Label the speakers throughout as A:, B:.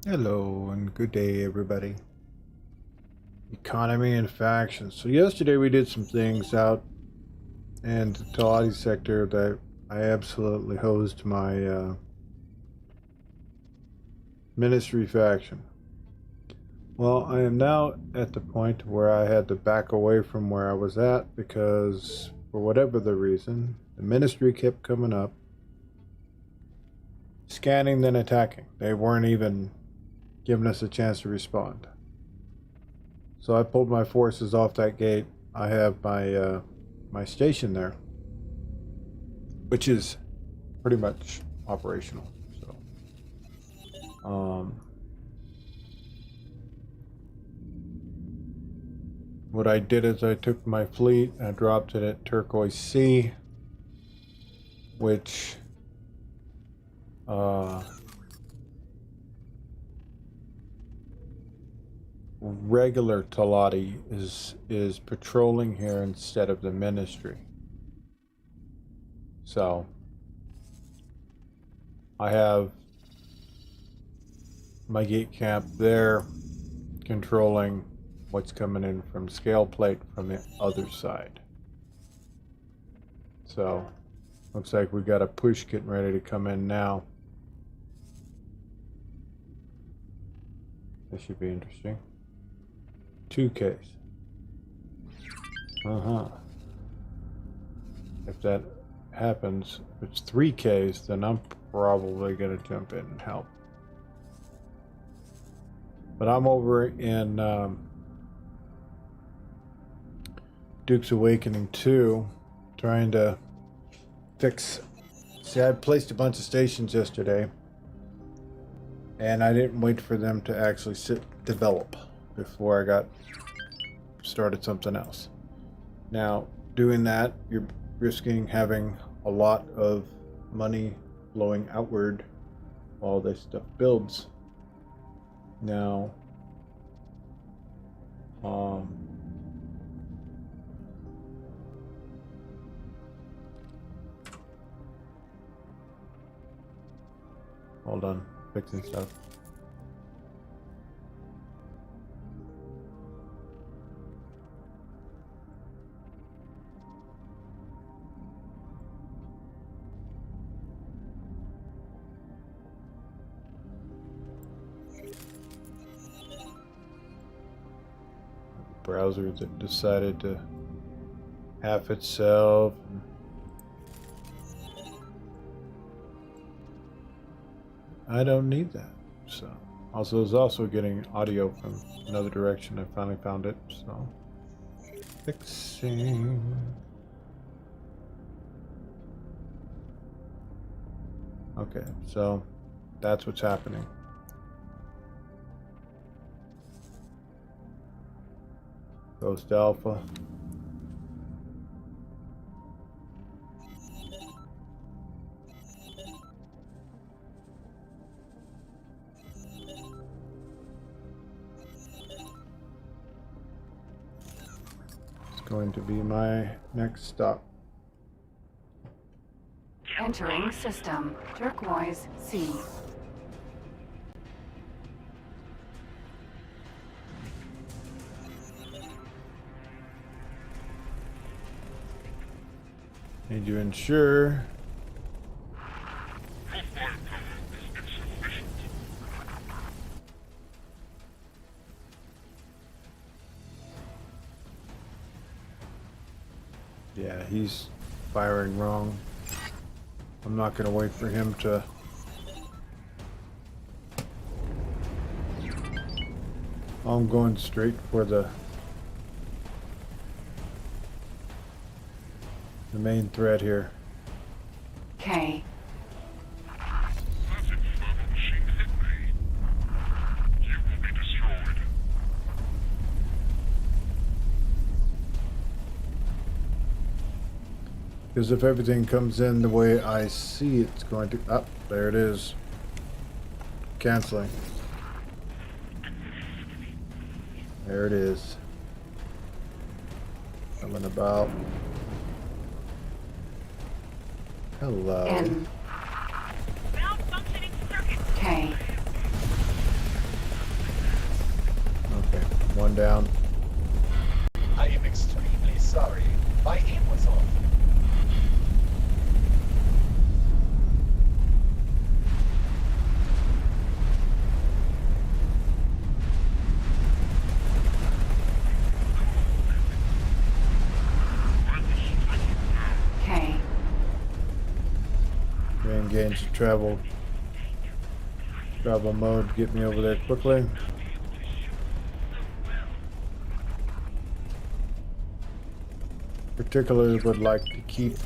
A: Hello and good day, everybody. Economy and factions. So yesterday we did some things out in the Talati sector that I absolutely hosed my ministry faction. Well, I am now at the point where I had to back away from where I was at because, for whatever the reason, the ministry kept coming up, scanning then attacking. They weren't even giving us a chance to respond. So I pulled my forces off that gate. I have my station there, which is pretty much operational. So, what I did is I took my fleet and I dropped it at Turquoise Sea, which regular Talati is patrolling here instead of the ministry. So I have my gate camp there controlling what's coming in from Scale Plate from the other side. So looks like we got a push getting ready to come in now. This should be interesting. 2Ks. If that happens, if it's 3Ks, then I'm probably gonna jump in and help. But I'm over in Duke's Awakening 2, trying to fix. See, I placed a bunch of stations yesterday, and I didn't wait for them to actually develop before I got started something else. Now, doing that, you're risking having a lot of money flowing outward while this stuff builds. Now, hold on, fixing stuff. Browser that decided to half itself. I don't need that. So also is also getting audio from another direction. I finally found it. So fixing. Okay, so that's what's happening. Ghost Alpha. It's going to be my next stop.
B: Entering system. Turquoise Sea.
A: Need to ensure yeah, he's firing wrong. I'm not gonna wait for him to I'm going straight for the main threat here.
B: K.
A: Because if everything comes in the way I see it's going to... Up, there it is. Canceling. There it is. Coming about. Hello.
B: N. K.
A: One down.
C: I am extremely sorry. My aim was off.
B: K.
A: Re-engage the travel mode. Get me over there quickly. Particularly would like to keep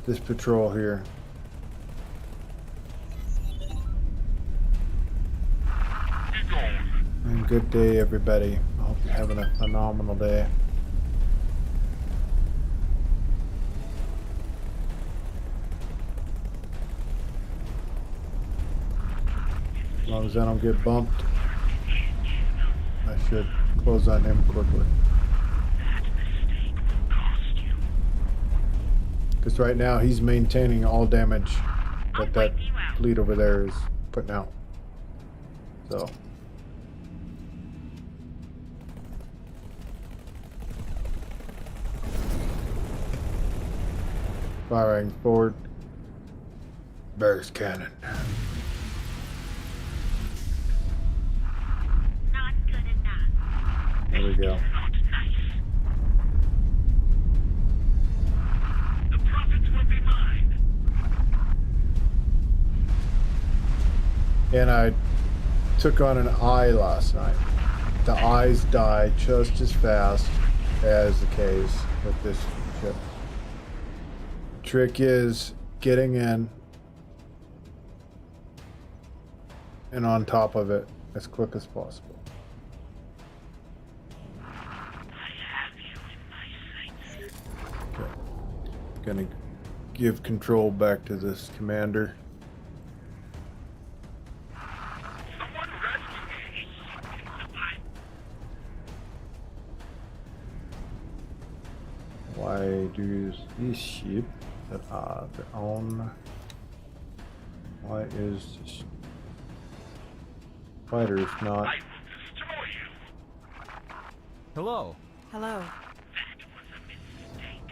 A: this patrol here. And good day, everybody. I hope you're having a phenomenal day. As long as I don't get bumped, I should close on him quickly. Because right now he's maintaining all damage that fleet over there is putting out. So. Firing forward. Bear's cannon.
D: Not good enough.
A: There we go.
D: The profits will be mine.
A: And I took on an eye last night. The eyes die just as fast as the Ks with this ship. Trick is getting in and on top of it as quick as possible.
D: I have you in my sights.
A: Okay. Gonna give control back to this commander.
D: Someone rescue me.
A: Why do these ship that are their own? Why is this fighters not?
D: I will destroy you.
E: Hello.
F: Hello.
D: That was a mistake,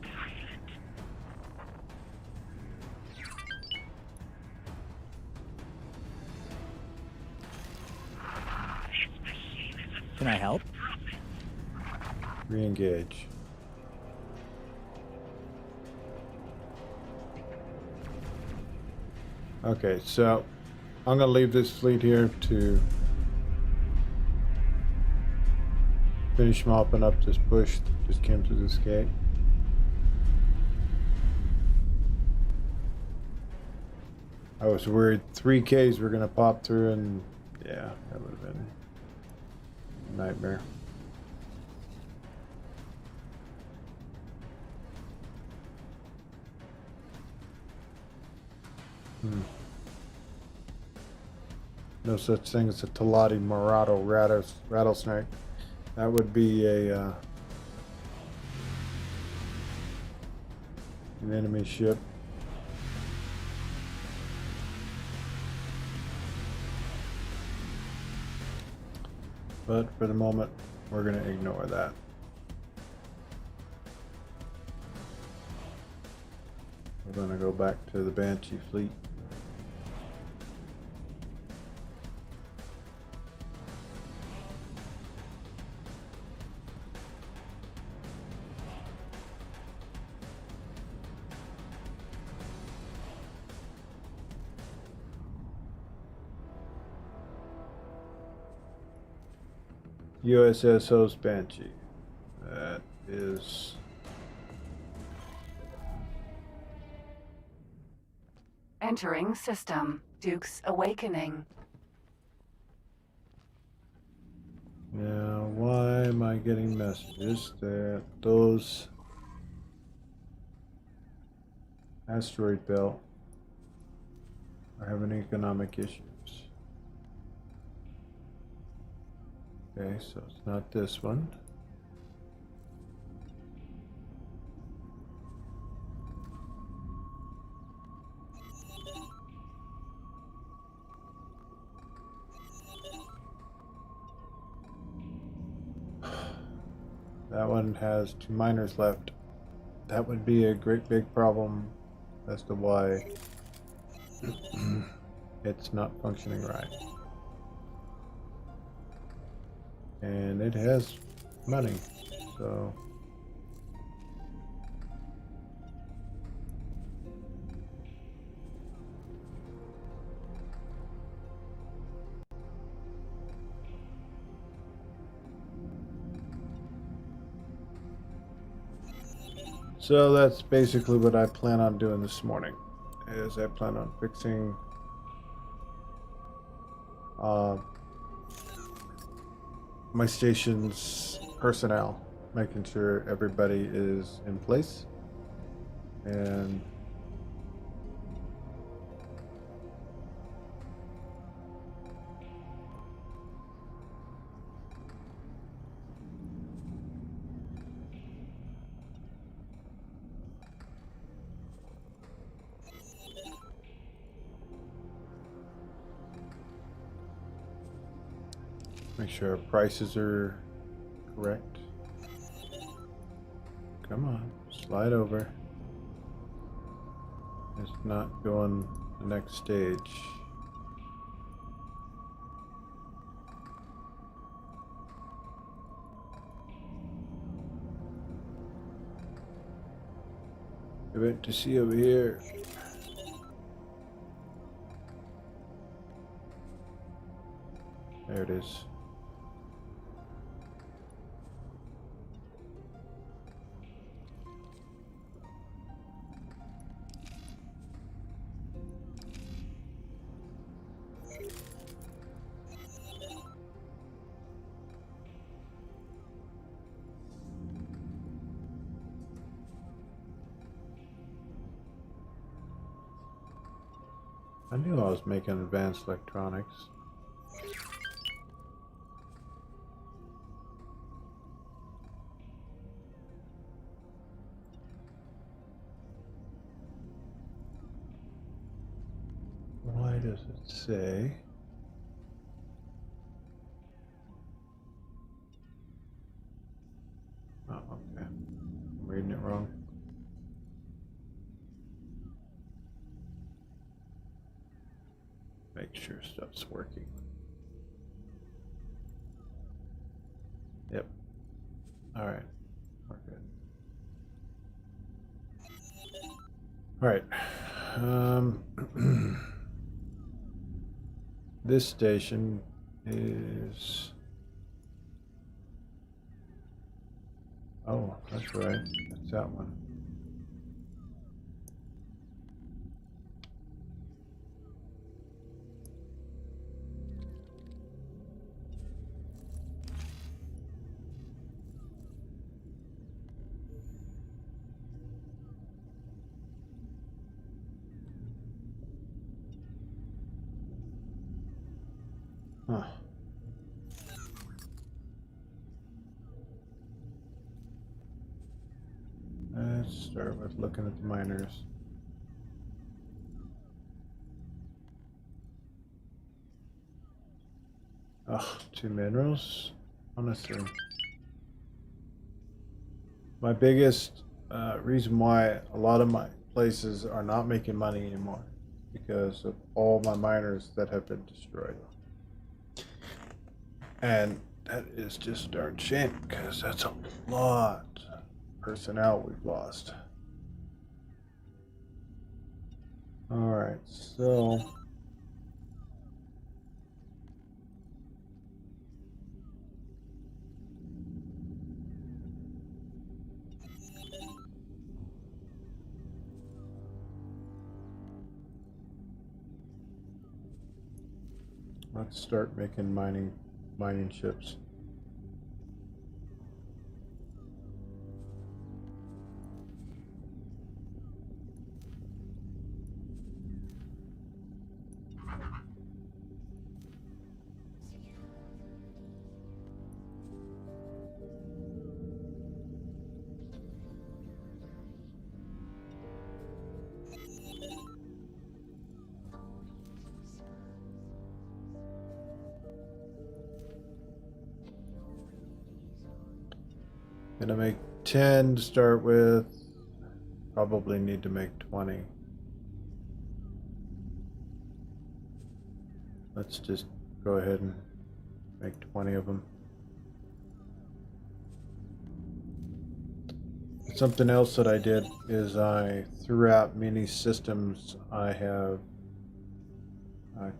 D: pilot. This machine is a
E: Can I help?
D: prophet.
A: Re-engage. Okay, so I'm gonna leave this fleet here to finish mopping up this bush that just came through this gate. I was worried 3Ks were gonna pop through, and yeah, that would have been a nightmare. No such thing as a Talati Murado rattlesnake. That would be an enemy ship. But for the moment, we're going to ignore that. We're going to go back to the Banshee fleet. USS Host Banshee. That is
B: Entering system. Duke's Awakening.
A: now. Why am I getting messages that those asteroid belt are having economic issues? Okay, so it's not this one. That one has 2 miners left. That would be a great big problem as to why it's not functioning right. And it has money, so that's basically what I plan on doing this morning. Is I plan on fixing my station's personnel, making sure everybody is in place, and make sure our prices are correct. Come on, slide over. It's not going the next stage. Event to see over here. There it is. I knew I was making advanced electronics. Why does it say? Oh, okay. I'm reading it wrong. Make sure stuff's working. Yep. All right. We're good. All right. This station is. Oh, that's right. That's that one. Huh. Let's start with looking at the miners. Oh, 2 minerals? Honestly. My biggest reason why a lot of my places are not making money anymore because of all my miners that have been destroyed. And that is just a darn shame because that's a lot of personnel we've lost. Alright, so let's start making mining ships. Gonna make 10 to start with. Probably need to make 20. Let's just go ahead and make 20 of them. Something else that I did is I, throughout many systems, I have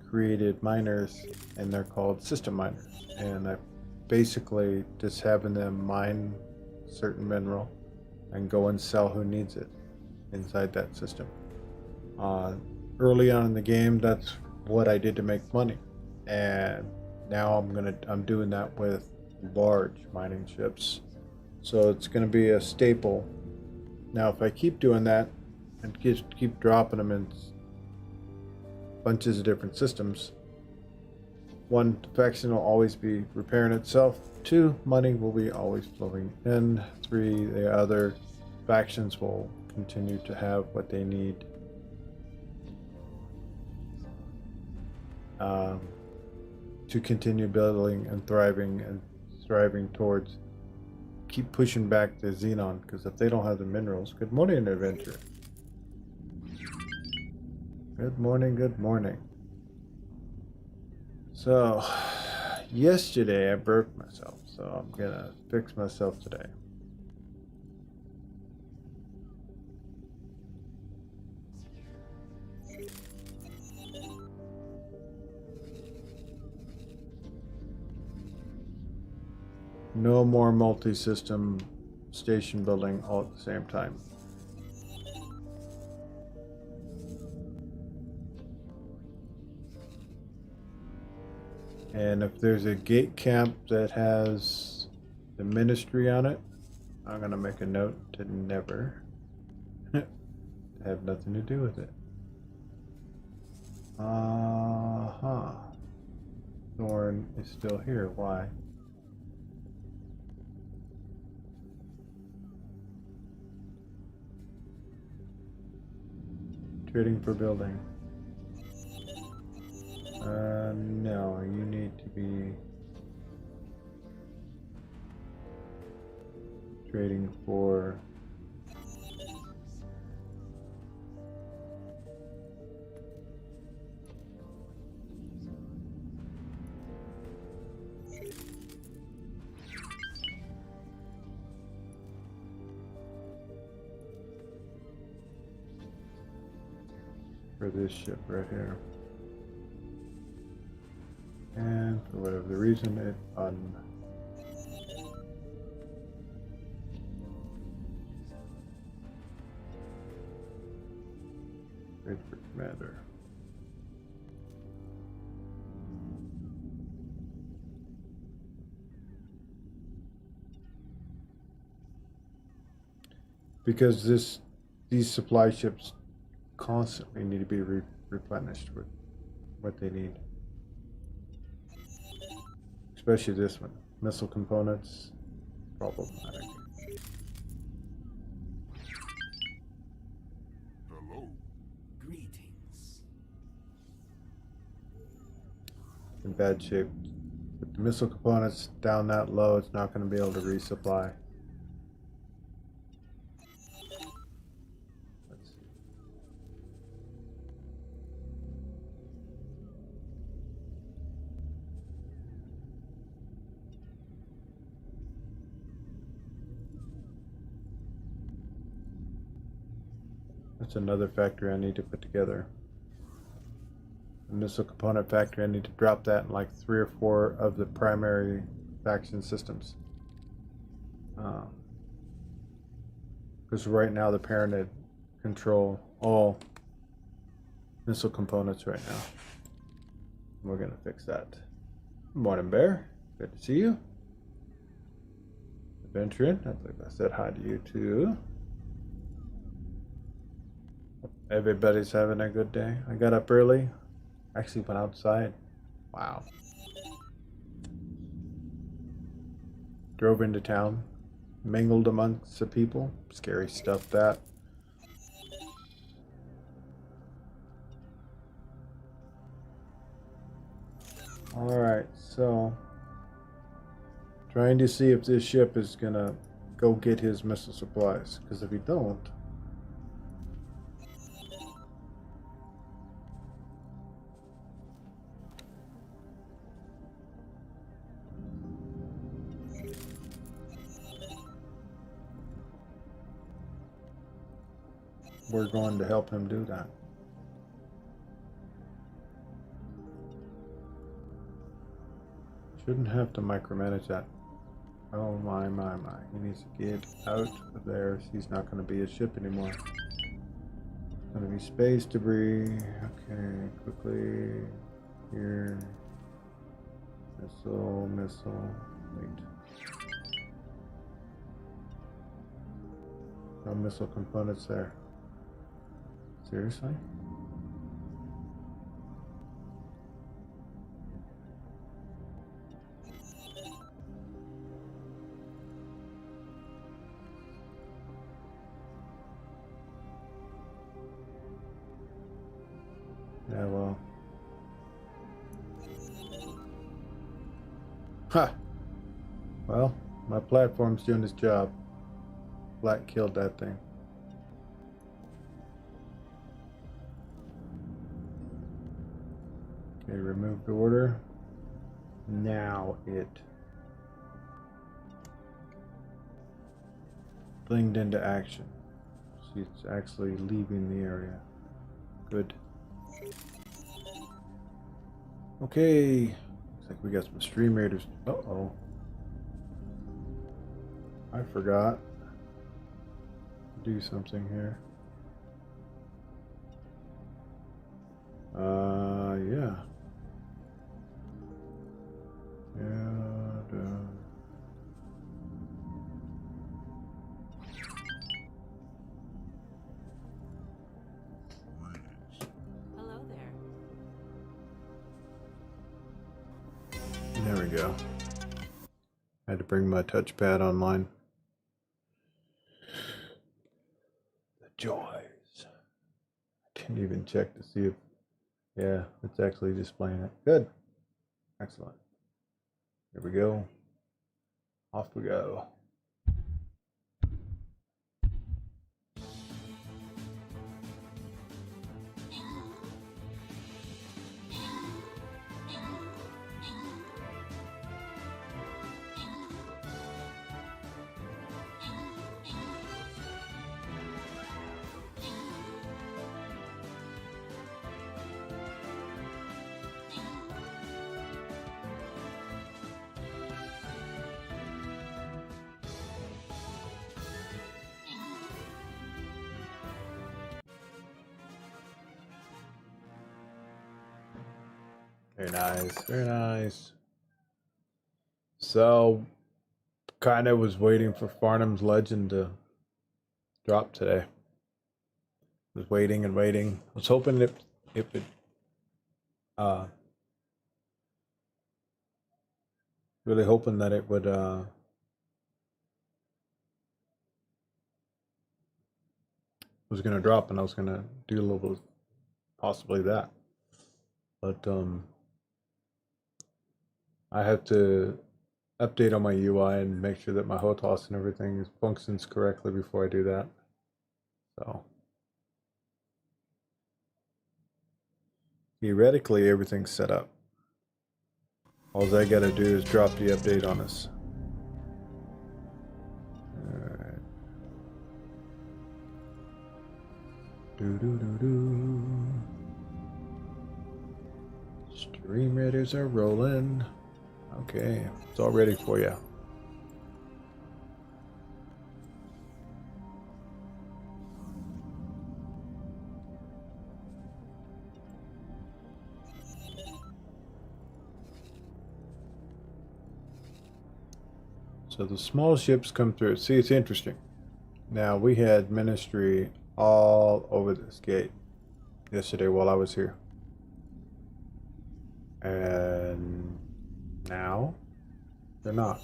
A: created miners, and they're called system miners. And I basically just having them mine certain mineral and go and sell who needs it inside that system. Early on in the game, that's what I did to make money, and now I'm doing that with large mining ships. So it's gonna be a staple. Now, if I keep doing that and keep dropping them in bunches of different systems, one, the faction will always be repairing itself. Two, money will be always flowing in. Three, the other factions will continue to have what they need to continue building and striving towards keep pushing back the Xenon, because if they don't have the minerals. Good morning, adventure. Good morning, good morning. So yesterday I broke myself, so I'm gonna fix myself today. No more multi-system station building all at the same time. And if there's a gate camp that has the ministry on it, I'm gonna make a note to never have nothing to do with it. Thorn is still here. Why? Trading for building. No, you need to be trading for this ship right here. And for whatever reason, it Trade for commander. Because these supply ships constantly need to be replenished with what they need. Especially this one. Missile components, problematic.
E: Hello. Greetings.
A: In bad shape. With the missile components down that low, it's not going to be able to resupply. That's another factory I need to put together. A missile component factory, I need to drop that in like 3 or 4 of the primary faction systems. Because right now the Paranid control all missile components right now. We're gonna fix that. Morning, Bear. Good to see you. Adventuring. I believe I said hi to you too. Everybody's having a good day. I got up early. Actually went outside. Wow. Drove into town. Mingled amongst the people. Scary stuff, that. Alright, so trying to see if this ship is gonna go get his missile supplies. Because if he don't, we're going to help him do that. Shouldn't have to micromanage that. Oh my. He needs to get out of there. He's not going to be a ship anymore. It's going to be space debris. Okay, quickly. Here. Missile. Wait. No missile components there. Seriously? Yeah, well. Ha! Well, my platform's doing its job. Black killed that thing. Okay, removed order. Now it blinged into action. See, it's actually leaving the area. Good. Okay. Looks like we got some stream raiders. Uh-oh. I forgot to do something here. Yeah.
B: Hello there.
A: There we go. I had to bring my touchpad online. The joys. I didn't even check to see if... Yeah, it's actually displaying it. Good. Excellent. Here we go. Off we go. Very nice, very nice. So, kind of was waiting for Farnham's Legend to drop today. Was waiting and waiting. I was hoping it would really hoping that it would was gonna drop, and I was gonna do a little bit, possibly that, but I have to update on my UI and make sure that my HOTAS and everything functions correctly before I do that. So theoretically, everything's set up. All I gotta do is drop the update on us. Alright. Stream Raiders are rolling. Okay, it's all ready for you. So the small ships come through. See, it's interesting. Now, we had ministry all over this gate yesterday while I was here. And now they're not.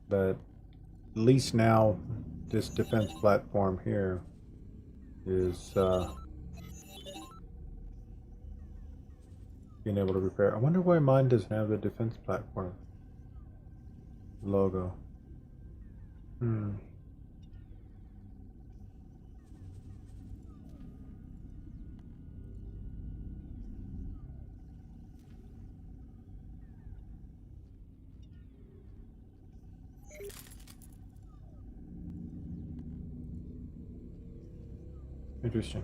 A: But at least now this defense platform here is being able to repair. I wonder why mine doesn't have the defense platform. logo. Interesting.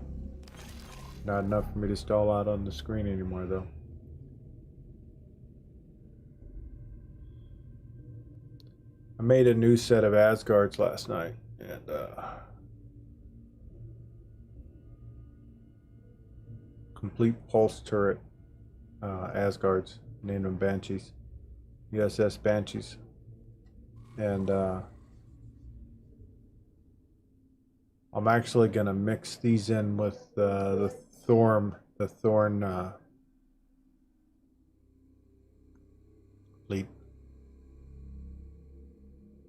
A: Not enough for me to stall out on the screen anymore, though. I made a new set of Asgards last night, and complete pulse turret Asgards, named them Banshees, USS Banshees, and I'm actually gonna mix these in with the Thorn fleet,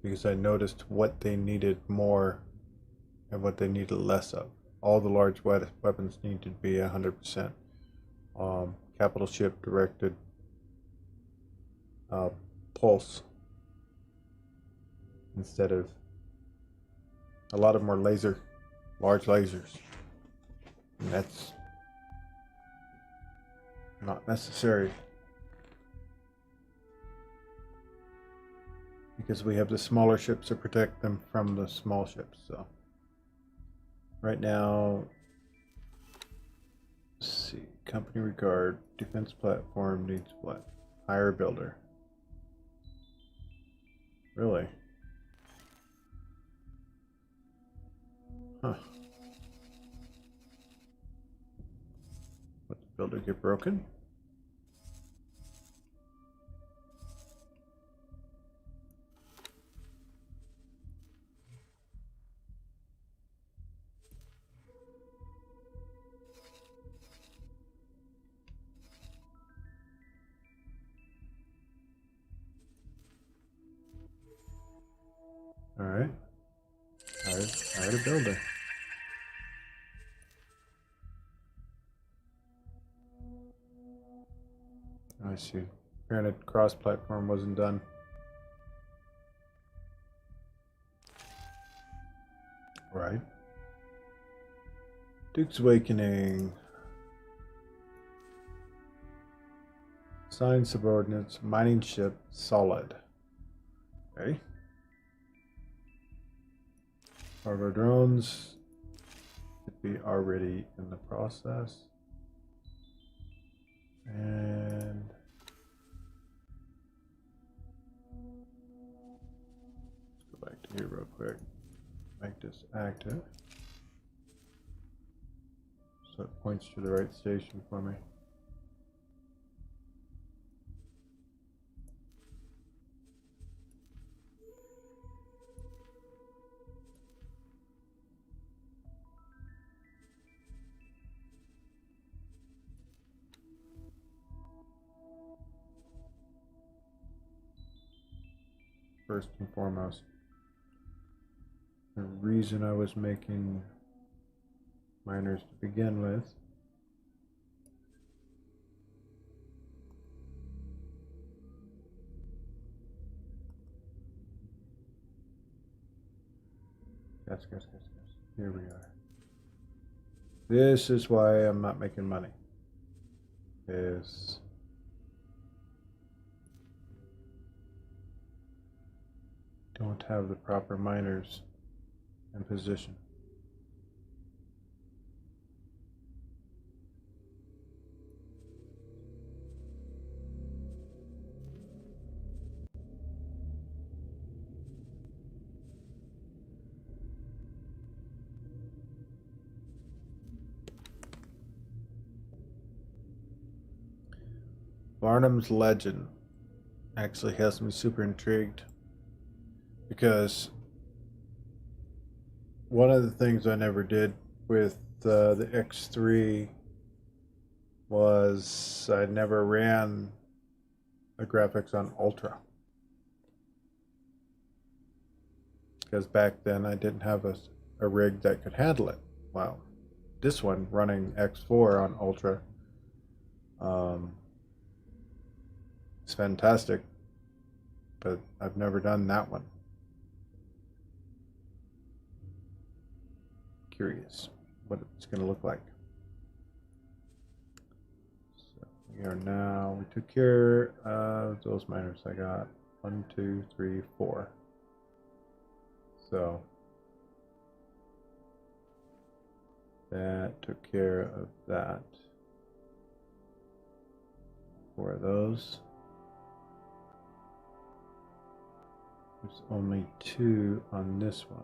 A: because I noticed what they needed more and what they needed less of. All the large weapons need to be 100% capital ship directed pulse, instead of a lot of more large lasers. And that's not necessary, because we have the smaller ships to protect them from the small ships. So right now, let's see, company regard, defense platform needs what? Higher builder. Really? Huh. Let the builder get broken? Alright. Hired a builder. I see. Apparently cross-platform wasn't done. Right. Duke's Awakening. Assigned subordinates, mining ship, solid. Okay. Cargo drones should be already in the process. And let's go back to here real quick. Make this active, so it points to the right station for me. First and foremost, the reason I was making miners to begin with yes. Here we are. This is why I'm not making money. Is don't have the proper miners in position. Barnum's Legend actually has me super intrigued, because one of the things I never did with the X3 was I never ran the graphics on Ultra, because back then I didn't have a rig that could handle it. Wow, this one running X4 on Ultra, it's fantastic. but I've never done that one. Curious what it's going to look like. So we are now, we took care of those miners. I got 1, 2, 3, 4. So that took care of that. 4 of those. There's only 2 on this one.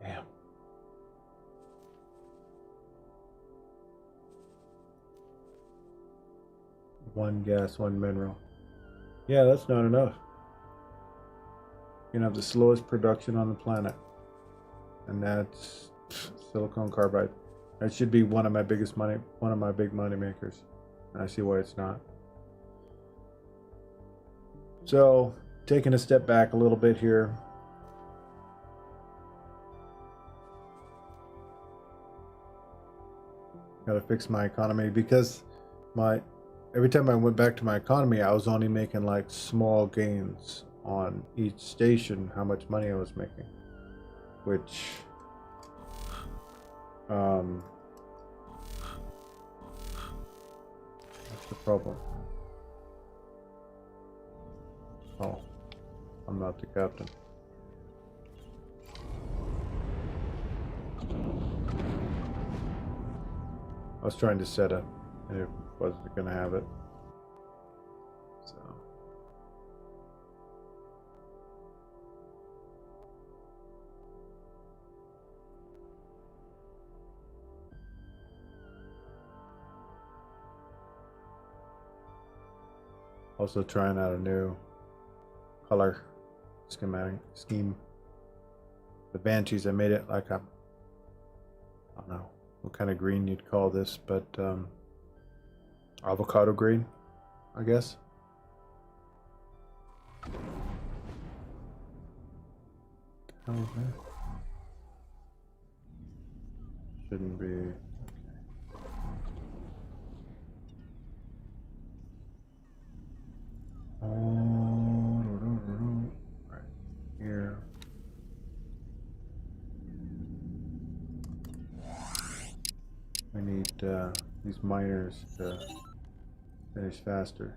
A: Damn. One gas, 1 mineral. Yeah, that's not enough. You can have the slowest production on the planet. And that's silicon carbide. That should be one of my big money makers. I see why it's not. So, taking a step back a little bit here. Got to fix my economy because every time I went back to my economy, I was only making like small gains on each station, how much money I was making, which that's the problem. Oh, I'm not the captain. I was trying to set up, and it wasn't going to have it. So. Also trying out a new color scheme. The Banshees, I made it like I don't know what kind of green you'd call this, but avocado green, I guess. How is that? Shouldn't be. Right here. I need these miners to finish faster.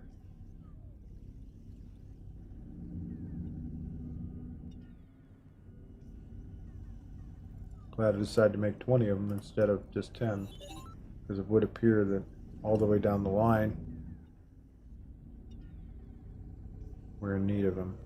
A: Glad I decided to make 20 of them instead of just 10, because it would appear that all the way down the line we're in need of them.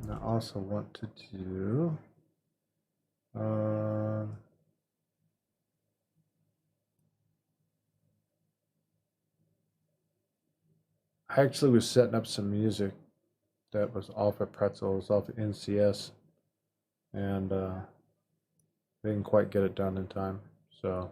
A: I also want to do I actually was setting up some music that was off of Pretzel, it was off of NCS, and didn't quite get it done in time, so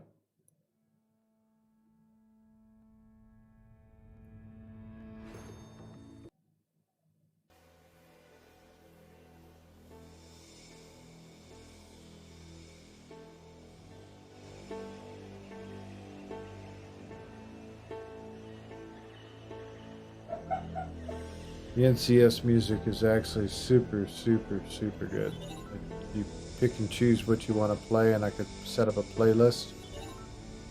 A: the NCS music is actually super good. You pick and choose what you want to play, and I could set up a playlist,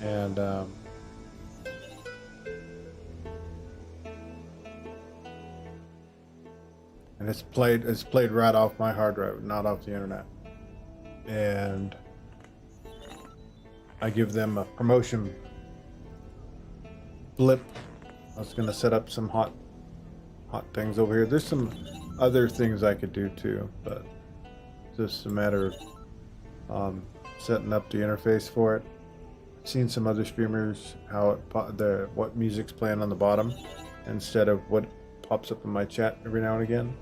A: and it's played right off my hard drive, not off the internet. And I give them a promotion blip. I was gonna set up some hot things over here. There's some other things I could do too, but it's just a matter of setting up the interface for it. I've seen some other streamers how what music's playing on the bottom instead of what pops up in my chat every now and again.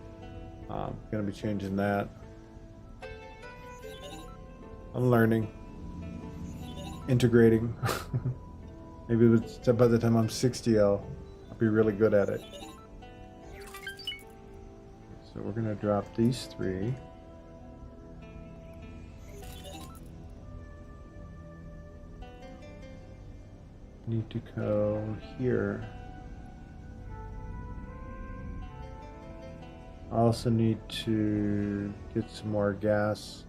A: I'm gonna be changing that. I'm learning, integrating. Maybe by the time I'm 60, I'll be really good at it. So we're gonna drop these 3. Need to go here. I also need to get some more gas.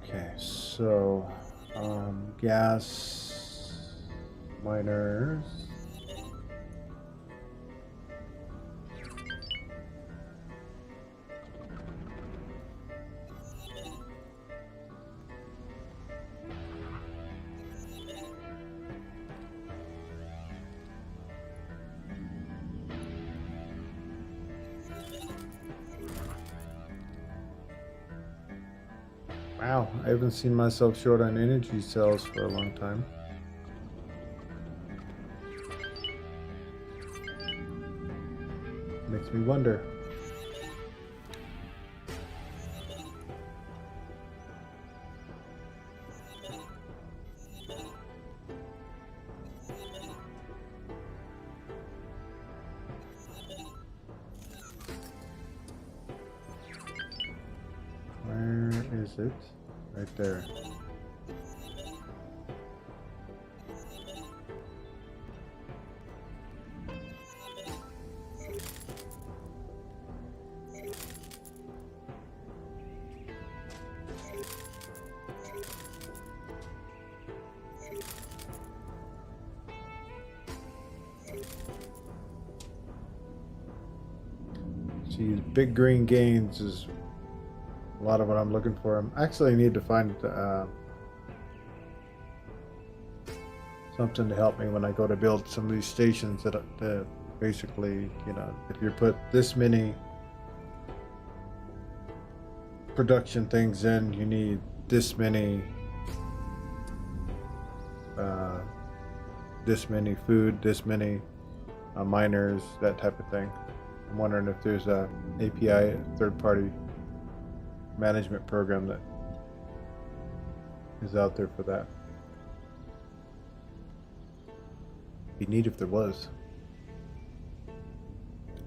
A: Okay, so gas miners. Wow, I haven't seen myself short on energy cells for a long time. Makes me wonder. Where is it? Right there. See, big green gains is a lot of what I'm looking for. I actually need to find something to help me when I go to build some of these stations that basically, you know, if you put this many production things in, you need this many food, this many miners, that type of thing. I'm wondering if there's a API, third-party management program that is out there for that. Be neat if there was.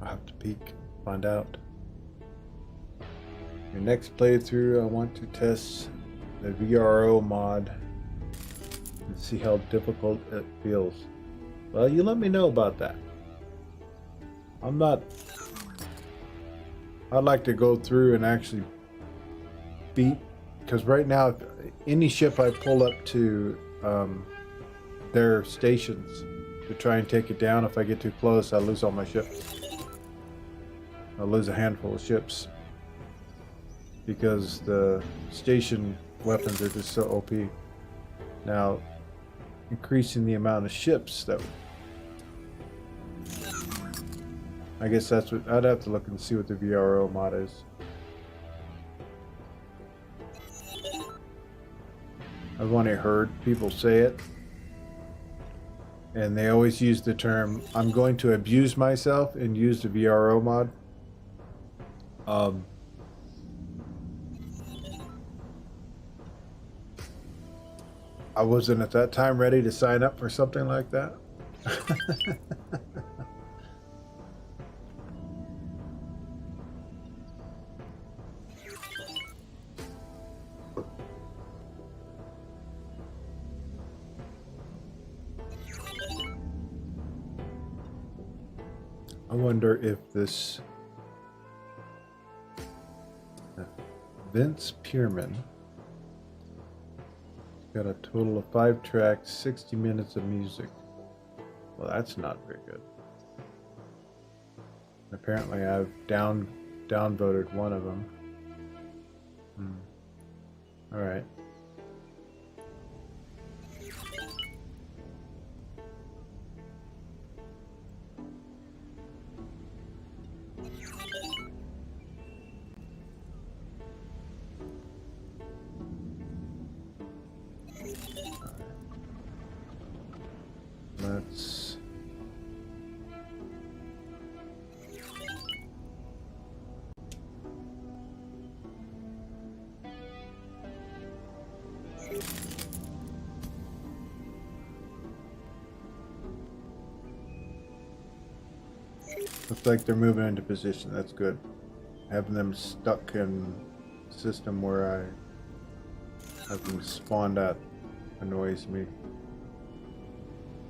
A: I'll have to peek, find out. Your next playthrough, I want to test the VRO mod and see how difficult it feels. Well, you let me know about that. I'd like to go through and actually beat, because right now any ship I pull up to their stations to try and take it down, if I get too close, I lose all my ships. I lose a handful of ships because the station weapons are just so OP. Now, increasing the amount of ships, that I guess that's what I'd have to look and see what the VRO mod is. I've only heard people say it, and they always use the term, I'm going to abuse myself and use the VRO mod. I wasn't at that time ready to sign up for something like that. I wonder if this Vince Pierman got a total of 5 tracks, 60 minutes of music. Well, that's not very good. Apparently, I've downvoted one of them. All right. Looks like they're moving into position. That's good. Having them stuck in a system where I have them spawned out annoys me.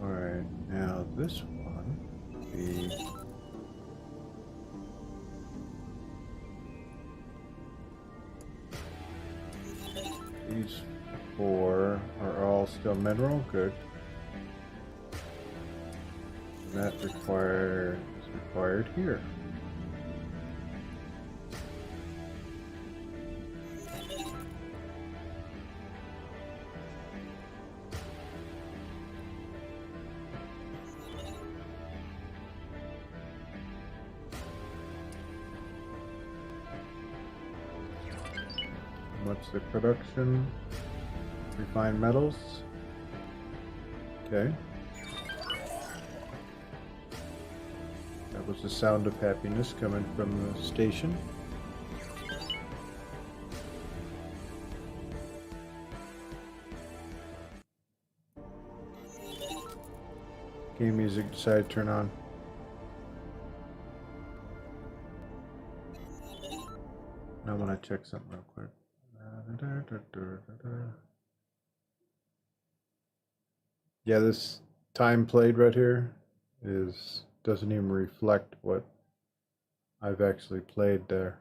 A: Alright, now this one would be these four are all still mineral, good. And that is required here. What's the production? Refined metals. Okay. That was the sound of happiness coming from the station. Game music decided to turn on. I want to check something real quick. Yeah, this time played right here doesn't even reflect what I've actually played there.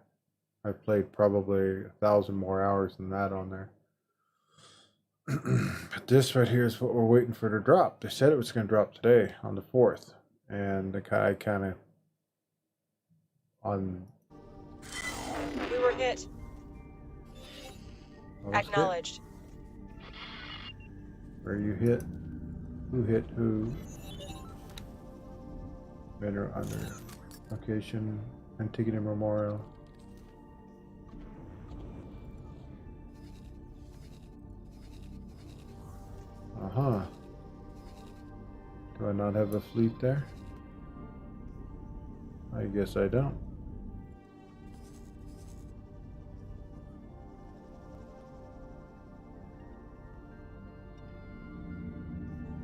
A: I've played probably 1,000 more hours than that on there. But this right here is what we're waiting for to drop. They said it was going to drop today on the 4th, and I kind of on.
F: We were hit.
A: I was
F: Acknowledged.
A: hit. Where you hit? Who hit who? Better under location, Antigua Memorial. Uh-huh. Do I not have a fleet there? I guess I don't.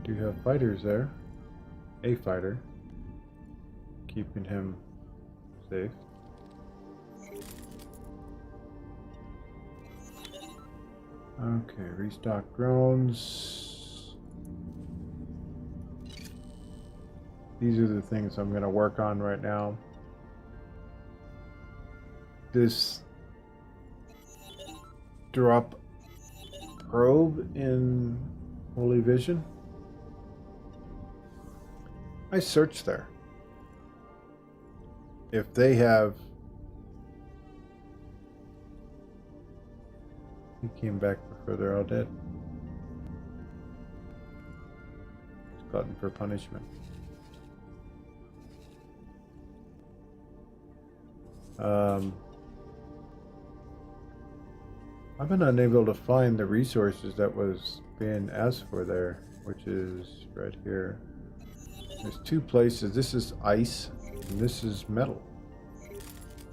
A: Do have fighters there. A fighter. Keeping him safe. Okay, restock drones. These are the things I'm going to work on right now. This drop probe in Holy Vision. I searched there. If they have... He came back for further audit. He's gotten for punishment. I've been unable to find the resources that was being asked for there, which is right here. There's two places. This is ice, and this is metal.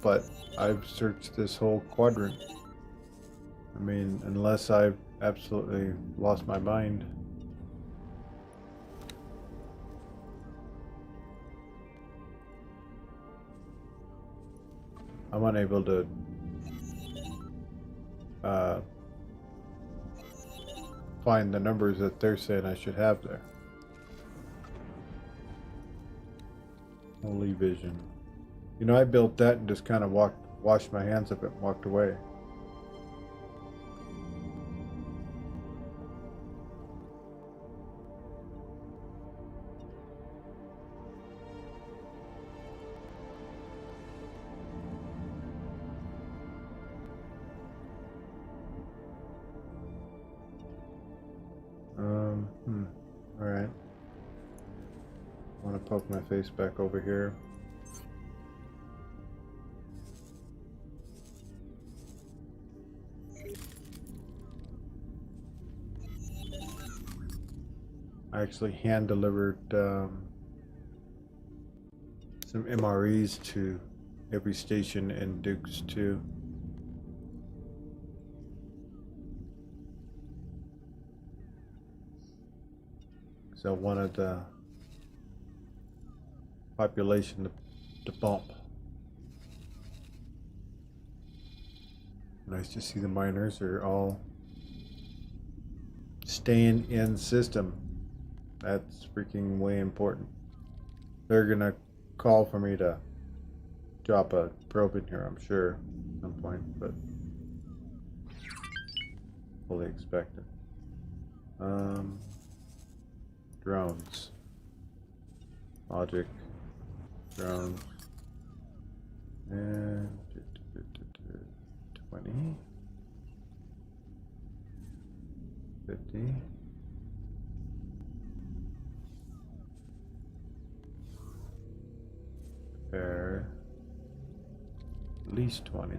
A: But I've searched this whole quadrant. I mean, unless I've absolutely lost my mind. I'm unable to find the numbers that they're saying I should have there. Holy Vision. You know, I built that and just kind of washed my hands of it and walked away. Alright. I want to poke my face back over here. I actually hand delivered some MREs to every station in Dukes 2. So I wanted the population to the bump. Nice to see the miners are all staying in system. That's freaking way important. They're gonna call for me to drop a probe in here, I'm sure, at some point, but fully expected. Drones. Logic. Drones. And 20. 50. Prepare at least 20.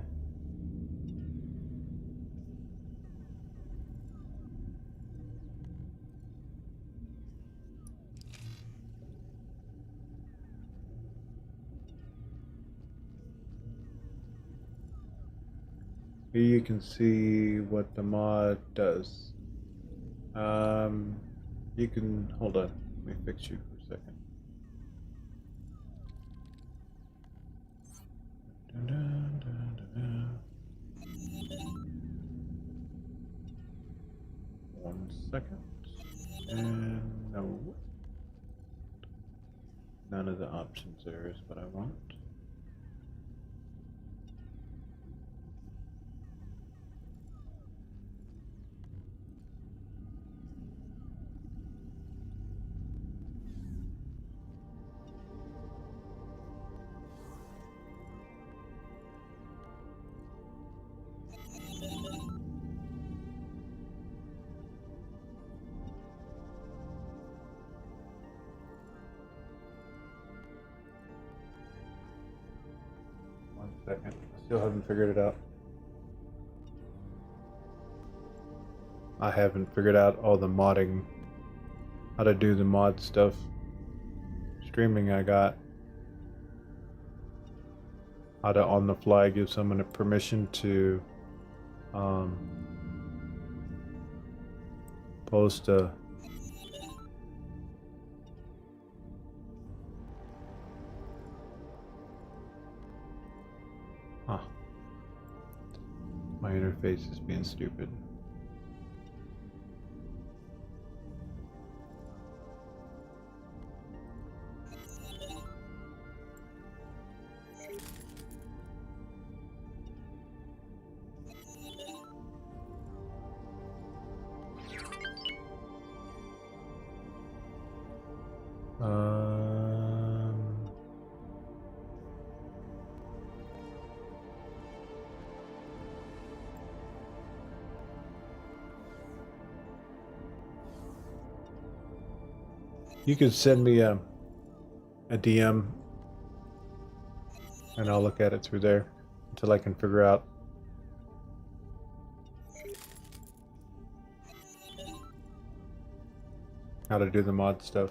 A: Here you can see what the mod does. You can hold on. Let me fix you for a second. Dun, dun, dun, dun, dun. 1 second. And no. None of the options there is what I want. Second. I still haven't figured it out. I haven't figured out all the modding, how to do the mod stuff. Streaming I got. How to on the fly give someone a permission to post a my interface is being stupid. You could send me a DM and I'll look at it through there until I can figure out how to do the mod stuff.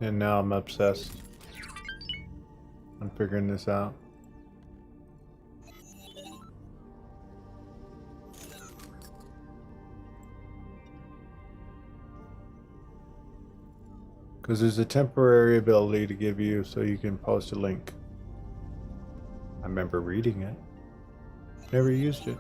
A: And now I'm obsessed on figuring this out. Because there's a temporary ability to give you so you can post a link. I remember reading it. Never used it.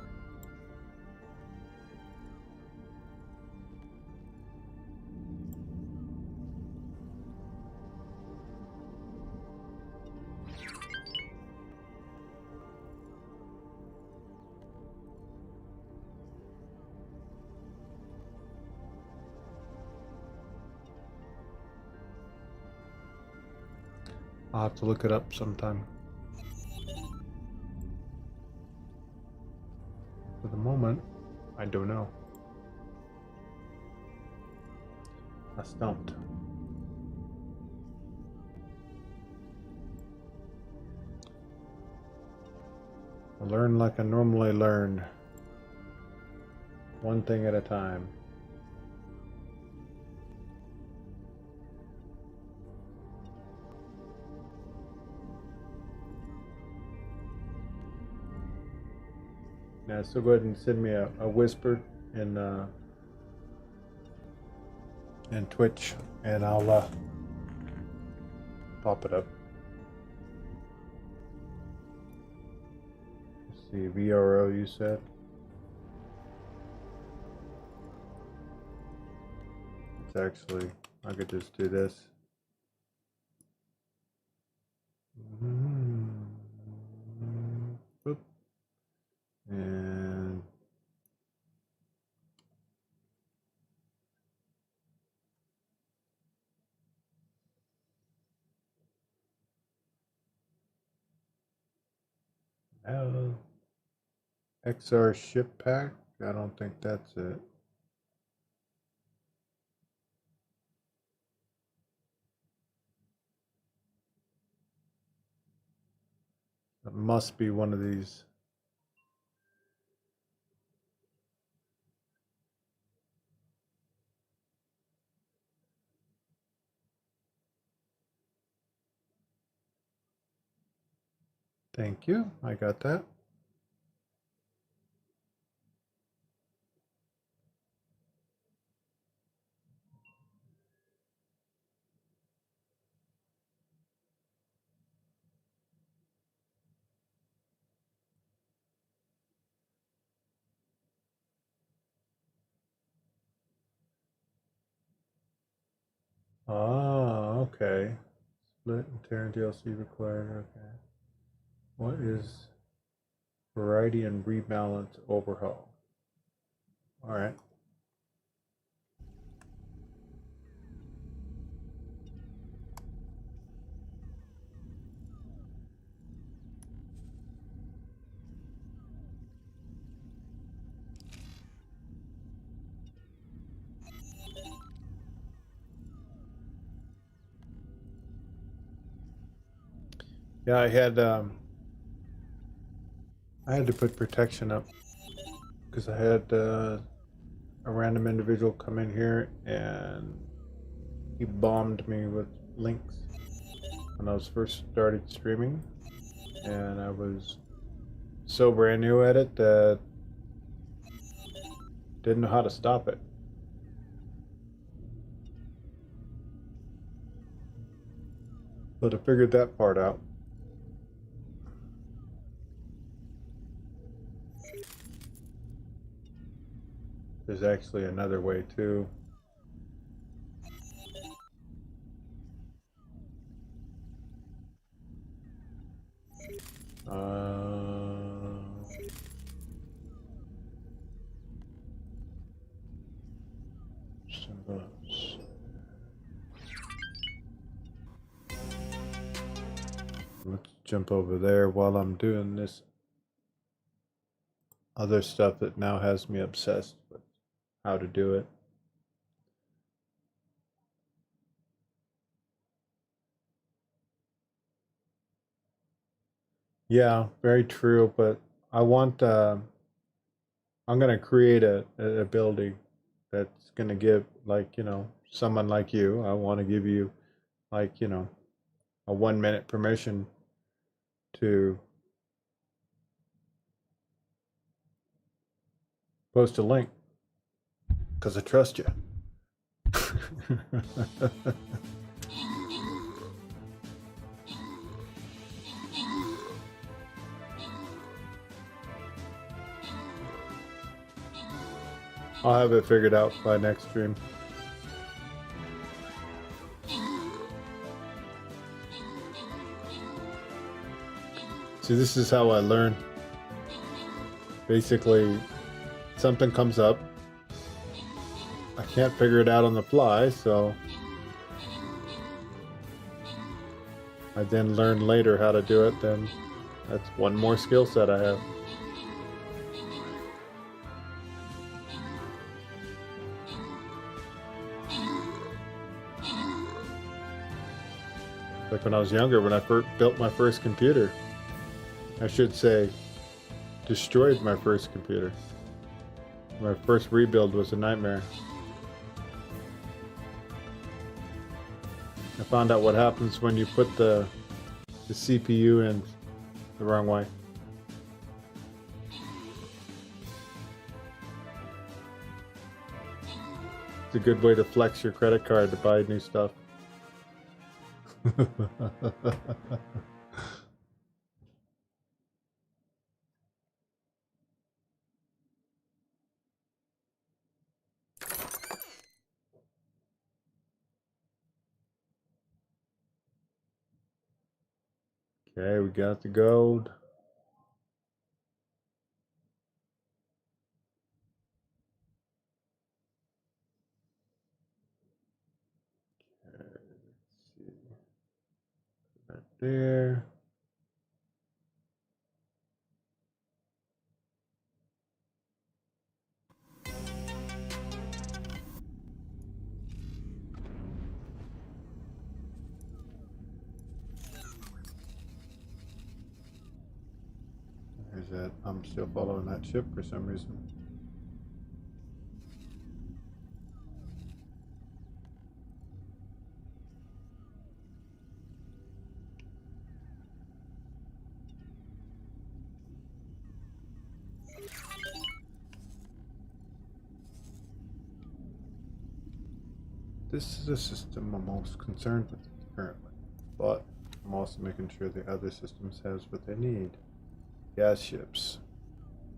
A: I'll have to look it up sometime. For the moment, I don't know. I stumped. I learn like I normally learn. One thing at a time. Now, so go ahead and send me a whisper in Twitch, and I'll pop it up. Let's see, VRO you said? It's actually, I could just do this. Boop. And XR ship pack? I don't think that's it. It must be one of these. Thank you. I got that. Ah, okay. Split and Terran DLC required. Okay. What is variety and rebalance overhaul? All right. Yeah, I had to put protection up because I had a random individual come in here and he bombed me with links when I was first started streaming, and I was so brand new at it that didn't know how to stop it. But I figured that part out. There's actually another way too. Symbols. Let's jump over there while I'm doing this other stuff that now has me obsessed with how to do it. Yeah, very true, but I want I'm gonna create a ability that's gonna give, like, you know, someone like you, I want to give you, like, you know, a 1 minute permission to post a link because I trust you. I'll have it figured out by next stream. See, this is how I learn. Basically, something comes up. I can't figure it out on the fly, so I then learn later how to do it. Then that's one more skill set I have. Like when I was younger, when I first built my first computer, I should say, destroyed my first computer. My first rebuild was a nightmare. I found out what happens when you put the CPU in the wrong way. It's a good way to flex your credit card to buy new stuff. Okay, we got the gold. Okay, let's see. Right there. There's that. I'm still following that ship for some reason. This is a system I'm most concerned with currently, but I'm also making sure the other systems has what they need. Gas ships.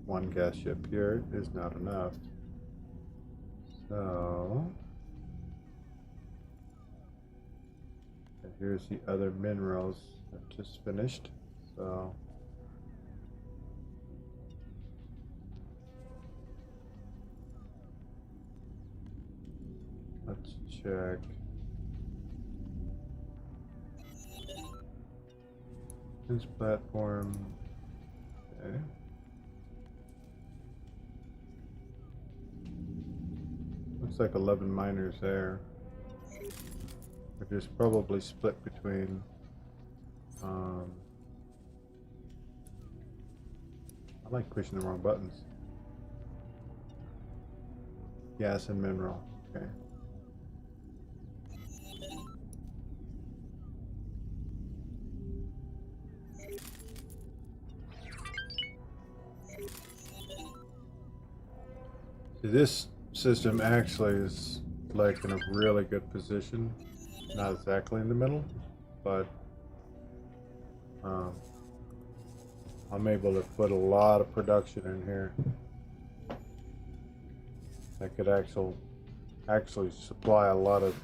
A: One gas ship here is not enough. So, and here's the other minerals I've just finished. So, let's check. This platform. Okay. Looks like 11 miners there. Which is probably split between I like pushing the wrong buttons. Gas and mineral. Okay. This system actually is like in a really good position. Not exactly in the middle, but I'm able to put a lot of production in here. I could actually supply a lot of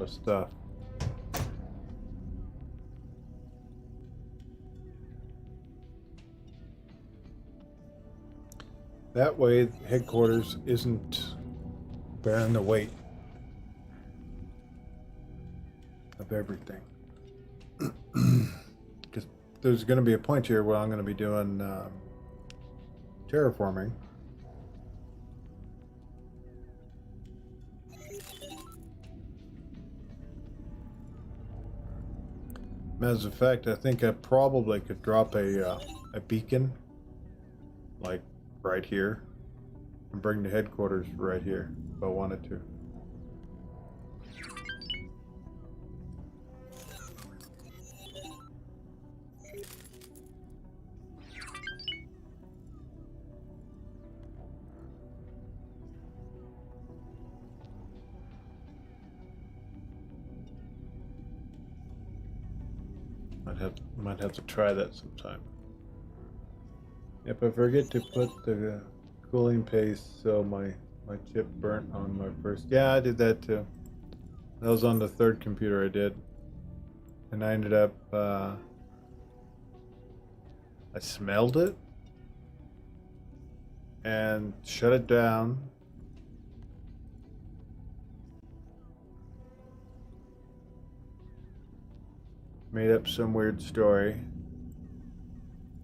A: stuff. That way, headquarters isn't bearing the weight of everything. Because there's going to be a point here where I'm going to be doing terraforming. As a fact, I think I probably could drop a beacon, like right here, and bring the headquarters right here if I wanted to. Might have to try that sometime. If I forget to put the cooling paste, so my chip burnt on my first. Yeah, I did that too. That was on the third computer I did, and I ended up. I smelled it and shut it down. Made up some weird story.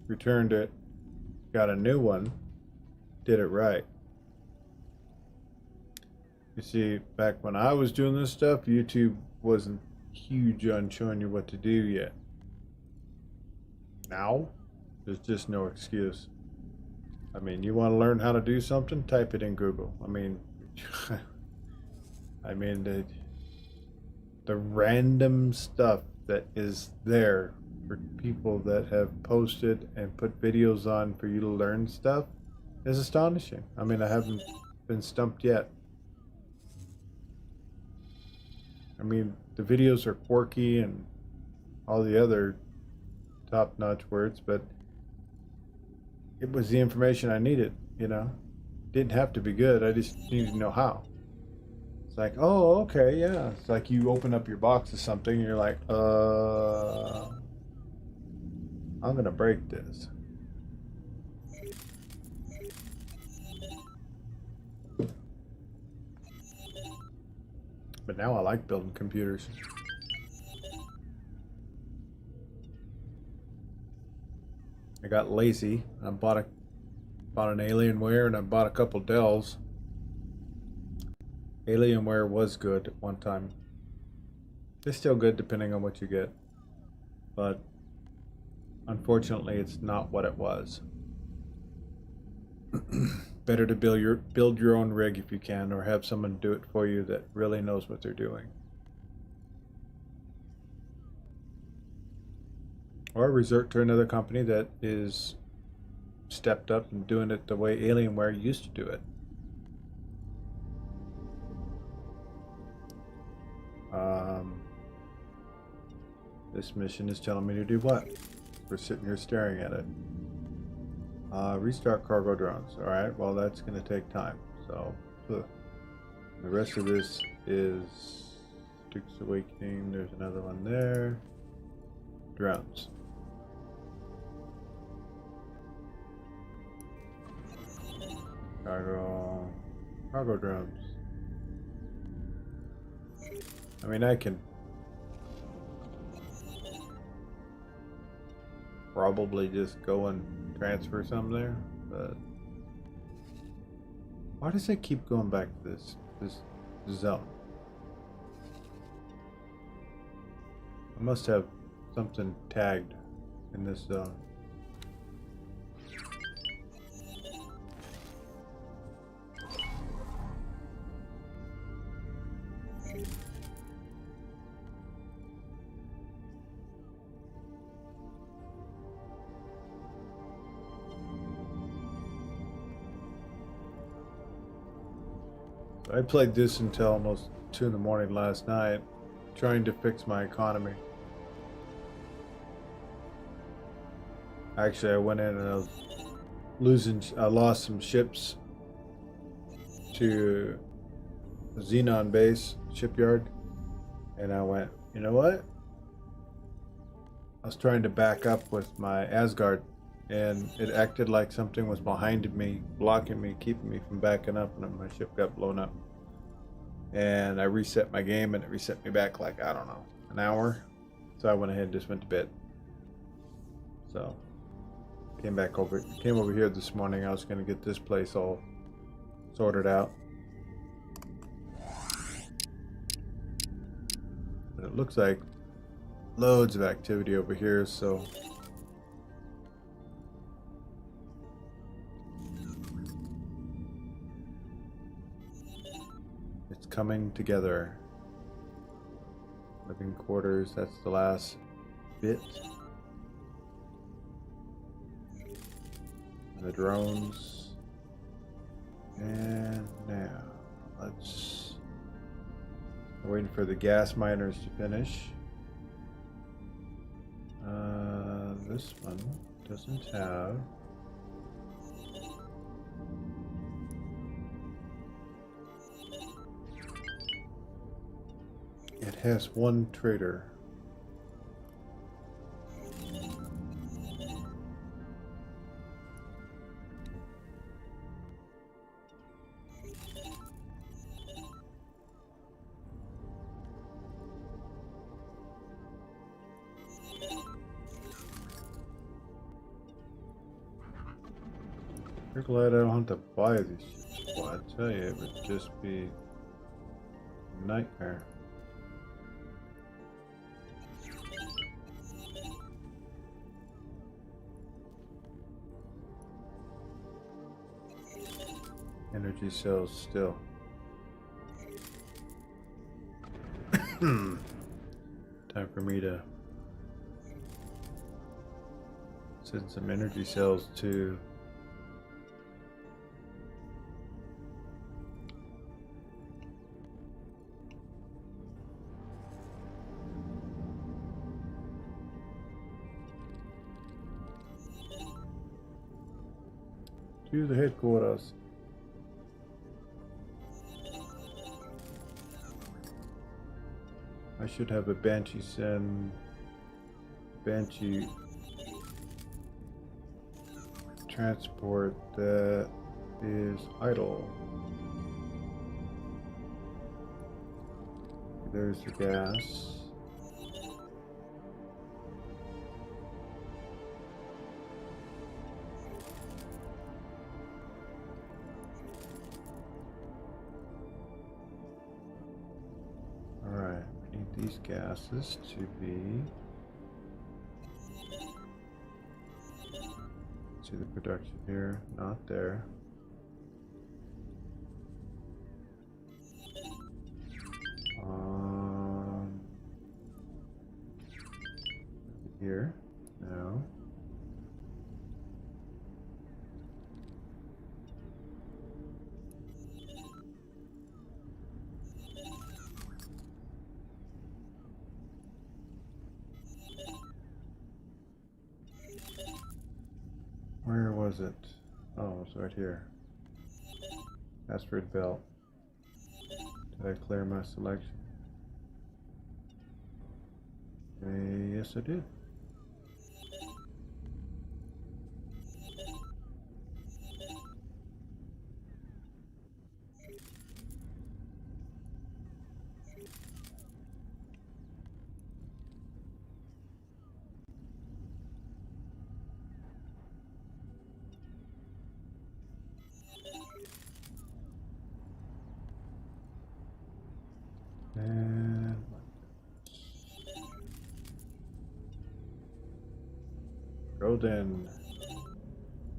A: Returned it. Got a new one. Did it right. You see, back when I was doing this stuff, YouTube wasn't huge on showing you what to do yet. Now, There's just no excuse. I mean, you want to learn how to do something? Type it in Google. I mean, I mean the random stuff that is there for people that have posted and put videos on for you to learn stuff is astonishing. I mean, I haven't been stumped yet. I mean, the videos are quirky and all the other top-notch words, but it was the information I needed, you know. Didn't have to be good. I just needed to know how. It's like, oh, okay, yeah. It's like you open up your box of something and you're like, I'm gonna break this. But now I like building computers. I got lazy. I bought an Alienware and I bought a couple Dells. Alienware was good at one time. It's still good depending on what you get. But unfortunately it's not what it was. Better to build your own rig if you can, or have someone do it for you that really knows what they're doing. Or resort to another company that is stepped up and doing it the way Alienware used to do it. This mission is telling me to do what? We're sitting here staring at it. Restart cargo drones. Alright, well that's going to take time. So, the rest of this is Duke's Awakening. There's another one there. Drones. Cargo drones. I mean, I can probably just go and transfer some there, but why does it keep going back to this zone? I must have something tagged in this zone. I played this until almost 2 in the morning last night, trying to fix my economy. Actually, I went in and I lost some ships to Xenon base shipyard, and I went, you know what? I was trying to back up with my Asgard, and it acted like something was behind me, blocking me, keeping me from backing up, and my ship got blown up. And I reset my game, and it reset me back like, I don't know, an hour. So I went ahead and just went to bed. So came over here this morning. I was going to get this place all sorted out. But it looks like loads of activity over here, so it's coming together. Living quarters, that's the last bit. The drones. And now we're waiting for the gas miners to finish. This one doesn't have. It has one trader. You're glad I don't have to buy these ships. Well, I tell you, it would just be a nightmare. energy cells still. Time for me to send some energy cells to the headquarters. I should have a Banshee transport that is idle. There's the gas. Alright, I need these gases to be... See the production here, not there. Here, no. Where was it? Oh, it's right here. Asteroid belt. Did I clear my selection? Yes, I did. And Rodin,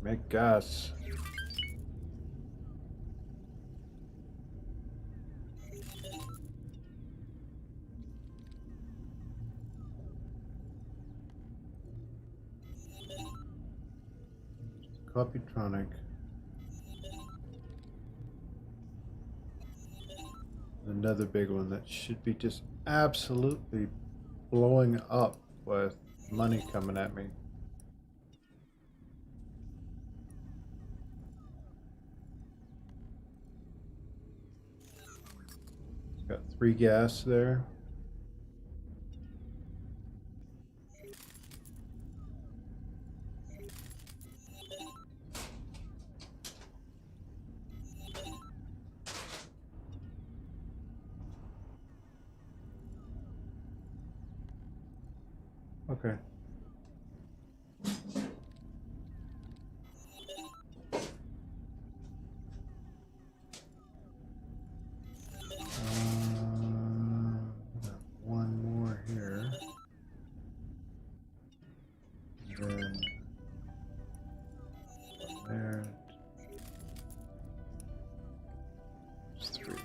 A: make gas. Copytronic. Another big one that should be just absolutely blowing up with money coming at me. It's got 3 gas there. Okay. One more here. And then there. There's 3.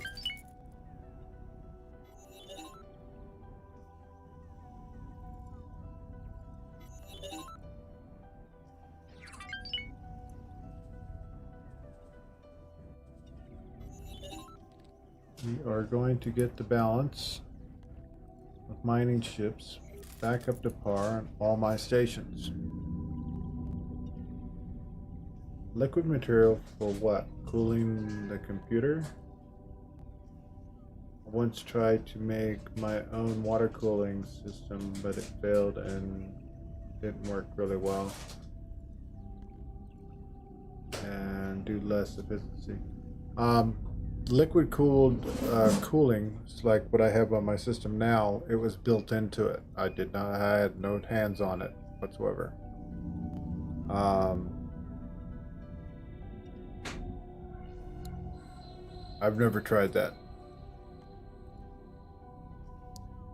A: We are going to get the balance of mining ships back up to par on all my stations. Liquid material for what? Cooling the computer? I once tried to make my own water cooling system, but it failed and didn't work really well. And do less efficiency. Liquid cooled cooling, it's like what I have on my system now. It was built into it. I had no hands on it whatsoever. I've never tried that.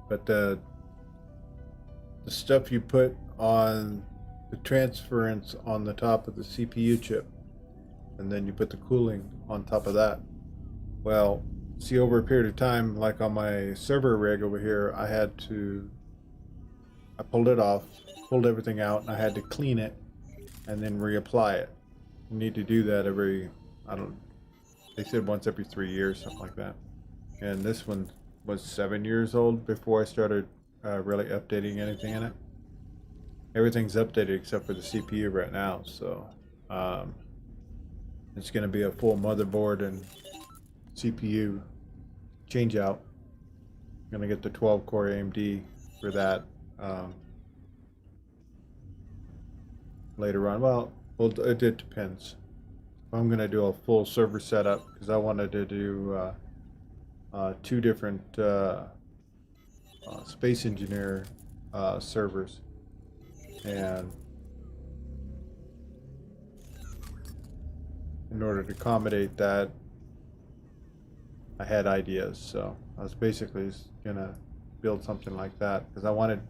A: But the stuff you put on the transference on the top of the CPU chip and then you put the cooling on top of that. Well, see, over a period of time, like on my server rig over here, I pulled it off, pulled everything out, and I had to clean it and then reapply it. You need to do that they said once every 3 years, something like that. And this one was 7 years old before I started really updating anything in it. Everything's updated except for the CPU right now, so it's going to be a full motherboard and CPU change out. I'm going to get the 12 core AMD for that later on. Well, it depends. If I'm going to do a full server setup, because I wanted to do 2 different Space Engineer servers, and in order to accommodate that, I had ideas. So I was basically gonna build something like that, because I wanted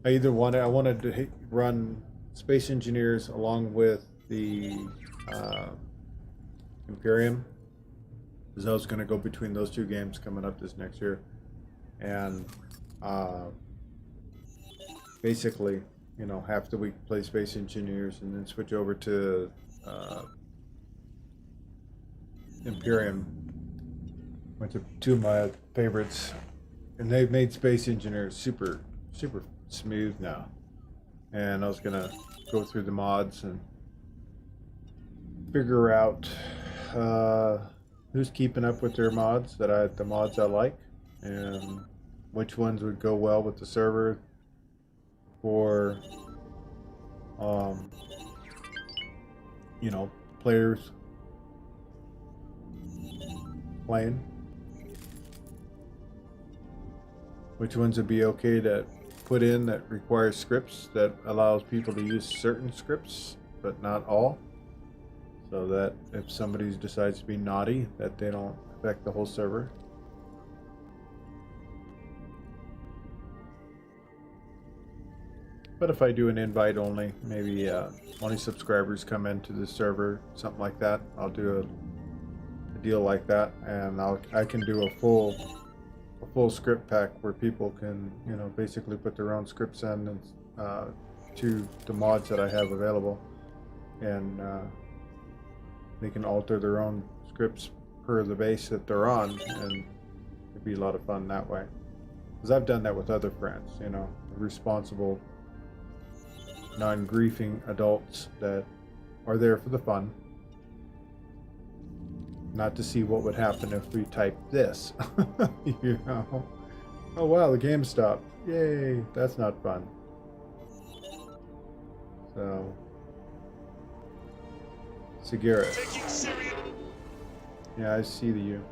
A: to run Space Engineers along with the Imperium, because I was gonna go between those 2 games coming up this next year, and basically, you know, half the week play Space Engineers and then switch over to Imperium, which are 2 of my favorites, and they've made Space Engineers super smooth now. And I was gonna go through the mods and figure out who's keeping up with their mods, the mods I like, and which ones would go well with the server for you know, players playing, which ones would be okay to put in that requires scripts that allows people to use certain scripts but not all, so that if somebody decides to be naughty, that they don't affect the whole server. But if I do an invite only, maybe only subscribers come into the server, something like that, I'll do a deal like that, and I can do a full script pack where people can, you know, basically put their own scripts in and to the mods that I have available, and they can alter their own scripts per the base that they're on, and it'd be a lot of fun that way. Because I've done that with other friends, you know, responsible, non-griefing adults that are there for the fun, not to see what would happen if we type this. You know, oh wow, the game stopped, yay, that's not fun. So Sigiris, yeah, I see you.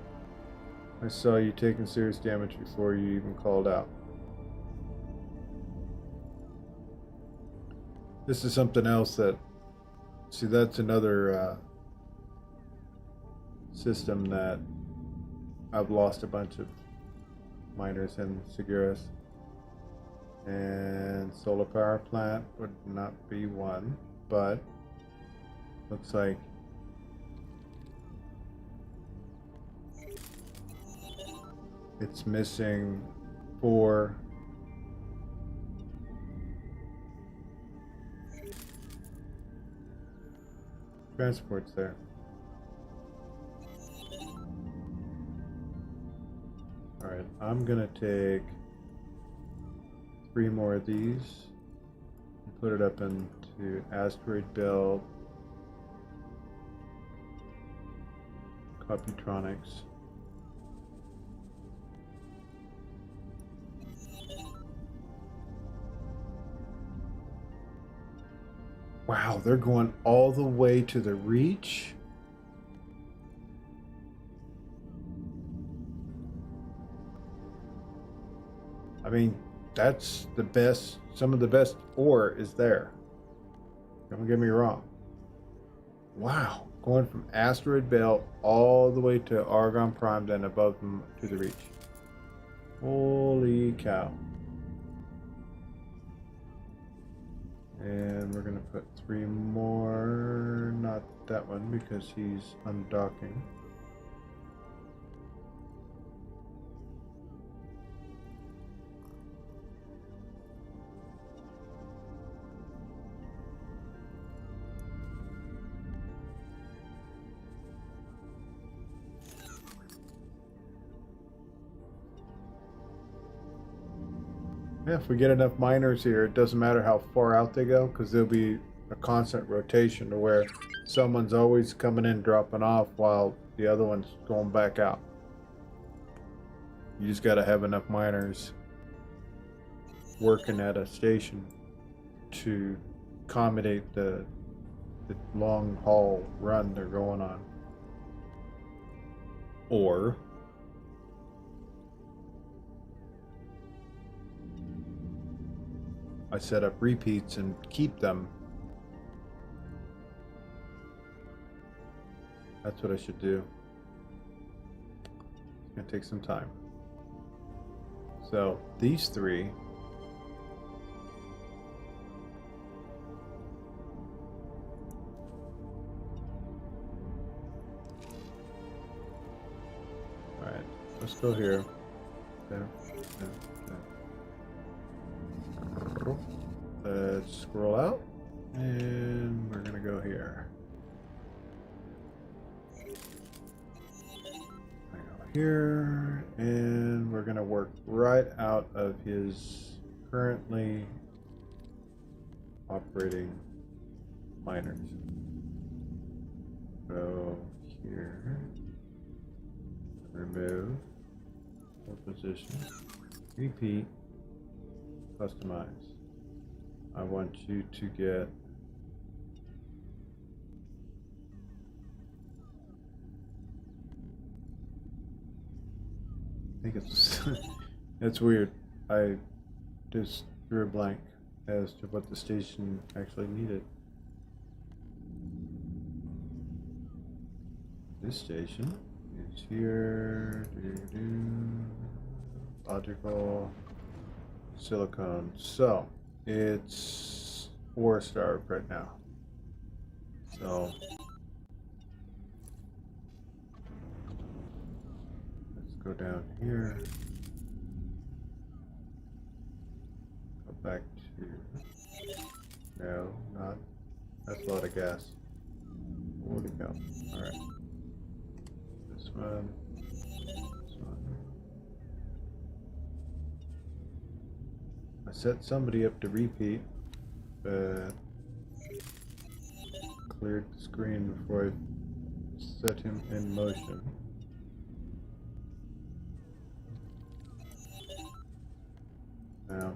A: I saw you taking serious damage before you even called out. This is something else that's another system that I've lost a bunch of miners in Sigiris. And solar power plant would not be one, but looks like it's missing 4 transports there. Alright, I'm gonna take 3 more of these and put it up into asteroid belt, Copytronics. Wow, they're going all the way to the Reach? I mean, that's the best, some of the best ore is there. Don't get me wrong. Wow, going from Asteroid Belt all the way to Argon Prime, then above them to the Reach. Holy cow. And we're gonna put 3 more, not that one because he's undocking. Yeah, if we get enough miners here, it doesn't matter how far out they go, because there'll be a constant rotation to where someone's always coming in, dropping off, while the other one's going back out. You just got to have enough miners working at a station to accommodate the long haul run they're going on. Or I set up repeats and keep them. That's what I should do. It's gonna take some time. So these three. Alright, let's go here. There. Let's scroll out, and we're gonna go here. I go here, and we're gonna work right out of his currently operating miners. Go here, remove, position, repeat, customize. I want you to get I think it's it's weird. I just drew a blank as to what the station actually needed. This station is here. Logical silicone. So it's 4-star right now. So let's go down here. Go back to no, not. That's a lot of gas. Where'd it go? All right. This one. This one. I set somebody up to repeat, but cleared the screen before I set him in motion. Now,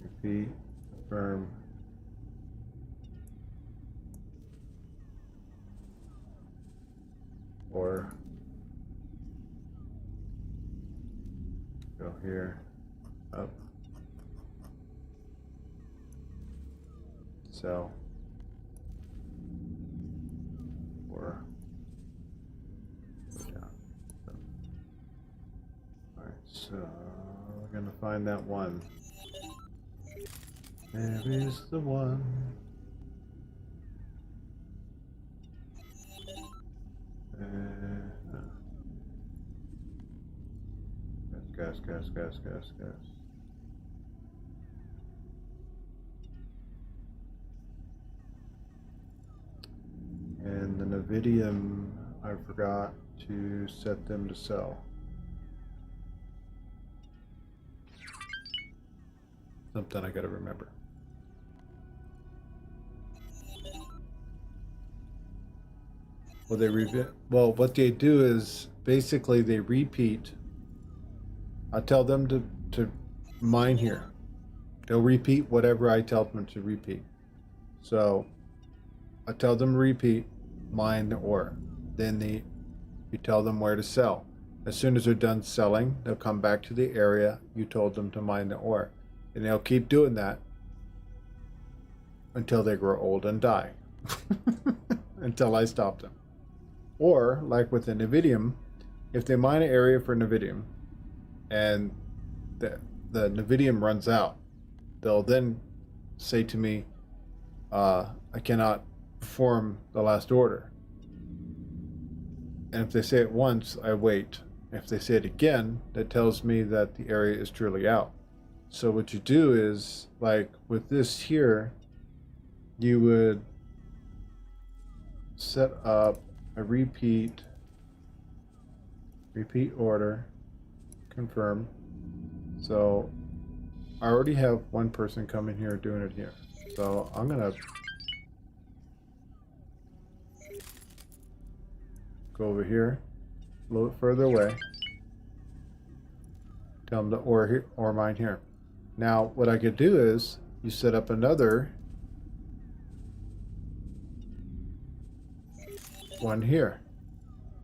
A: repeat, confirm. Or go here. Up. Sell. Or go down. Alright, so we're gonna find that one. There is the one. Gas. And the Navidium, I forgot to set them to sell. Something I gotta remember. Well, what they do is basically they repeat. I tell them to mine here. They'll repeat whatever I tell them to repeat. So I tell them to repeat, mine the ore. Then you tell them where to sell. As soon as they're done selling, they'll come back to the area you told them to mine the ore. And they'll keep doing that until they grow old and die. Until I stop them. Or, like with the Navidium, if they mine an area for Navidium and the Navidium runs out, they'll then say to me, I cannot perform the last order. And if they say it once, I wait. If they say it again, that tells me that the area is truly out. So what you do is, like with this here, you would set up a repeat order, confirm. So I already have one person coming here doing it here. So I'm gonna go over here, a little bit further away. Tell them to or mine here. Now what I could do is you set up another one here.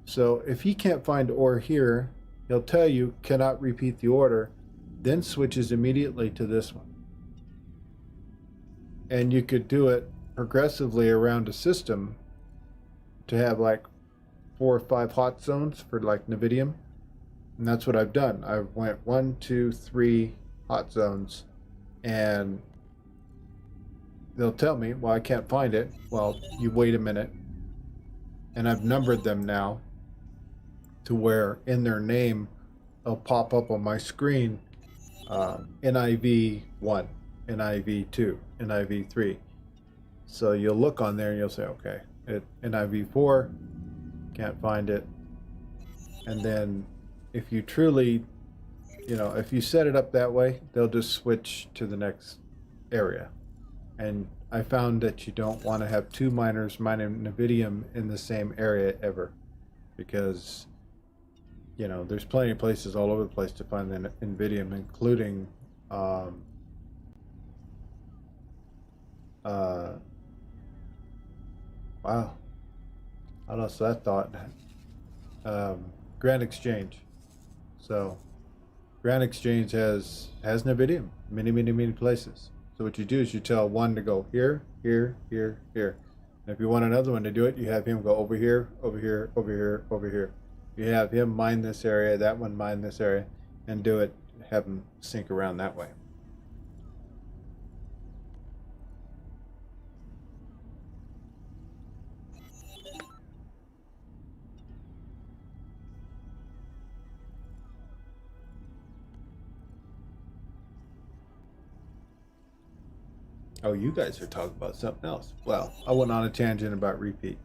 A: So if he can't find ore here, he'll tell you cannot repeat the order, then switches immediately to this one. And you could do it progressively around a system to have like 4 or 5 hot zones for like Navidium. And that's what I've done. I went 1, 2, 3 hot zones, and they'll tell me, well, I can't find it. Well, you wait a minute. And I've numbered them now to where in their name it'll pop up on my screen, NIV 1, NIV 2, NIV 3. So you'll look on there and you'll say, okay, NIV 4, can't find it. And then if you truly, if you set it up that way, they'll just switch to the next area. And I found that you don't want to have 2 miners mining Navidium in the same area ever, because there's plenty of places all over the place to find the Nvidium, including wow, I lost that thought. Grand Exchange. So Grand Exchange has Nvidium many places. So what you do is you tell one to go here, here, here, here. And if you want another one to do it, you have him go over here, over here, over here, over here. You have him mine this area, that one mine this area, and do it, have them sync around that way. Oh, you guys are talking about something else. Well, I went on a tangent about repeat.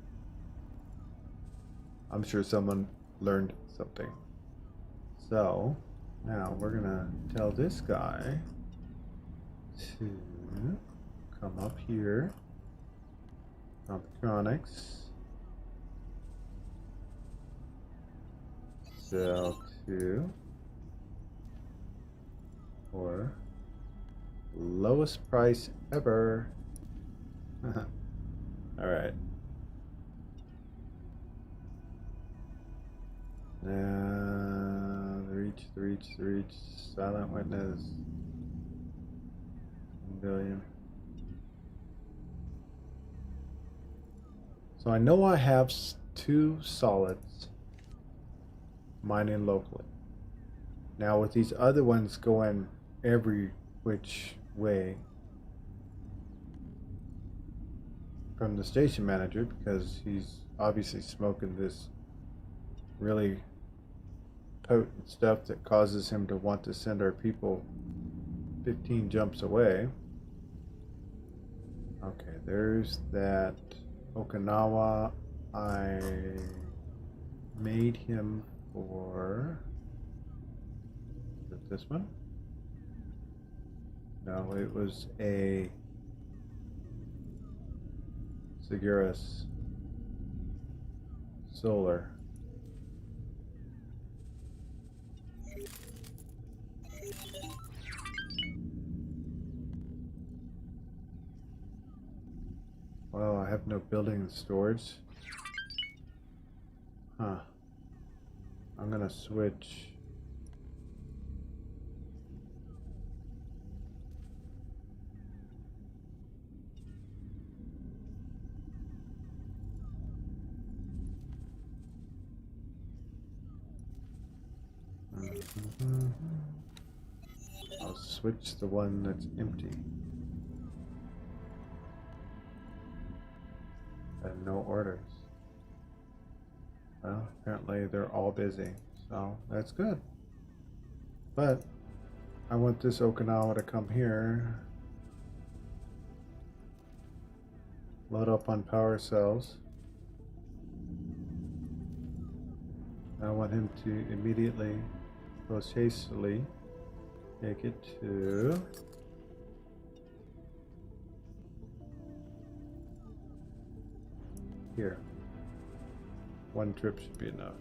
A: I'm sure someone learned something. So, now we're gonna tell this guy to come up here, Computronics, sell to, or lowest price ever. All right. Now the reach, silent witness, 1 billion. So I know I have 2 solids mining locally. Now with these other ones going every which way from the station manager, because he's obviously smoking this really potent stuff that causes him to want to send our people 15 jumps away. Okay, there's that Okinawa. I made him for, is it this one? No, it was a Seguros Solar. Well, I have no building and storage. Huh. I'm gonna switch. I'll switch the one that's empty. And no orders. Well, apparently they're all busy, so that's good. But I want this Okinawa to come here, load up on power cells. I want him to immediately, most hastily, take it to here. One trip should be enough.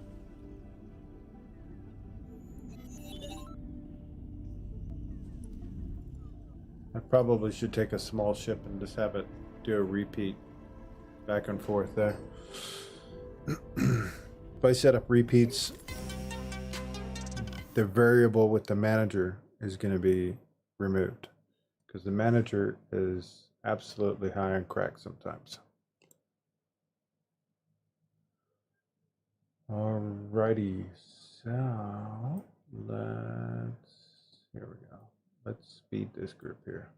A: I probably should take a small ship and just have it do a repeat back and forth there. If I set up repeats, the variable with the manager is going to be removed because the manager is absolutely high on crack sometimes. Alrighty, so here we go. Let's speed this group here.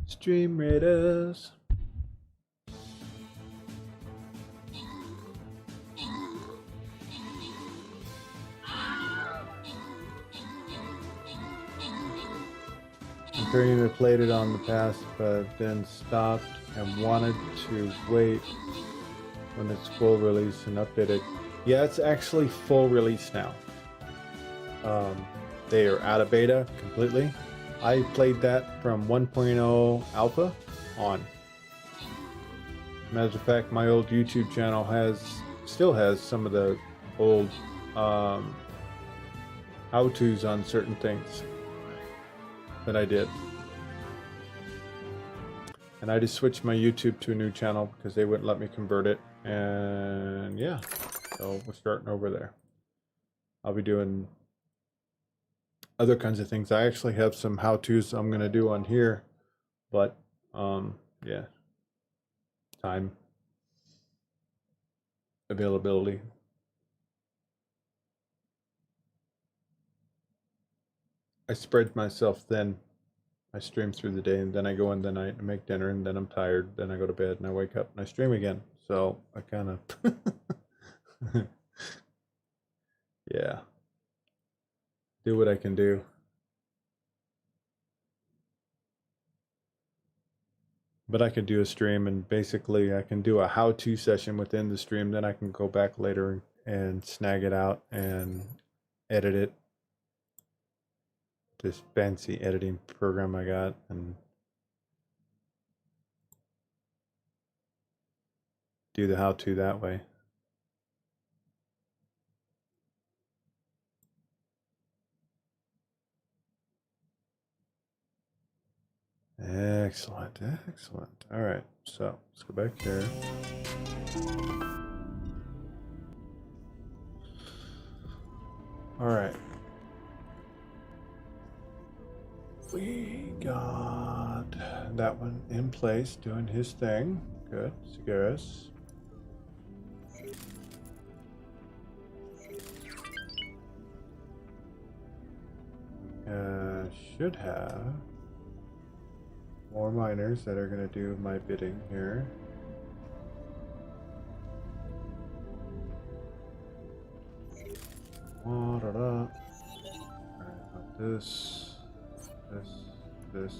A: Stream Raiders. I'm pretty much played it on the past, but then stopped and wanted to wait when it's full release and updated. Yeah, it's actually full release now. They are out of beta completely. I played that from 1.0 alpha on. Matter of fact, my old YouTube channel still has some of the old how-tos on certain things that I did. And I just switched my YouTube to a new channel because they wouldn't let me convert it. And yeah, so we're starting over there. I'll be doing other kinds of things. I actually have some how-tos I'm going to do on here, but yeah, time, availability. I spread myself thin. I stream through the day and then I go in the night and make dinner and then I'm tired. Then I go to bed and I wake up and I stream again. So I kind of, yeah, do what I can do. But I could do a stream and basically I can do a how-to session within the stream. Then I can go back later and snag it out and edit it. This fancy editing program I got and do the how-to that way. Excellent, excellent. All right, so let's go back here. All right. We got that one in place, doing his thing. Good, Cigaris. Should have more miners that are going to do my bidding here. Alright, got this, this.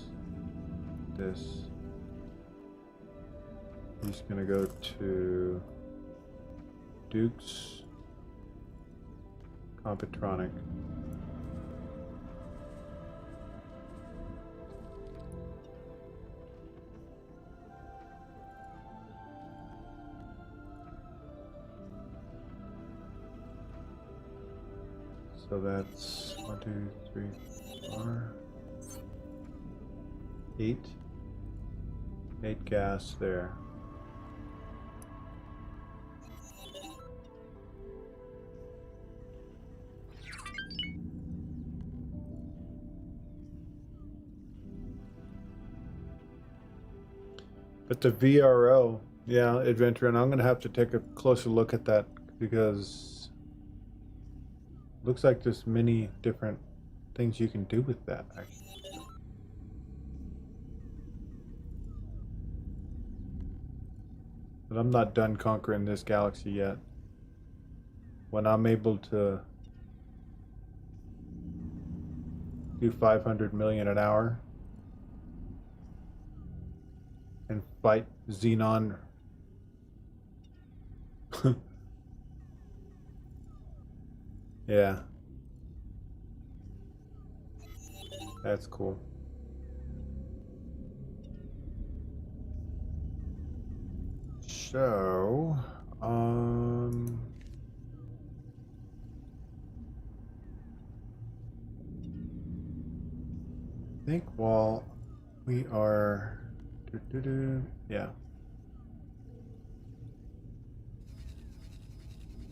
A: He's going to go to Duke's Computronic. So that's 1, 2, 3, 4, 8. 8 gas there. But the VRO, yeah, Adventure, and I'm going to have to take a closer look at that because looks like there's many different things you can do with that, actually. But I'm not done conquering this galaxy yet. When I'm able to do 500 million an hour and fight Xenon. Yeah. That's cool. So, I think while we are, yeah,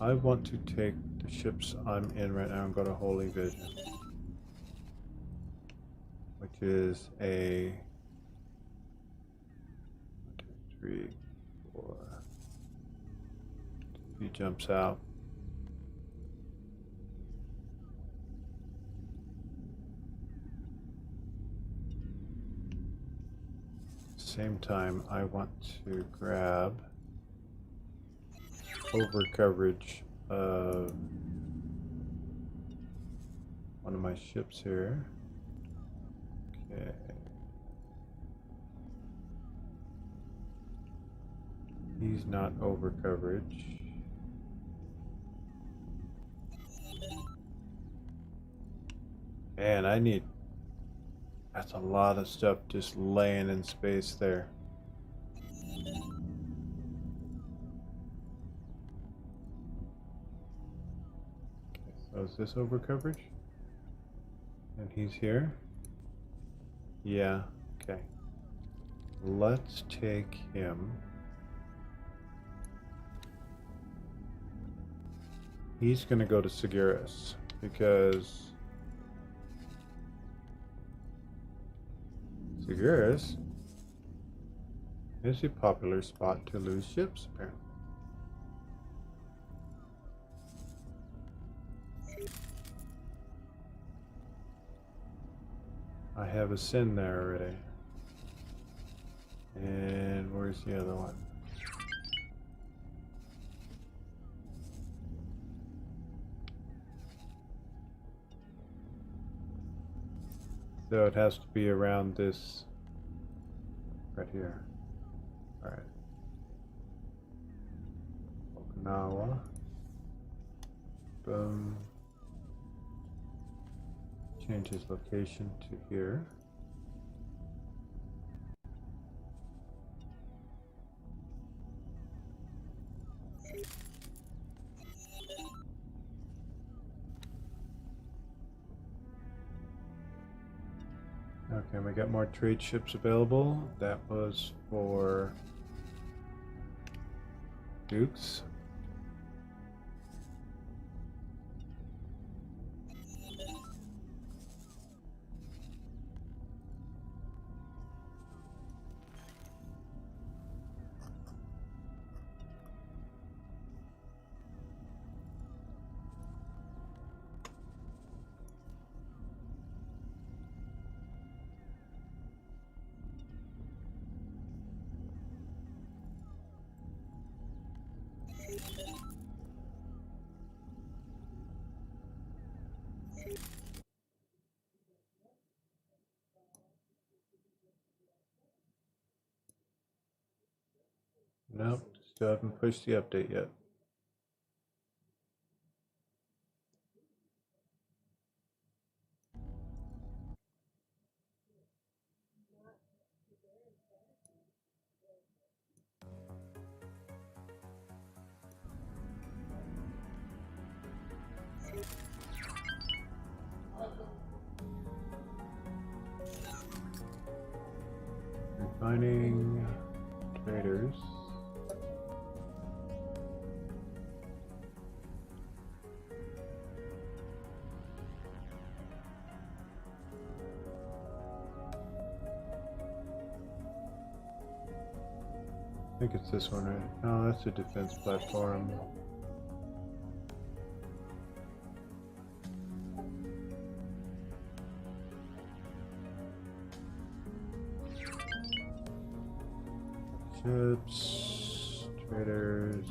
A: I want to take the ships I'm in right now and go to Holy Vision, which is a 1, 2, 3, 4. He jumps out. Same time, I want to grab over coverage of one of my ships here. Okay. He's not over coverage. Man, I need... That's a lot of stuff just laying in space there. Okay, so is this over coverage? And he's here? Yeah, okay. Let's take him. He's gonna go to Seguris because Seguris is a popular spot to lose ships, apparently. I have a sin there already. And where's the other one? So it has to be around this right here. Alright. Okinawa. Boom. Change his location to here. Okay, we got more trade ships available. That was for Dukes. Nope, still haven't pushed the update yet. Refining traders. I think it's this one, right? No, that's a defense platform. Ships. Traders.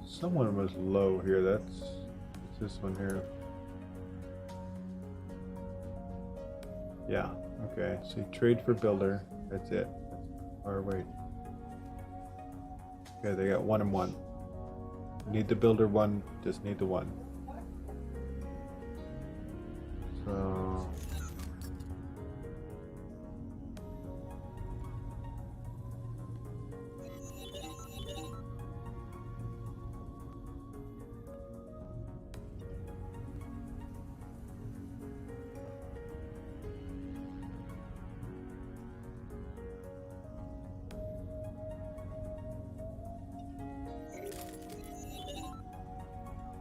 A: Someone was low here. That's this one here. Yeah. Okay. So trade for builder. That's it. Or wait. Okay, they got 1 and 1. Need the builder 1. Just need the 1. So.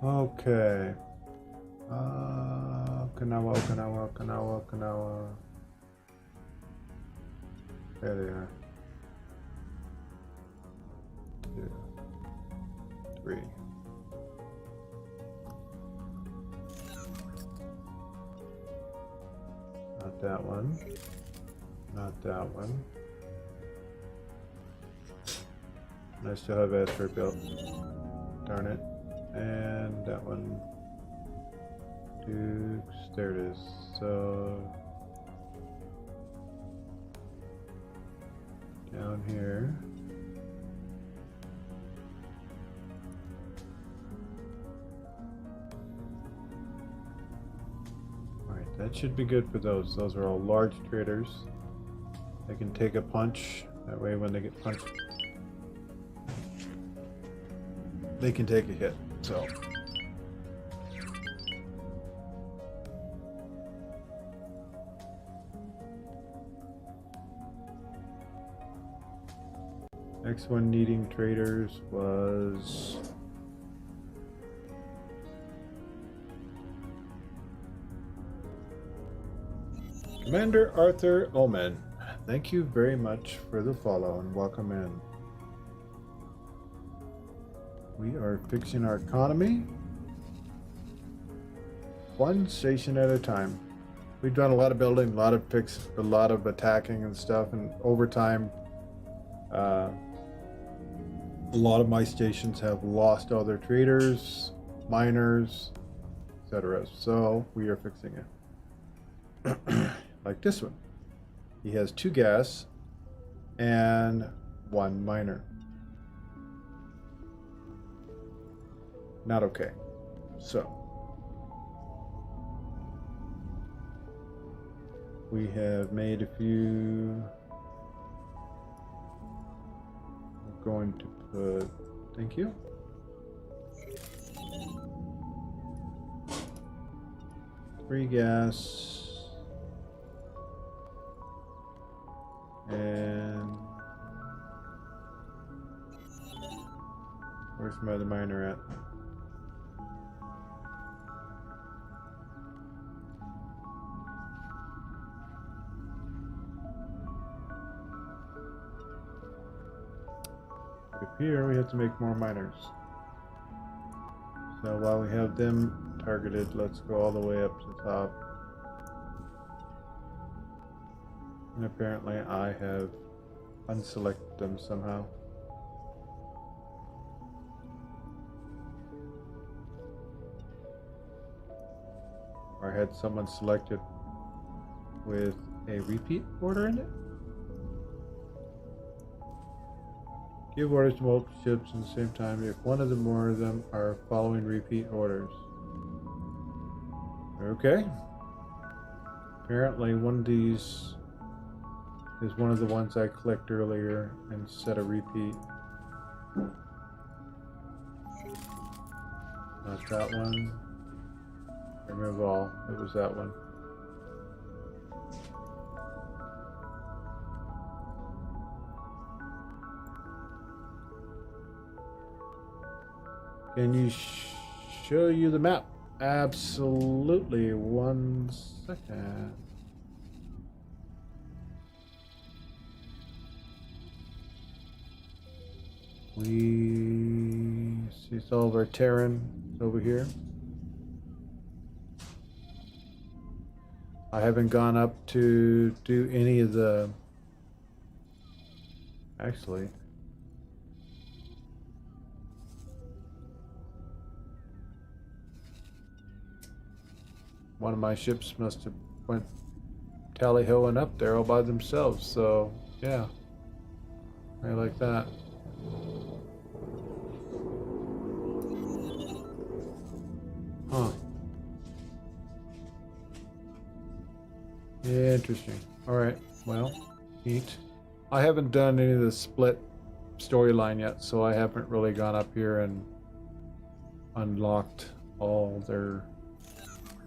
A: Okay. Okinawa. There they are. 2, 3. Not that one. Not that one. I still have Esper built. Darn it. And that one. Dukes. There it is. So down here. Alright, that should be good for those. Those are all large traders. They can take a punch. That way when they get punched, they can take a hit. So next one needing traders was Commander Arthur Omen. Thank you very much for the follow and welcome in. We are fixing our economy 1 station at a time. We've done a lot of building, a lot of a lot of attacking and stuff, and over time a lot of my stations have lost all their traders, miners, etc. So we are fixing it. Like this one. He has 2 gas and 1 miner. Not okay. So we have made a few. We're going to put, thank you. Three gas and where's my other miner at? Up here we have to make more miners. So while we have them targeted, let's go all the way up to the top. And apparently I have unselected them somehow. Or I had someone selected with a repeat order in it. Give orders to multiple ships at the same time if one of them or more of them are following repeat orders. Okay. Apparently one of these is one of the ones I clicked earlier and set a repeat. Not that one. Remove all. It was that one. Can you show you the map? Absolutely. 1 second. We see all of our Terran over here. I haven't gone up to do any of the... Actually... One of my ships must have went tally-hoing up there all by themselves, so yeah. I like that. Huh. Yeah, interesting. Alright, well, neat. I haven't done any of the split storyline yet, so I haven't really gone up here and unlocked all their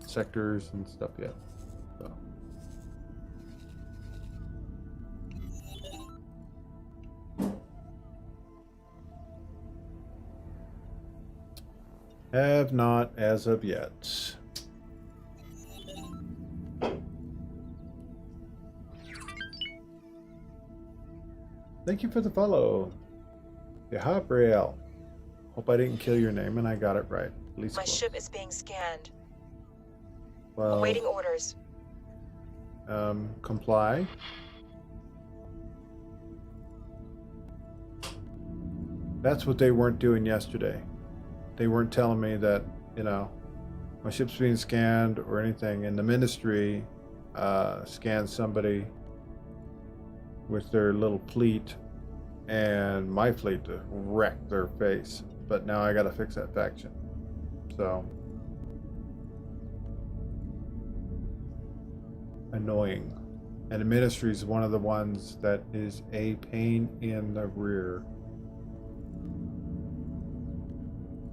A: sectors and stuff yet. So. Have not as of yet. Thank you for the follow. Gabriel. Hope I didn't kill your name and I got it right. At least
F: My
A: close.
F: ship is being scanned.
A: Well,
F: Awaiting orders.
A: comply. That's what they weren't doing yesterday. They weren't telling me that, you know, my ship's being scanned or anything. And the ministry scanned somebody with their little fleet, and my fleet wrecked their face. But now I gotta fix that faction. So annoying. And the ministry is one of the ones that is a pain in the rear.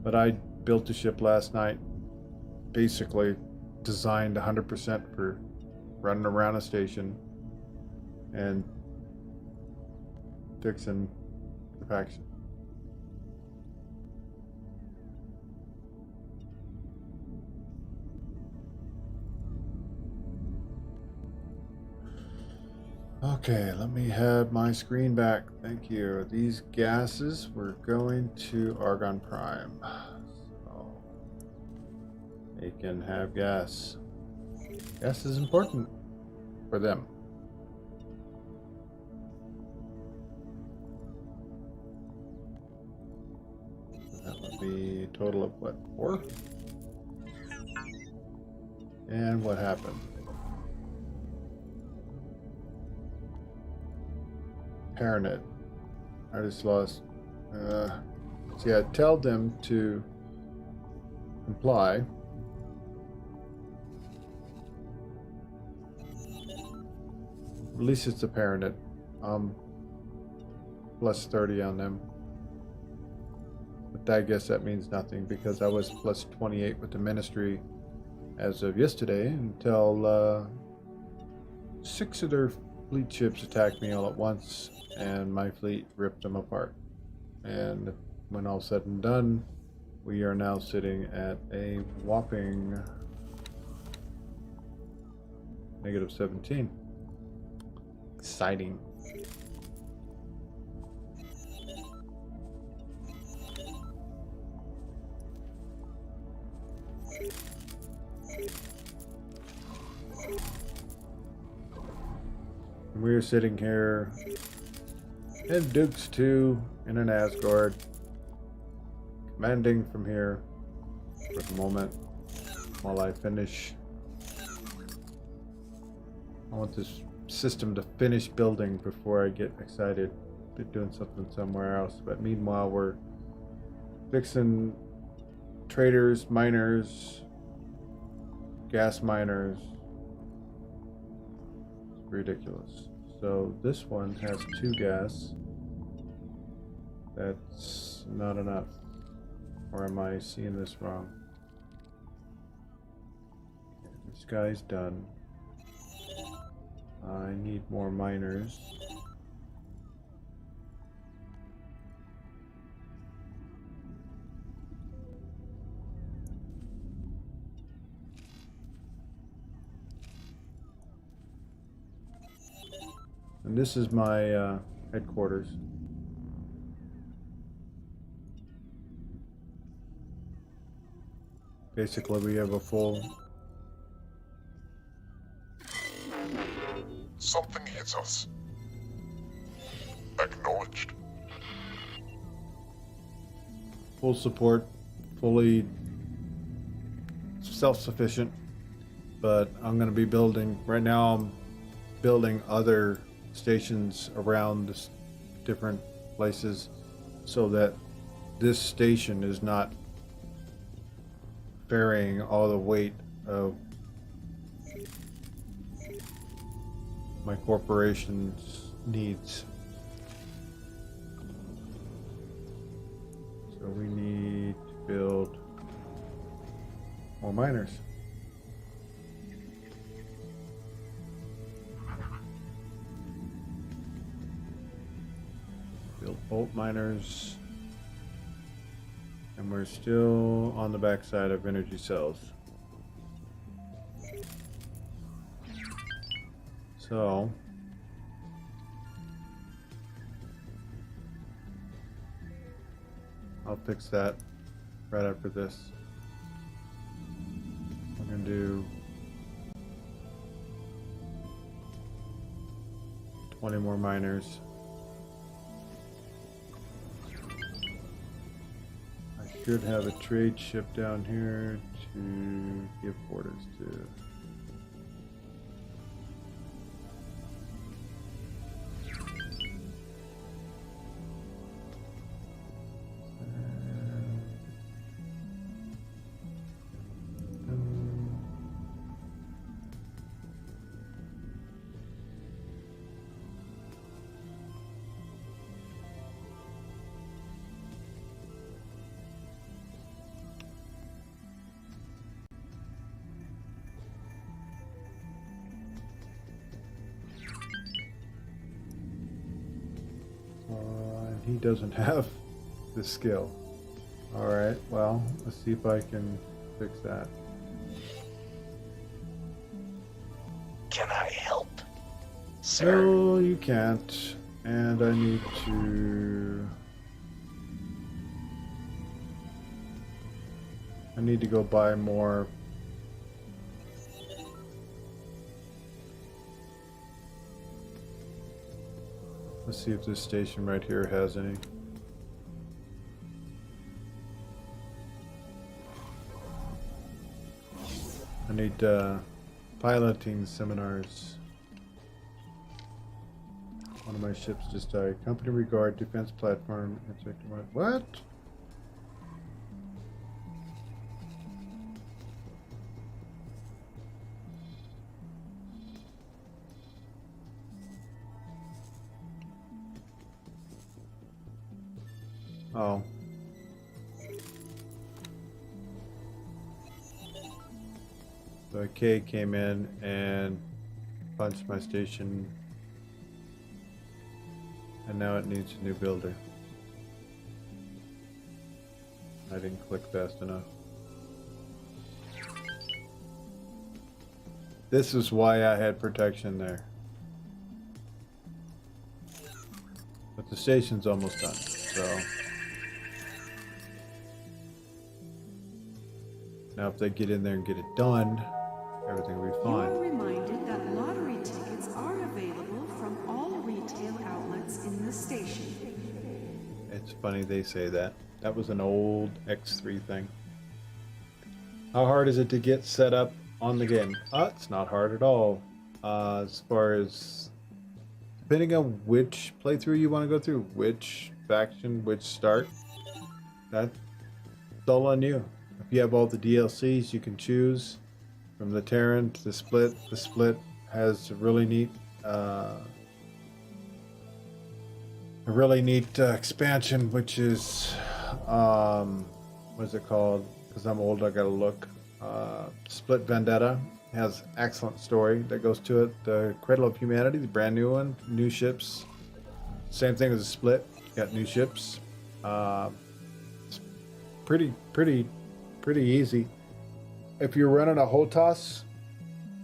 A: But I built a ship last night, basically designed 100% for running around a station and fixing the faction. Okay, let me have my screen back. Thank you. These gases were going to Argon Prime. So they can have gas. Gas is important for them. That would be a total of what, 4? And what happened? Paranet. I just lost. See, I tell them to comply. At least it's a Paranet. Plus 30 on them. But I guess that means nothing because I was plus 28 with the ministry as of yesterday until 6 of their fleet ships attacked me all at once, and my fleet ripped them apart. And when all said and done, we are now sitting at a whopping negative 17. Exciting. We're sitting here in Dukes 2 in an Asgard, commanding from here for the moment while I finish. I want this system to finish building before I get excited to doing something somewhere else. But meanwhile, we're fixing traders, miners, gas miners. It's ridiculous. So this one has 2 gas. That's not enough. Or am I seeing this wrong? Okay, this guy's done. I need more miners. And this is my headquarters. Basically, we have a full
E: Something hits us. Acknowledged.
A: Full support, fully self-sufficient, but I'm going to be building, right now I'm building other stations around this different places so that this station is not carrying all the weight of my corporation's needs. So we need to build more miners. Build bolt miners. And we're still on the backside of energy cells. So I'll fix that right after this. I'm gonna do 20 more miners. I should have a trade ship down here to give orders to. He doesn't have the skill. Alright, well, let's see if I can fix that.
C: Can I help? Sir?
A: No, you can't. And I need to go buy more. Let's see if this station right here has any. I need piloting seminars. One of my ships just died. Company regard defense platform. What? Oh. So K came in and punched my station, and now it needs a new builder. I didn't click fast enough. This is why I had protection there. But the station's almost done, so. Now if they get in there and get it done, everything will be
B: You
A: fine.
B: are reminded that lottery tickets are available from all retail outlets in the station.
A: It's funny they say that. That was an old X3 thing. How hard is it to get set up on the game? It's not hard at all. As far as depending on which playthrough you want to go through, which faction, which start, that's all on you. If you have all the DLCs, you can choose from the Terran to the Split. The Split has a really neat expansion, which is what's it called? Because I'm old, I gotta look. Split Vendetta has excellent story that goes to it. The Cradle of Humanity, the brand new one, new ships. Same thing as a Split. Got new ships. It's pretty easy. If you're running a HOTAS,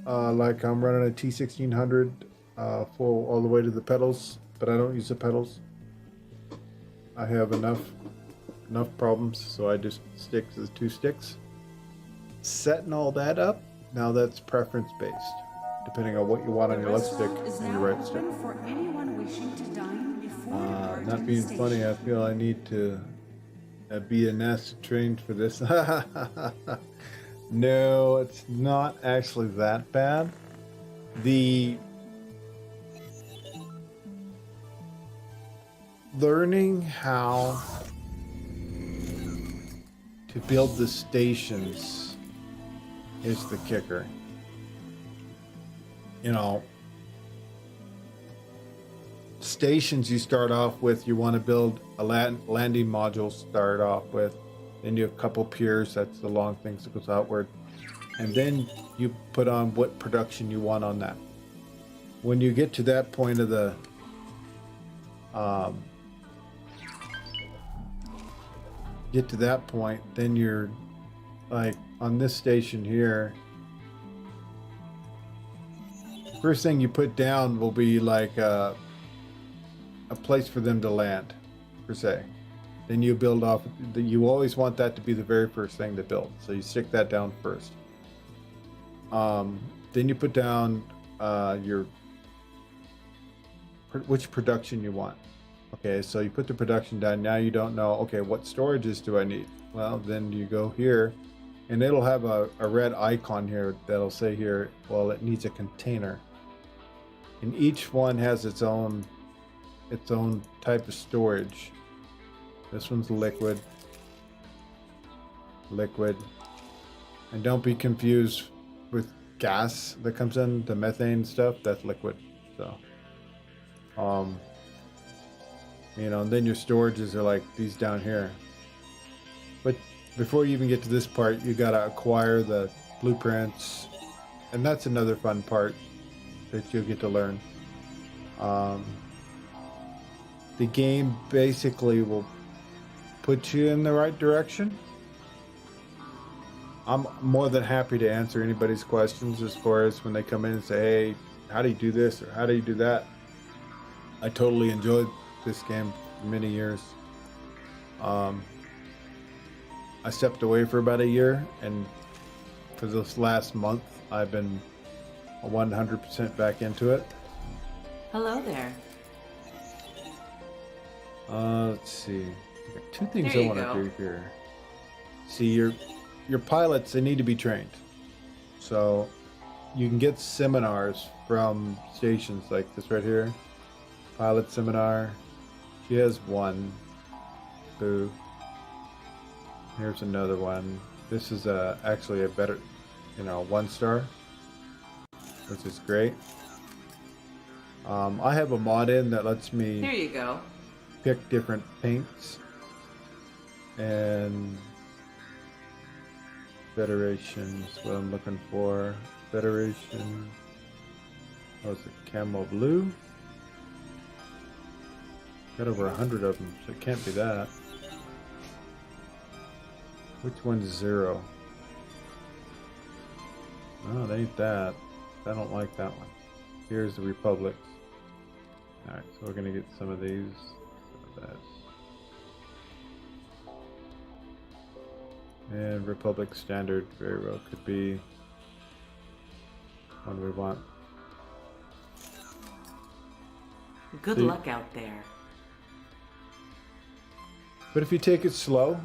A: like I'm running a T1600 full all the way to the pedals, but I don't use the pedals. I have enough problems, so I just stick to the 2 sticks. Setting all that up, now that's preference based. depending on what you want on
B: The
A: your left stick
B: restaurant is
A: and
B: now
A: your right stick.
B: open for anyone wishing to dine before departing
A: Not
B: the
A: being funny, I
B: station.
A: feel I need to be a NASA trained for this. No, it's not actually that bad. The learning how to build the stations is the kicker. You know, stations you start off with, you want to build a landing module start off with. Then you have a couple piers, that's the long things that goes outward. And then you put on what production you want on that. When you get to that point of the then you're like on this station here. First thing you put down will be like a place for them to land, per se. Then you build off. You always want that to be the very first thing to build, so you stick that down first. Then you put down which production you want. Okay, so you put the production down. Now you don't know, okay, what storages do I need? Well, then you go here, and it'll have a red icon here that'll say here, well, it needs a container. And each one has its own type of storage. This one's liquid. And don't be confused with gas that comes in, the methane stuff, that's liquid. So, you know, and then your storages are like these down here. But before you even get to this part, you gotta acquire the blueprints, and that's another fun part that you'll get to learn. The game basically will put you in the right direction. I'm more than happy to answer anybody's questions as far as when they come in and say, hey, how do you do this or how do you do that? I totally enjoyed this game for many years. I stepped away for about a year, and for this last month I've been 100% back into it.
B: Hello there.
A: Let's see. I've got two things
B: There
A: I
B: you
A: want
B: go.
A: to do here. See, your pilots, they need to be trained. So you can get seminars from stations like this right here. Pilot seminar. She has one. Boo. Here's another one. This is actually a better, 1-star, which is great. I have a mod in that lets me
B: Here you go.
A: pick different paints and Federation is what I'm looking for. Federation. Oh, it's a camo blue. Got over 100 of them, so it can't be that. Which one's 0? Oh, it ain't that. I don't like that one. Here's the Republic. Alright, so we're gonna get some of these. Some of that. And Republic Standard very well could be one we want.
B: Good
A: See?
B: luck out there.
A: But if you take it slow,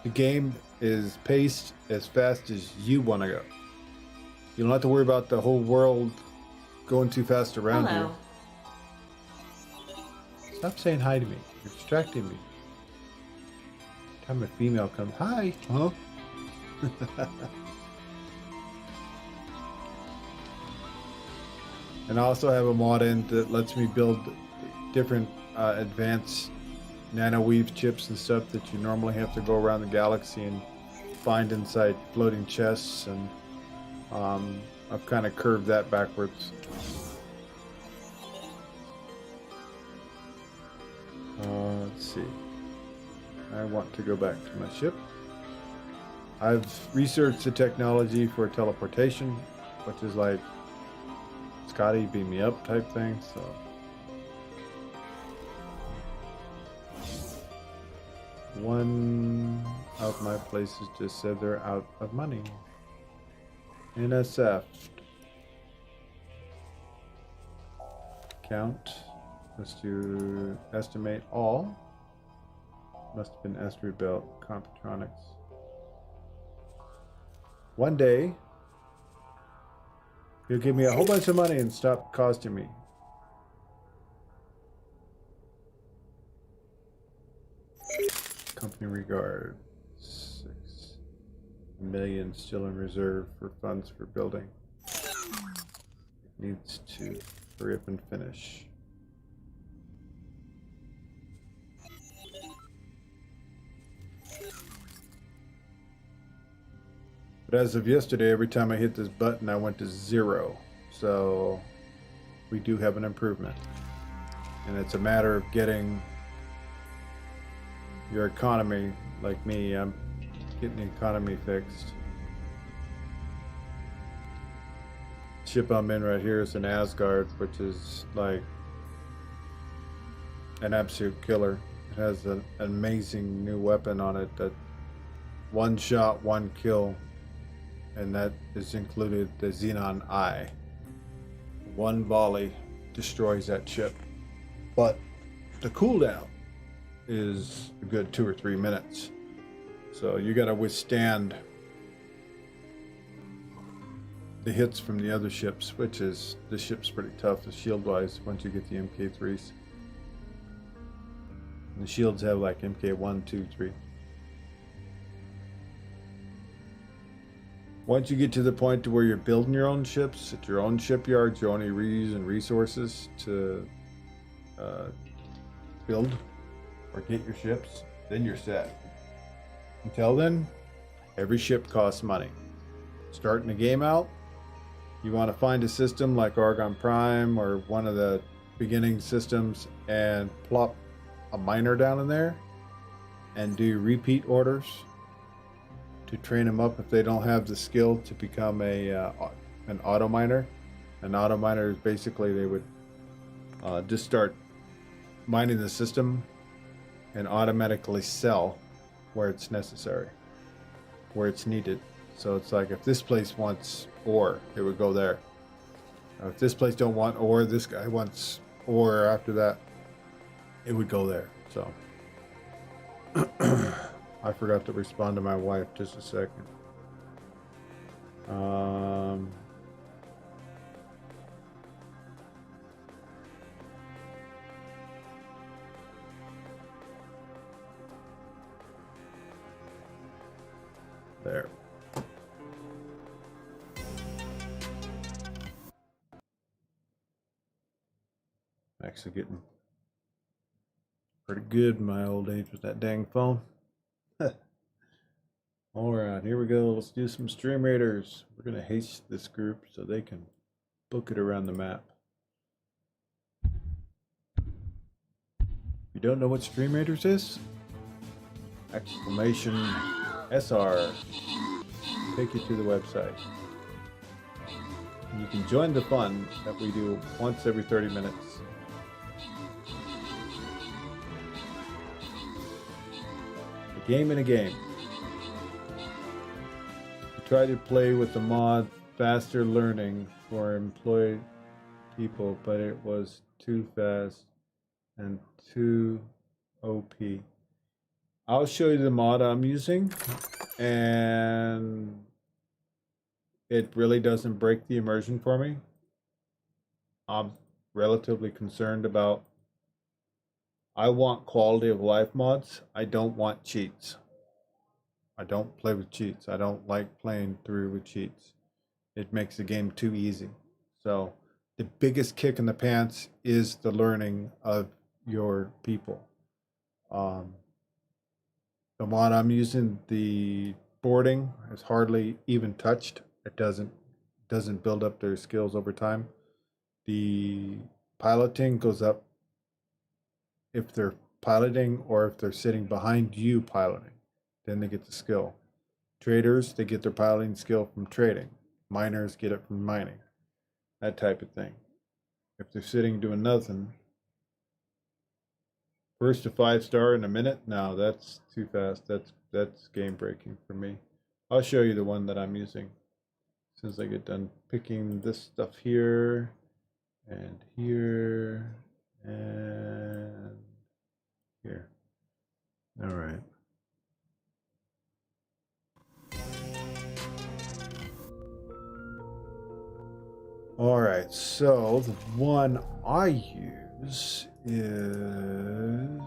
A: the game is paced as fast as you want to go. You don't have to worry about the whole world going too fast around
B: Hello.
A: you. Stop saying hi to me. You're distracting me. Every time a female comes, hi, huh? And I also have a mod in that lets me build different advanced nanoweave chips and stuff that you normally have to go around the galaxy and find inside floating chests, and I've kind of curved that backwards. Let's see. I want to go back to my ship. I've researched the technology for teleportation, which is like Scotty beam me up type thing, so one of my places just said they're out of money. NSF. count. Let's do estimate all. Must have been Esther Belt, Computronics. One day, you'll give me a whole bunch of money and stop costing me. Company regard. 6 million still in reserve for funds for building. Needs to hurry up and finish. But as of yesterday, every time I hit this button, I went to 0. So we do have an improvement. And it's a matter of getting your economy, like me, I'm getting the economy fixed. Ship I'm in right here is an Asgard, which is like an absolute killer. It has an amazing new weapon on it that one shot, one kill, and that is included the Xenon Eye. One volley destroys that ship, but the cooldown is a good 2 or 3 minutes. So you got to withstand the hits from the other ships, which is, this ship's pretty tough, the shield wise, once you get the MK3s. And the shields have like MK1, 2, 3. Once you get to the point to where you're building your own ships at your own shipyards, your own reuse and resources to build or get your ships, then you're set. Until then, every ship costs money. Starting the game out, you want to find a system like Argon Prime or one of the beginning systems and plop a miner down in there and do repeat orders to train them up if they don't have the skill to become an auto miner. An auto miner is basically, they would just start mining the system and automatically sell where it's necessary, where it's needed. So it's like if this place wants ore, it would go there. If this place don't want ore, this guy wants ore after that, it would go there. So I forgot to respond to my wife, just a second. There. Actually getting pretty good in my old age with that dang phone. Alright, here we go. Let's do some Stream Raiders. We're going to haste this group so they can book it around the map. If you don't know what Stream Raiders is? Exclamation SR. Take you to the website. You can join the fun that we do once every 30 minutes. A game in a game. We try to play with the mod faster learning for employed people, but it was too fast and too OP. I'll show you the mod I'm using, and it really doesn't break the immersion for me. I'm relatively concerned about, I want quality of life mods. I don't want cheats. I don't play with cheats. I don't like playing through with cheats. It makes the game too easy. So the biggest kick in the pants is the learning of your people. The mod I'm using, the boarding is hardly even touched. It doesn't build up their skills over time. The piloting goes up if they're piloting or if they're sitting behind you piloting, then they get the skill. Traders, they get their piloting skill from trading. Miners get it from mining. That type of thing. If they're sitting doing nothing, first to 5-star in a minute? No, that's too fast. That's game breaking for me. I'll show you the one that I'm using. As soon as I get done picking this stuff here and here so the one I use is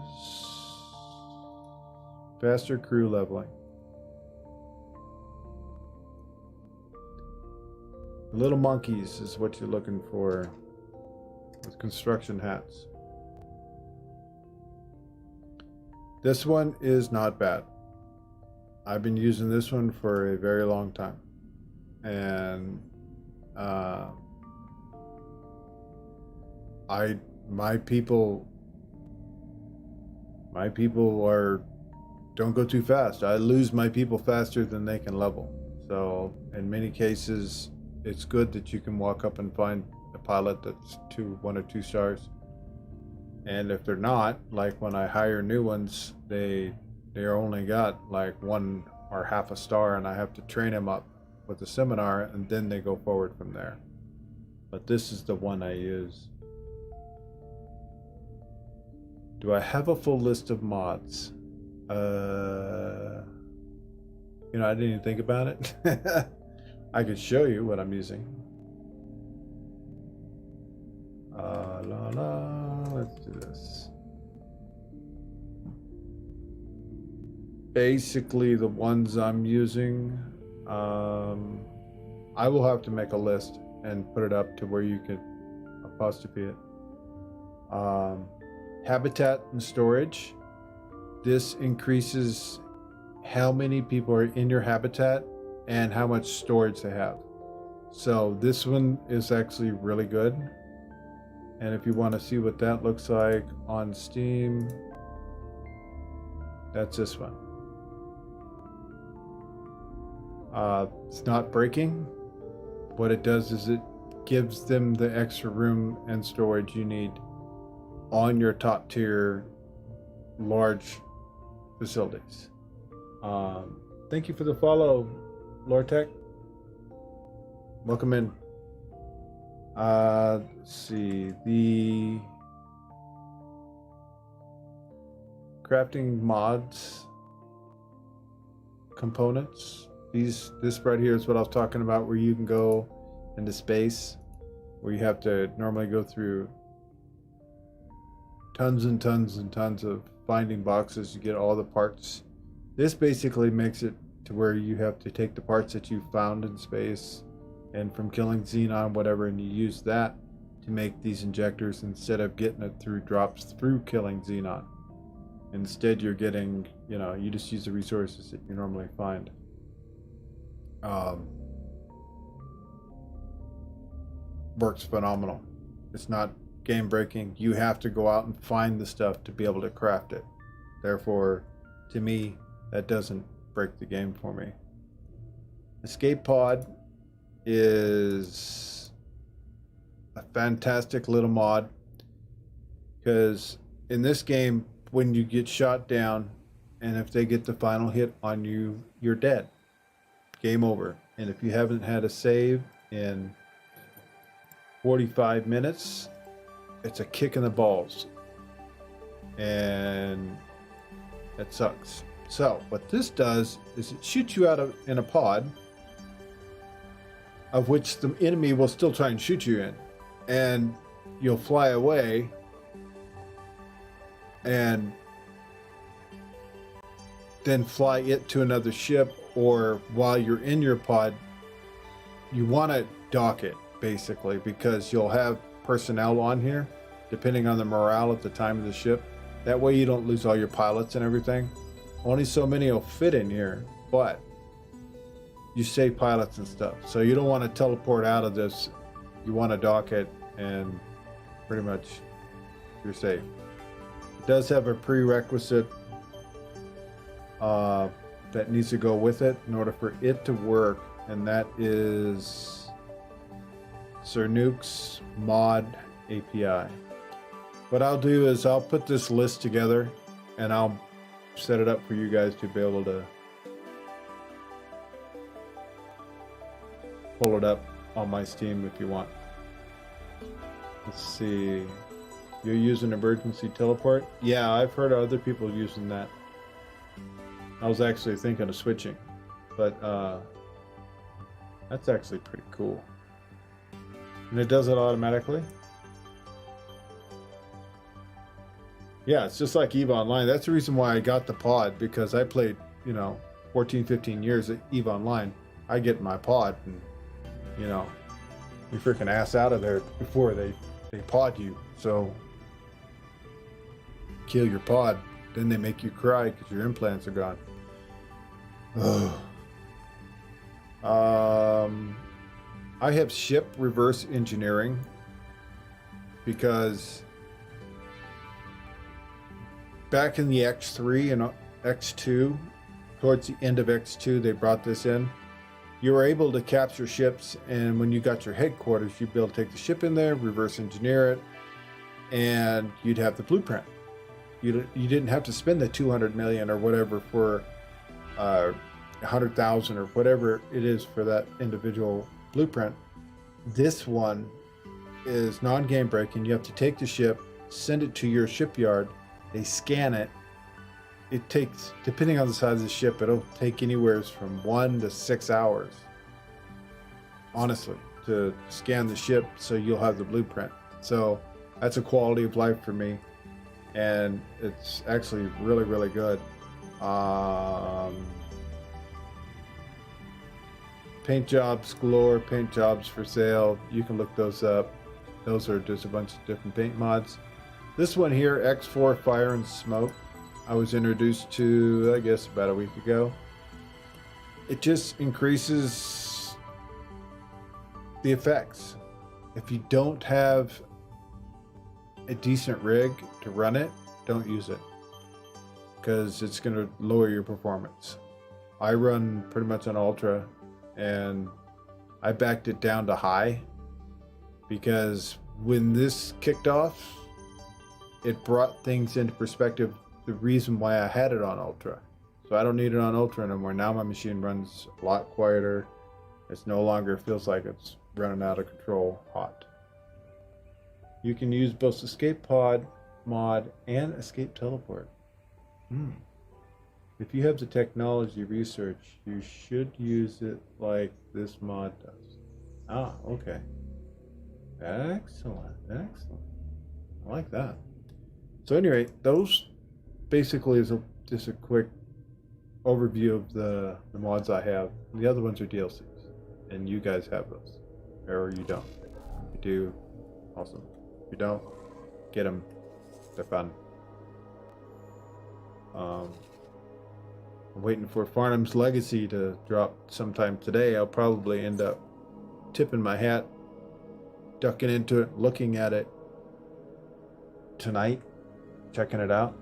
A: faster crew leveling. Little monkeys is what you're looking for with construction hats. This one is not bad. I've been using this one for a very long time. And my people don't go too fast. I lose my people faster than they can level. So in many cases, it's good that you can walk up and find a pilot that's 1 or 2 stars. And if they're not, like when I hire new ones, they're only got like 1 or half a star, and I have to train them up with a seminar, and then they go forward from there. But this is the one I use. Do I have a full list of mods? I didn't even think about it. I could show you what I'm using. Let's do this. Basically, the ones I'm using, I will have to make a list and put it up to where you can apostrophe it. Habitat and storage. This increases how many people are in your habitat and how much storage they have. So this one is actually really good. And if you want to see what that looks like on Steam, that's this one. It's not breaking. What it does is it gives them the extra room and storage you need on your top tier large facilities. Thank you for the follow, Lortec. Welcome in. Let's see, the crafting mods components. This right here is what I was talking about, where you can go into space, where you have to normally go through tons and tons and tons of finding boxes to get all the parts. This basically makes it to where you have to take the parts that you found in space and from killing Xenon, whatever, and you use that to make these injectors instead of getting it through drops through killing Xenon. Instead, you're getting, you just use the resources that you normally find. Works phenomenal. It's not game breaking. You have to go out and find the stuff to be able to craft it. Therefore, to me, that doesn't break the game for me. Escape pod is a fantastic little mod, because in this game, when you get shot down and if they get the final hit on you, you're dead. Game over. And if you haven't had a save in 45 minutes, it's a kick in the balls. And that sucks. So what this does is it shoots you out in a pod, of which the enemy will still try and shoot you in, and you'll fly away, and then fly it to another ship, or while you're in your pod, you want to dock it, basically, because you'll have personnel on here, depending on the morale at the time of the ship. That way you don't lose all your pilots and everything. Only so many will fit in here, but you save pilots and stuff. So you don't want to teleport out of this. You want to dock it, and pretty much you're safe. It does have a prerequisite that needs to go with it in order for it to work, and that is Sir Nuke's mod API. What I'll do is I'll put this list together and I'll set it up for you guys to be able to pull it up on my Steam if you want. Let's see. You're using emergency teleport? Yeah, I've heard of other people using that. I was actually thinking of switching, but that's actually pretty cool. And it does it automatically. Yeah, it's just like EVE Online. That's the reason why I got the pod, because I played, 14, 15 years at EVE Online. I get my pod and, you freaking ass out of there before they pod you. So, kill your pod, then they make you cry because your implants are gone. I have ship reverse engineering because back in the X3 and X2, towards the end of X2, they brought this in. You were able to capture ships, and when you got your headquarters, you'd be able to take the ship in there, reverse engineer it, and you'd have the blueprint. You didn't have to spend the 200 million or whatever for 100,000 or whatever it is for that individual blueprint. This one is non-game breaking. You have to take the ship, send it to your shipyard, they scan it. It takes, depending on the size of the ship, it'll take anywhere from 1 to 6 hours, honestly, to scan the ship so you'll have the blueprint. So that's a quality of life for me, and it's actually really, really good. Paint jobs galore, paint jobs for sale. You can look those up. Those are just a bunch of different paint mods. This one here, X4 Fire and Smoke, I was introduced to, I guess, about a week ago. It just increases the effects. If you don't have a decent rig to run it, don't use it, because it's going to lower your performance. I run pretty much on Ultra, and I backed it down to high because when this kicked off, it brought things into perspective, the reason why I had it on Ultra. So I don't need it on Ultra anymore. Now my machine runs a lot quieter. It's no longer feels like it's running out of control hot. You can use both Escape Pod mod and Escape Teleport. If you have the technology research, you should use it like this mod does. Ah, okay. Excellent, excellent. I like that. So anyway, those basically is just a quick overview of the mods I have. The other ones are DLCs, and you guys have those, or you don't. If you do, awesome. If you don't, get them. They're fun. I'm waiting for Farnham's Legacy to drop sometime today. I'll probably end up tipping my hat, ducking into it, looking at it tonight, checking it out,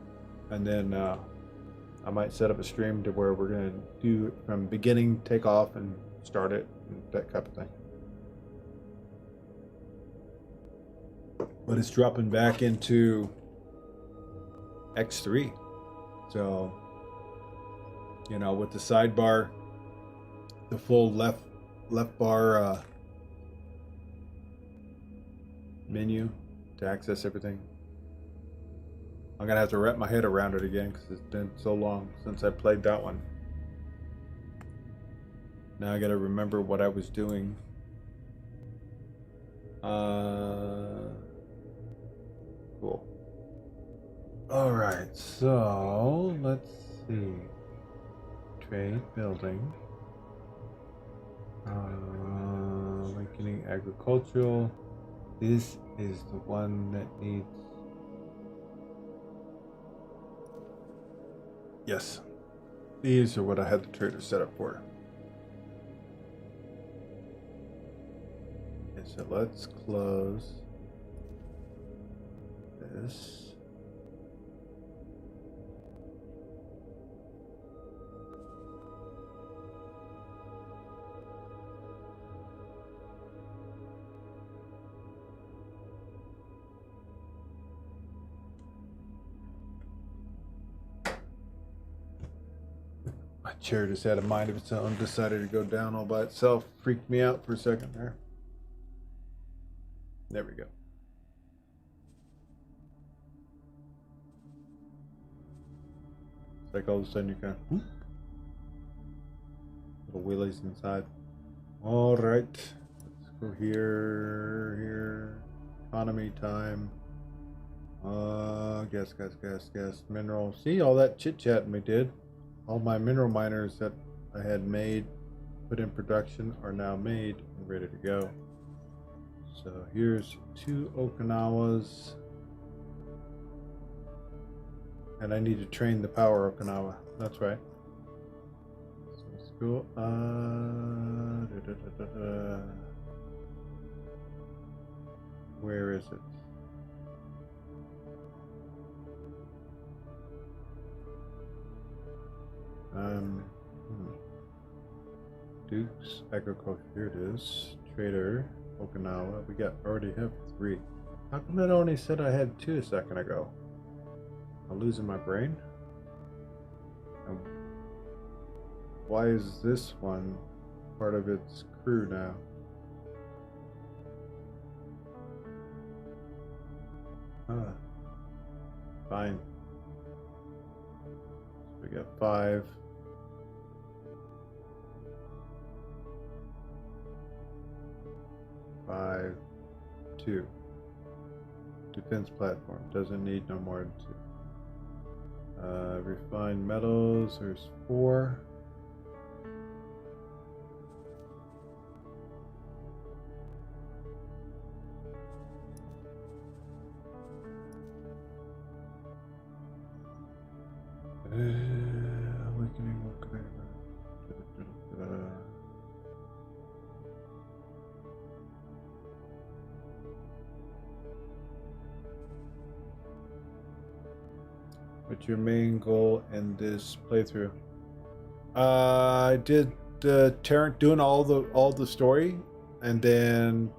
A: and then I might set up a stream to where we're going to do it from beginning, take off, and start it, and that type of thing. But it's dropping back into X3. So, with the sidebar, the full left bar menu to access everything. I'm gonna have to wrap my head around it again because it's been so long since I played that one. Now I gotta remember what I was doing. Cool. Alright, so let's see. Trade, building. Awakening, agricultural. This is the one that needs. Yes. These are what I had the trader set up for. Okay, so let's close this. My chair just had a mind of its own, decided to go down all by itself. Freaked me out for a second there. There we go. It's like all of a sudden you kind of whoop, little wheelies inside. All right, let's go here. Economy time. Gas. Mineral. See all that chit chat we did? All my mineral miners that I had made, put in production, are now made and ready to go. So here's 2 Okinawas. And I need to train the power Okinawa. That's right. So let's go. Where is it? Dukes, agriculture, here it is. Trader, Okinawa. We already have 3. How come it only said I had 2 a second ago? I'm losing my brain. Why is this one part of its crew now? Fine. So we got 5. Five, 2. Defense platform doesn't need no more than 2. Refined metals, there's 4. Awakening. What's your main goal in this playthrough? I did doing all the story, and then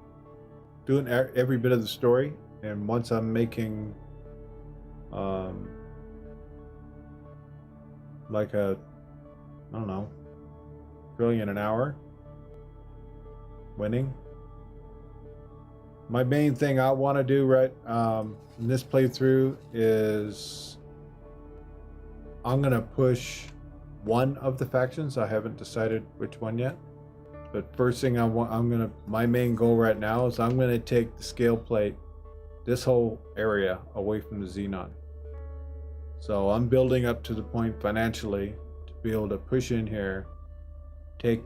A: doing every bit of the story. And once I'm making, like I don't know, $1 an hour, winning. My main thing I want to do in this playthrough is I'm gonna push one of the factions. I haven't decided which one yet. But first thing my main goal right now is I'm gonna take the scale plate, this whole area, away from the Xenon. So I'm building up to the point financially to be able to push in here, take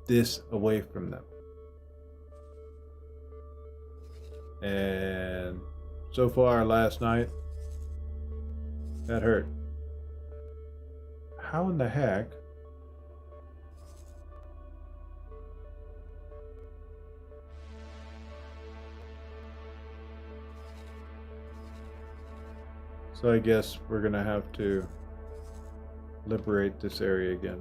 A: this away from them. And so far last night, that hurt. How in the heck? So I guess we're gonna have to liberate this area again.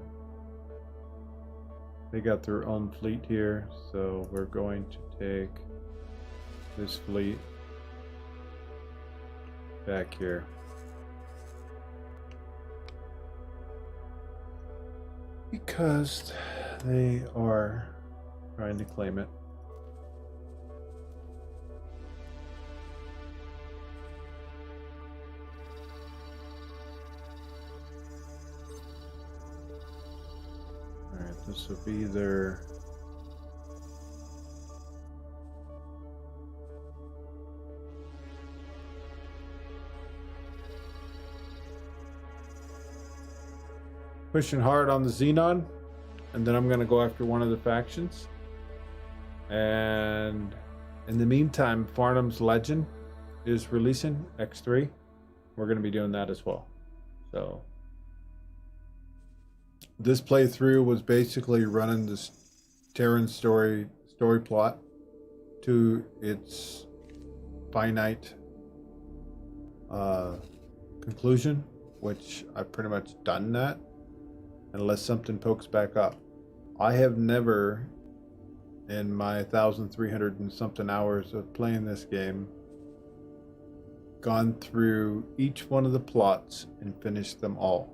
A: They got their own fleet here, so we're going to take this fleet back here. Because they are trying to claim it. Alright, this will be their pushing hard on the Xenon, and then I'm gonna go after one of the factions. And in the meantime, Farnham's Legend is releasing X3. We're gonna be doing that as well. So this playthrough was basically running this Terran story plot to its finite conclusion, which I've pretty much done that. Unless something pokes back up. I have never, in my 1,300 and something hours of playing this game, gone through each one of the plots and finished them all.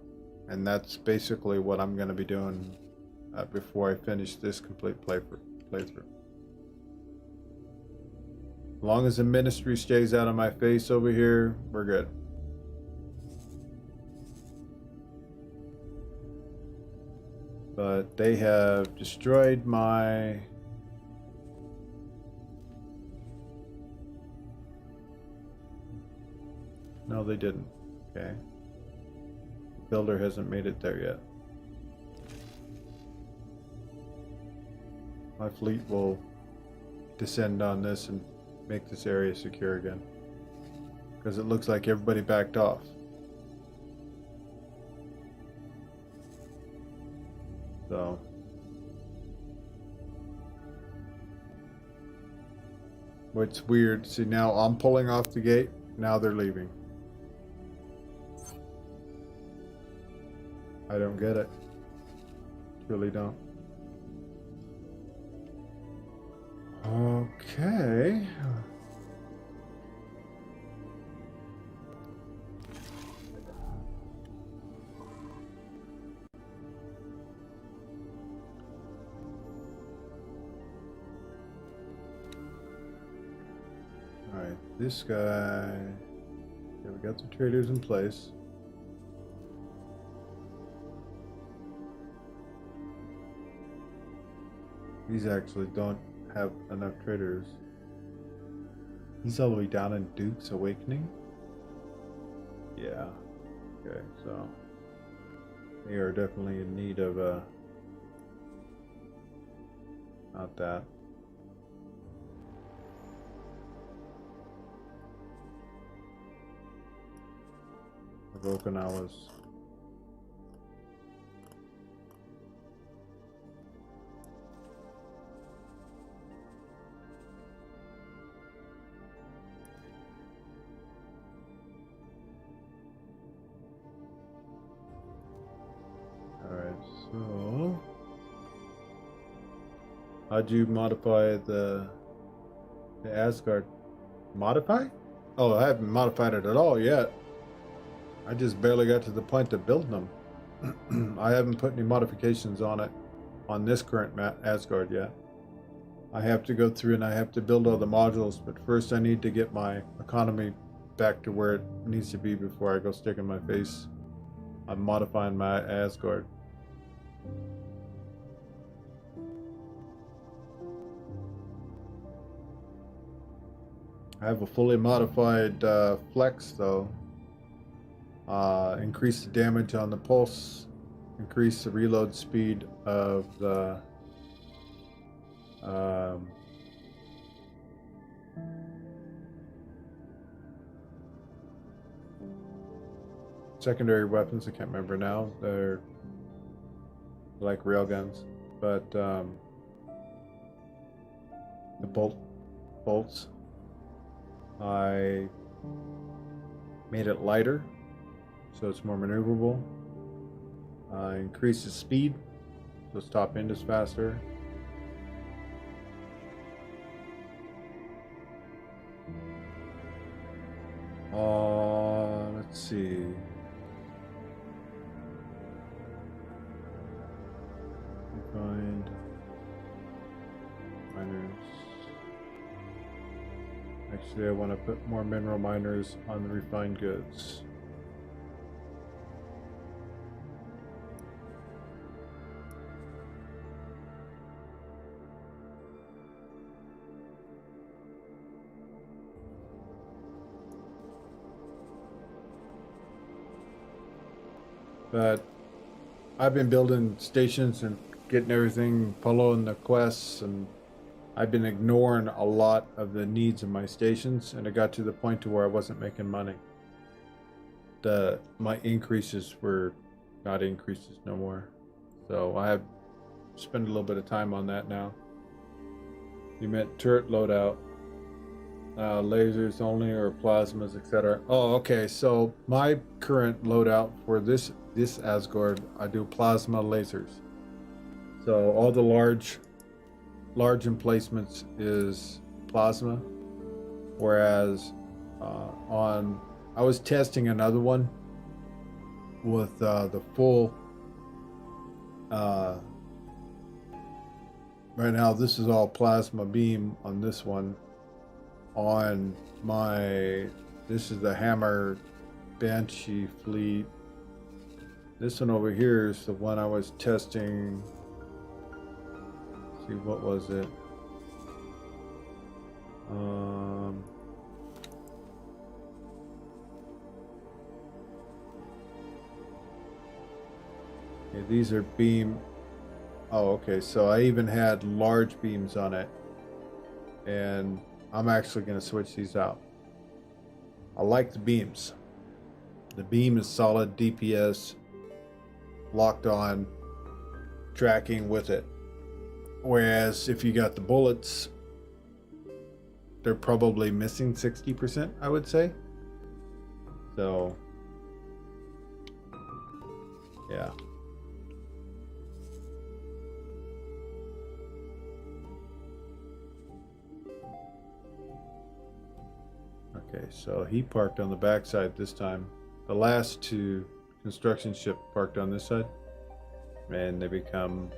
A: And that's basically what I'm going to be doing before I finish this complete playthrough. As long as the ministry stays out of my face over here, we're good. But they have destroyed my No, they didn't. Okay. Builder hasn't made it there yet. My fleet will descend on this and make this area secure again. Because it looks like everybody backed off. So. What's weird, see now I'm pulling off the gate, now they're leaving. I don't get it. Really don't. Okay. Alright, this guy. Okay, we got the traders in place. These actually don't have enough traders. He's all the way down in Duke's Awakening? Yeah. Okay, so they are definitely in need of not that. Of Okinawa's. So, how'd you modify the Asgard? Modify? Oh, I haven't modified it at all yet. I just barely got to the point of building them. I haven't put any modifications on it on this current Asgard yet. I have to go through and I have to build all the modules, but first I need to get my economy back to where it needs to be before I go sticking my face on modifying my Asgard. I have a fully modified flex though. Increase the damage on the pulse, increase the reload speed of the secondary weapons. I can't remember now. They're like railguns, but the bolts. I made it lighter, so it's more maneuverable. Increase the speed, so stop end is faster. Let's see. Refined miners. Actually, I want to put more mineral miners on the refined goods. But I've been building stations and getting everything, following the quests, and I've been ignoring a lot of the needs of my stations, and it got to the point to where I wasn't making money. My increases were not increases no more. So I have spent a little bit of time on that now. You meant turret loadout, lasers only or plasmas, etc. Oh, okay. So my current loadout for this Asgard, I do plasma lasers. So all the large emplacements is plasma, whereas I was testing another one with the full. Right now, this is all plasma beam on this one. On this is the Hammer Banshee fleet. This one over here is the one I was testing. See, what was it? Okay, these are beam. Oh, okay. So I even had large beams on it. And I'm actually going to switch these out. I like the beams. The beam is solid DPS, locked on, tracking with it. Whereas if you got the bullets, they're probably missing 60%, I would say. So, yeah. Okay, so he parked on the backside this time. The last two construction ship parked on this side, and they become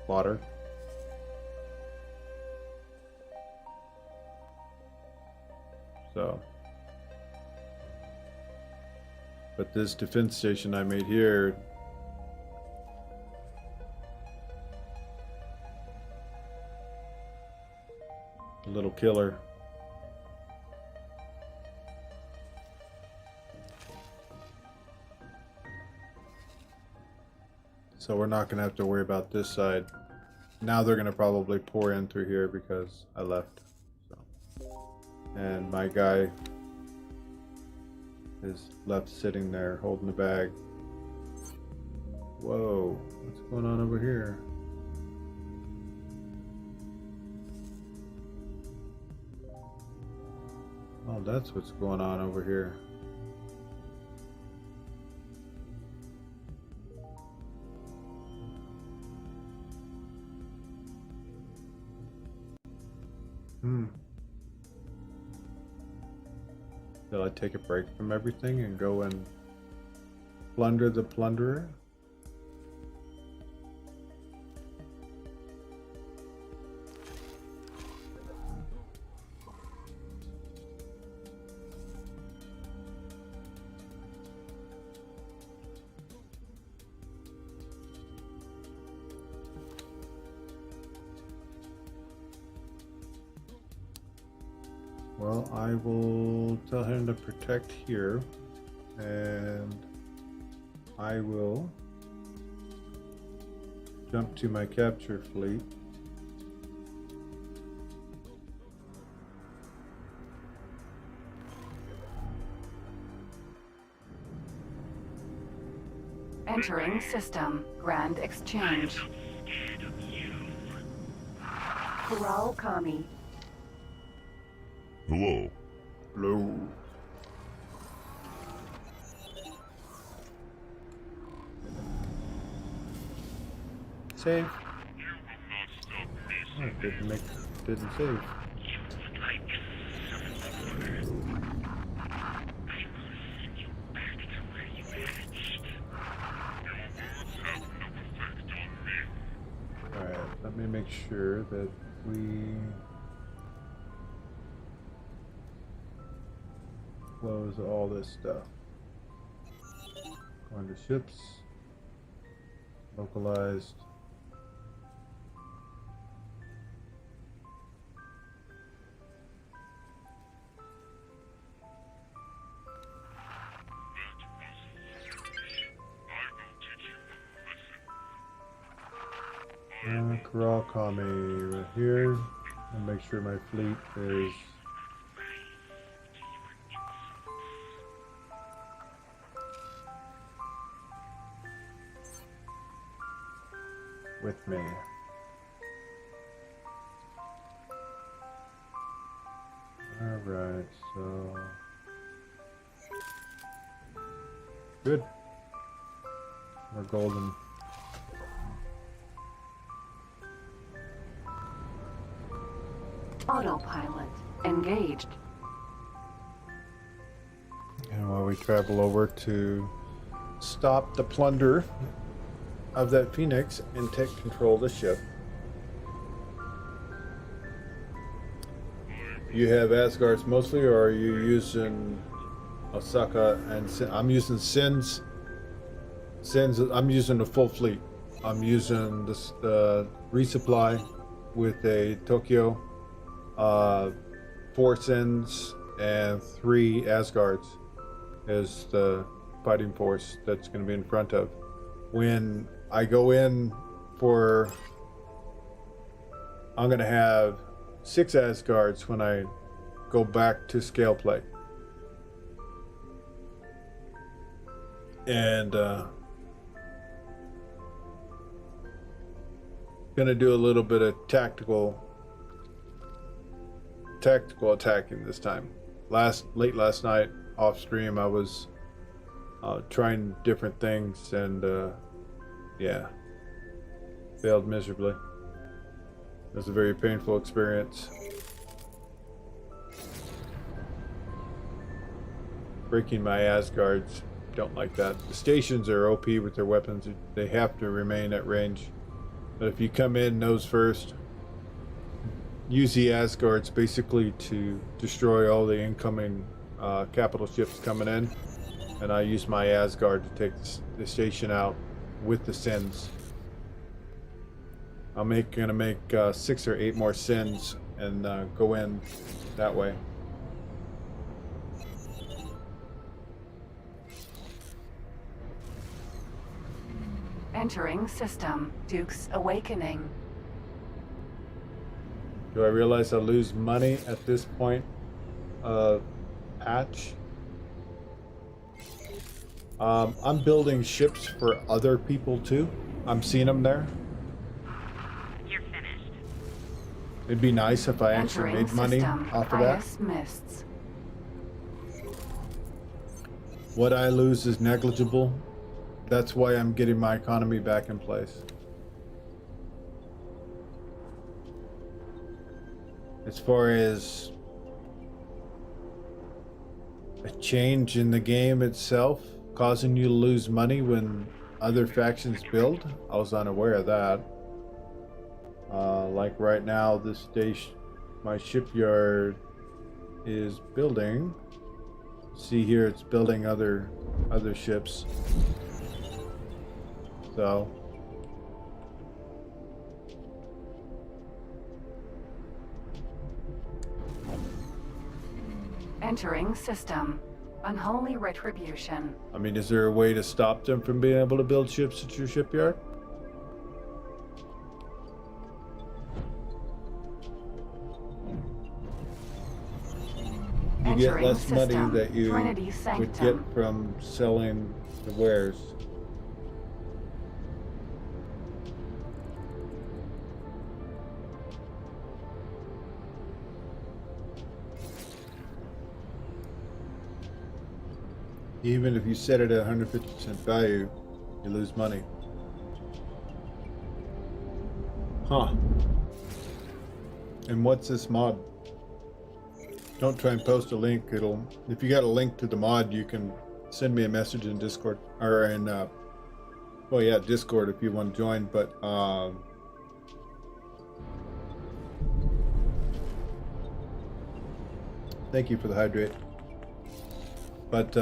A: fodder. So, but this defense station I made here, a little killer. So we're not going to have to worry about this side. Now they're going to probably pour in through here because I left. So. And my guy is left sitting there holding the bag. Whoa, what's going on over here? Oh, that's what's going on over here. Shall I take a break from everything and go and plunder the plunderer? Well, I will tell him to protect here, and I will jump to my capture fleet.
G: Entering system. Grand exchange. Kural Kami.
E: Hello.
A: Hello. Save. Oh, didn't save. Alright, let me make sure that we close all this stuff. Going to ships. Localized. Kural Kami right here, and make sure my fleet is with me. Alright, so good. We're golden.
G: Autopilot engaged.
A: And while we travel over to stop the plunder of that Phoenix and take control of the ship. You have Asgards mostly, or are you using Osaka and Sin? I'm using Sin's. I'm using the full fleet. I'm using this resupply with a Tokyo, 4 Sins and 3 Asgards is the fighting force that's going to be in front of. when I go in for, I'm gonna have 6 Asgards when I go back to scale play. And gonna do a little bit of tactical attacking this time. Late last night off stream I was trying different things and yeah, failed miserably. It was a very painful experience. Breaking my Asgards, don't like that. The stations are OP with their weapons. They have to remain at range. But if you come in nose first, use the Asgards basically to destroy all the incoming capital ships coming in. And I use my Asgard to take the station out with the Sins. I'm gonna make 6 or 8 more Sins and go in that way.
G: Entering system. Duke's Awakening.
A: Do I realize I lose money at this point? Patch. I'm building ships for other people too. I'm seeing them there.
D: You're finished.
A: It'd be nice if I actually
G: Entering
A: made money
G: system.
A: off of that.
G: IS Mists.
A: What I lose is negligible. That's why I'm getting my economy back in place. As far as a change in the game itself, causing you to lose money when other factions build, I was unaware of that. Like right now, this station, my shipyard is building. See here, it's building other ships. So
G: Entering system. Unholy Retribution.
A: I mean, is there a way to stop them from being able to build ships at your shipyard? You get
G: Entering
A: less money
G: system.
A: that you
G: Trinity
A: would
G: Sanctum.
A: get from selling the wares. Even if you set it at 150% value, you lose money. Huh. And what's this mod? Don't try and post a link. If you got a link to the mod, you can send me a message in Discord or in well, yeah, Discord if you want to join, but thank you for the hydrate. But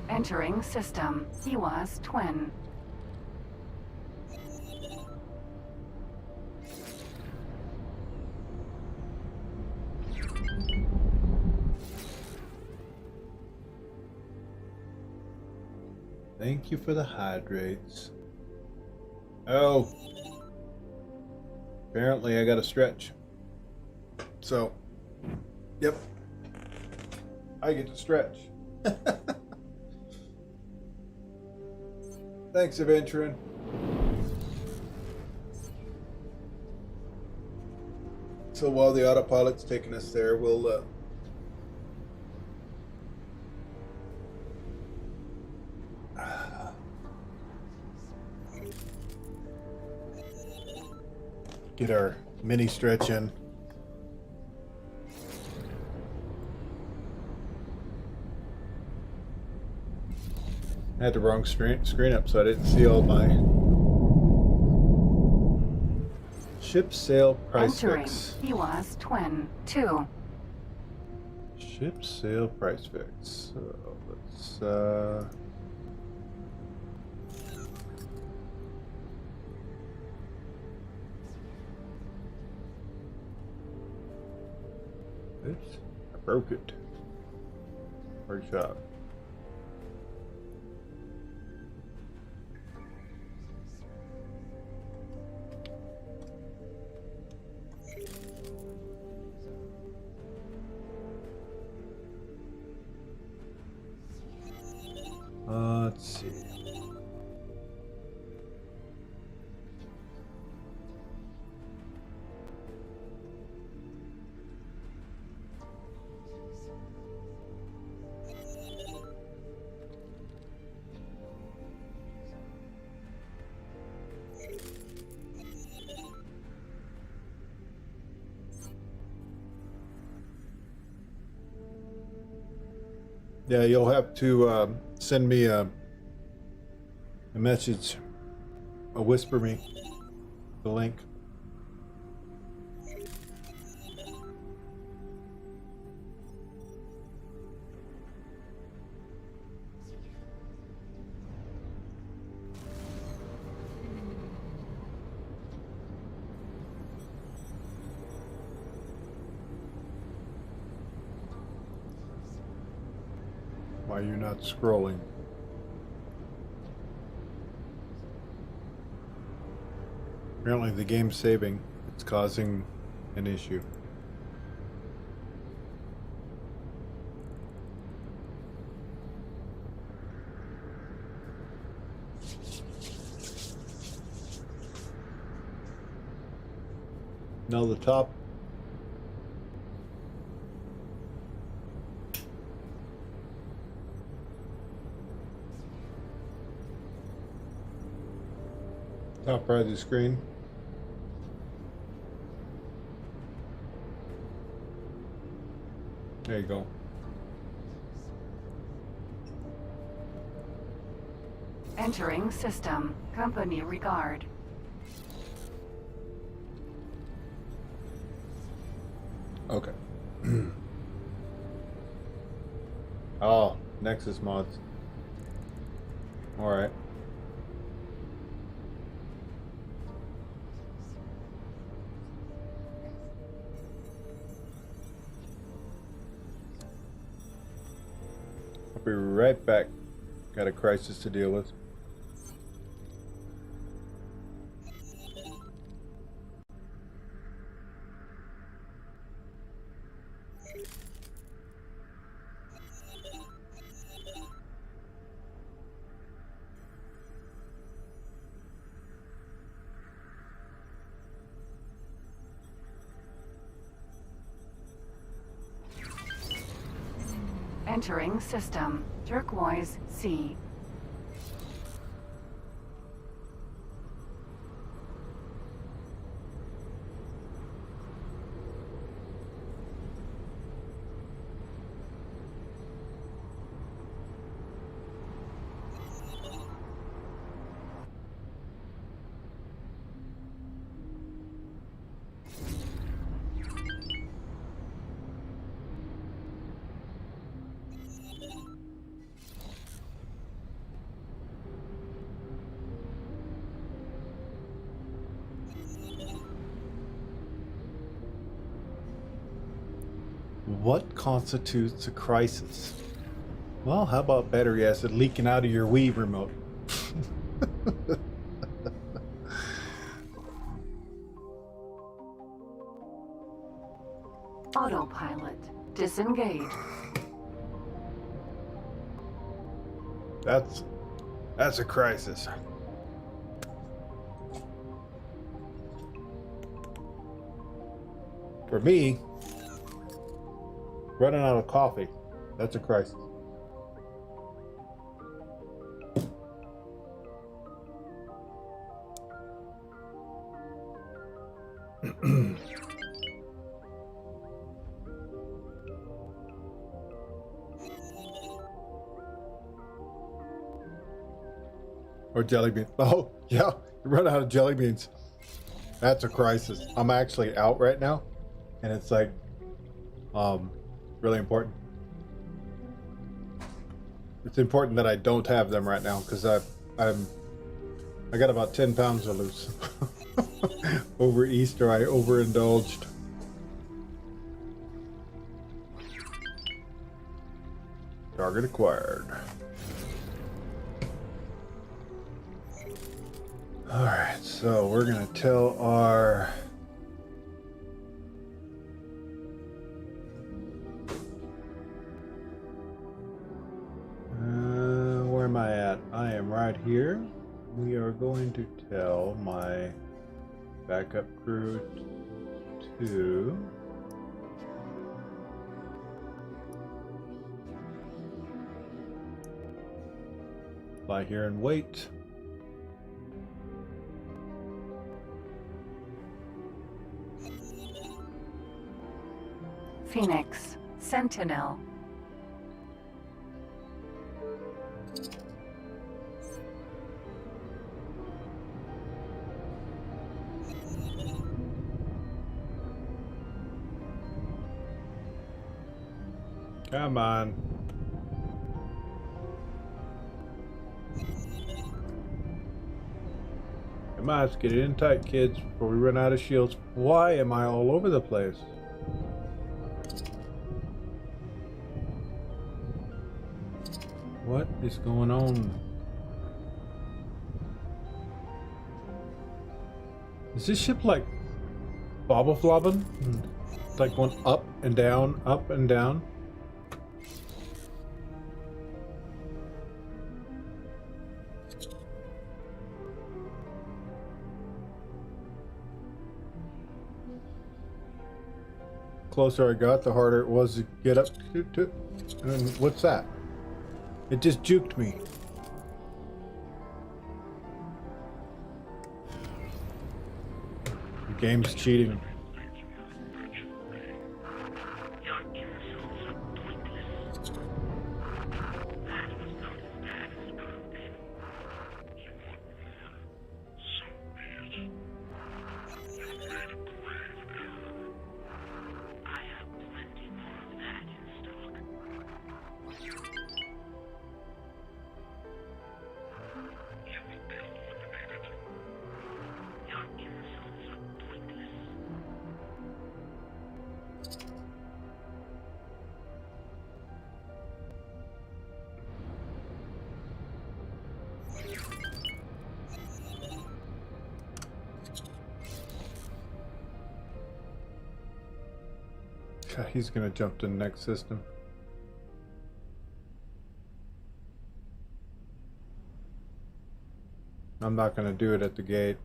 G: Entering system. Siwa's Twin.
A: thank you for the hydrates. Oh, apparently I got to stretch. So, yep, I get to stretch. Thanks, Aventurin. So while the autopilot's taking us there, we'll get our mini stretch in. I had the wrong screen up, so I didn't see all my ship sale price
G: Entering
A: fix.
G: Siwa's Twin. 2.
A: Ship sale price fix. So let's Oops, I broke it. Workshop. Let's see. Yeah, you'll have to send me a message, a whisper me the link. Why you're not scrolling? Apparently the game's saving. It's causing an issue. No, the top. Top right of the screen. There you go.
G: Entering system. Company regard.
A: Okay. Oh, Nexus mods. All right. I'll be right back. Got a crisis to deal with.
G: Entering system. Turquoise C.
A: What constitutes a crisis? Well, how about battery acid leaking out of your Wii remote?
G: Autopilot. Disengaged.
A: That's a crisis. For me, running out of coffee, that's a crisis. Or jelly beans. Oh, yeah, you run out of jelly beans. That's a crisis. I'm actually out right now, and it's like, really important. It's important that I don't have them right now because I got about 10 pounds to lose. Over Easter, I overindulged. Target acquired. Alright, so we're gonna tell our where am I at? I am right here. We are going to tell my backup crew to lie here and wait.
G: Phoenix, Sentinel.
A: Come on. Come on, let's get it in tight, kids, before we run out of shields. Why am I all over the place? What is going on? Is this ship like bobble flobbing? Like going up and down, up and down? Closer I got, the harder it was to get up to. And what's that? It just juked me. The game's cheating.
D: Your insults are pointless. That was not as bad as it could have been. You want more? So be it. You made a grave error. I have plenty more of that in stock. You've been eliminated. Your insults are pointless.
A: He's gonna jump to the next system. I'm not gonna do it at the gate.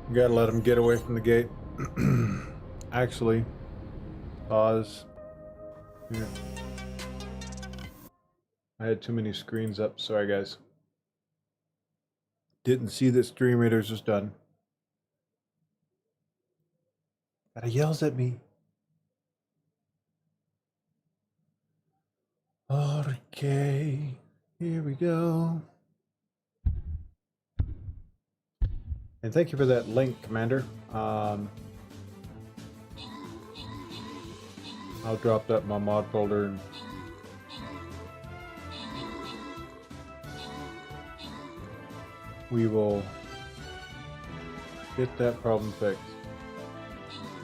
A: You gotta let him get away from the gate. Actually, pause. Here. I had too many screens up. Sorry, guys. Didn't see that Stream Raiders was done. But he yells at me. Okay, here we go. And thank you for that link, Commander. I'll drop that in my mod folder. We will get that problem fixed.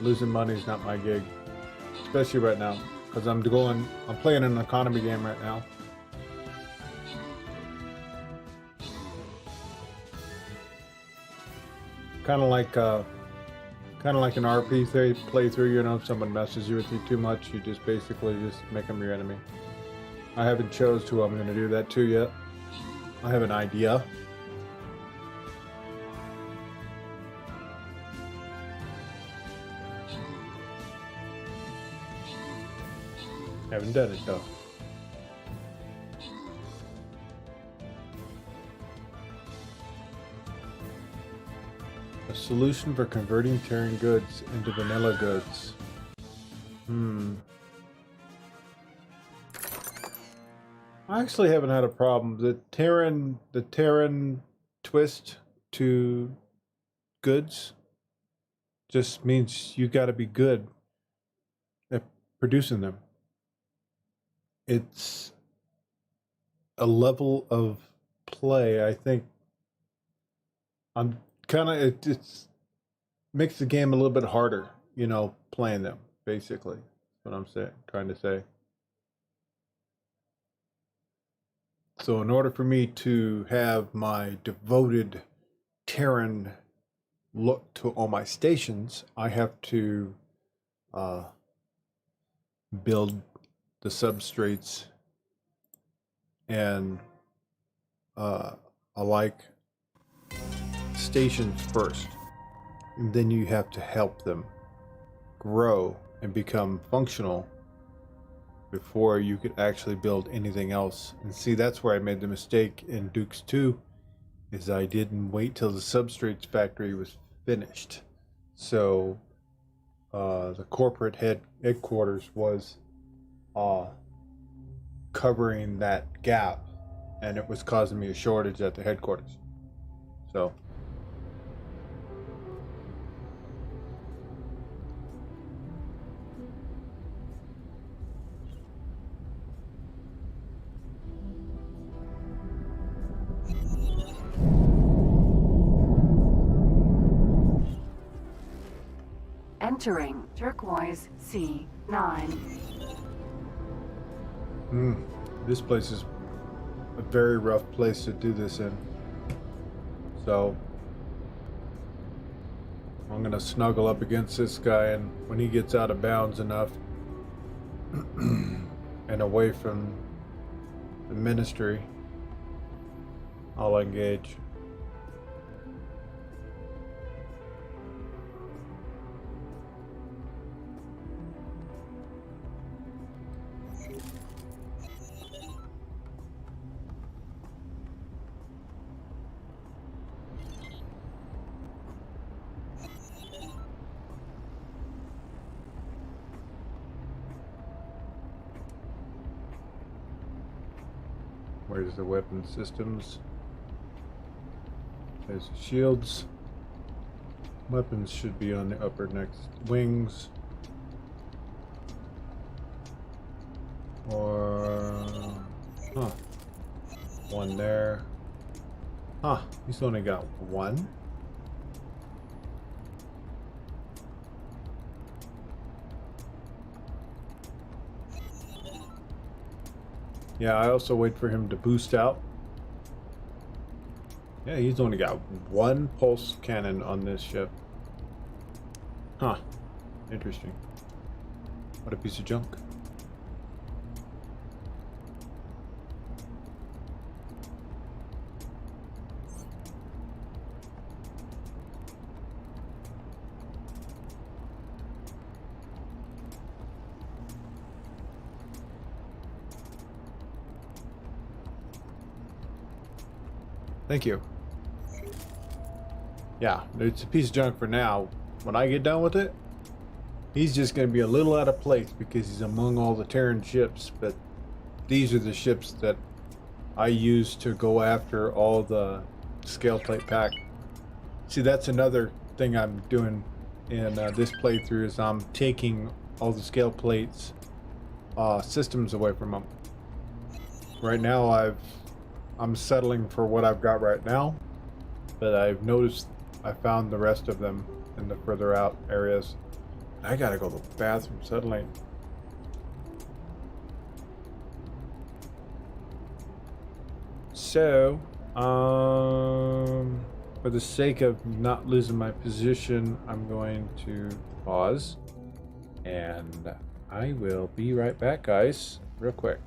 A: Losing money is not my gig, especially right now, because I'm playing an economy game right now. Kind of like an RP playthrough, you know, if someone messes you with you too much, you just basically just make them your enemy. I haven't chose who I'm going to do that to yet. I have an idea. Haven't done it though. A solution for converting Terran goods into vanilla goods. I actually haven't had a problem. The Terran twist to goods just means you got to be good at producing them. It's a level of play, I think. I'm kind of it's makes the game a little bit harder, you know, playing them. Basically, that's what I'm trying to say. So, in order for me to have my devoted Terran look to all my stations, I have to build the substrates and alike stations first, and then you have to help them grow and become functional before you could actually build anything else. And see, that's where I made the mistake in Dukes 2, is I didn't wait till the substrates factory was finished. So the corporate headquarters was covering that gap, and it was causing me a shortage at the headquarters. So
G: Entering Turquoise C9.
A: this place is a very rough place to do this in. So I'm gonna snuggle up against this guy, and when he gets out of bounds enough and away from the ministry, I'll engage. Where's the weapon systems? There's the shields. Weapons should be on the upper next wings. Or one there. He's only got one. Yeah, I also wait for him to boost out. Yeah, he's only got one pulse cannon on this ship. Interesting. What a piece of junk. Thank you. Yeah, it's a piece of junk for now. When I get done with it, he's just going to be a little out of place because he's among all the Terran ships, but these are the ships that I use to go after all the scale plate pack. See, that's another thing I'm doing in this playthrough, is I'm taking all the scale plates systems away from them. Right now I'm settling for what I've got right now, but I've noticed I found the rest of them in the further out areas. I gotta go to the bathroom suddenly. So, for the sake of not losing my position, I'm going to pause, and I will be right back, guys, real quick.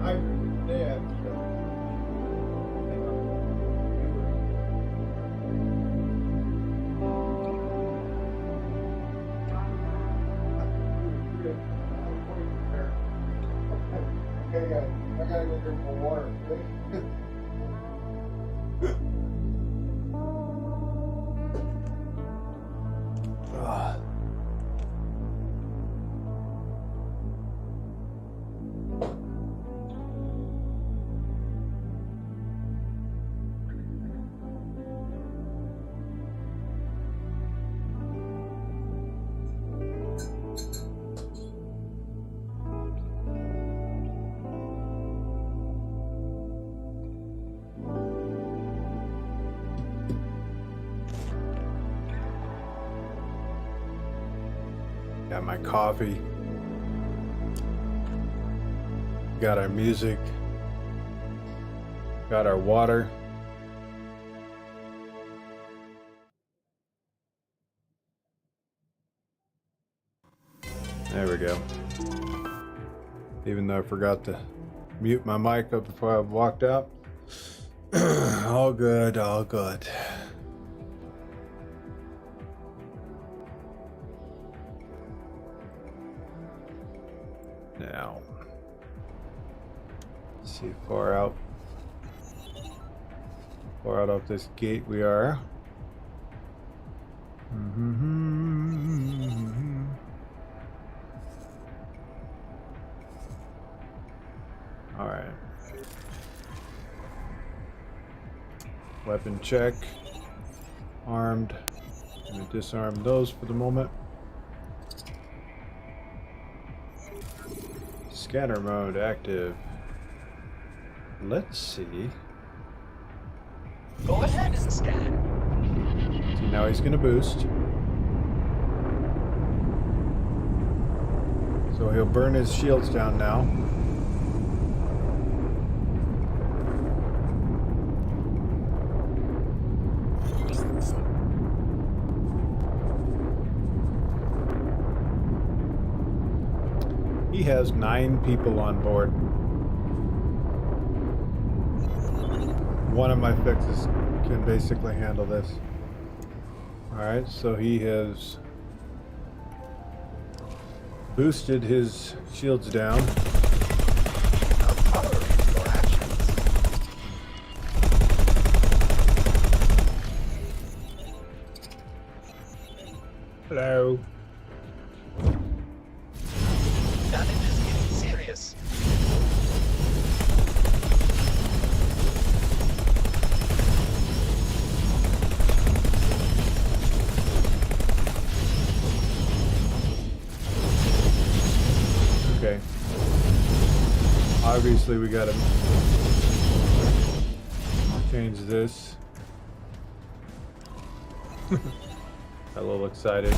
A: I gotta go drink more water. Got my coffee. Got our music. Got our water. There we go. Even though I forgot to mute my mic up before I walked out. All good, all good. Now, let's see far out of this gate we are. All right. Weapon check. Armed. I'm gonna disarm those for the moment. Scanner mode active. Let's see.
C: Go ahead and scan.
A: See, now he's gonna boost. So he'll burn his shields down now. He has 9 people on board. One of my fixes can basically handle this. Alright, so he has boosted his shields down.
C: I'm tolerating your actions.
A: Hello.
C: Damage is getting serious.
A: Okay. Obviously we gotta change this. A little excited.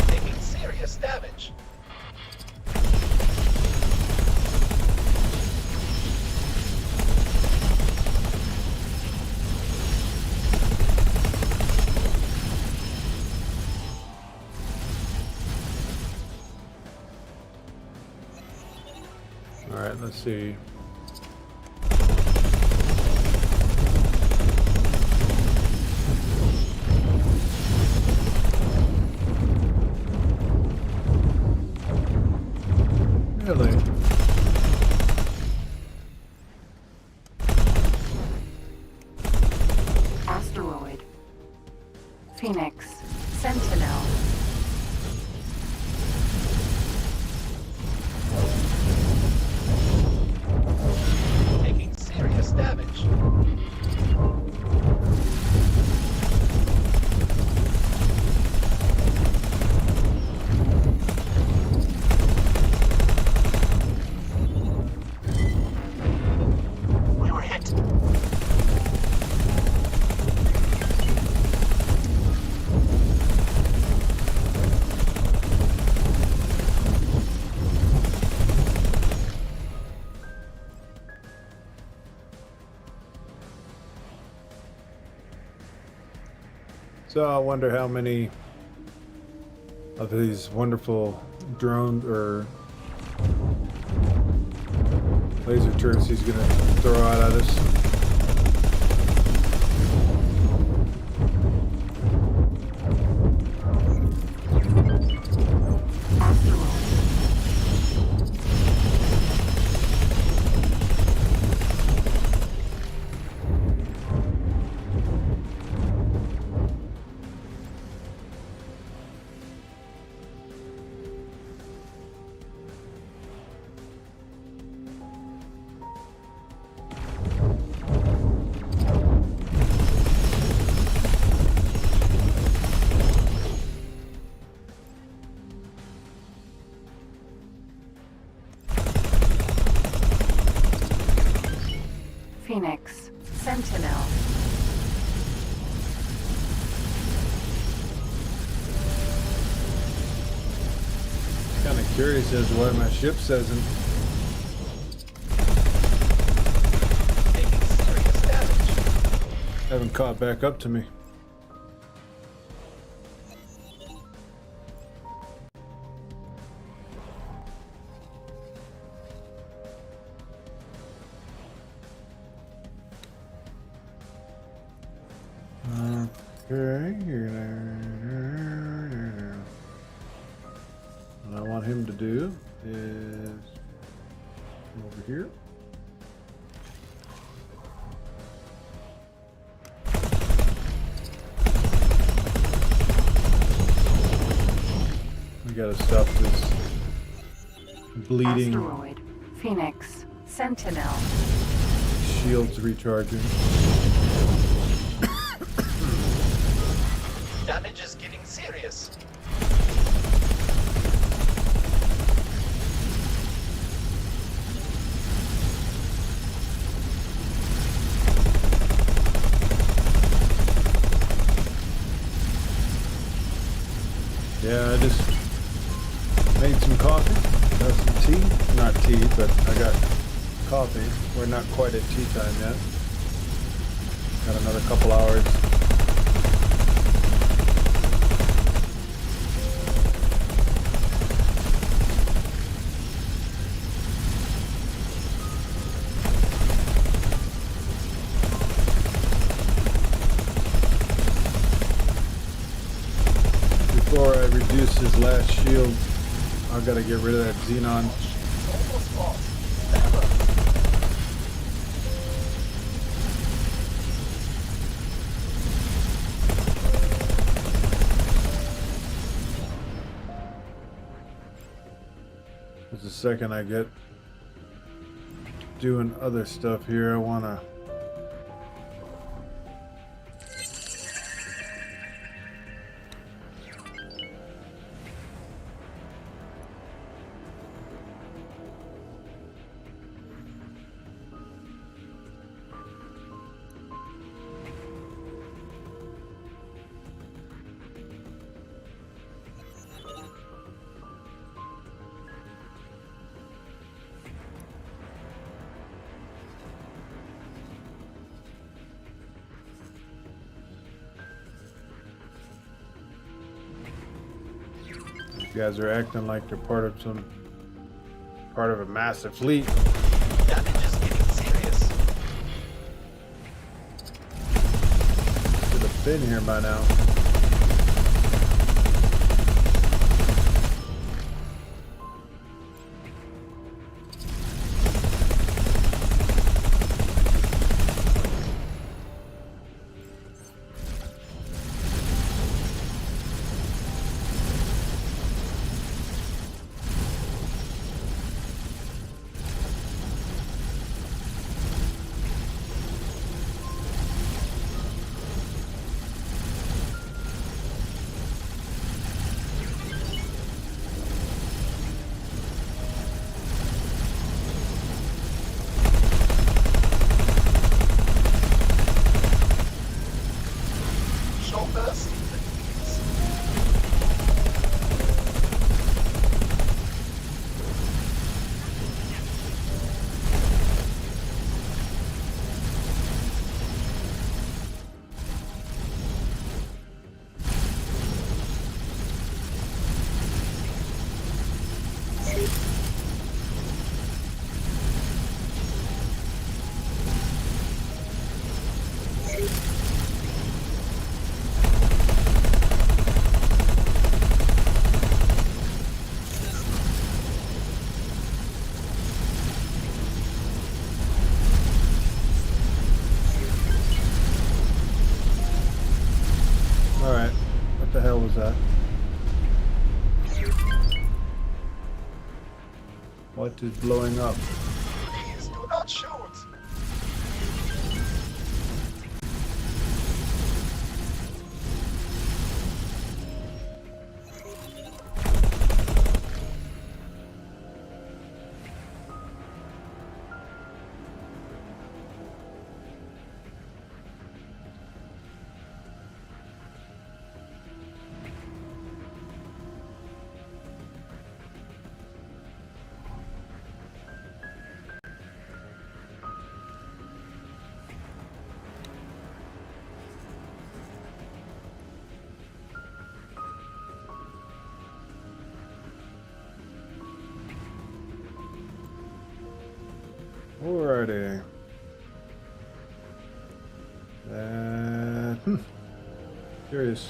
C: Taking serious damage.
A: All right, let's see. Really?
G: Asteroid. Phoenix. Sentinel.
C: Taking serious damage. We were hit.
A: So I wonder how many of these wonderful drone or laser turrets he's gonna throw out at us.
G: Phoenix. Sentinel.
A: Kind of curious as to why my ship hasn't
C: Taking serious damage.
A: haven't caught back up to me. Okay, what I want him to do is come over here. We gotta stop this bleeding.
G: Asteroid. Phoenix. Sentinel.
A: Shields recharging.
C: Damage is getting serious.
A: Yeah, I just made some coffee, got some tea. Not tea, but I got coffee. We're not quite at tea time yet. Got another couple hours. Before I reduce his last shield, I've got to get rid of that Xenon.
C: Almost lost. Never.
A: Just a second I get doing other stuff here. I want to You guys are acting like they're part of a massive fleet.
C: Damage is getting serious.
A: Should have been here by now. Alright. What the hell was that? What is blowing up?
C: Please do not shoot.
A: Alrighty. Curious.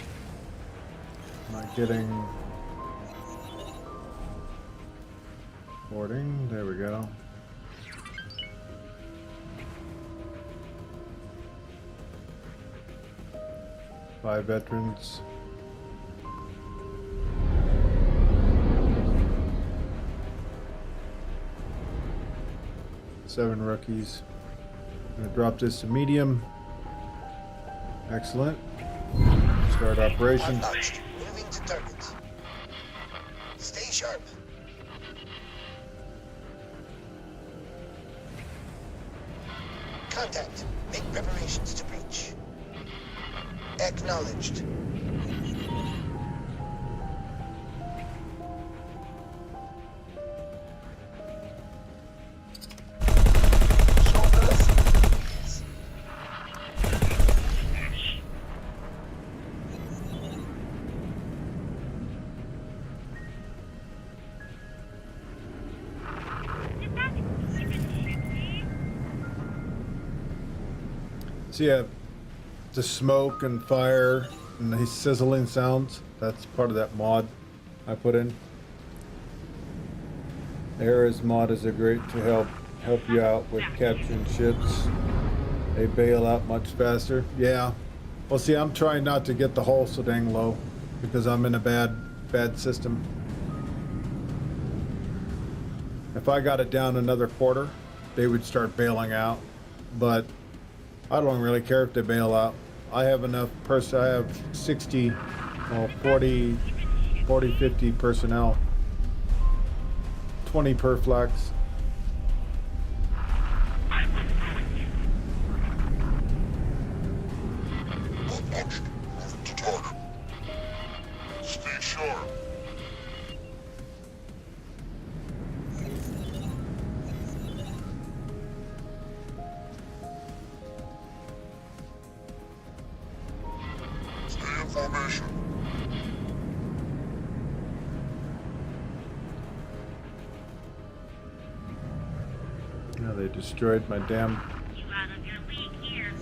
A: Am I getting boarding? There we go. Five veterans. Seven rookies. I'm gonna drop this to medium. Excellent. Start operation.
H: Untouched. Moving to target. Stay sharp. Contact. Make preparations to breach. Acknowledged.
A: So yeah, the smoke and fire and the sizzling sounds, that's part of that mod I put in. Era's mod is a great to help you out with capturing ships. They bail out much faster. Yeah. Well, see, I'm trying not to get the hull so dang low because I'm in a bad system. If I got it down another quarter, they would start bailing out. But I don't really care if they bail out. I have enough I have 60, well, 40, 50 personnel. 20 per flex.
D: Untouched. Moving to target. Stay sharp. Stay in formation.
A: Yeah, they destroyed my damn.
D: You out of your league here.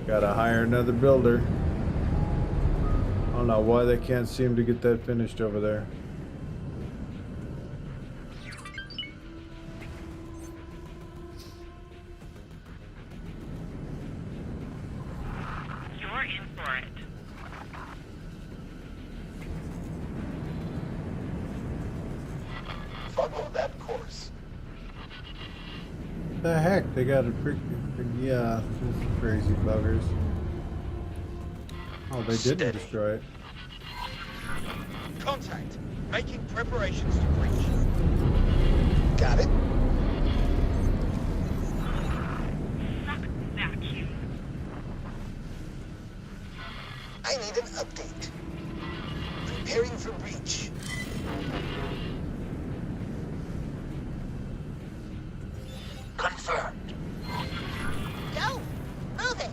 A: Gotta hire another builder. I don't know why they can't seem to get that finished over there.
D: You're in for it.
C: Follow that course.
A: The heck, they got a freaking, yeah, these crazy buggers. Oh, they didn't
H: Steady.
A: destroy it.
H: Contact. Making preparations to breach. Got it.
D: Suck vacuum.
H: I need an update. Preparing for breach. Confirmed. Go! Move it!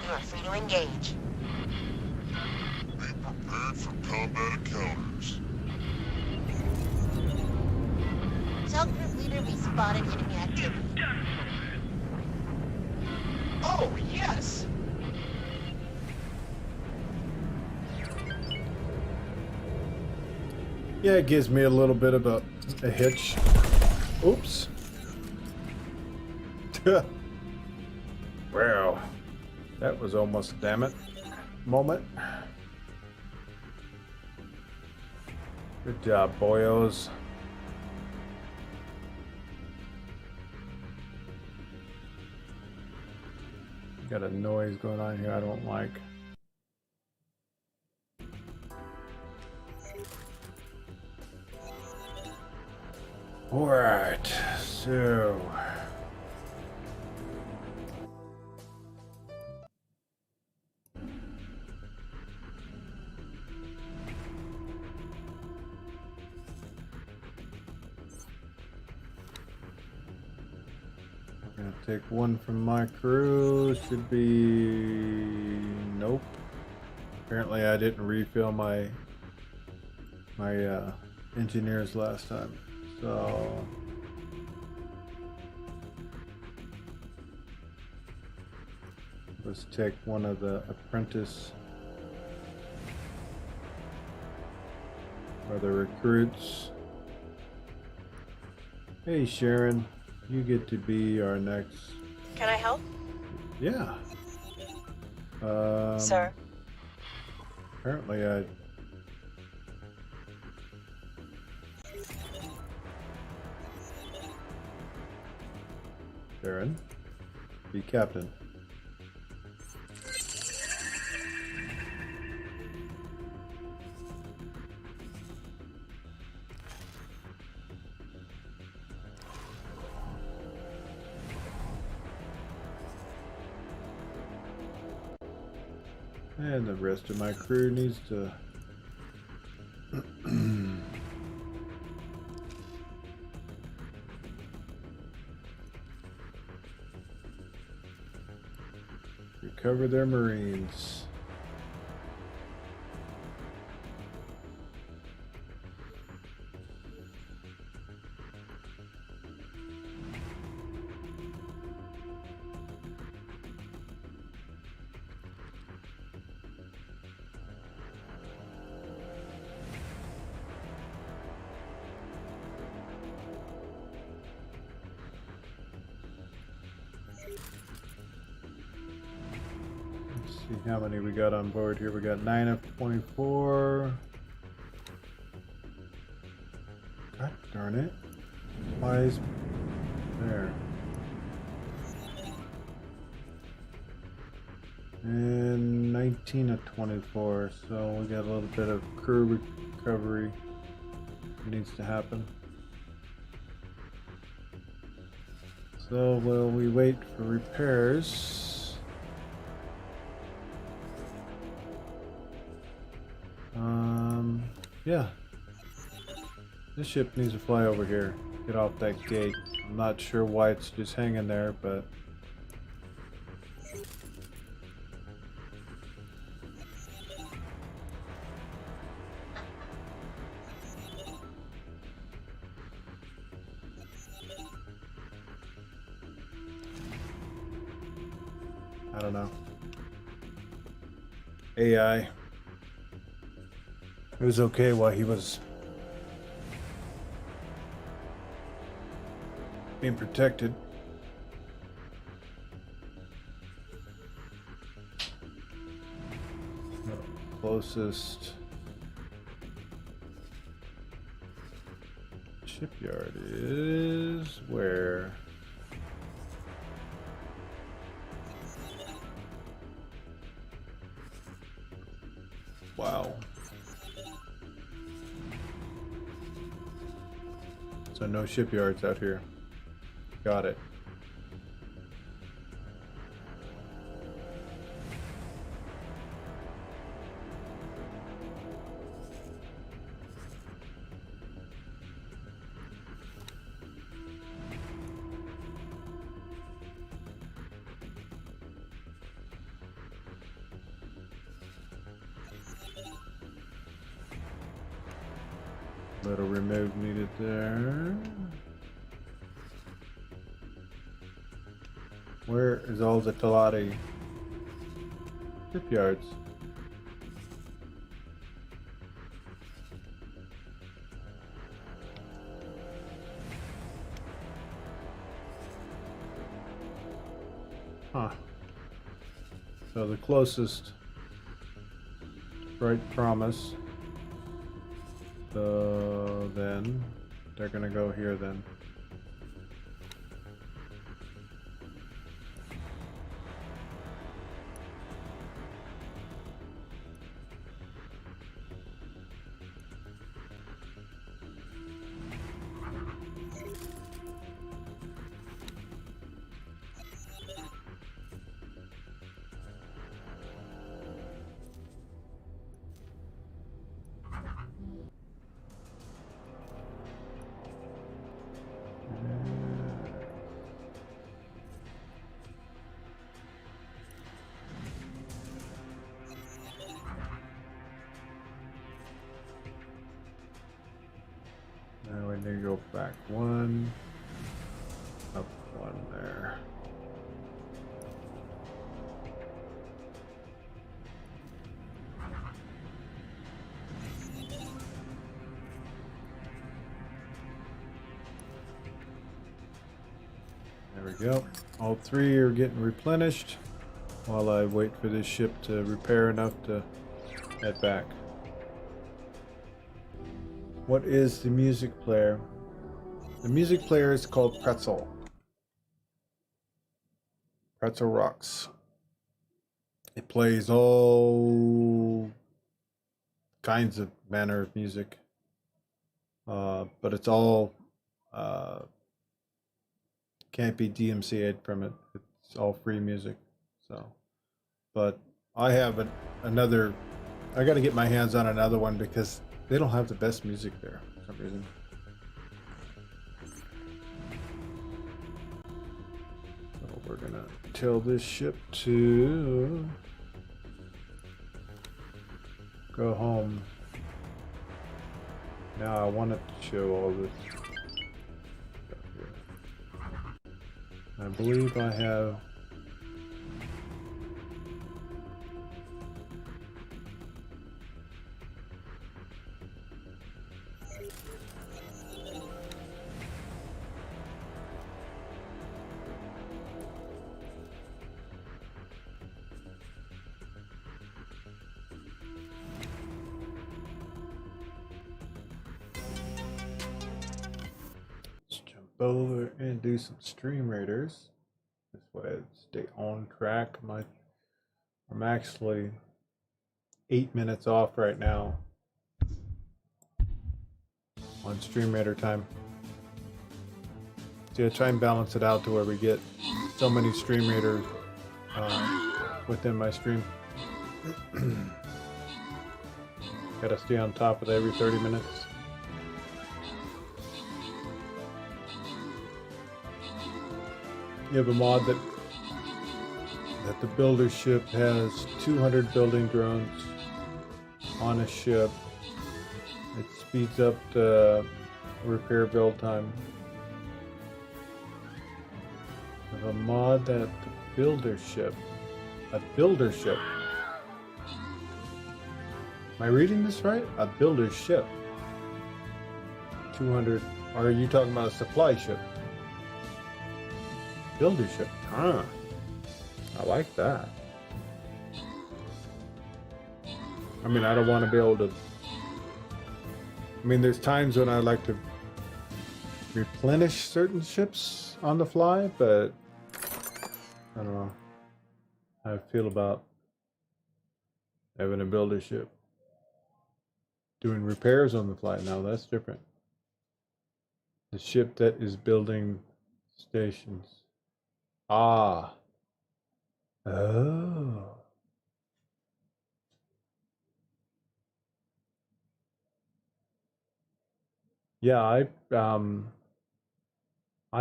H: You are free to engage.
D: Be prepared for combat encounters.
H: Tell group leader we spotted enemy activity.
C: Oh, yes!
A: Yeah, it gives me a little bit of a a hitch. Oops. Wow. That was almost a damn it moment. Good job, boyos. Got a noise going on here I don't like. Alright, so I'm gonna take one from my crew. Should be nope. Apparently I didn't refill my engineers last time. So let's take one of the apprentice or the recruits. Hey Sharon, you get to be our next.
F: Can I help?
A: Yeah.
F: Sir?
A: Apparently I. Sharon, be captain. And the rest of my crew needs to recover their Marines. See how many we got on board here. We got 9 of 24. God darn it. Why is there? And 19 of 24. So we got a little bit of crew recovery needs to happen. So while we wait for repairs. Yeah. This ship needs to fly over here. Get off that gate. I'm not sure why it's just hanging there, but... I don't know. AI. It was okay while he was being protected. The closest shipyard is where? Wow. So no shipyards out here. Got it. Little remove needed there. Where is all the Talati shipyards? Huh. So the closest Bright Promise. So then they're gonna go here then. Now we need to go back one, up one there. There we go. All three are getting replenished while I wait for this ship to repair enough to head back. What is the music player? The music player is called Pretzel. Pretzel rocks. It plays all kinds of manner of music. But it's all can't be DMCA'd from it. It's all free music. So, but I have another. I got to get my hands on another one because they don't have the best music there for some reason. So we're gonna tell this ship to go home. Now I want it to show all this. I believe I have. Over and do some stream raiders. This way I stay on track. I'm actually 8 minutes off right now on stream raider time. So I try and balance it out to where we get so many stream raiders within my stream. Gotta stay on top of it every 30 minutes. You have a mod that the builder ship has 200 building drones on a ship. It speeds up the repair build time. You have a mod that the builder ship, a builder ship. Am I reading this right? A builder ship. 200, or are you talking about a supply ship? Builder ship, huh? I like that. I mean, I don't want to be able to. I mean, there's times when I like to replenish certain ships on the fly, but I don't know how I feel about having a builder ship. Doing repairs on the fly, now that's different. The ship that is building stations. Ah. Oh. Yeah, I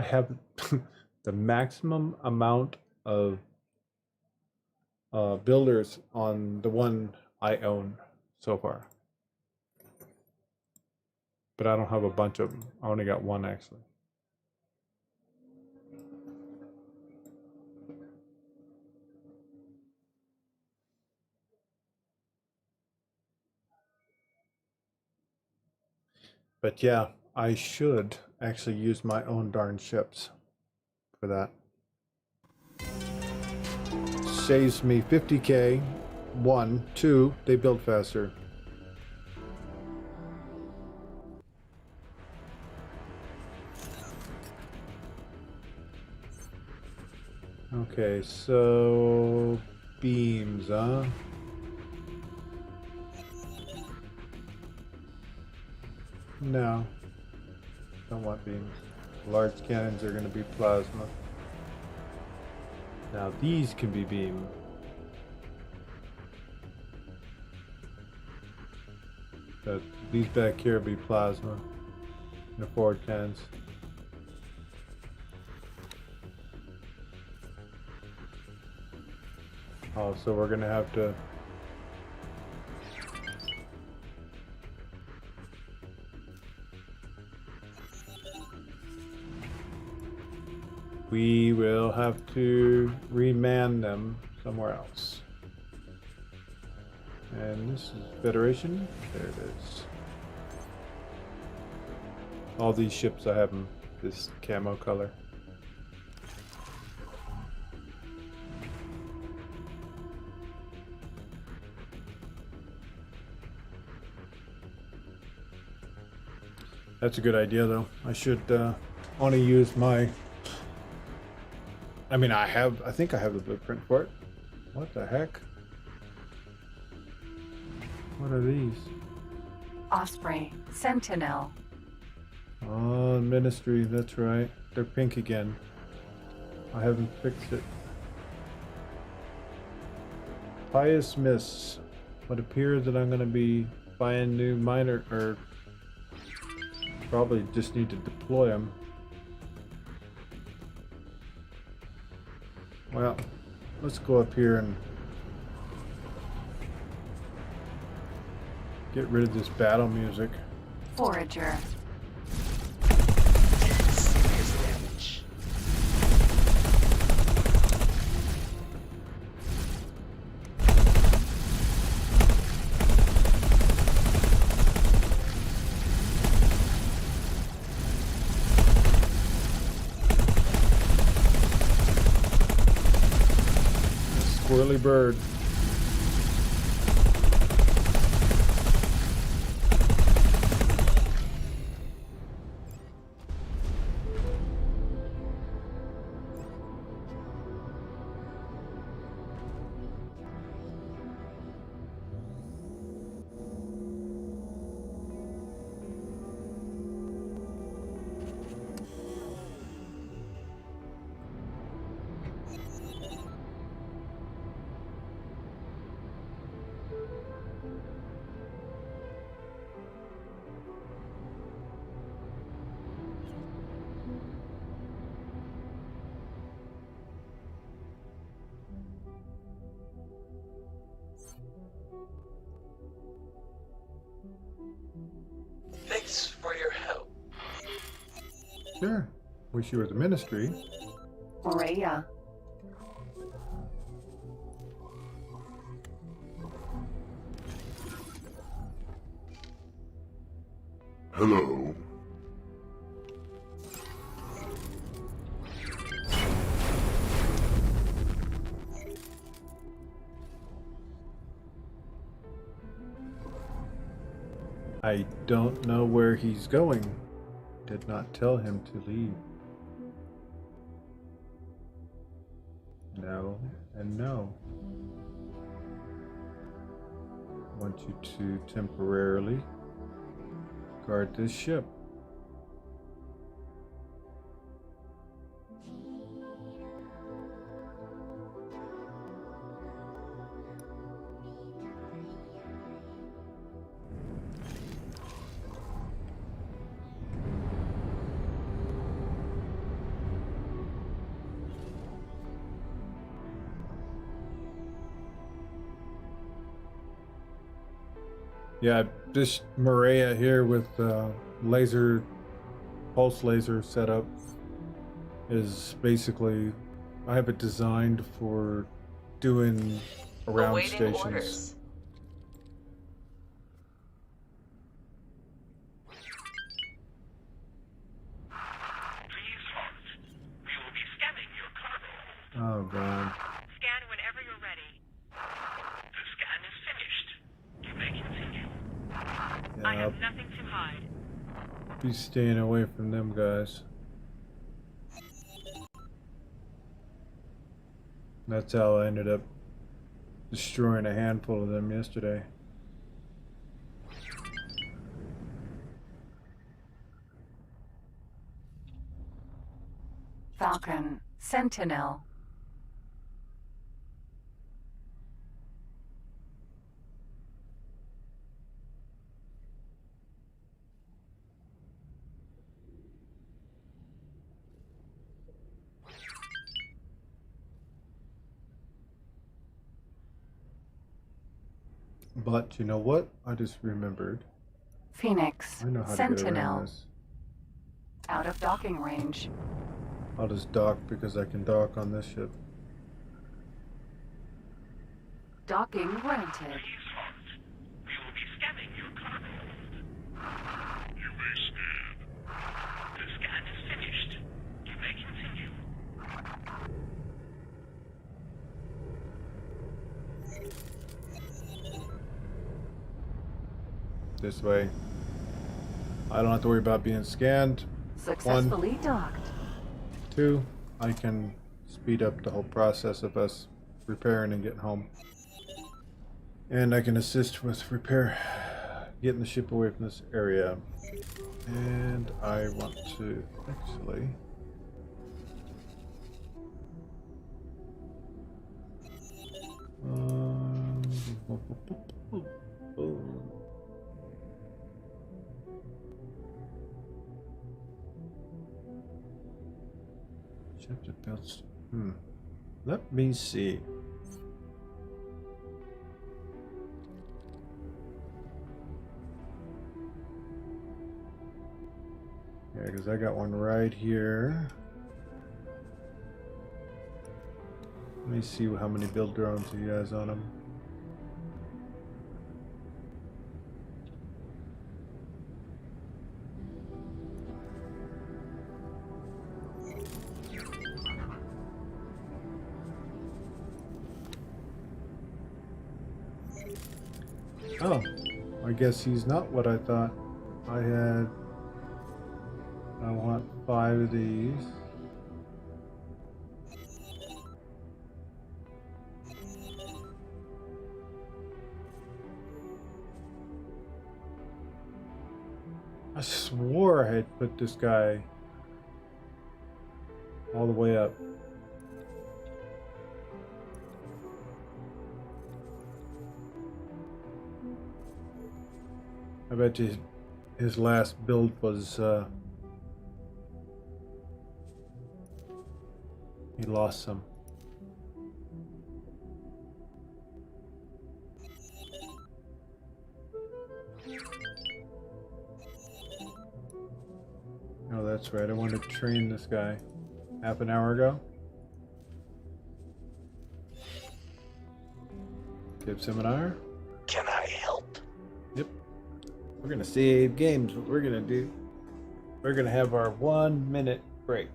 A: have the maximum amount of builders on the one I own so far. But I don't have a bunch of them. I only got one actually. But yeah, I should actually use my own darn ships for that. saves me 50k. 1, 2, they build faster. Okay, so beams, huh? No, don't want beams. Large cannons are going to be plasma. Now these can be beam. But these back here will be plasma. The forward cannons. Oh, so we're gonna have to we will have to reman them somewhere else. And this is Federation. There it is. All these ships I have them this camo color. That's a good idea, though. I should want to use my. I mean, I think I have the blueprint for it. What the heck? What are these?
G: Osprey, Sentinel.
A: Oh, Ministry. That's right. They're pink again. I haven't fixed it. Pious Mists. Would appear that I'm going to be buying new miner or. Probably just need to deploy them. Well, let's go up here and get rid of this battle music.
G: Forager.
C: Serious damage.
A: Squirrely bird.
C: Thanks for your help.
A: Sure. Wish you were the Ministry.
G: Morea.
E: Hello.
A: I don't know where he's going. Did not tell him to leave. No and no. Want you to temporarily guard this ship. Yeah, this Maria here with laser, pulse laser setup is basically, I have it designed for doing around
F: Awaiting
A: stations.
F: orders.
D: Please halt. We will be scanning your cargo.
A: Oh god.
F: Scan whenever you're
I: I have nothing to hide.
A: Be staying away from them guys. That's how I ended up destroying a handful of them yesterday.
G: Falcon, Sentinel.
A: But you know what? I just remembered.
G: Phoenix,
A: I know how to get around
G: Sentinel.
A: this.
G: Out of docking range.
A: I'll just dock because I can dock on this ship.
G: Docking granted.
D: Please halt. We will be scanning your cargo hold. You may scan. The scan is finished. You may continue.
A: This way. I don't have to worry about being scanned.
G: Successfully docked.
A: 2, I can speed up the whole process of us repairing and getting home. And I can assist with getting the ship away from this area. And I want to actually... Chapter builds. Let me see. Yeah, because I got one right here. Let me see how many build drones he has on him. Oh, I guess he's not what I thought. I want 5 of these. I swore I had put this guy all the way up. I bet you his last build was, he lost some. Oh, that's right. I wanted to train this guy half an hour ago. Give seminar.
C: Can I help?
A: Yep. We're gonna save games. What we're gonna do, we're gonna have our 1-minute break.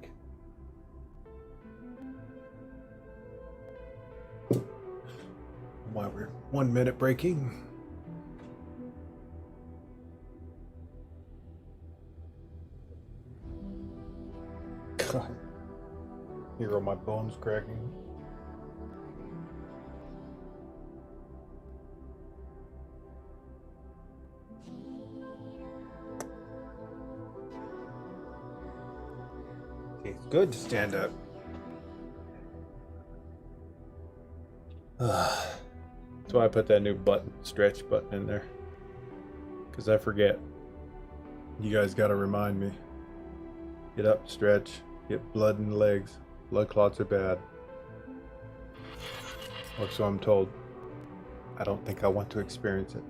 A: While we're 1-minute breaking. God. Hear my bones cracking. It's good to stand up. That's why I put that new button, stretch button in there. Because I forget. You guys gotta remind me. Get up, stretch, get blood in the legs. Blood clots are bad. Or so I'm told. I don't think I want to experience it.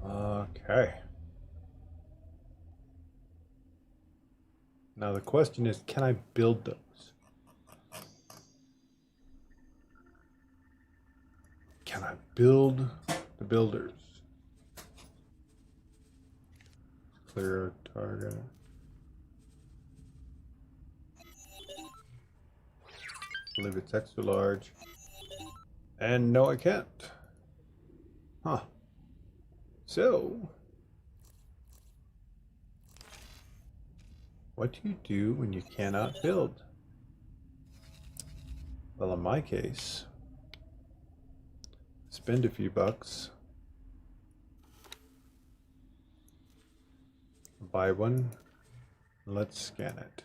A: Okay. Now the question is, can I build those? Can I build the builders? Clear a target. I believe it's extra large. And no, I can't. Huh. So, what do you do when you cannot build? Well, in my case, spend a few bucks, buy one, let's scan it.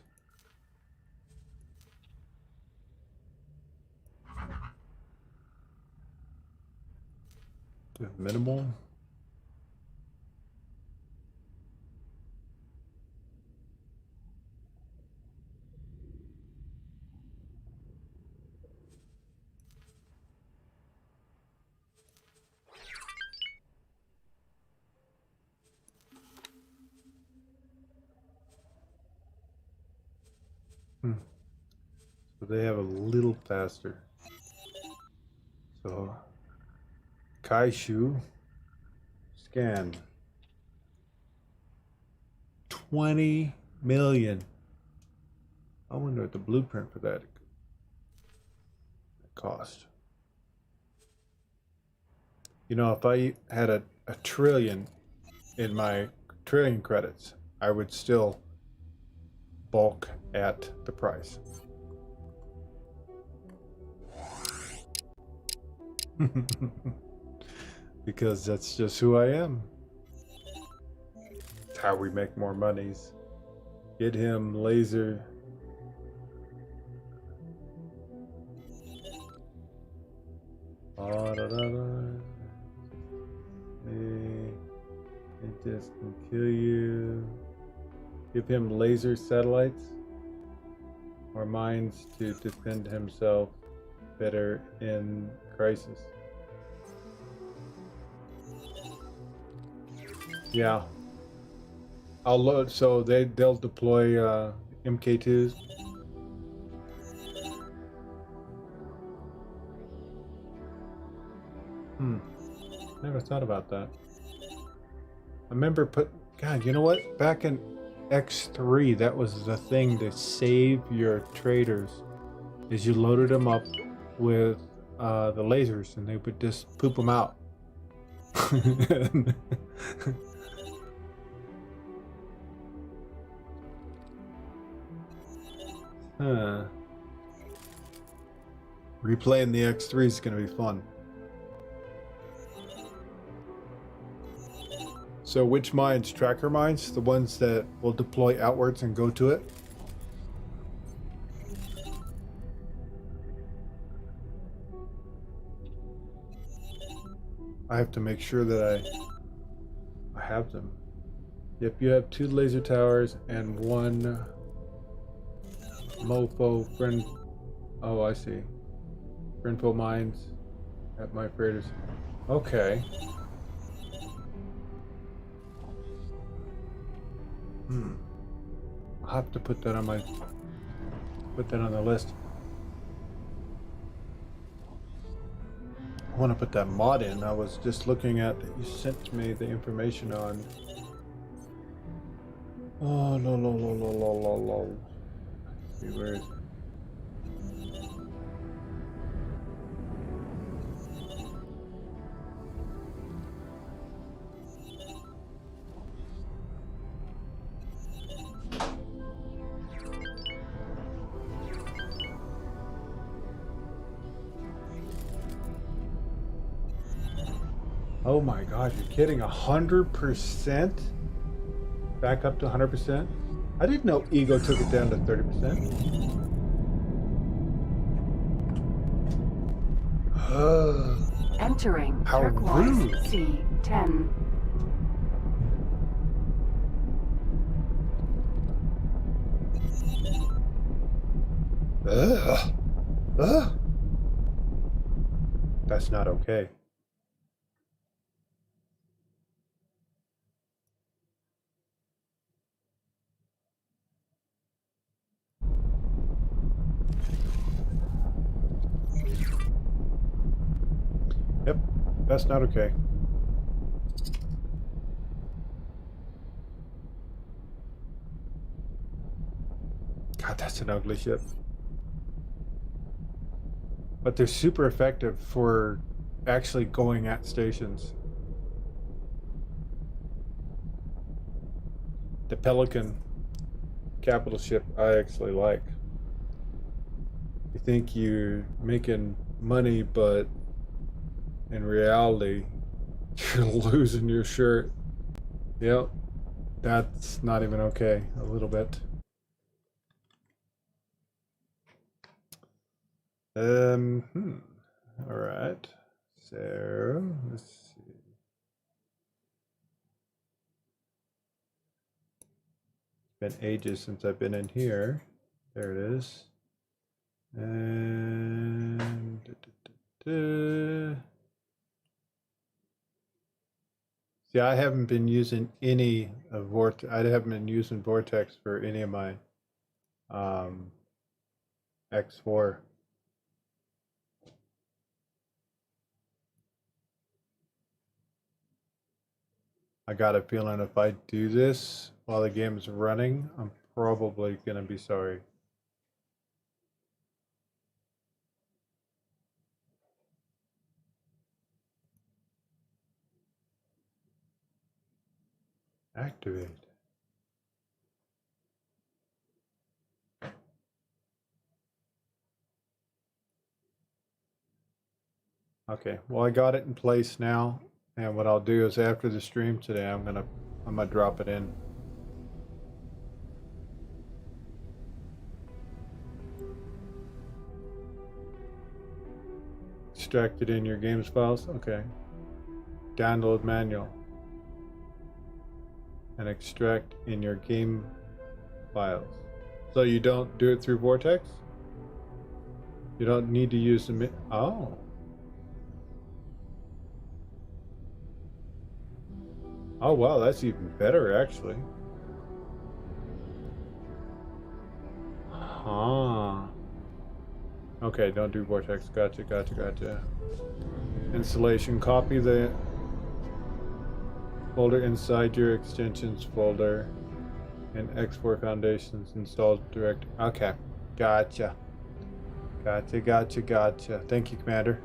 A: Do minimal. So they have a little faster. So Kaishu scan 20 million. I wonder what the blueprint for that cost. You know, if I had a trillion in my trillion credits, I would still bulk at the price. Because that's just who I am. It's how we make more monies. Get him laser. It just can kill you. Give him laser satellites or mines to defend himself better in crisis. Yeah. I'll load, so they'll deploy MK2s. Never thought about that. I remember God, you know what? Back in X3, that was the thing to save your traders, is you loaded them up with the lasers and they would just poop them out. Huh. Replaying the X3 is going to be fun. So which mines? Tracker mines? The ones that will deploy outwards and go to it? I have to make sure that I have them. Yep, you have 2 laser towers and 1 mofo friend. Oh, I see. Friendful mines at my freighters. Okay. I'll have to put that on the list. I want to put that mod in. I was just looking at that you sent me the information on. Oh, no. Let's see, where is it? Oh my God, you're kidding. 100%? Back up to 100%? I didn't know Ego took it down to 30%.
G: Entering
A: How
G: turquoise
A: rude.
G: C10.
A: Ugh. That's not okay. Yep, that's not okay. God, that's an ugly ship. but they're super effective for actually going at stations. The Pelican capital ship I actually like. You think you're making money, but in reality, you're losing your shirt. Yep, that's not even okay, a little bit. All right. So, let's see. It's been ages since I've been in here. There it is. And see, I haven't been using any of Vortex. I haven't been using Vortex for any of my X4. I got a feeling if I do this while the game is running, I'm probably gonna be sorry. Activate. Okay, well I got it in place now, and what I'll do is after the stream today, I'm gonna drop it in. Extract it in your games files. Okay. Download manual. And extract in your game files. So you don't do it through Vortex? You don't need to use the oh. Oh wow, that's even better actually. Huh. Okay, don't do Vortex. Gotcha. Installation. Copy the folder inside your extensions folder and X4 Foundations installed direct. Okay, gotcha. Thank you, Commander.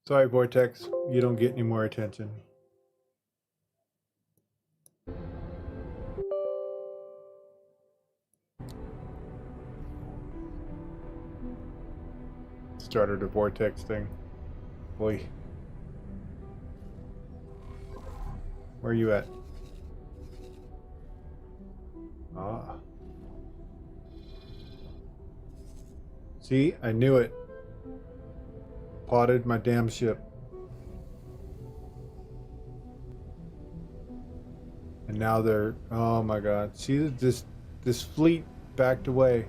A: Sorry, Vortex, you don't get any more attention. Started a Vortex thing. Boy. Where are you at? Ah. See, I knew it. Potted my damn ship. And now they're, oh my god. See, this fleet backed away.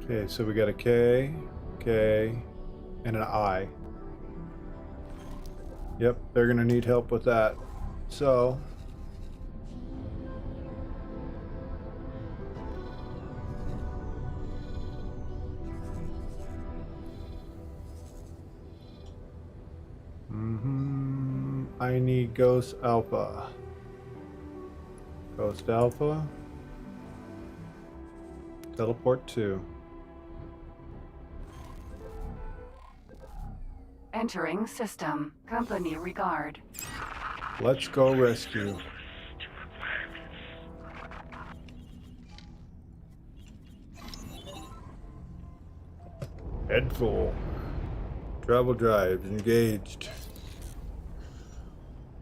A: Okay, so we got a K, and an I. Yep, they're gonna need help with that. So I need Ghost Alpha. Ghost Alpha. Teleport 2.
G: Entering system. Company regard.
A: Let's go rescue. Head full. Travel drive engaged.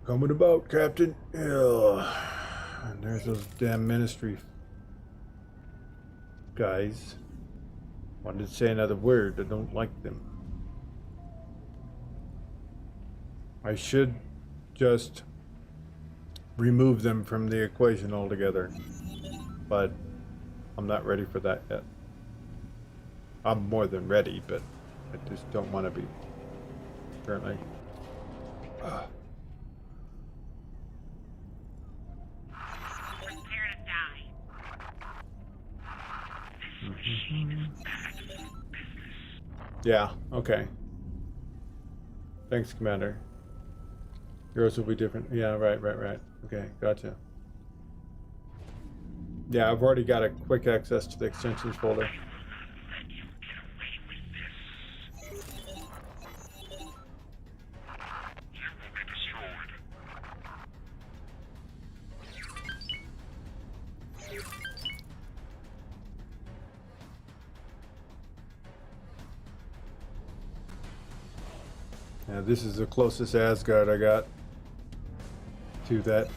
A: Coming about, Captain. Yeah. And there's those damn ministry guys. Wanted to say another word. I don't like them. I should just remove them from the equation altogether, but I'm not ready for that yet. I'm more than ready, but I just don't want to be currently. Yeah, okay. Thanks, Commander. Yours will be different. Yeah, right. Okay, gotcha. Yeah, I've already got a quick access to the extensions folder. Yeah, this is the closest Asgard I got to that.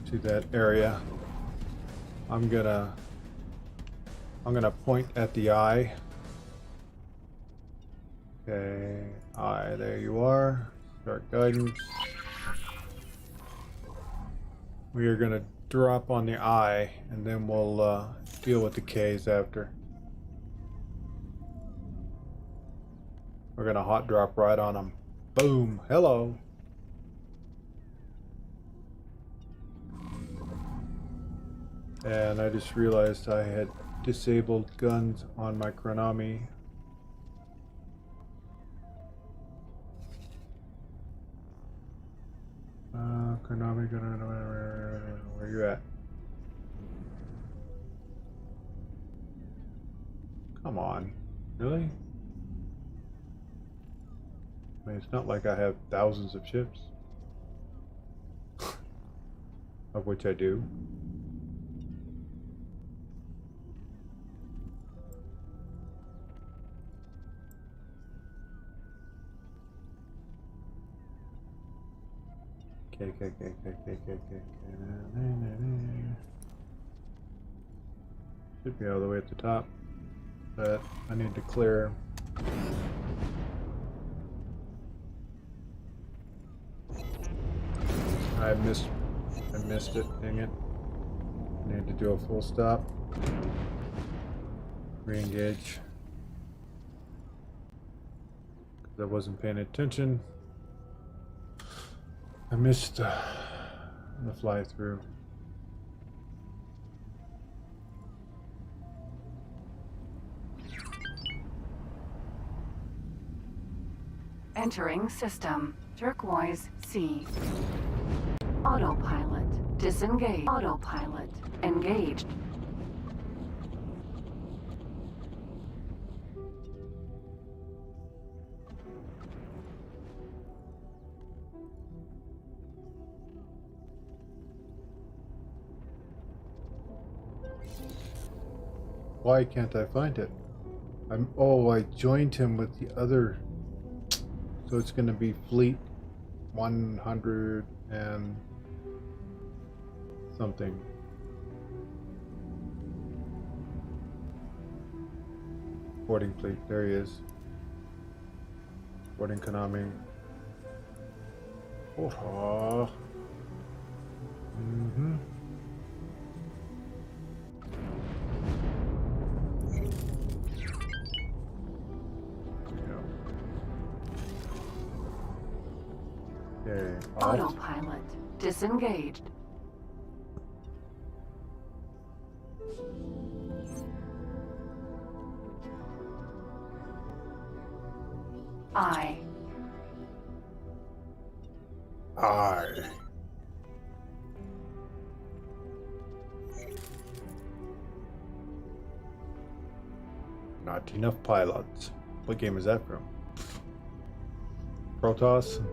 A: To that area. I'm gonna point at the eye. Okay, eye, there you are. Start guidance. We are gonna drop on the eye, and then we'll deal with the K's after. We're gonna hot drop right on them. Boom! Hello. And I just realized I had disabled guns on my Chronami. Chronami, where you at? Come on, really? I mean, it's not like I have thousands of ships. Of which I do. Okay. Should be all the way at the top, but I need to clear. I missed it, dang it. I need to do a full stop. Re-engage. Because I wasn't paying attention. I missed the fly through.
G: Entering system. Turquoise C. Autopilot. Disengage. Autopilot. Engaged.
A: Why can't I find it? I joined him with the other, so it's gonna be Fleet 100 and something. Boarding fleet, there he is. Boarding Konami. Oh. Okay,
G: Autopilot. Disengaged. I.
A: Not enough pilots. What game is that from? Protoss?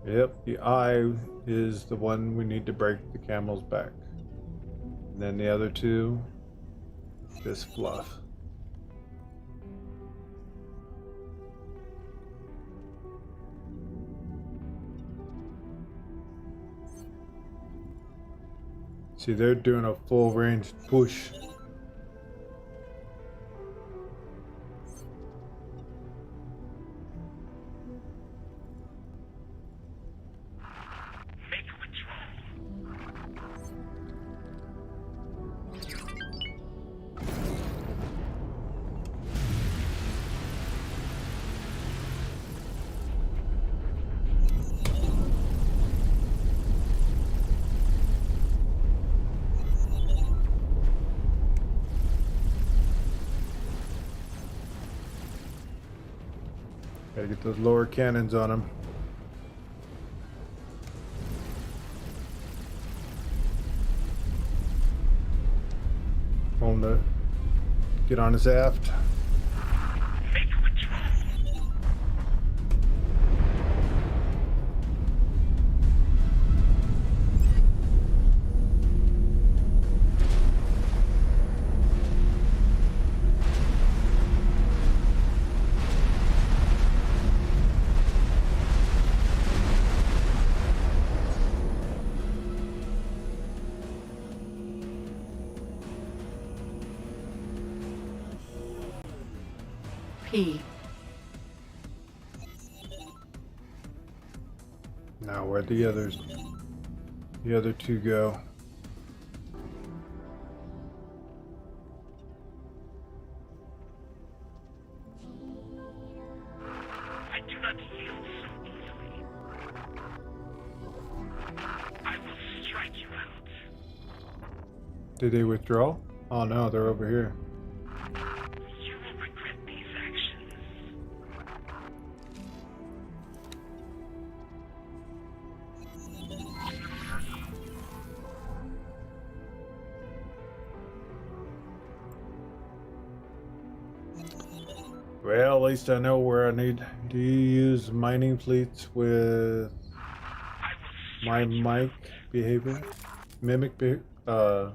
A: Yep, the eye is the one we need to break the camel's back. And then the other two, just fluff. See, they're doing a full range push. Gotta get those lower cannons on him. To get on his aft.
D: Make withdrawal.
G: P.
A: Now where'd the other two go?
D: I do not yield so easily. I will strike you out.
A: Did they withdraw? Oh no, they're over here.
D: You will regret these actions.
A: Well, at least I know where I need. Do you use mining fleets with
D: I will
A: my
D: strike you
A: mic behavior? Mimic behavior? No.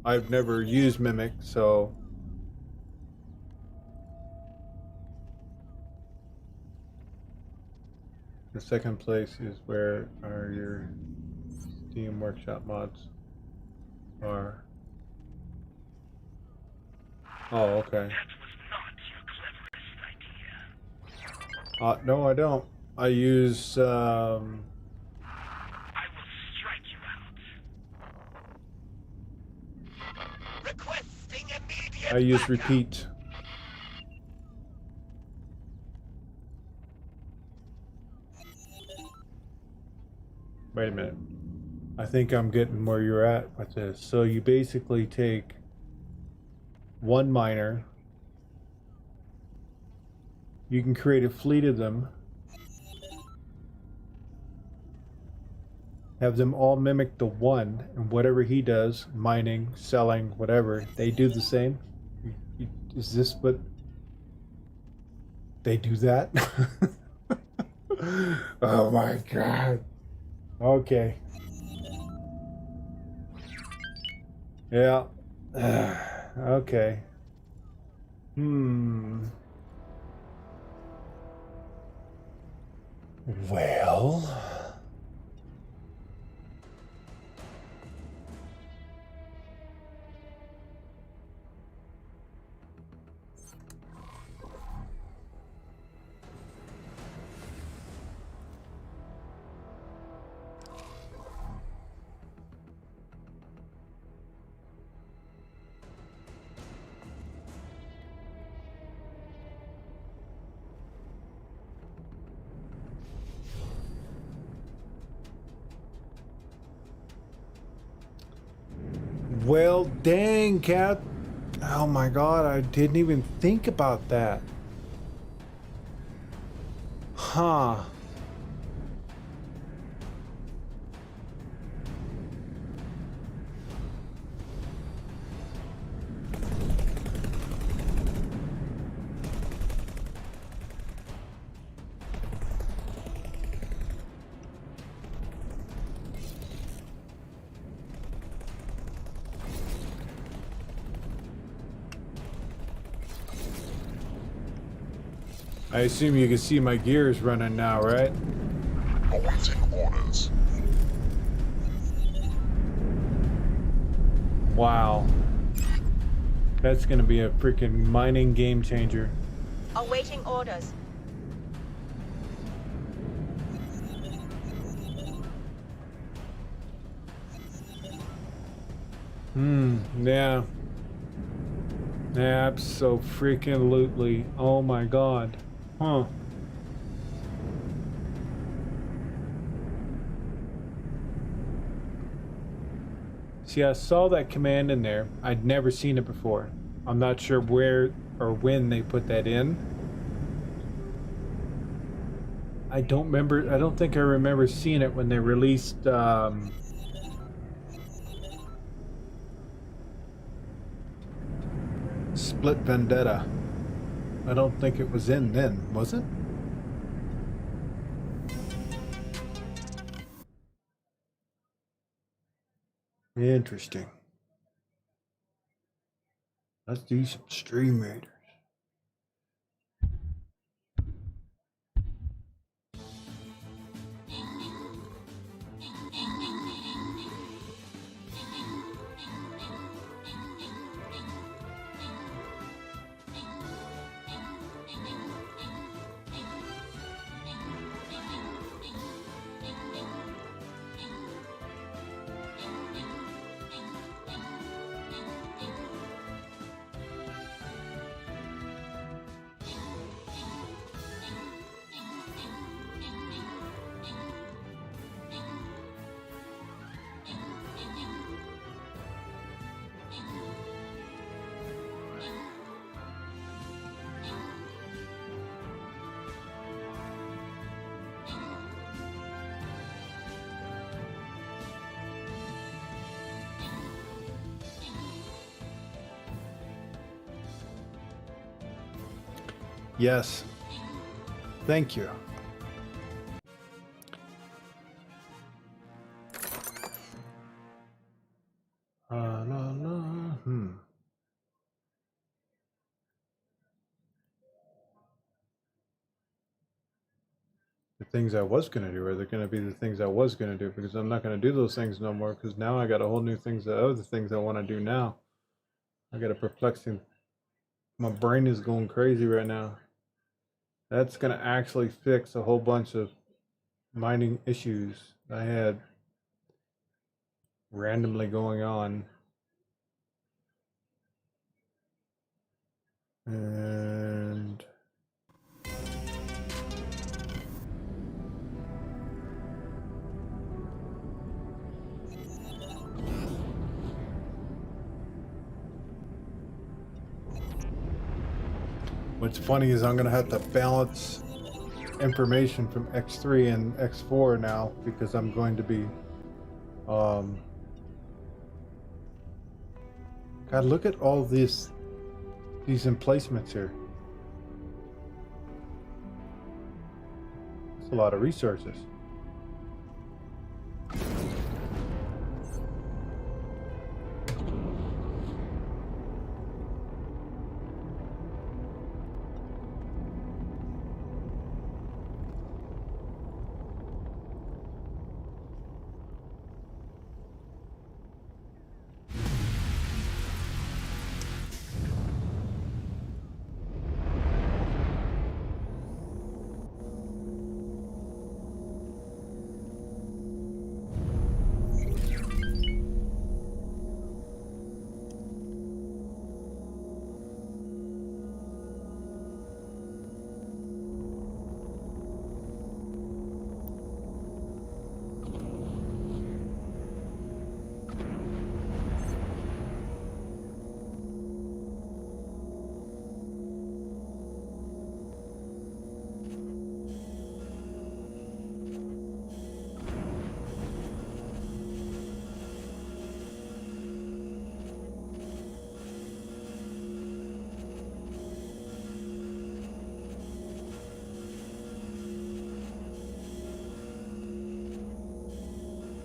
A: I've never used Mimic, so... The second place is where are your Steam Workshop mods are. Oh, okay.
D: That was not your cleverest idea.
A: No, I don't. I use,
D: I will strike you out.
C: Requesting immediate
A: I use
C: backup.
A: repeat. Wait a minute. I think I'm getting where you're at with this. So you basically take one miner. You can create a fleet of them. Have them all mimic the one, and whatever he does, mining, selling, whatever, they do the same. Is this what they do that? Oh my god. Okay. Yeah. Okay. Well. Well, dang, Cat. Oh my god, I didn't even think about that. Huh. I assume you can see my gears running now, right?
E: Awaiting orders.
A: Wow. That's gonna be a freaking mining game changer.
F: Awaiting orders.
A: Yeah. Abso-freaking-lutely. Oh my god. Huh. See, I saw that command in there. I'd never seen it before. I'm not sure where or when they put that in. I don't remember. I don't think I remember seeing it when they released. Split Vendetta. I don't think it was in then, was it? Interesting. Let's do some Stream Raiders. Yes. Thank you. La, la. The things I was going to do, are they going to be the things I was going to do? Because I'm not going to do those things no more, because now I got a whole new things, other things I want to do now. I got a perplexing, my brain is going crazy right now. That's going to actually fix a whole bunch of mining issues I had randomly going on. And what's funny is I'm going to have to balance information from X3 and X4 now, because I'm going to be God, look at all these emplacements here. That's a lot of resources.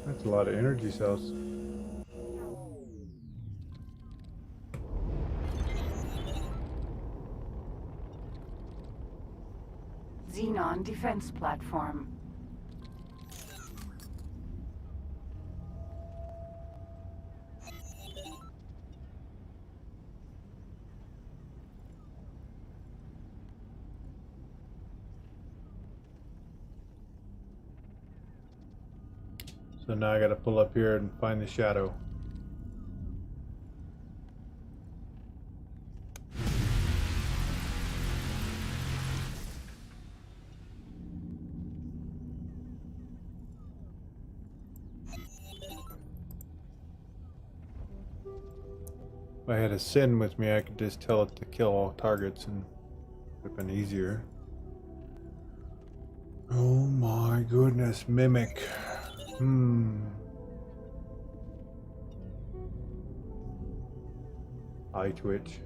A: That's a lot of energy cells.
G: Xenon defense platform.
A: So now I gotta pull up here and find the shadow. If I had a Sin with me, I could just tell it to kill all targets and it would have been easier. Oh my goodness, Mimic. Hi, Twitch.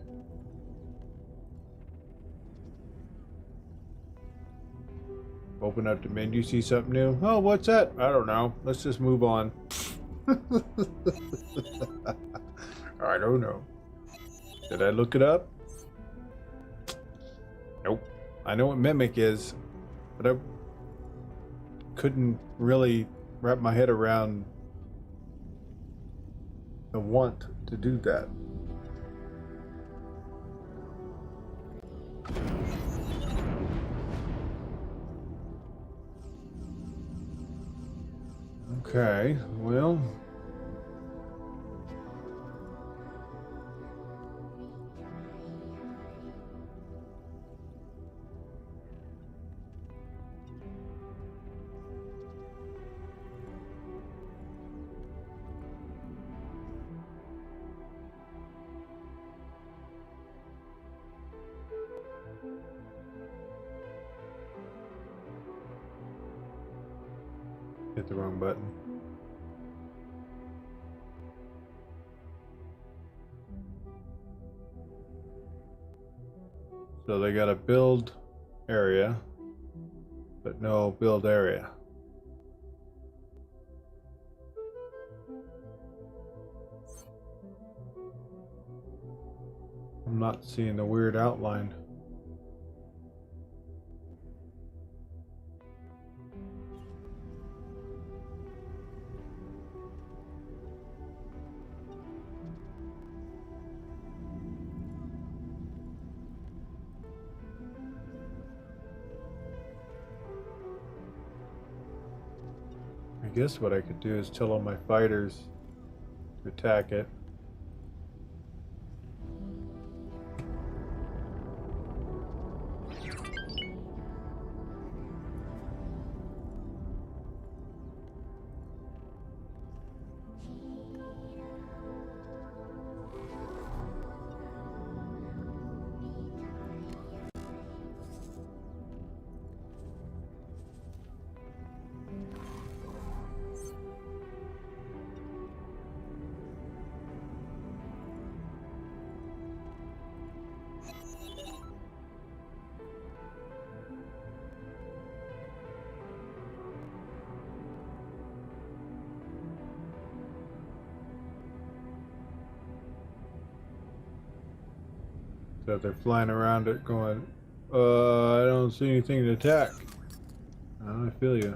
A: Open up the menu, see something new. Oh, what's that? I don't know. Let's just move on. I don't know. Did I look it up? Nope. I know what Mimic is, but I couldn't really wrap my head around the want to do that. Okay, well. Hit the wrong button. So they got a build area, but no build area. I'm not seeing the weird outline. I guess what I could do is tell all my fighters to attack it. So they're flying around it going, I don't see anything to attack. I feel you.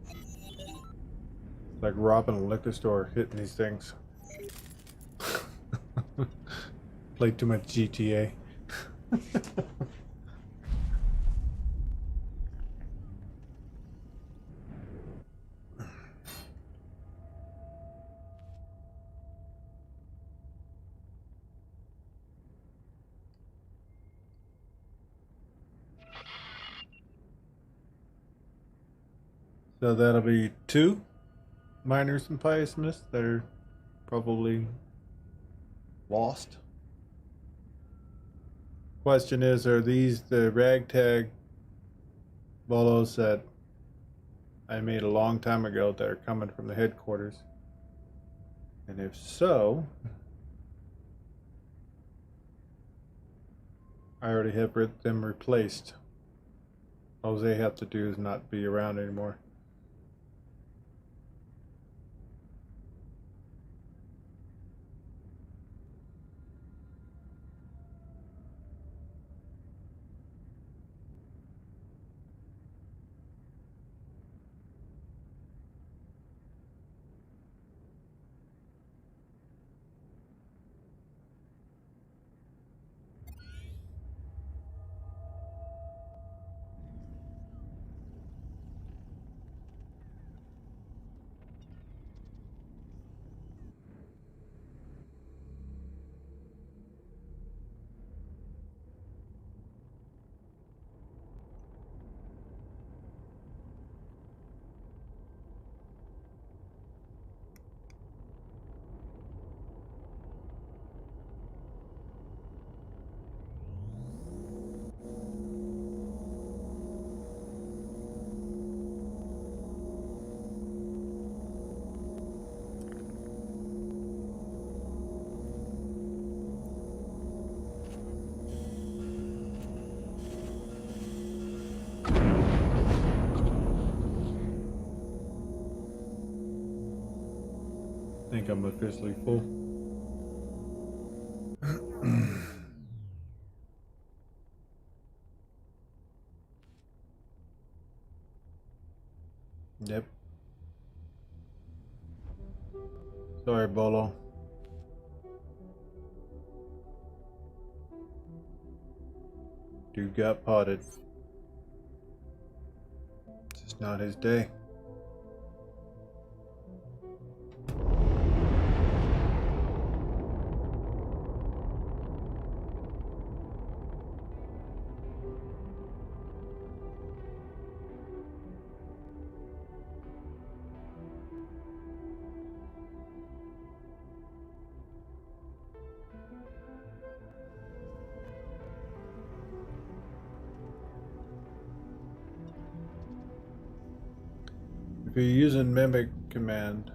A: It's like robbing a liquor store, hitting these things. Played too much GTA. So that'll be 2 miners and piousmists that are probably lost. Question is, are these the ragtag bolos that I made a long time ago that are coming from the headquarters? And if so, I already have them replaced. All they have to do is not be around anymore. think I'm officially full. Yep. Sorry, Bolo. Dude got potted. It's just not his day. If you're using Mimic command,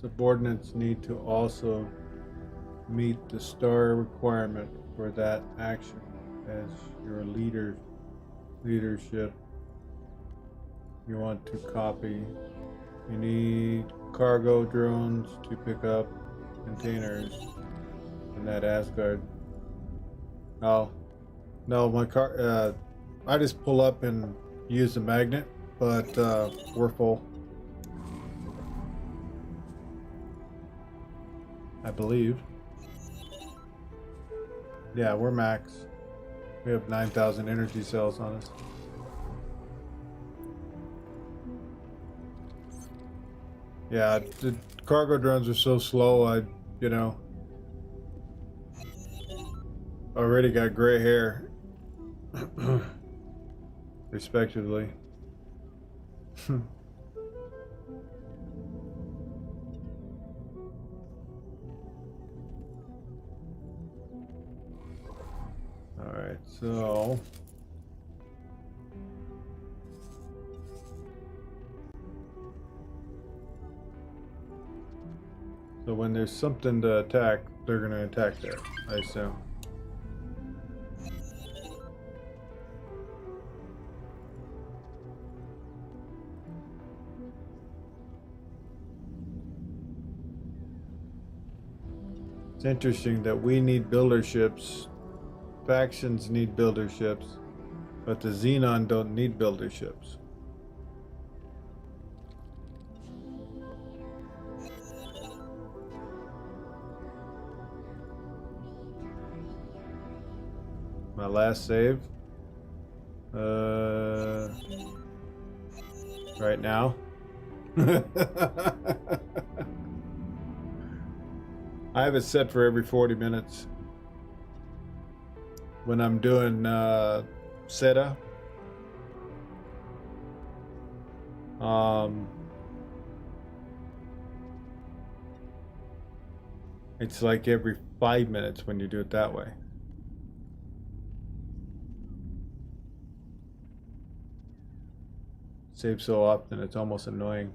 A: subordinates need to also meet the star requirement for that action as your leadership. You want to copy. You need cargo drones to pick up containers in that Asgard. Oh, no, my car. I just pull up and use the magnet, but we're full. I believe. Yeah, we're max. We have 9,000 energy cells on us. Yeah, the cargo drones are so slow, already got gray hair. Respectively. Alright, so when there's something to attack, they're gonna attack there, I assume. It's interesting that we need builder ships. Factions need builder ships, but the Xenon don't need builder ships. My last save, right now. I have it set for every 40 minutes. When I'm doing SETA, it's like every 5 minutes when you do it that way. Save so often, it's almost annoying.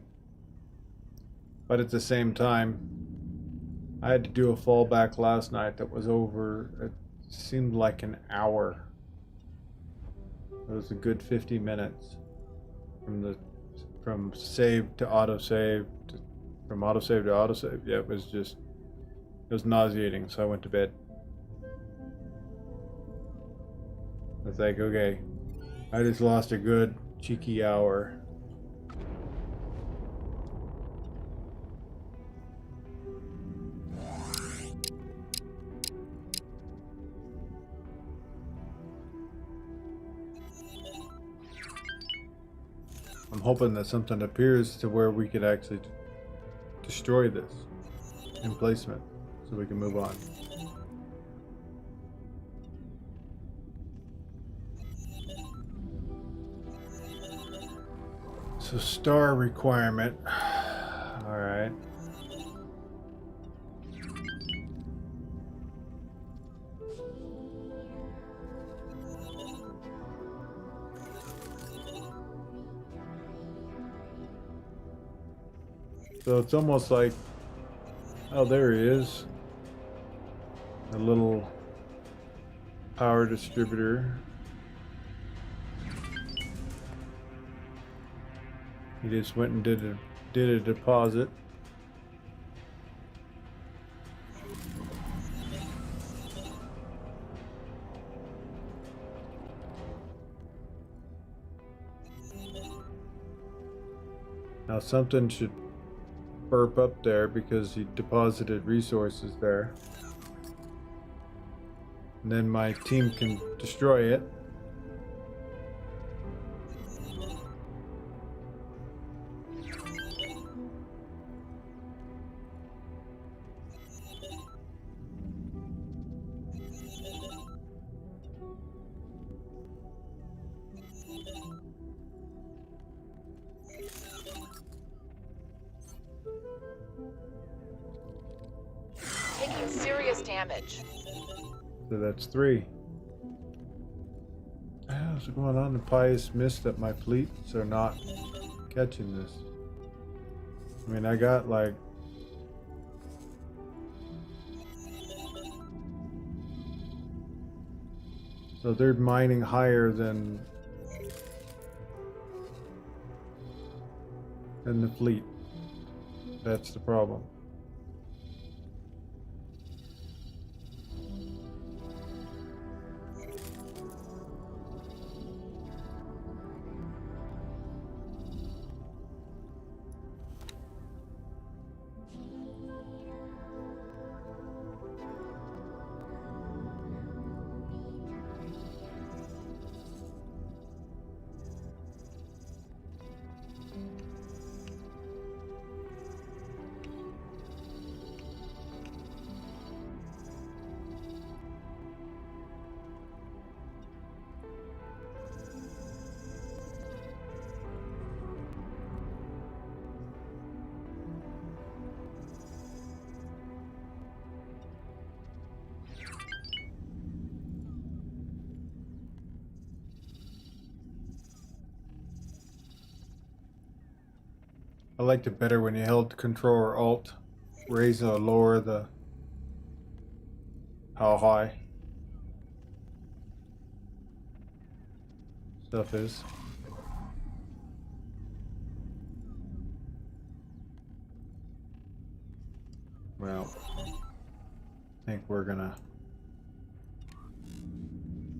A: But at the same time, I had to do a fallback last night that was over. It seemed like an hour. It was a good 50 minutes from save to autosave, from autosave to autosave. Yeah, it was nauseating, so I went to bed. I was like, okay, I just lost a good cheeky hour. I'm hoping that something appears to where we could actually destroy this emplacement so we can move on. So star requirement. All right. So it's almost like, oh, there he is. A little power distributor. He just went and did a deposit. Now something should burp up there because he deposited resources there. And then my team can destroy it.
I: Taking serious damage.
A: So that's 3. What's going on? The pious missed that my fleets are not catching this. I mean, I got like so they're mining higher than the fleet. That's the problem. I liked it better when you held Control or Alt, raise or lower the how high stuff is. Well, I think we're gonna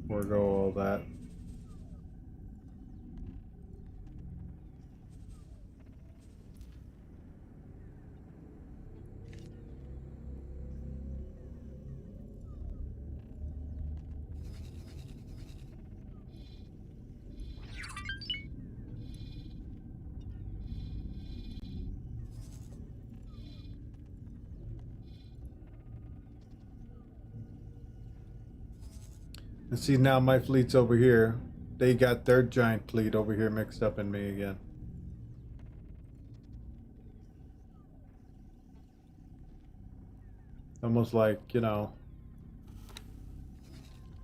A: forego all that. And see, now my fleet's over here. They got their giant fleet over here mixed up in me again. Almost like, you know.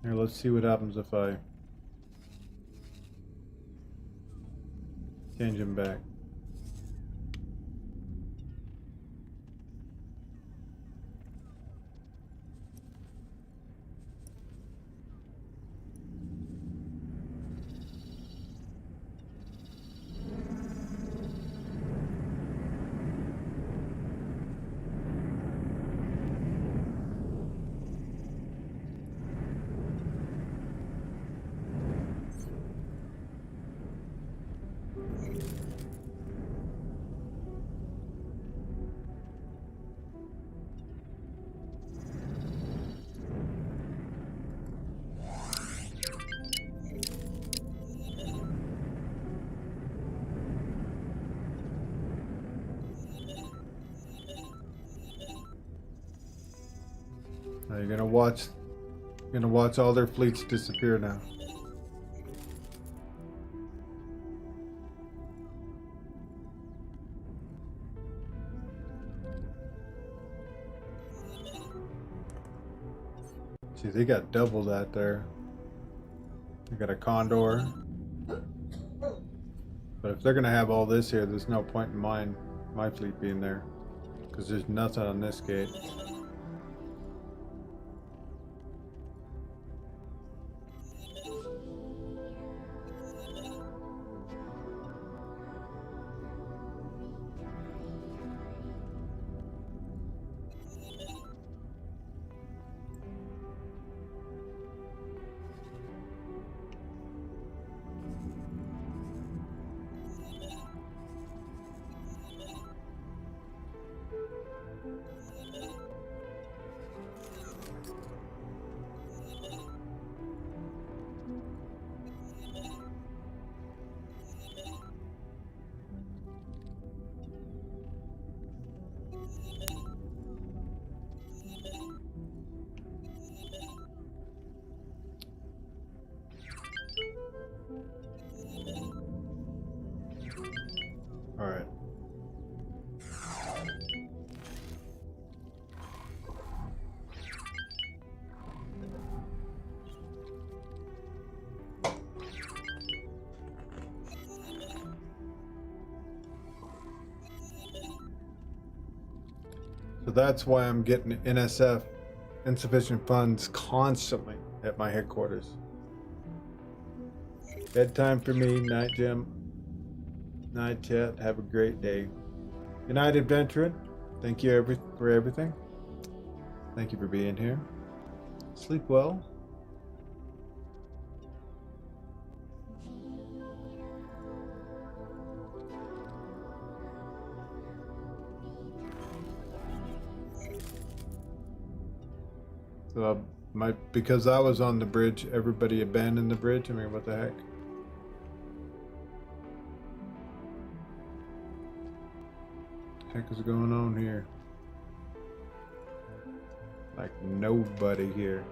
A: Here, let's see what happens if I change them back. Now you're gonna watch all their fleets disappear now. See, they got double that there. They got a Condor. But if they're gonna have all this here, there's no point in my fleet being there. Because there's nothing on this gate. So that's why I'm getting NSF, insufficient funds, constantly at my headquarters. Bedtime for me, night Jim, night chat. Have a great day. Good night, adventurer. Thank you for everything. Thank you for being here. Sleep well. So because I was on the bridge, everybody abandoned the bridge. I mean, what the heck? Heck is going on here? Like nobody here.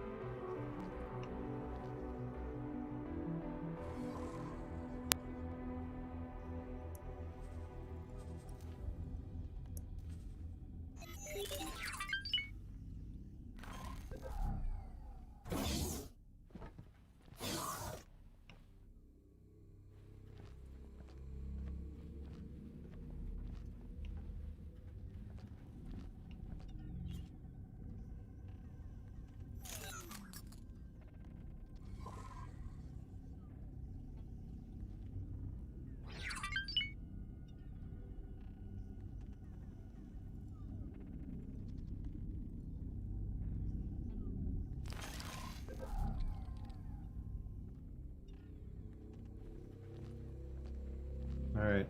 A: Alright,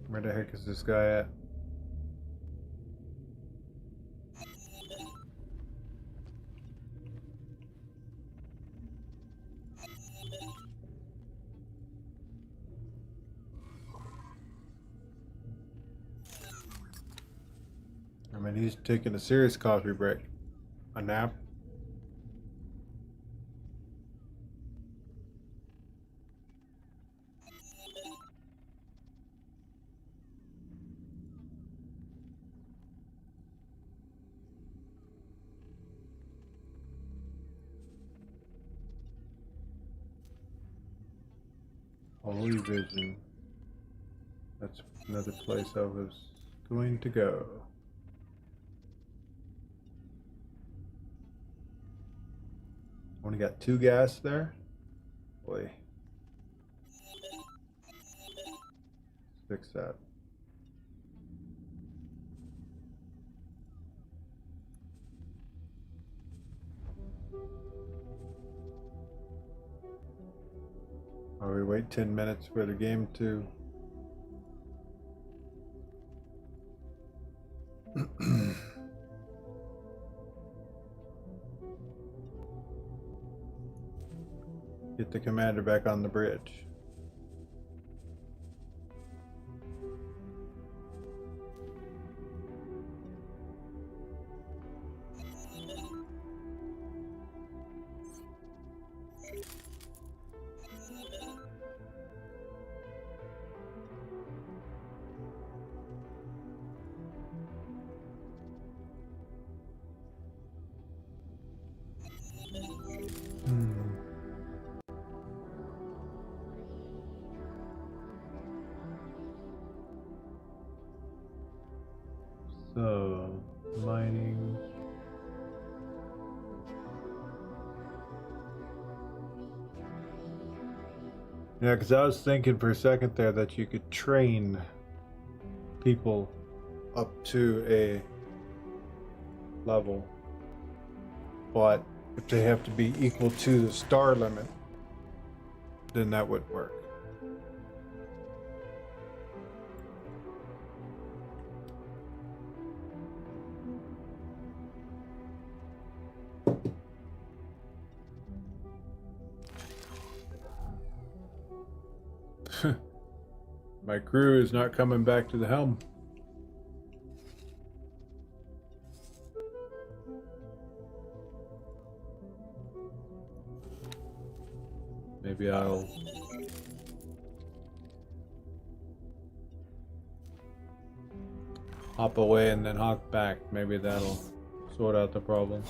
A: where the heck is this guy at? I mean, he's taking a serious coffee break. A nap. Holy Vision. That's another place I was going to go. Only got 2 gas there? Boy. Fix that. Or we wait 10 minutes for the game to get the commander back on the bridge. So, mining. Yeah, because I was thinking for a second there that you could train people up to a level, but if they have to be equal to the star limit, then that would work. My crew is not coming back to the helm. Maybe I'll hop away and then hop back. Maybe that'll sort out the problem.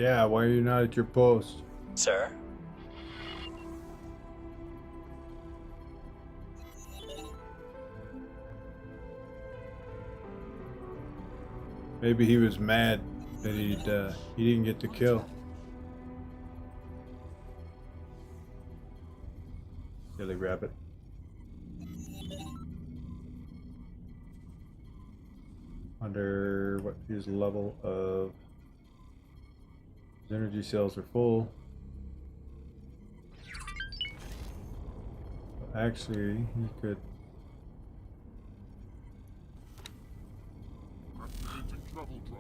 A: Yeah, why are you not at your post?
C: Sir?
A: Maybe he was mad that he didn't get the kill. Silly rabbit. Wonder what his level of his energy cells are full. Actually, he could.
E: Activating travel drive.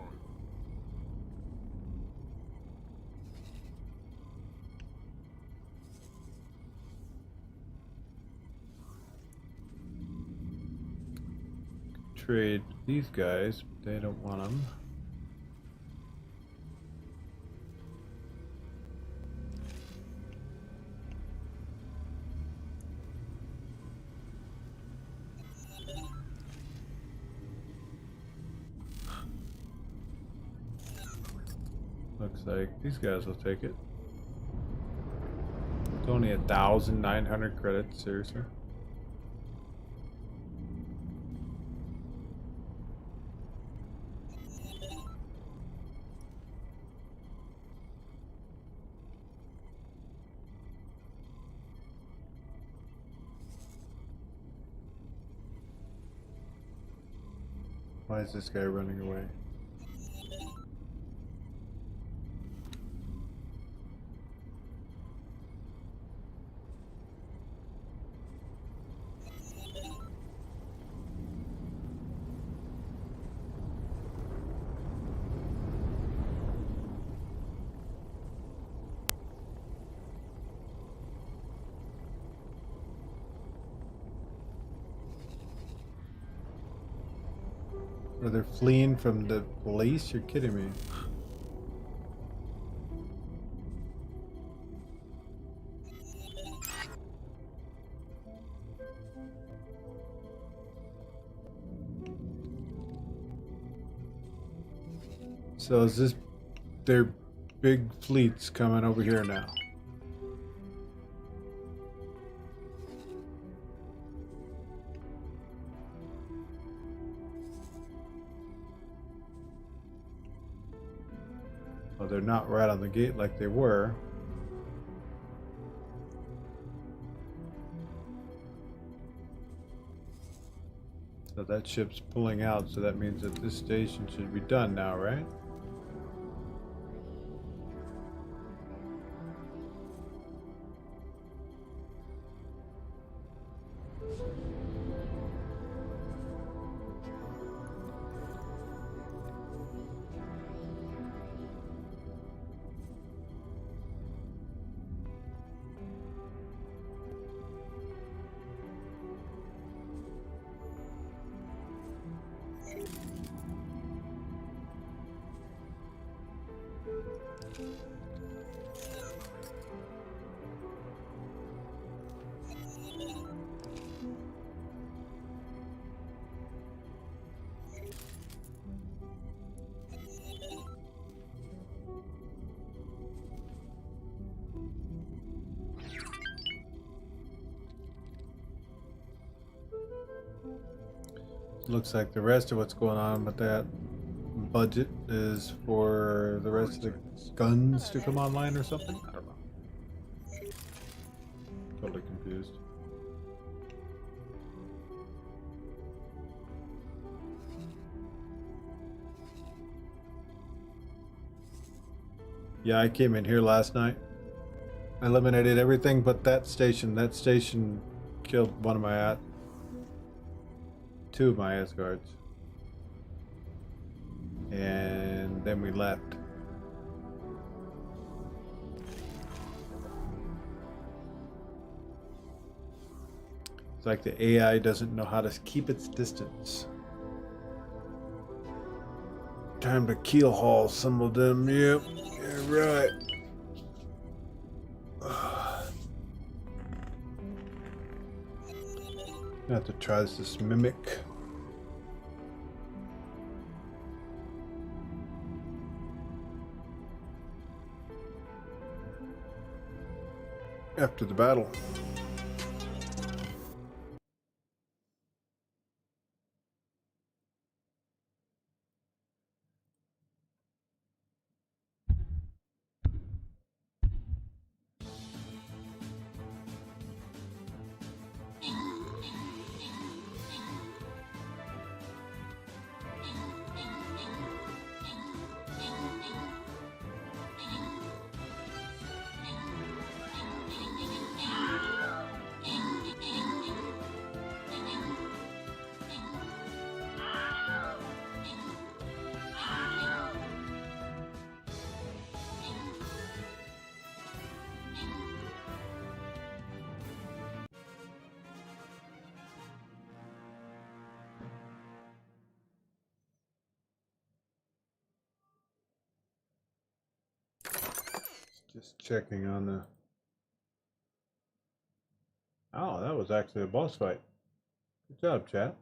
A: Trade these guys, but they don't want them. Looks like these guys will take it. It's only 1,900 credits, seriously. Why is this guy running away? Or they're fleeing from the police? You're kidding me. So is this their big fleets coming over here now? Well, they're not right on the gate like they were. So that ship's pulling out, so that means that this station should be done now, right? Looks like the rest of what's going on with that budget is for the rest of the guns to come online or something? I don't know. Totally confused. Yeah, I came in here last night. I eliminated everything but that station. That station killed one of my two of my Asgards. And then we left. It's like the AI doesn't know how to keep its distance. Time to keel haul some of them. Yep, yeah, right. I have to try this mimic. after the battle. Just checking on the... Oh, that was actually a boss fight. Good job, chat.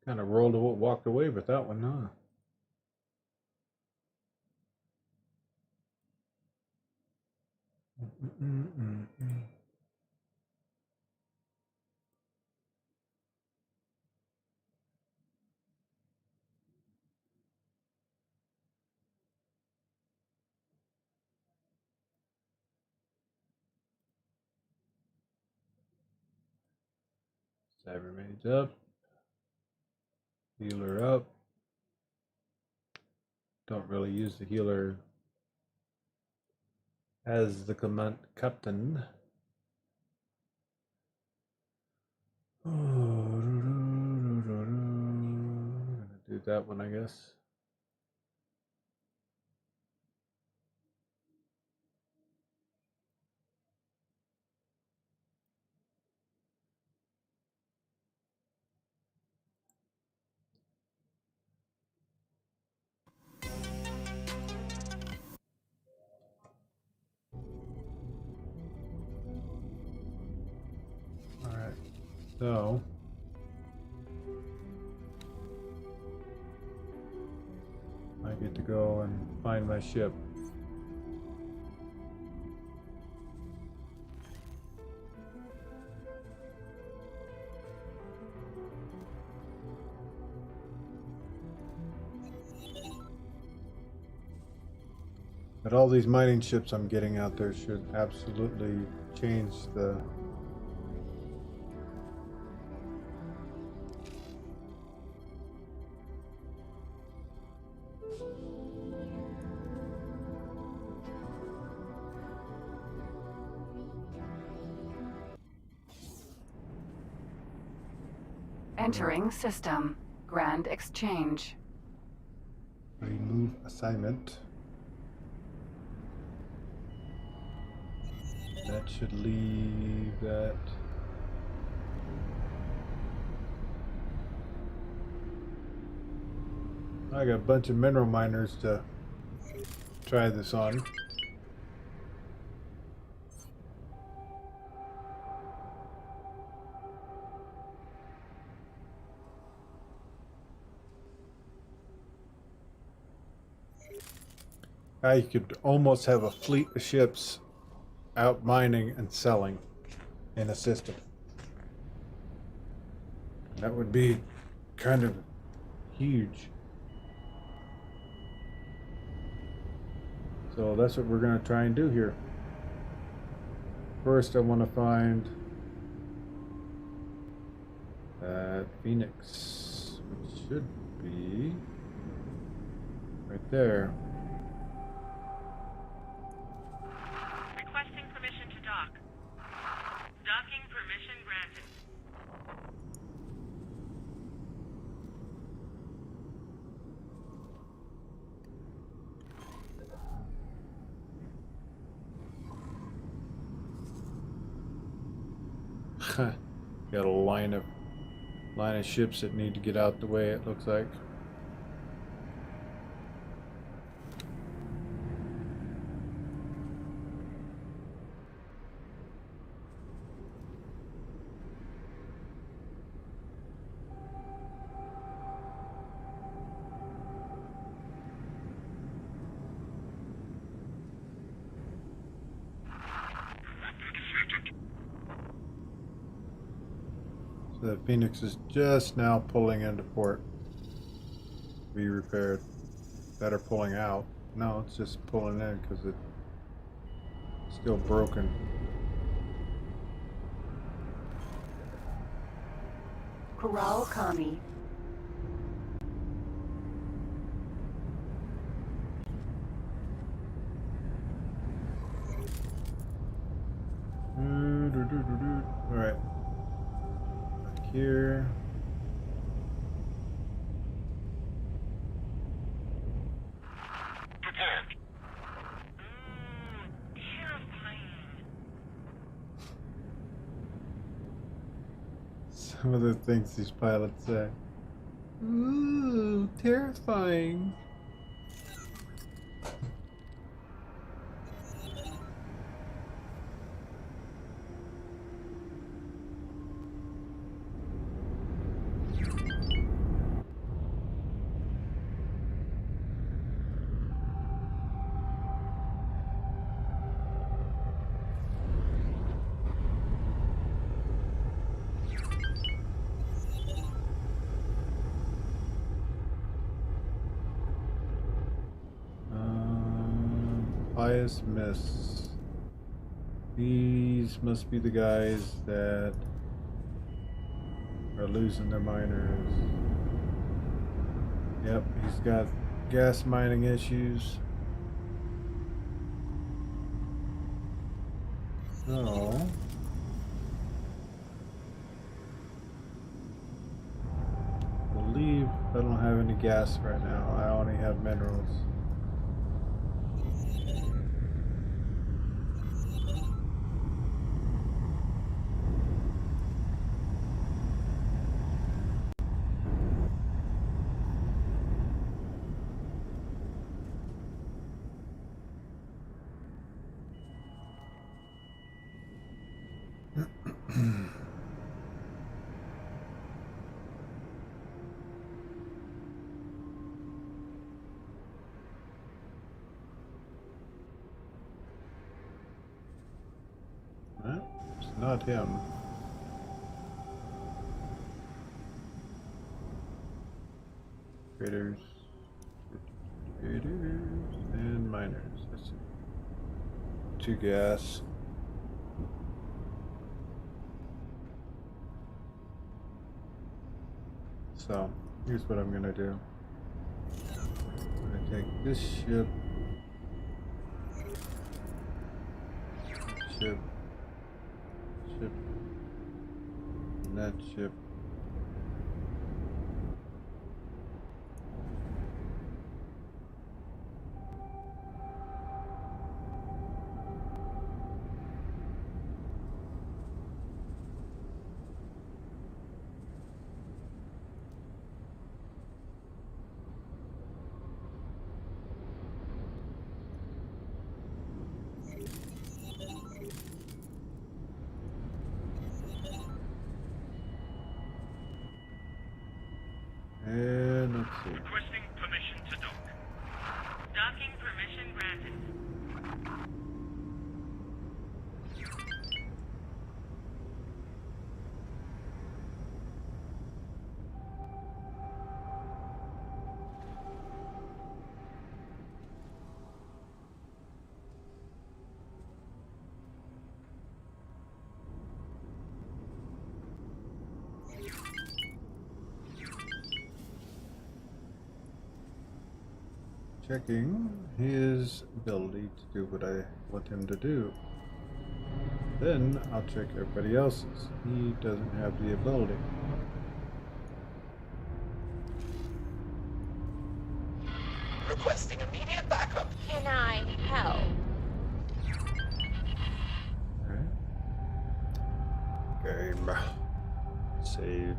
A: Kind of walked away with that one, huh? Cybermaid's up. Healer up. Don't really use the healer as the captain. Do that one, I guess. Alright, so I get to go and find my ship. But all these mining ships I'm getting out there should absolutely change the
G: Entering system. Grand Exchange.
A: remove assignment. That should leave that. I got a bunch of mineral miners to try this on. I could almost have a fleet of ships out mining and selling in a system. That would be kind of huge. So that's what we're going to try and do here. First, I want to find Phoenix, which should be right there.
J: Requesting permission to dock. Docking permission granted.
A: Got a line of ships that need to get out the way, it looks like. The Phoenix is just now pulling into port. Be repaired. Better pulling out. No, it's just pulling in because it's still broken.
G: Corral Kami.
A: Alright. Back here.
D: Prepared.
A: Some of the things these pilots say. Ooh, terrifying. Pious Miss. These must be the guys that are losing their miners. Yep, he's got gas mining issues. So I believe I don't have any gas right now. I only have minerals. It's not him. Traders, and miners. That's it. 2 gas. So here's what I'm gonna do. I'm gonna take this ship. Ship. And that ship. And let's see.
J: Requesting permission to dock. Docking permission granted.
A: Checking his ability to do what I want him to do. Then I'll check everybody else's. He doesn't have the ability.
C: Requesting immediate backup.
H: Can I help?
A: Alright. Game. Save.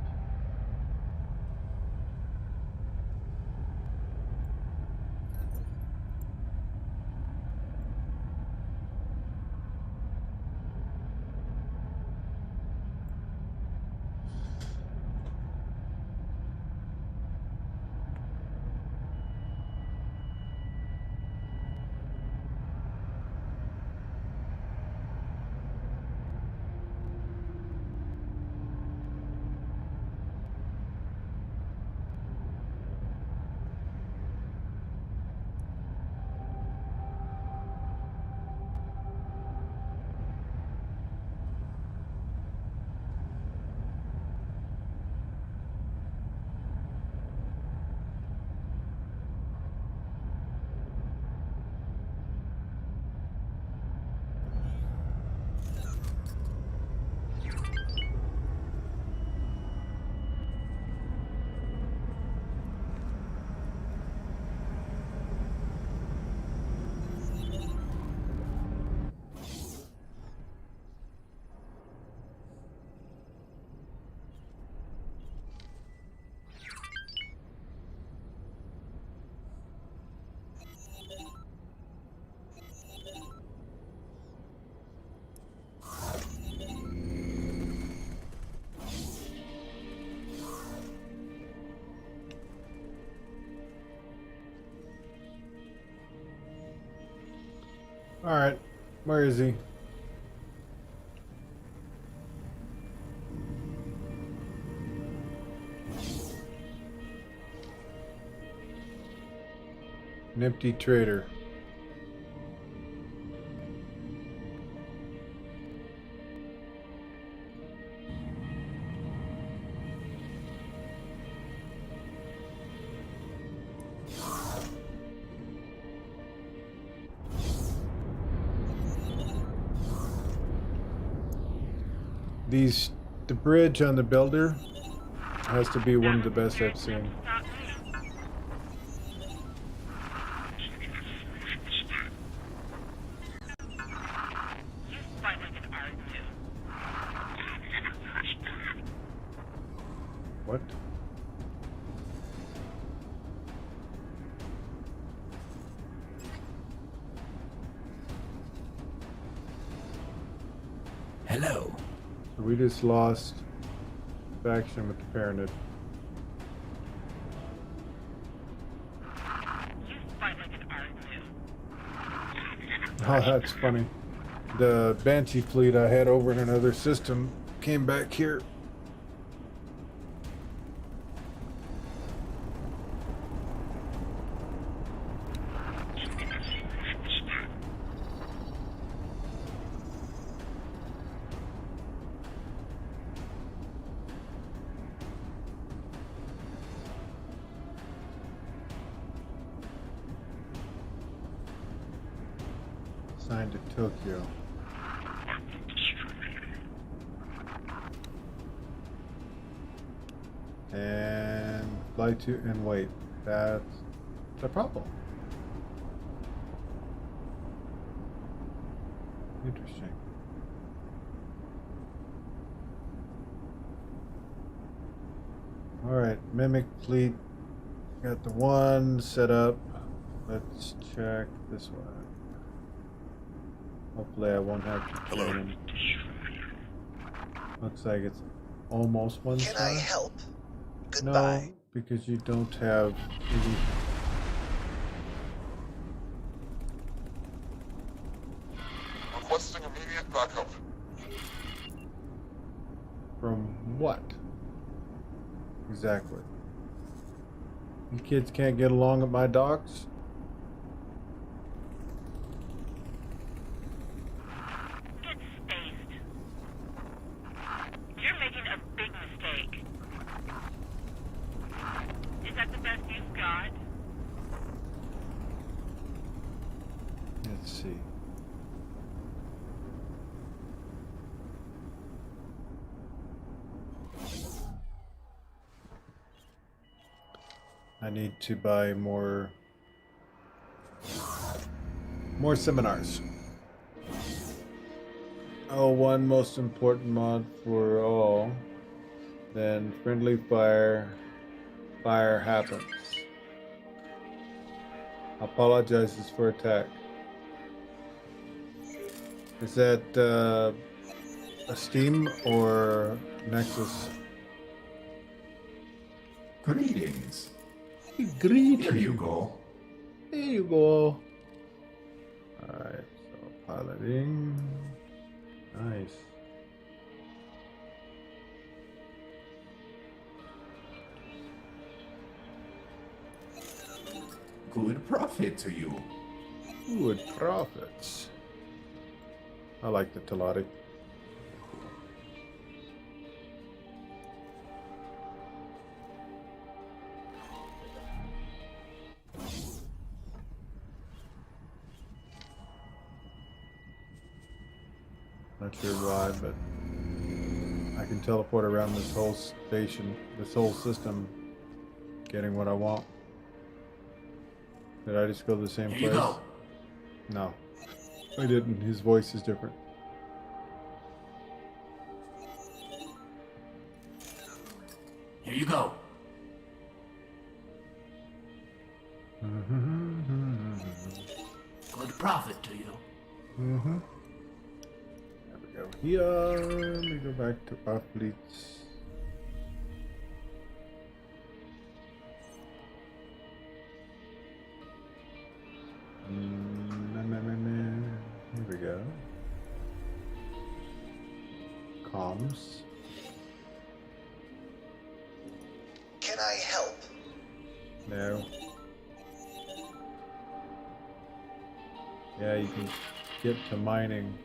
A: Alright, where is he? An empty trader. The bridge on the builder has to be one of the best I've seen. What?
C: Hello.
A: We just lost faction with the Paranid. Oh, that's funny. The Banshee fleet I had over in another system came back here. Signed to Tokyo. And fly to and wait. That's the problem. Interesting. Alright, Mimic fleet. Got the one set up. Let's check this one. Hopefully I won't have to train him. Looks like it's almost one star.
C: Can I help?
A: No,
C: Goodbye.
A: because you don't have any.
E: Requesting immediate backup.
A: From what? Exactly. You kids can't get along at my docks?
J: Get spaced. You're making a big mistake. Is that the best you've got?
A: Let's see. I need to buy more seminars. Oh, one most important mod for all. Then friendly fire happens. Apologizes for attack. Is that a Steam or Nexus?
C: Greetings.
A: Great.
C: Here you go.
A: There you go. Alright, so piloting. Nice.
C: Good profit to you.
A: Good profits. I like the Teladi. Not sure why, but I can teleport around this whole station, this whole system, getting what I want. Did I just go to the same
C: Here you
A: place?
C: go.
A: No, I didn't. His voice is different.
C: Here you go. Good profit to you.
A: Mm-hmm. There we go. Here, let me go back to our fleets. comms.
C: Can I help?
A: No. Yeah, you can get to mining.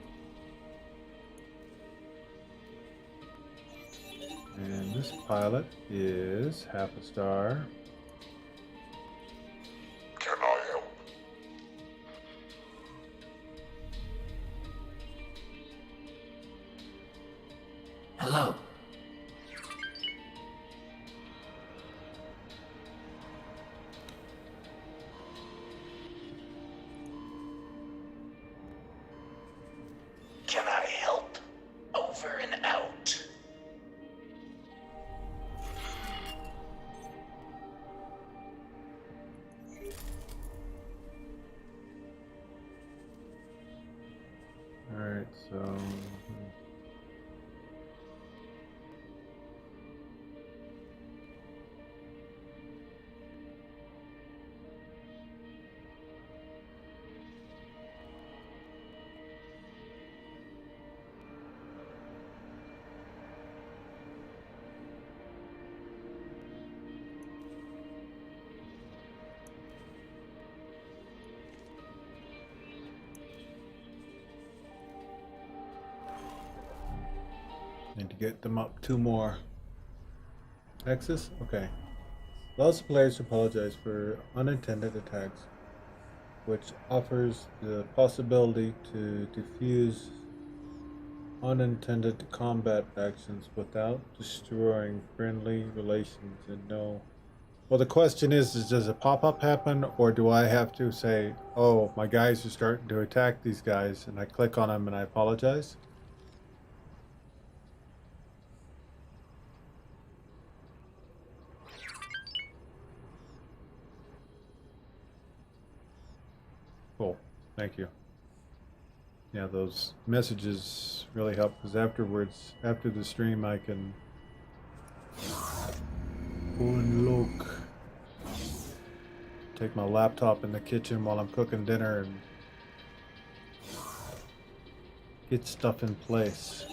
A: And this pilot is half a star.
E: Can I help?
K: Hello.
C: Can I help? Over and out.
A: Alright, so... Need to get them up 2 more. Nexus? Okay. Lots of players apologize for unintended attacks, which offers the possibility to defuse unintended combat actions without destroying friendly relations and no... Well, the question is does a pop-up happen, or do I have to say, oh, my guys are starting to attack these guys, and I click on them and I apologize? Cool. Thank you. Yeah, those messages really help, because afterwards, after the stream, I can go and look. Take my laptop in the kitchen while I'm cooking dinner and get stuff in place.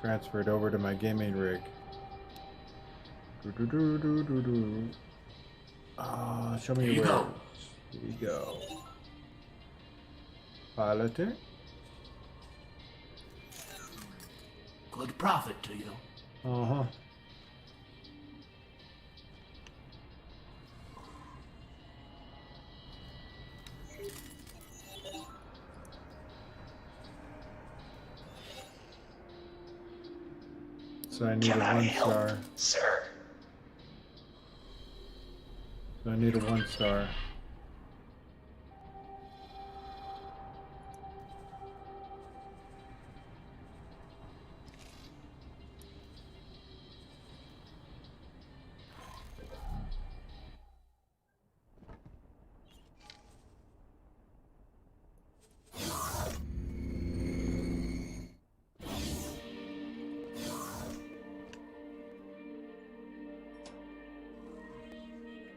A: Transfer it over to my gaming rig. Show me
K: Here you
A: where.
K: go.
A: Here you go. Piloting.
K: Good profit to you.
A: Uh-huh. So I need
C: Can
A: a
C: I
A: 1
C: help,
A: star.
C: sir?
A: So I need a 1 star.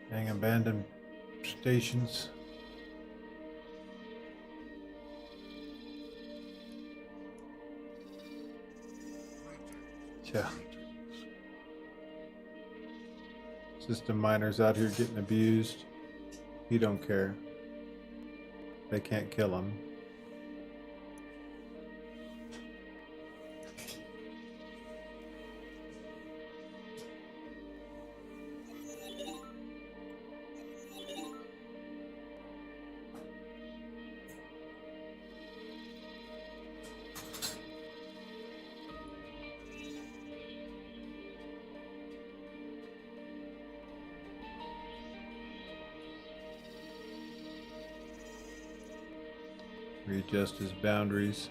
A: Dang abandoned stations. Yeah. System miners out here getting abused. He don't care. They can't kill him. Readjust his boundaries.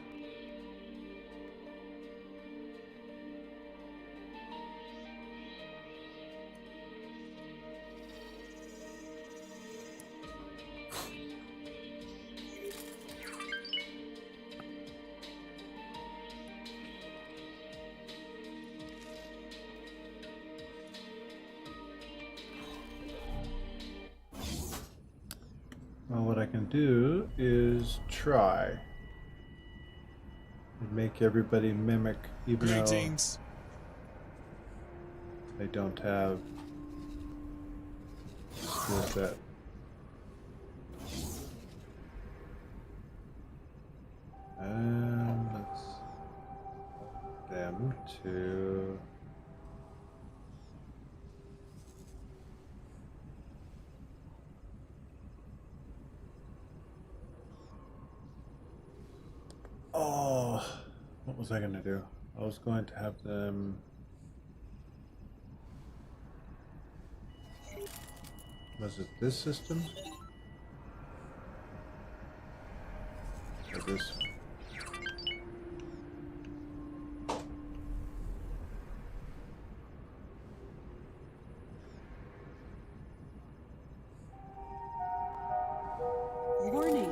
A: Well, what I can do is try. make everybody mimic, even
E: Greetings.
A: though they don't have skill set. And let's them to what was I going to do? I was going to have them. Was it this system? Or this?
B: Warning.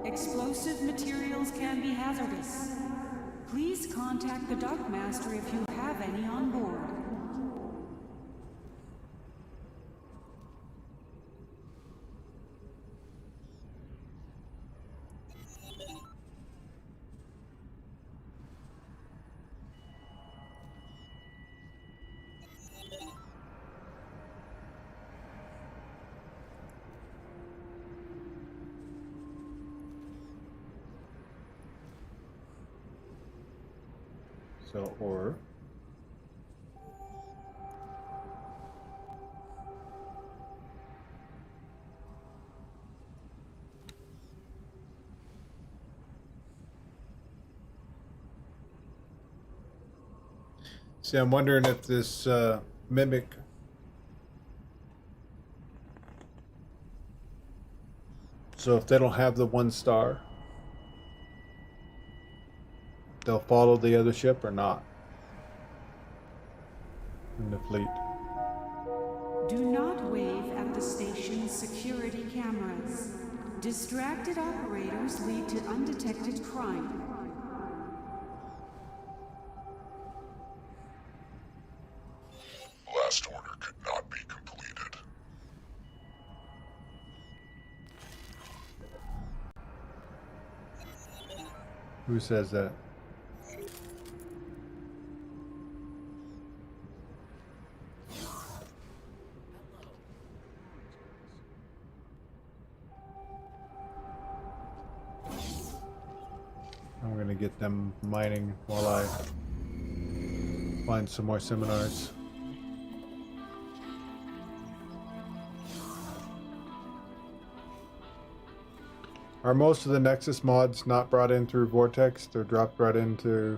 B: Explosive materials can be hazardous. Please contact the Dockmaster if you have any on board.
A: So, or see, I'm wondering if this mimic so if they don't have the 1 star, they'll follow the other ship or not in the fleet.
B: Do not wave at the station's security cameras. Distracted operators lead to undetected crime.
E: Last order could not be completed.
A: Who says that? I'm gonna get them mining while I find some more seminars. Are most of the Nexus mods not brought in through Vortex? They're dropped right into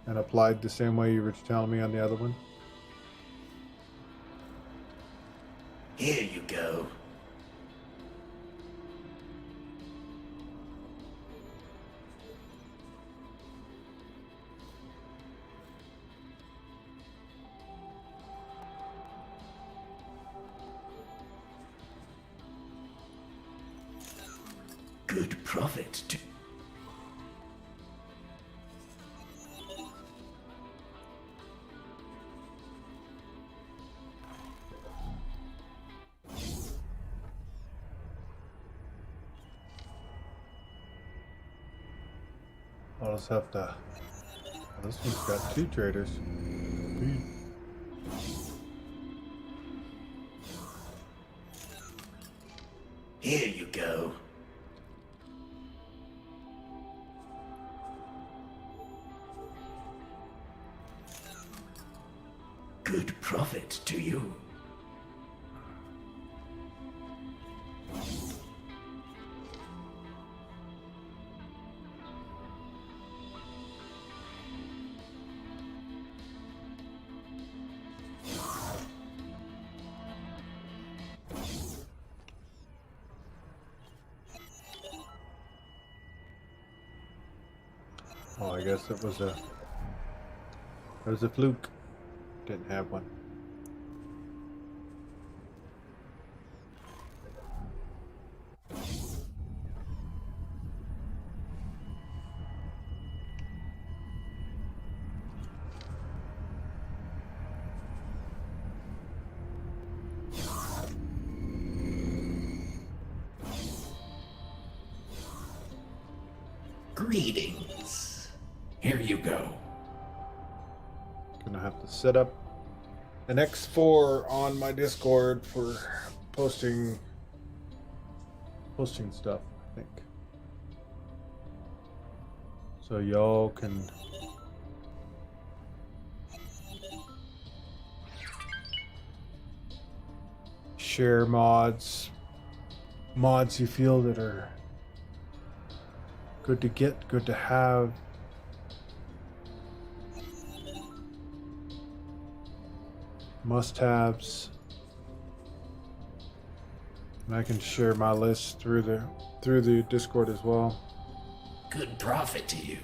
A: and applied the same way you were telling me on the other one?
K: Here you go. Good profit to...
A: I'll just have to... This one's got 2 traders.
K: Here you go. Good profit to you.
A: Oh, I guess it was a fluke. Didn't have one.
K: Greetings. Here you go.
A: Gonna have to set up an X4 on my Discord for posting stuff, I think. So y'all can share mods you feel that are good to get, good to have. Must-haves. And I can share my list through the Discord as well.
K: Good profit to you.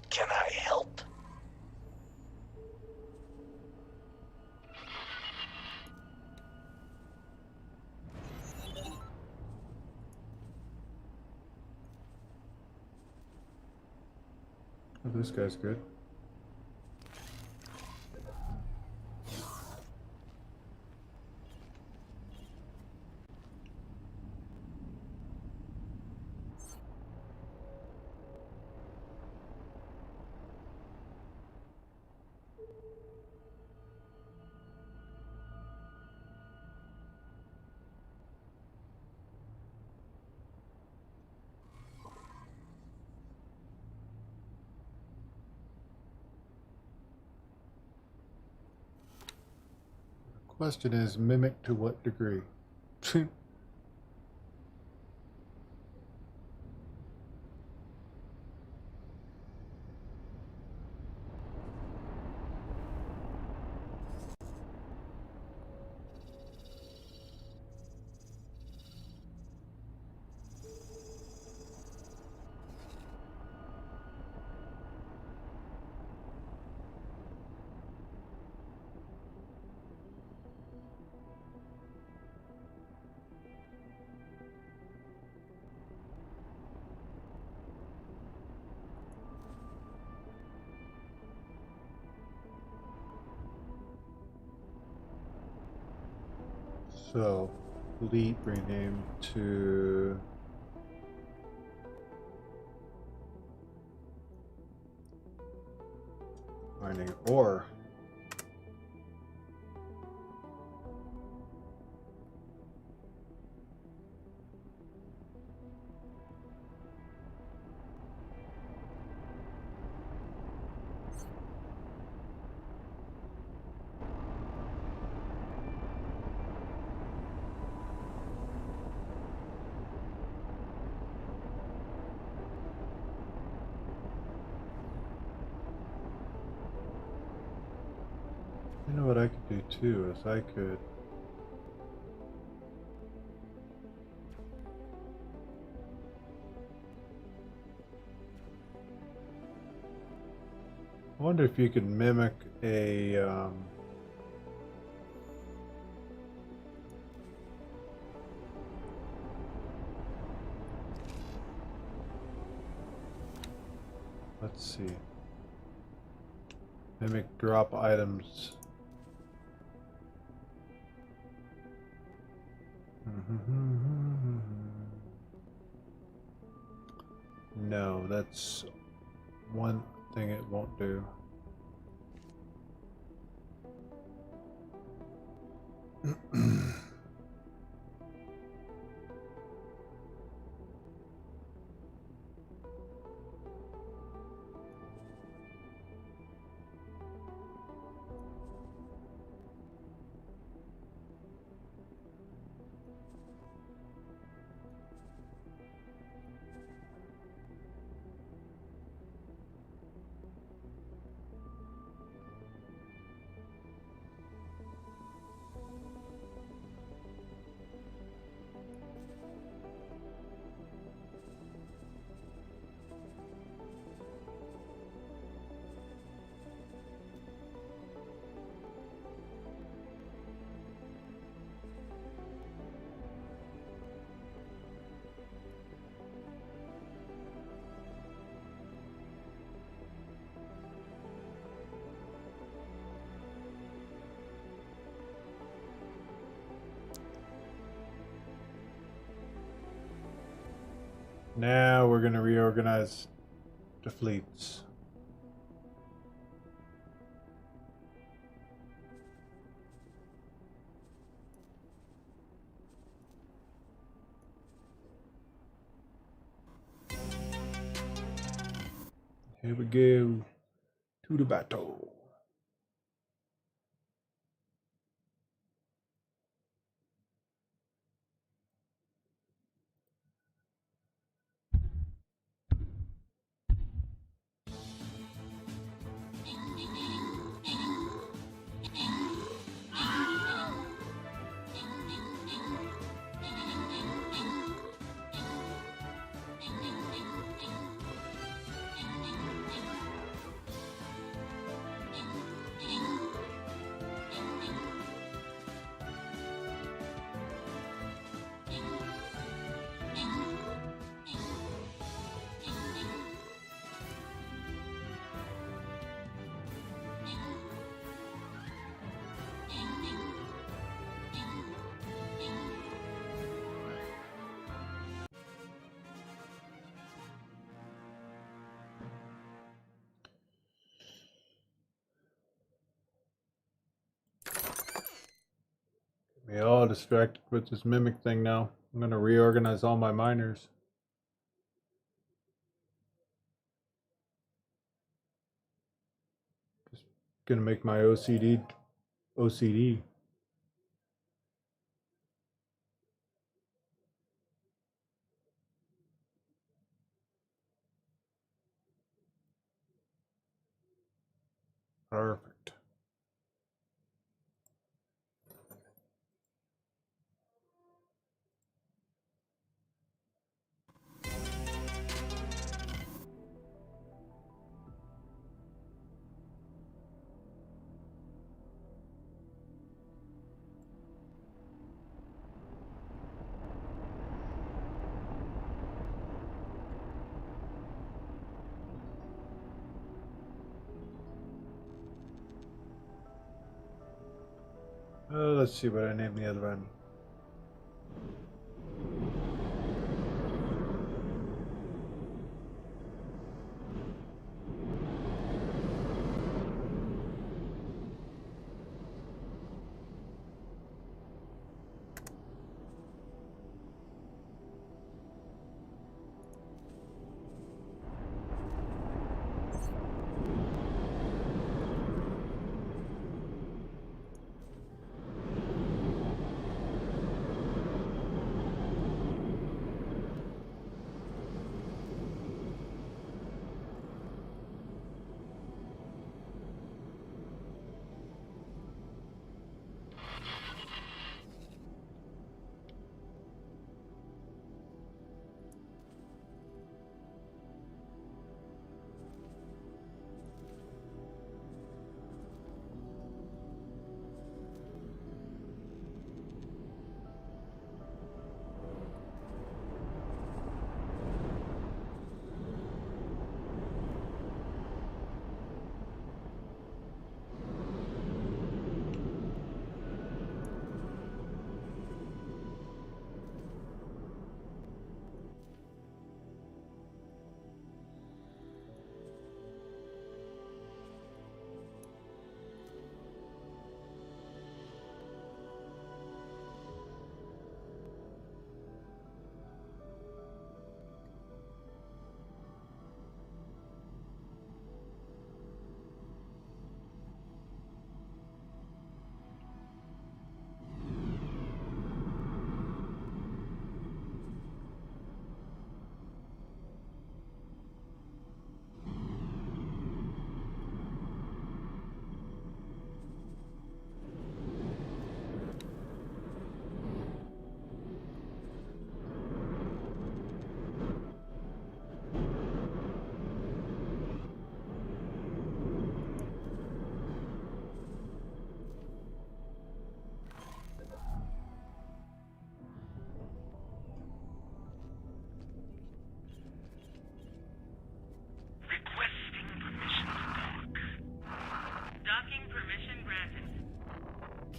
C: Can I help?
A: Oh, this guy's good. Question is, mimic to what degree? So, fleet rename to mining ore. You know what I could do too is I could I wonder if you could mimic a let's see. Mimic drop items. No, that's one thing it won't do. Now we're going to reorganize the fleets. Here we go to the battle. We all distracted with this mimic thing now. I'm gonna reorganize all my miners. Just gonna make my OCD. Perfect. Let's see what I named the other one.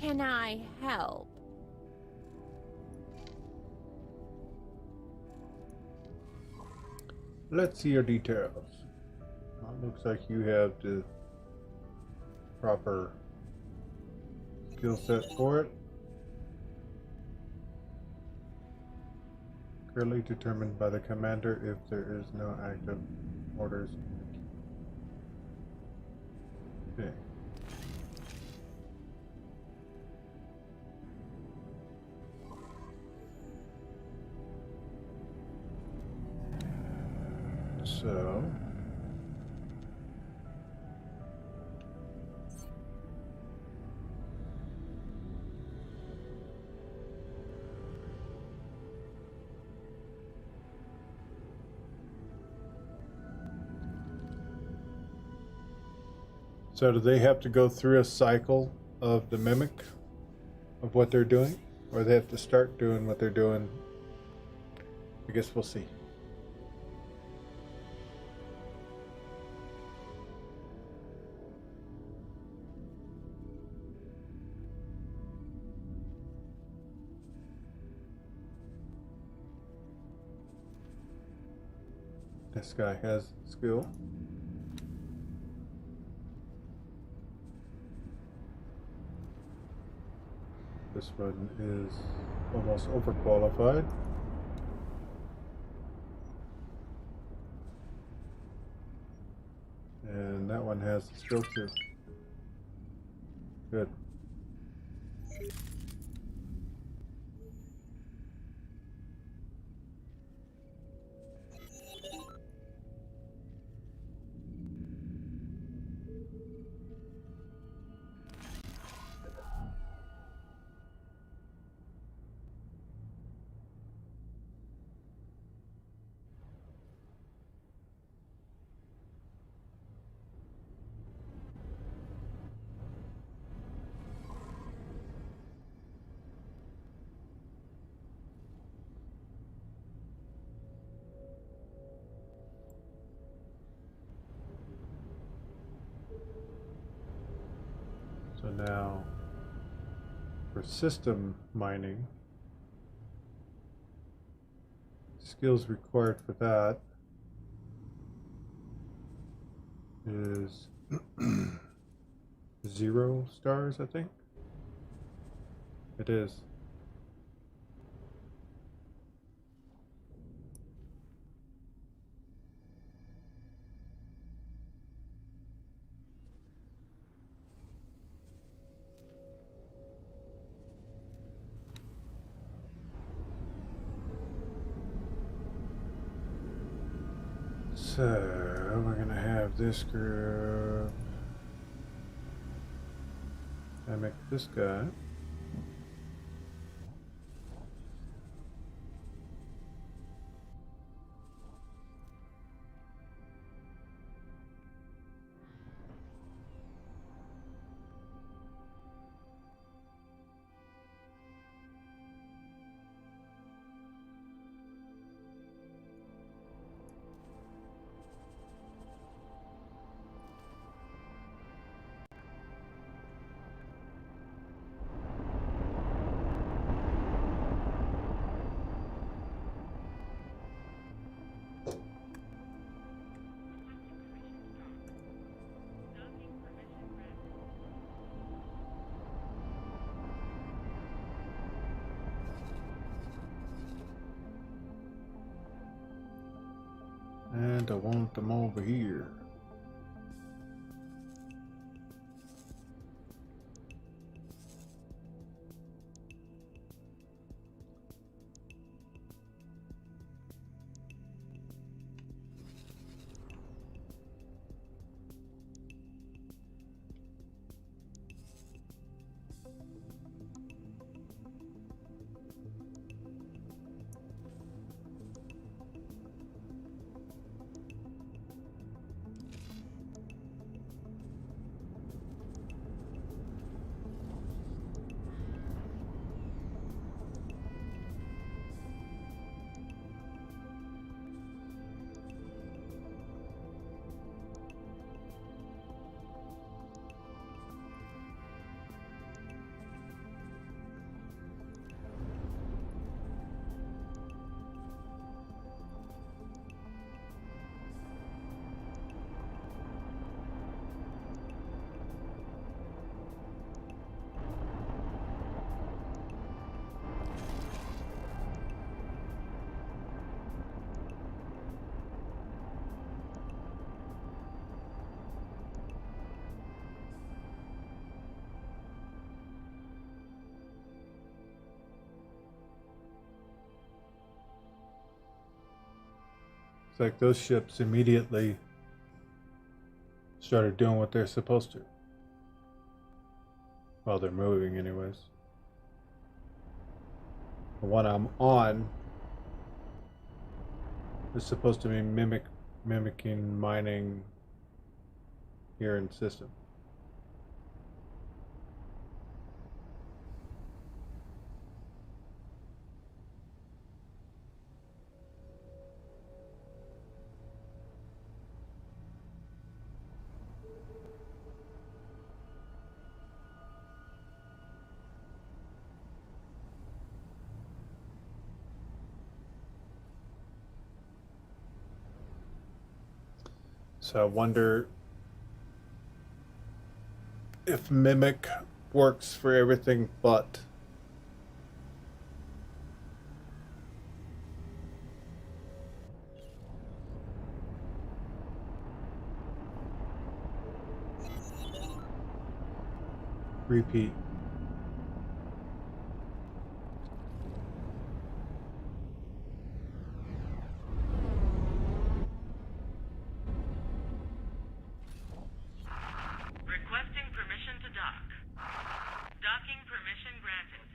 F: Can I help?
A: Let's see your details. Looks like you have the proper skill set for it. Clearly determined by the commander if there is no active orders. Okay. So do they have to go through a cycle of the mimic of what they're doing? Or they have to start doing what they're doing? I guess we'll see. This guy has skill. This one is almost overqualified. And that one has the skill too. Good. So now, for system mining, skills required for that is 0 stars, I think. It is. So we're gonna have this group. I make this guy. And I want them over here. like those ships immediately started doing what they're supposed to. Well, they're moving anyways. The one I'm on is supposed to be mimicking mining here in system. So I wonder if Mimic works for everything but. Repeat.
J: Requesting permission to dock. Docking permission granted.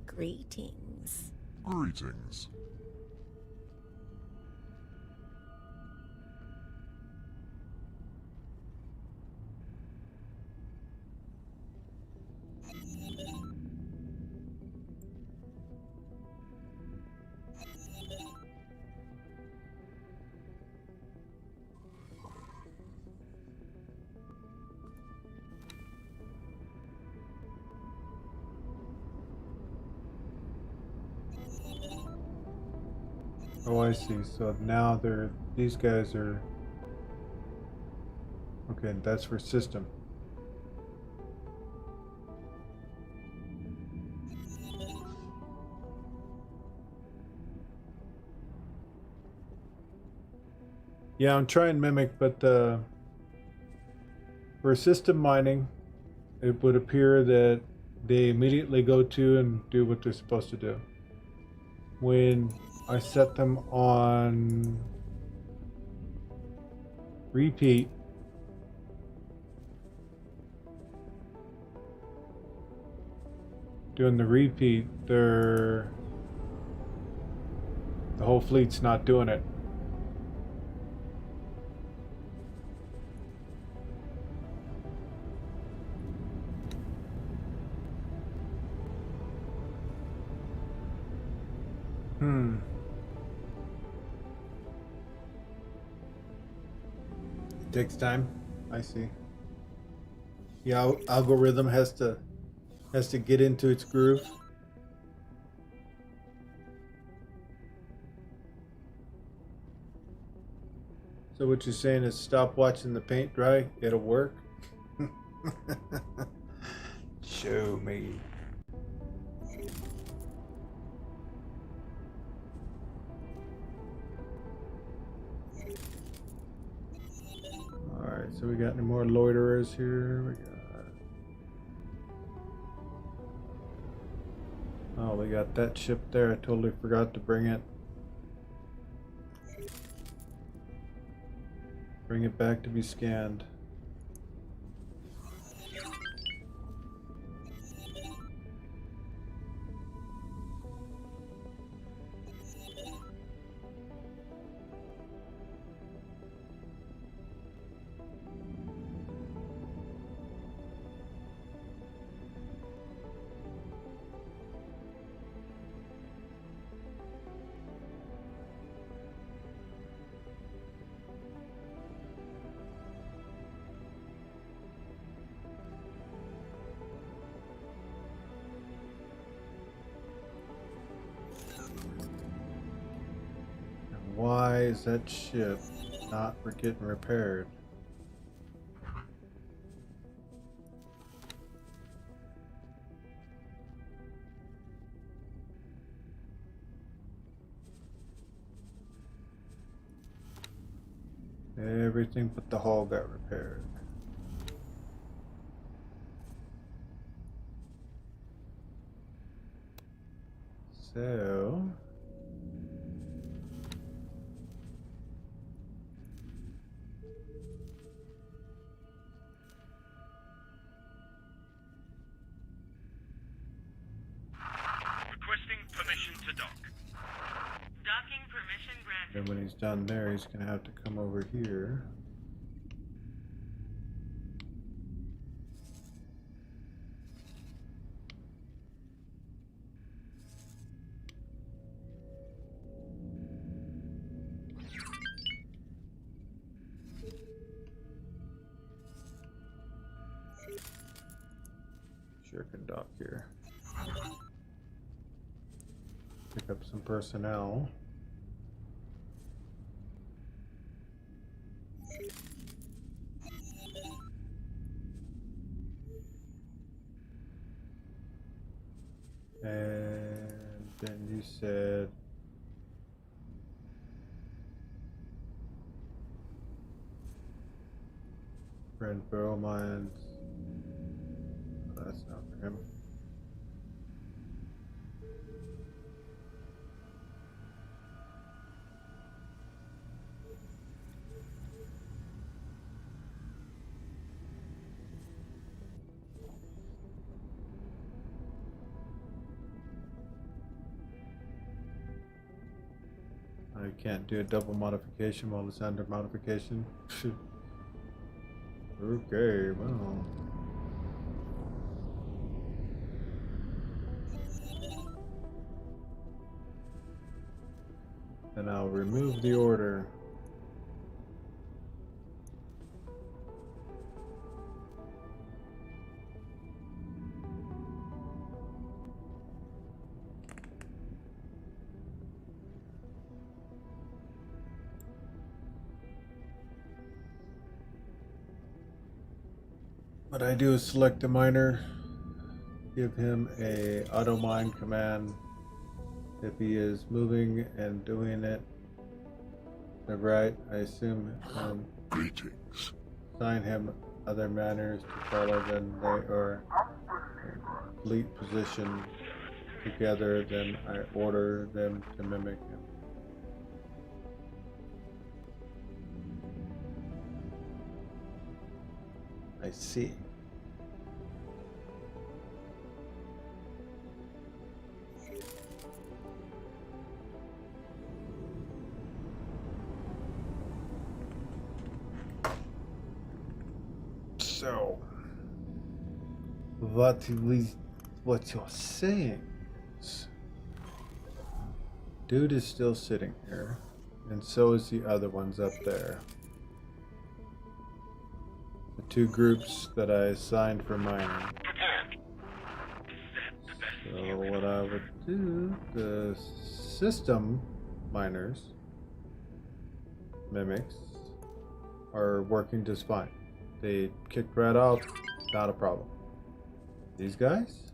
H: Greetings.
E: Greetings.
A: Oh, I see. So now these guys are okay. That's for system. Yeah, I'm trying Mimic, but for system mining, it would appear that they immediately go to and do what they're supposed to do. When I set them on repeat, doing the repeat, the whole fleet's not doing it. Takes time. I see. Yeah, algorithm has to get into its groove. So what you're saying is stop watching the paint dry. It'll work. Show me. Alright, so we got any more loiterers here? We got that ship there. I totally forgot to bring it. Bring it back to be scanned. Why is that ship not getting repaired? Everything but the hull got repaired. So
D: Requesting permission to dock.
J: Docking permission granted.
A: then when he's done there, he's gonna have to come over here. Sure can dock here. Pick up some personnel. And then you said Friend Barrel Mines. That's not for him. I can't do a double modification while it's under modification. Okay, well. Then I'll remove the order. What I do is select the miner, give him a auto mine command. If he is moving and doing it the right, I assume
E: Greetings.
A: assign him other miners to follow, then they are in complete position together, then I order them to mimic him. I see. So, what you're saying is, dude is still sitting here, and so is the other ones up there. The two groups that I assigned for mining. So what I would do, the system miners, mimics, are working just fine. They kicked right out, not a problem. These guys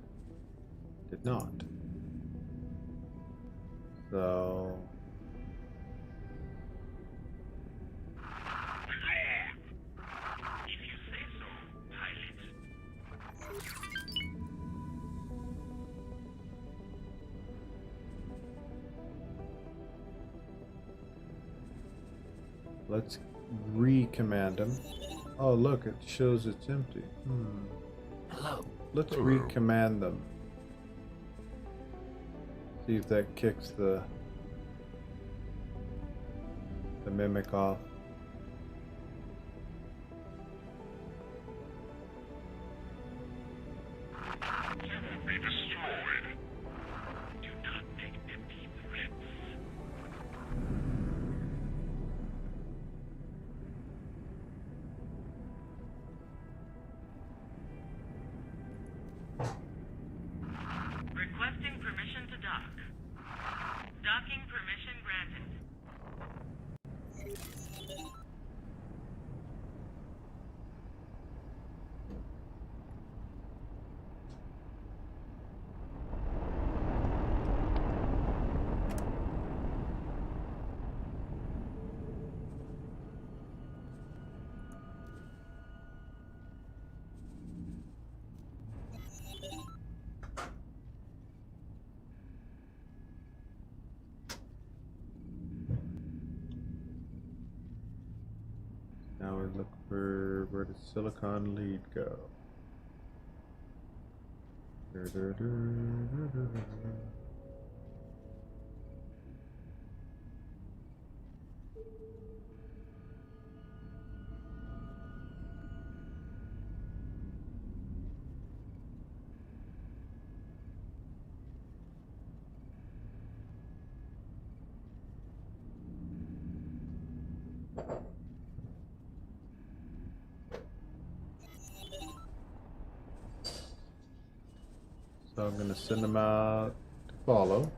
A: did not. So
D: If you say so, pilot.
A: let's recommand them. Oh, look, it shows it's empty.
K: Hello.
A: Let's
E: Hello.
A: recommand them. See if that kicks the mimic off.
D: You will be destroyed. Do not make empty threats.
J: Requesting permission to dock. Docking permission granted.
A: look for where the silicon lead go. So I'm gonna send them out to follow.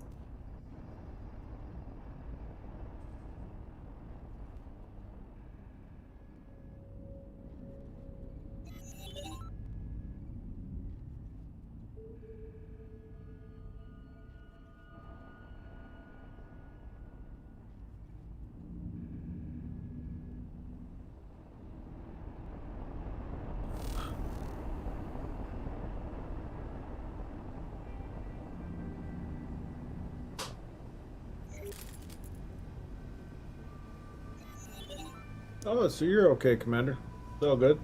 A: Oh, so you're okay, Commander. It's all good.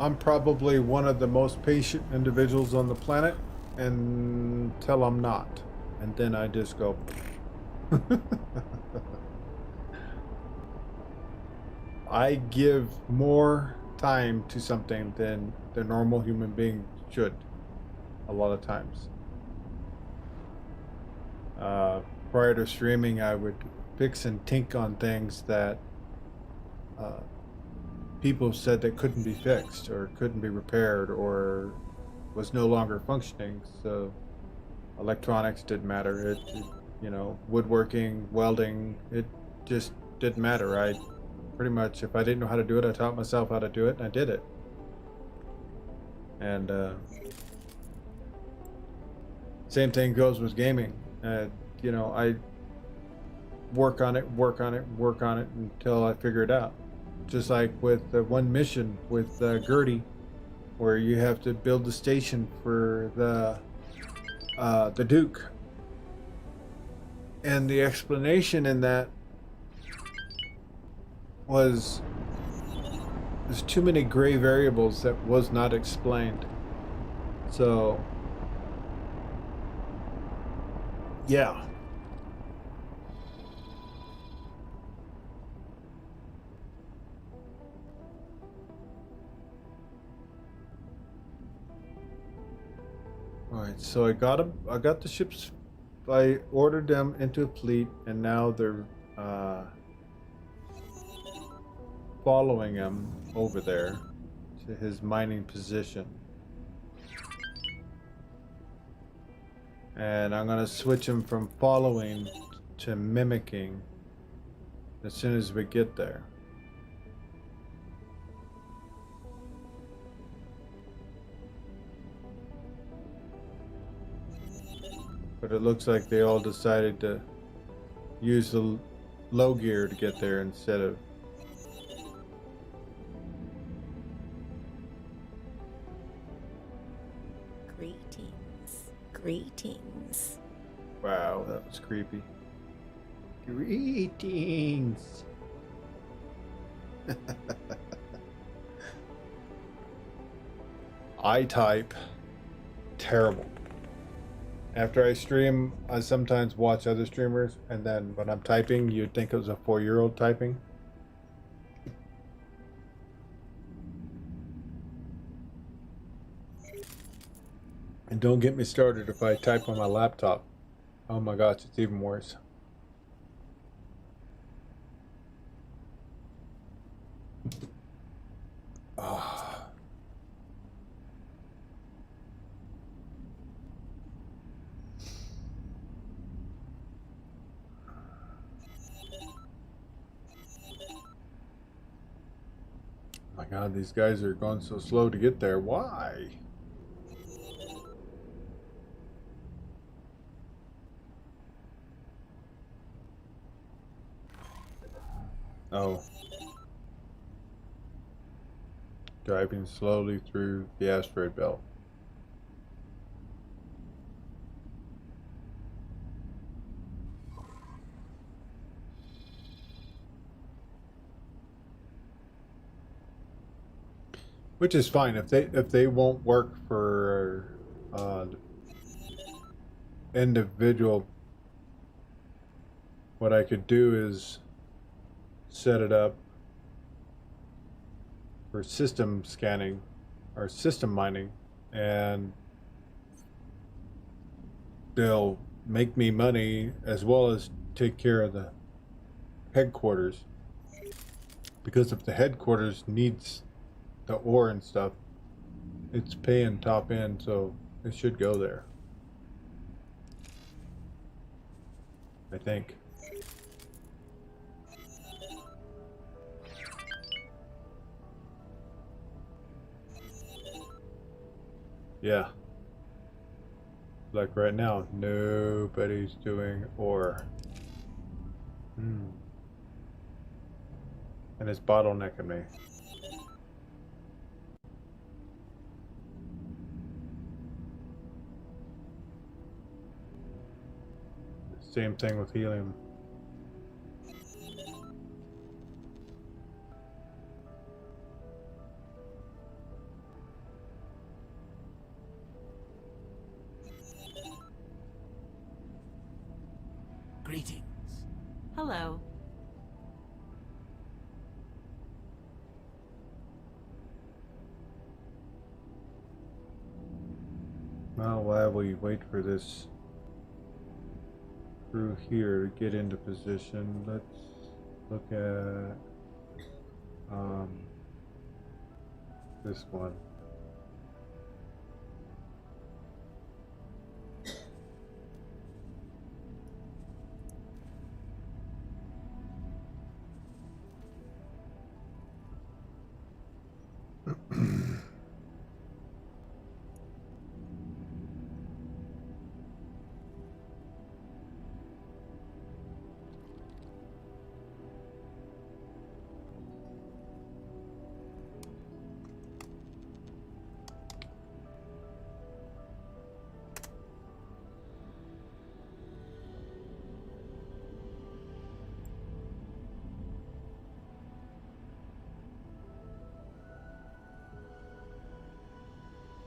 A: I'm probably one of the most patient individuals on the planet until I'm not. And then I just go. I give more time to something than the normal human being should, a lot of times. Prior to streaming, I would fix and tink on things that people said that couldn't be fixed or couldn't be repaired or was no longer functioning. So electronics didn't matter. You know, woodworking, welding, it just didn't matter. I pretty much, if I didn't know how to do it, I taught myself how to do it, and I did it. And same thing goes with gaming. You know, I work on it until I figure it out. Just like with the one mission with Gertie, where you have to build the station for the Duke. And the explanation in that was there's too many gray variables that was not explained. So yeah. All right, so I got them. I got the ships. I ordered them into a fleet, and now they're following him over there to his mining position. And I'm gonna switch him from following to mimicking as soon as we get there. But it looks like they all decided to use the low gear to get there instead of...
L: Greetings.
A: Wow, that was creepy. Greetings. I type terrible. After I stream, I sometimes watch other streamers, and then when I'm typing, you'd think it was a 4-year-old typing. And don't get me started if I type on my laptop. Oh my gosh, it's even worse. Oh. My God, these guys are going so slow to get there. Why? Oh. Driving slowly through the asteroid belt. Which is fine if they won't work for individual. What I could do is set it up for system scanning or system mining, and they'll make me money as well as take care of the headquarters. Because if the headquarters needs the ore and stuff, it's paying top end, so it should go there. I think. Yeah. Like right now, nobody's doing ore. And it's bottlenecking me. Same thing with helium.
K: Greetings.
B: Hello.
A: Well, while we wait for this crew here to get into position, let's look at this one.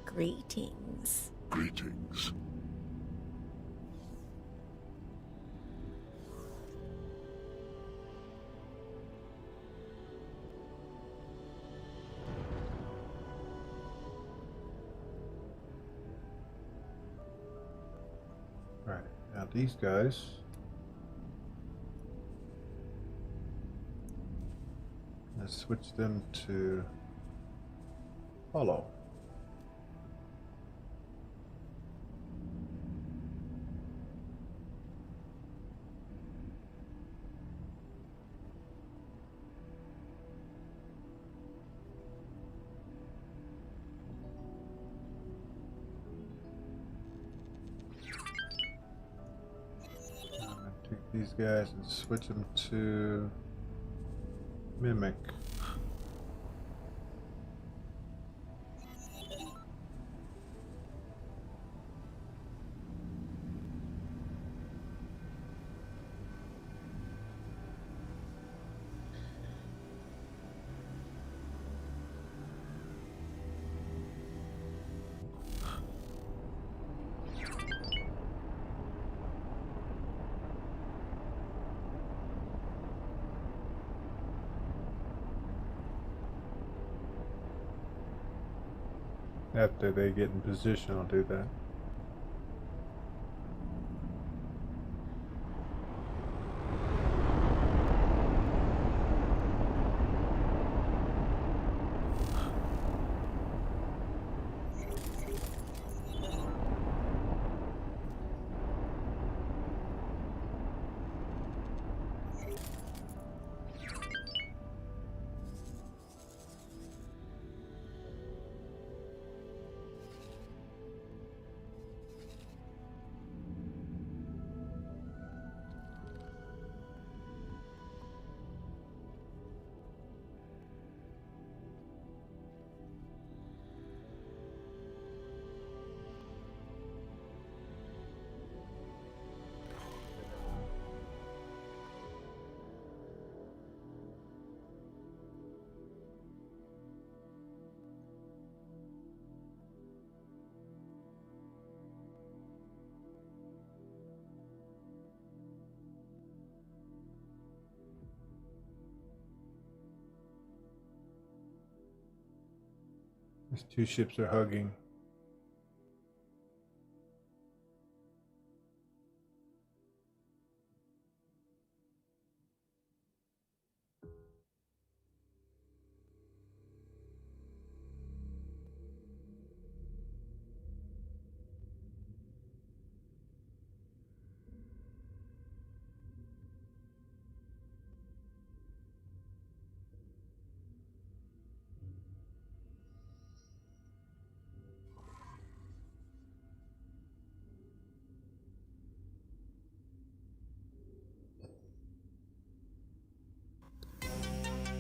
H: Greetings.
E: Greetings.
A: All right, now these guys. Let's switch them to hollow. Take these guys and switch them to mimic. After they get in position, I'll do that. These two ships are hugging.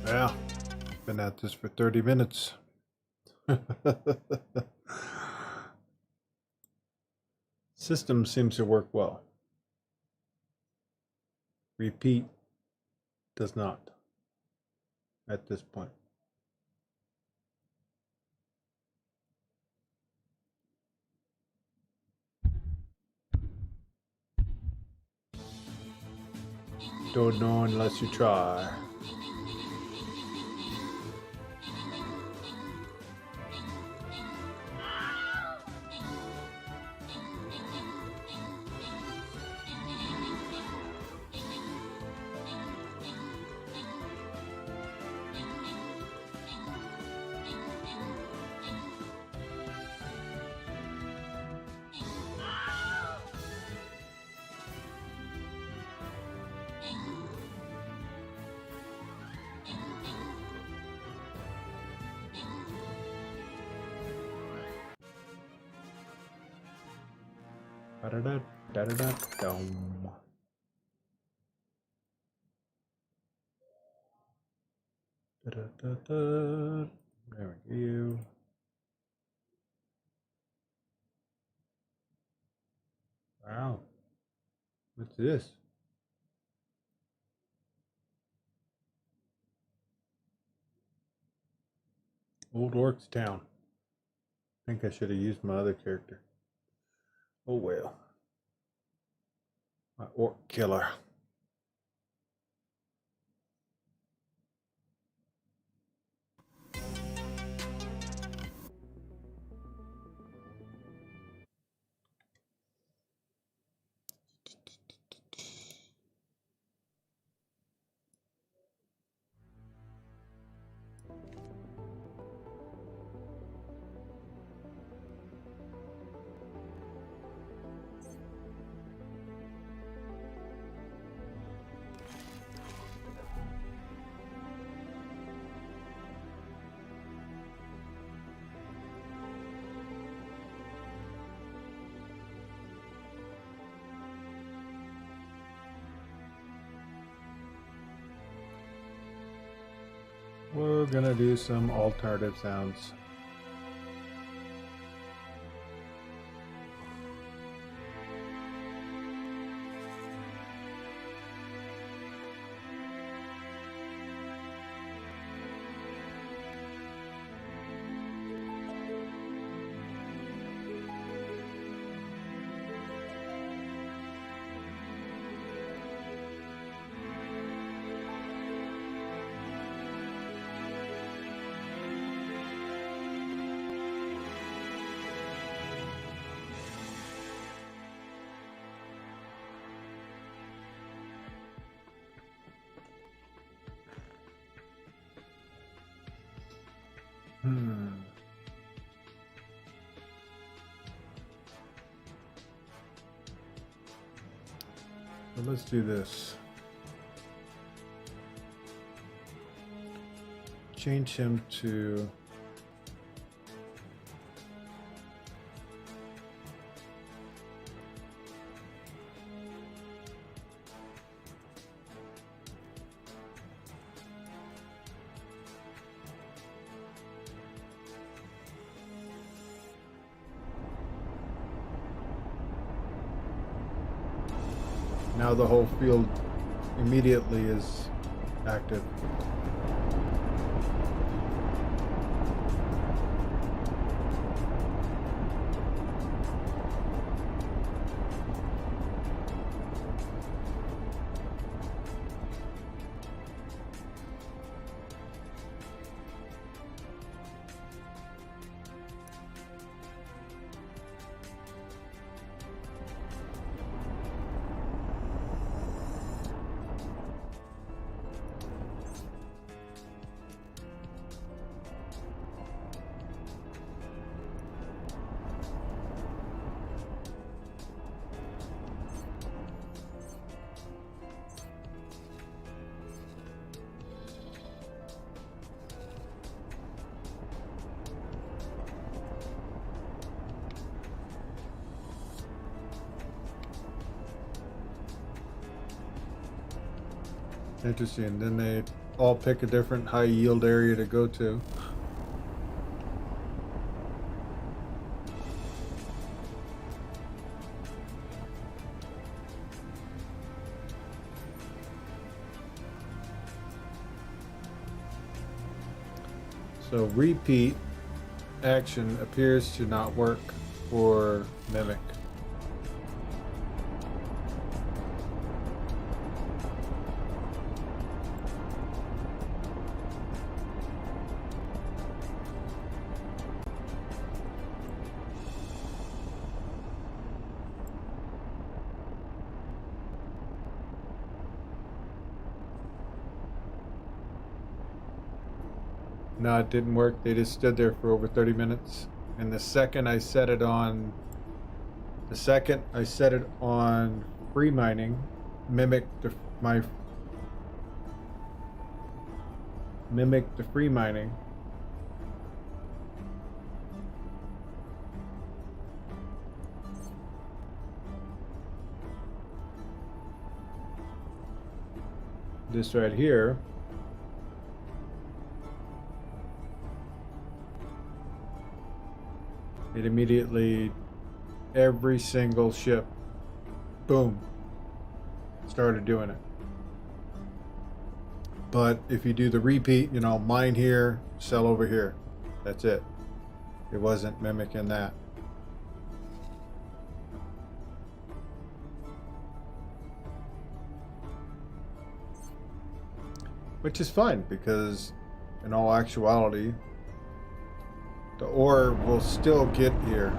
A: Yeah, been at this for 30 minutes. System seems to work well. Repeat does not at this point. Don't know unless you try. Da-da-da-da-da-dum. Da-da-da-da. There we go. Wow. What's this? Old Orcs Town. I think I should have used my other character. Oh well. My orc killer. We're gonna do some alternative sounds. So let's do this. Change him to now the whole field immediately is active. Interesting. Then they all pick a different high yield area to go to. So repeat action appears to not work for Mimic. No, it didn't work. They just stood there for over 30 minutes. And the second I set it on free mining, mimic the free mining. This right here. It immediately, every single ship, boom, started doing it. But if you do the repeat, you know, mine here, sell over here, that's it. It wasn't mimicking that. Which is fine, because in all actuality, the ore will still get here.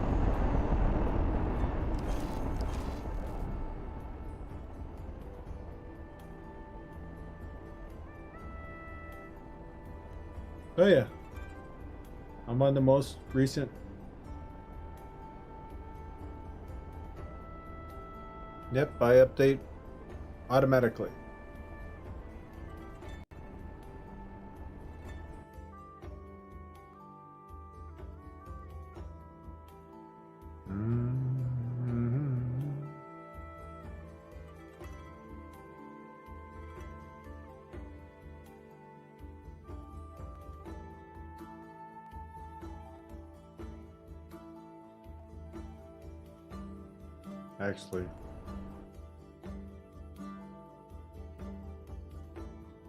A: Oh yeah. I'm on the most recent. Yep, I update automatically. Actually,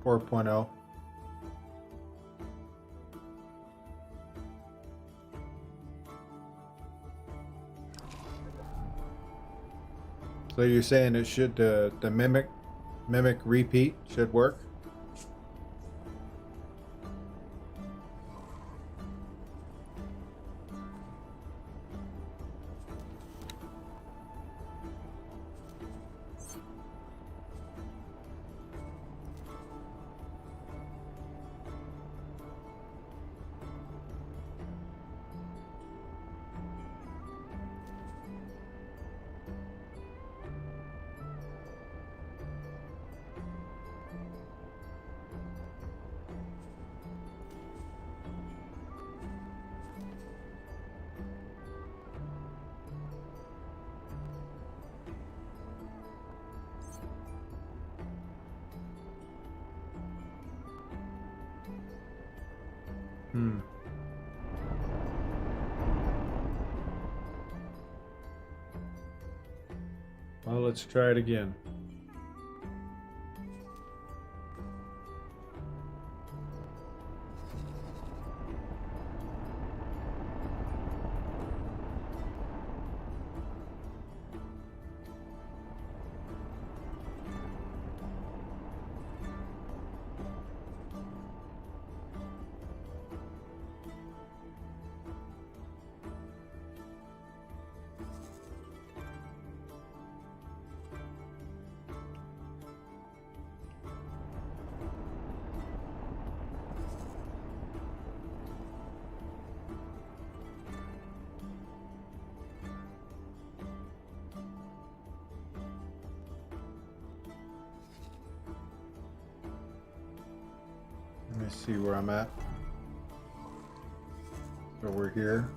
A: 4.0. So you're saying it should the mimic repeat should work? Well, let's try it again. Let me see where I'm at. So we're here.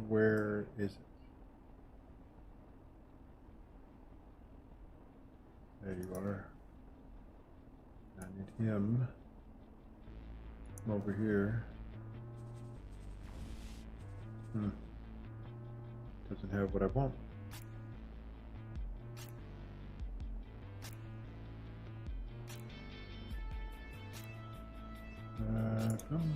A: Where is it? There you are. I need him. I'm over here. Doesn't have what I want. Come.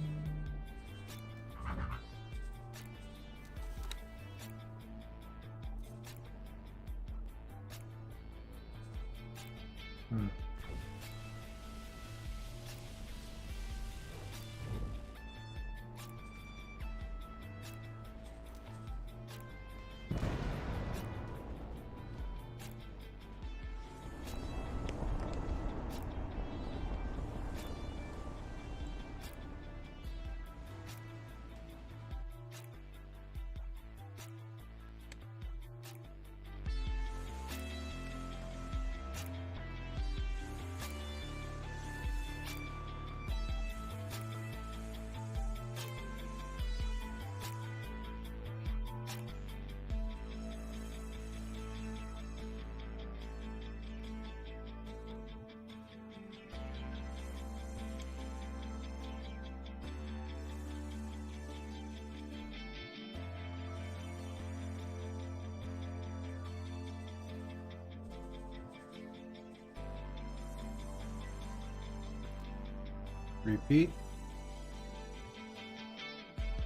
A: Repeat.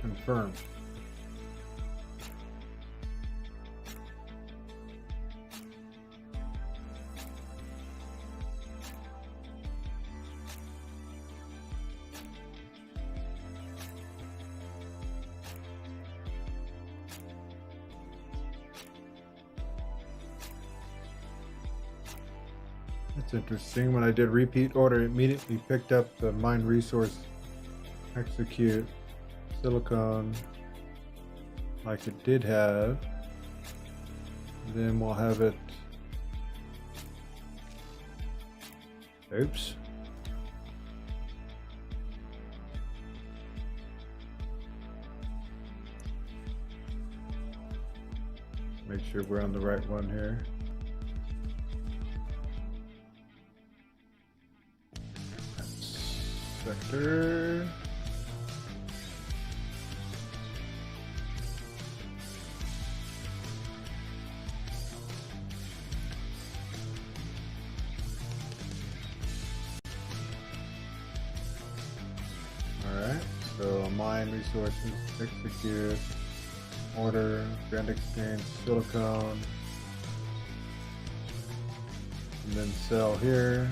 A: Confirm. That's interesting. When I did repeat order, it immediately picked up the mine resource execute silicone like it did have. Then we'll have it. Oops. Make sure we're on the right one here. Sector. Alright, so mine resources, execute, order, grand exchange, silicone, and then sell here.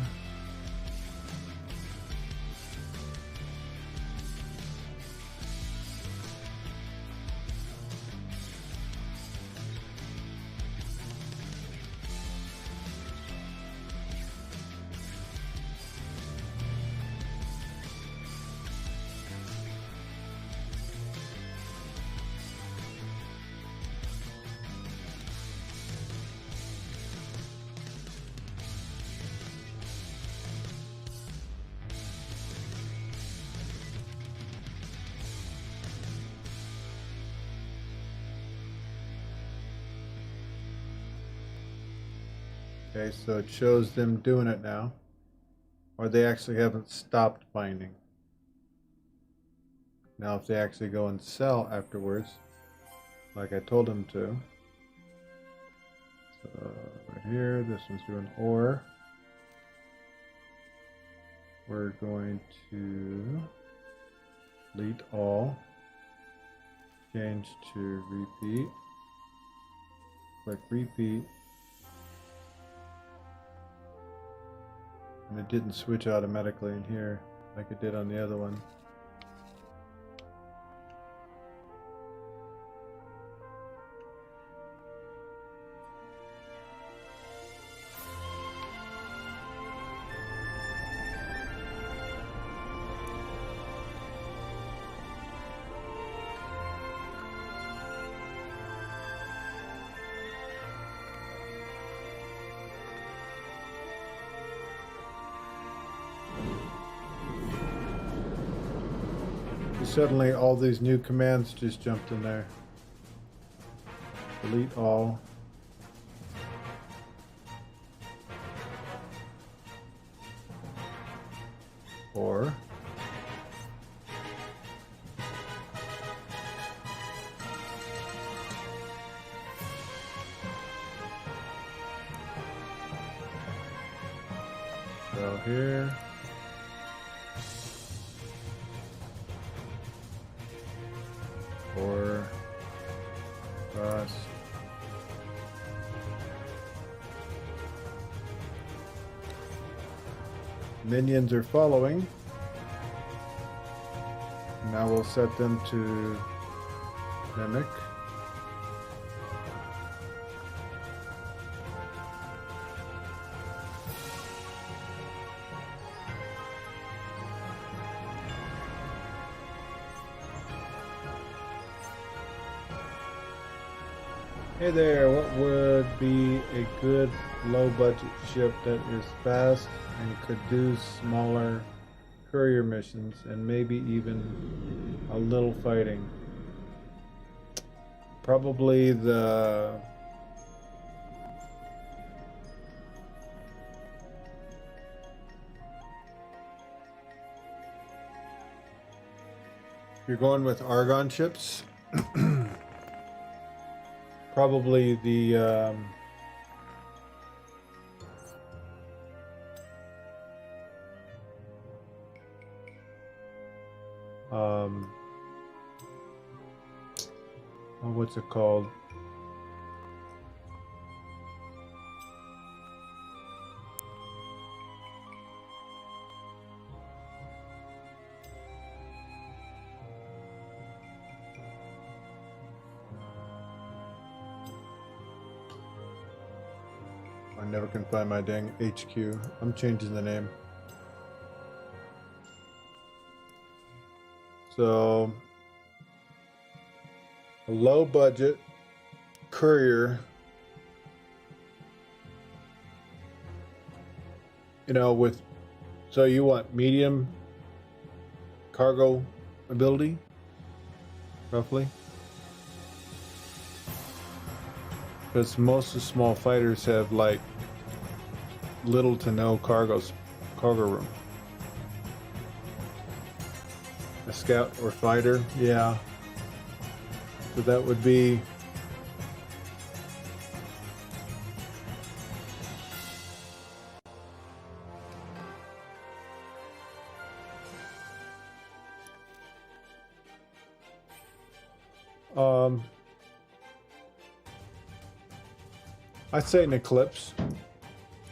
A: Okay, so it shows them doing it now. Or they actually haven't stopped mining. Now if they actually go and sell afterwards, like I told them to. So right here, this one's doing ore. We're going to delete all. Change to repeat. Click repeat. And it didn't switch automatically in here like it did on the other one. suddenly all these new commands just jumped in there. Delete all. Or go here. Or cross. Minions are following. Now we'll set them to mimic. Hey there, what would be a good low budget ship that is fast and could do smaller courier missions and maybe even a little fighting? Probably the if you're going with Argon ships, probably the oh, what's it called? I never can find my dang HQ. I'm changing the name. So, a low budget courier, you know, with, so you want medium cargo ability, roughly? Because most of the small fighters have like little to no cargo room. A scout or fighter, yeah. So that would be I'd say an Eclipse,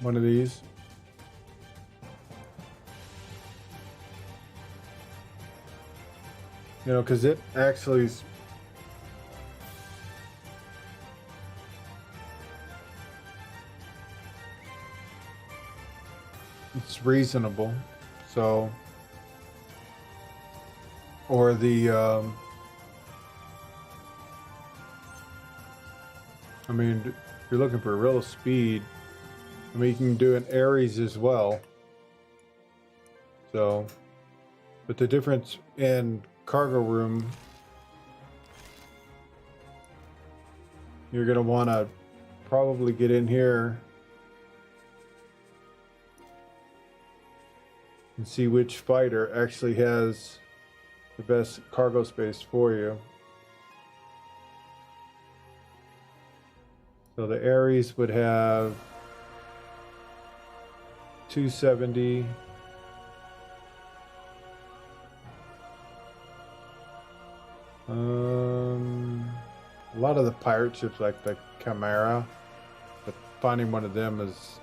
A: one of these. You know, because it actually is, it's reasonable. So, or the I mean, if you're looking for real speed, I mean, you can do an Ares as well. So, but the difference in cargo room, you're going to want to probably get in here and see which fighter actually has the best cargo space for you. So the Ares would have 270. A lot of the pirate ships like the Chimera, but finding one of them has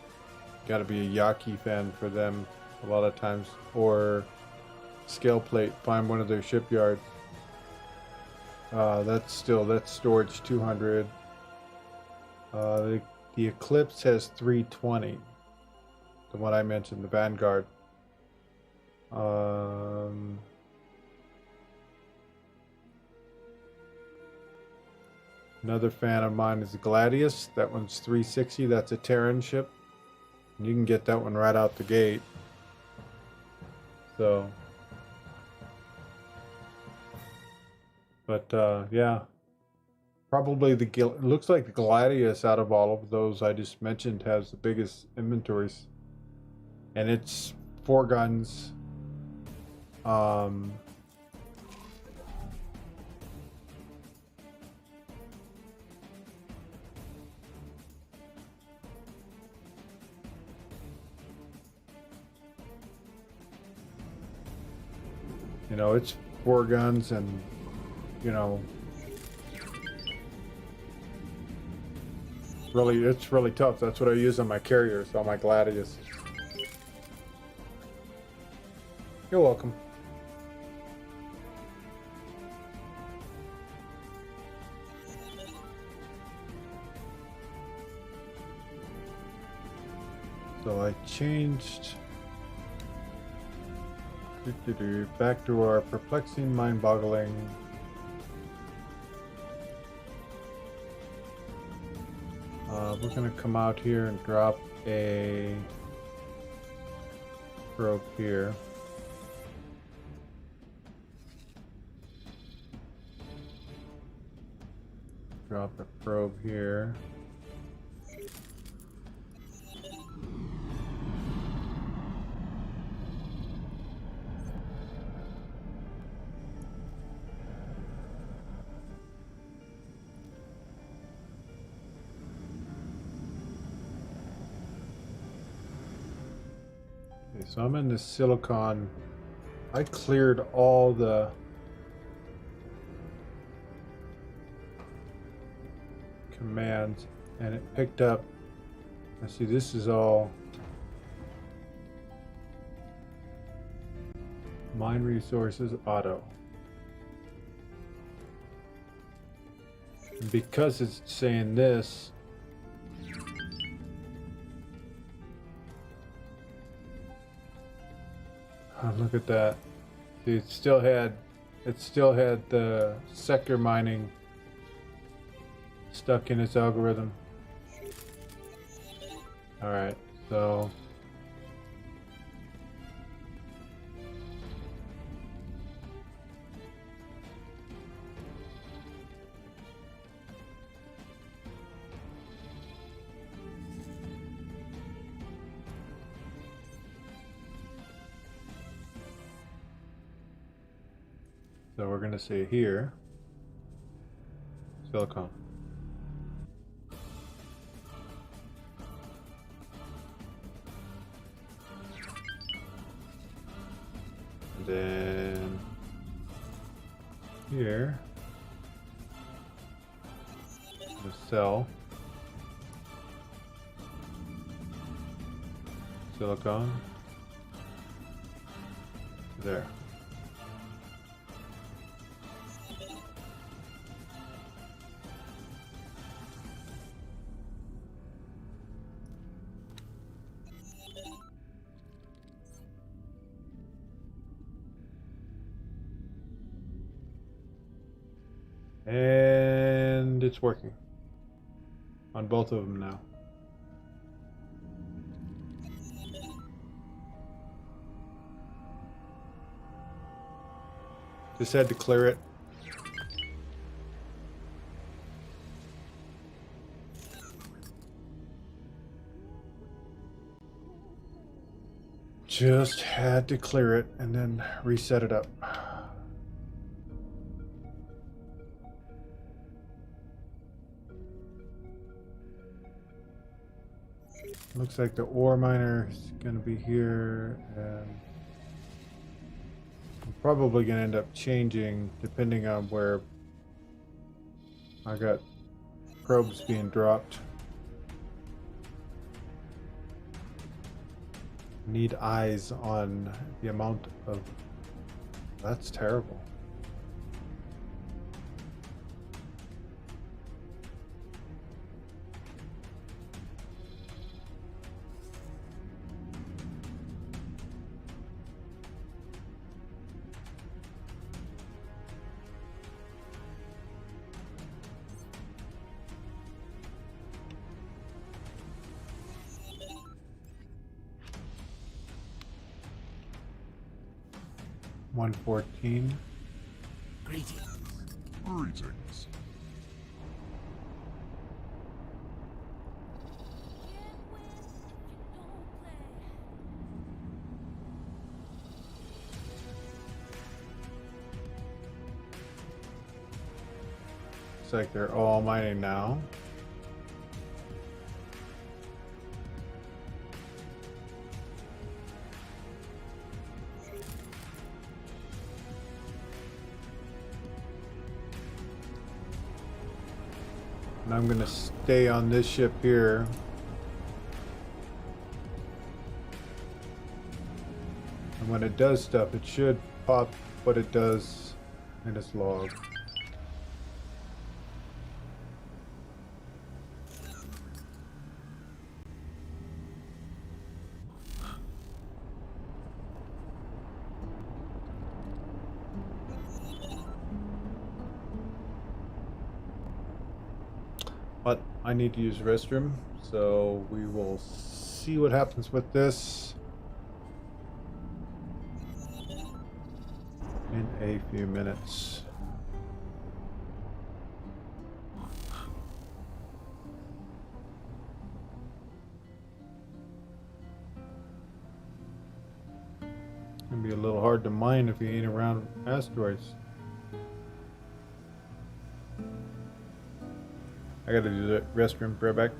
A: got to be a Yaki fan for them a lot of times, or Scale Plate, find one of their shipyards. That's storage 200. The Eclipse has 320. The one I mentioned, the Vanguard. Another fan of mine is the Gladius. That one's 360. That's a Terran ship. And you can get that one right out the gate. So, But yeah, probably it looks like the Gladius out of all of those I just mentioned has the biggest inventories, and it's 4 guns. You know, it's 4 guns, and you know, it's really tough. That's what I use on my carriers, on my Gladius. You're welcome. So I changed back to our perplexing, mind-boggling. We're gonna come out here and drop a probe here. Drop a probe here. Okay, so I'm in the silicon. I cleared all the commands, and it picked up. Let's see, this is all mine resources auto. And because it's saying this, oh, look at that. See, it still had the sector mining stuck in its algorithm. All right, so we're going to say here, silicon. And then here, the cell, silicon, there. And it's working on both of them now. Just had to clear it. Just had to clear it and then reset it up. Looks like the ore miner is going to be here, and I'm probably going to end up changing depending on where I got probes being dropped. Need eyes on the amount of... That's terrible. $114.
K: Greetings.
E: Greetings.
A: Looks like they're all mining now. And I'm gonna stay on this ship here. And when it does stuff, it should pop what it does in its log. But I need to use the restroom, so we will see what happens with this in a few minutes. It'll be a little hard to mine if you ain't around asteroids. I gotta do the restroom. Right back.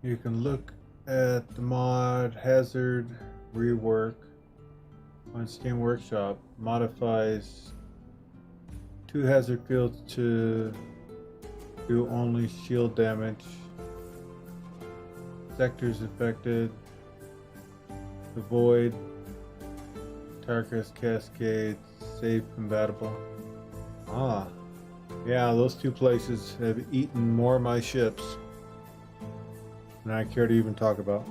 A: You can look at the mod hazard rework on Steam Workshop. Modifies 2 hazard fields to do only shield damage. Sectors affected The Void, Tarkus Cascade, save compatible. Ah, yeah, those two places have eaten more of my ships than I care to even talk about.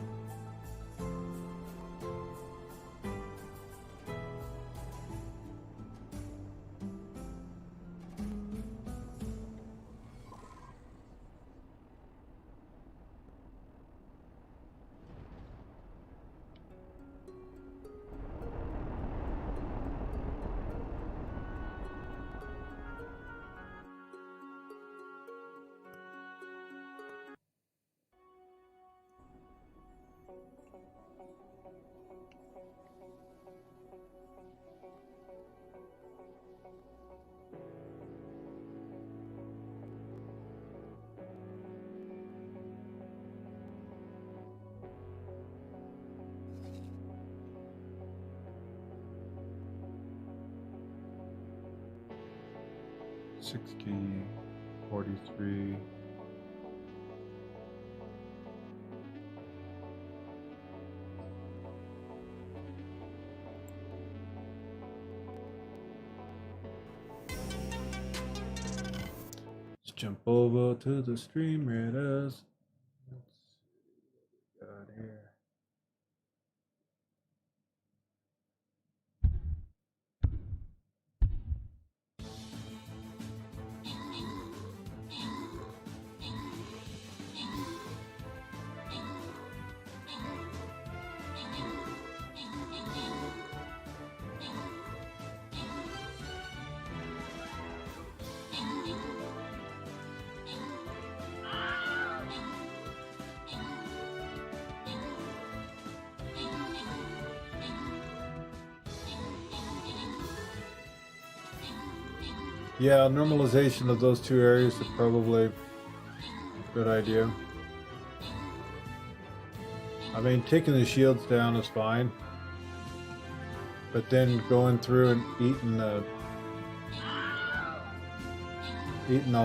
A: $60, $43. Let's jump over to the stream raiders. Let's see what we got here. Yeah, normalization of those two areas is probably a good idea. I mean, taking the shields down is fine, but then going through and eating the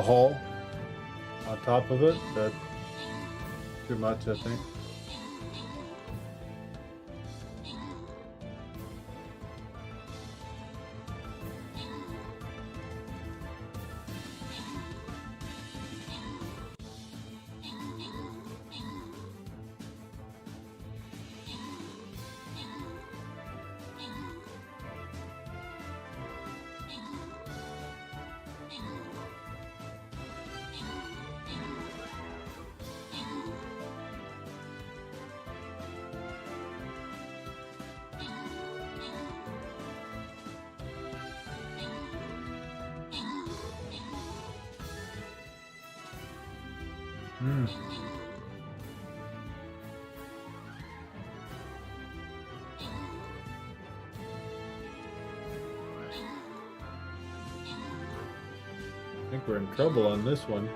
A: hull on top of it, that's too much, I think. I think we're in trouble on this one.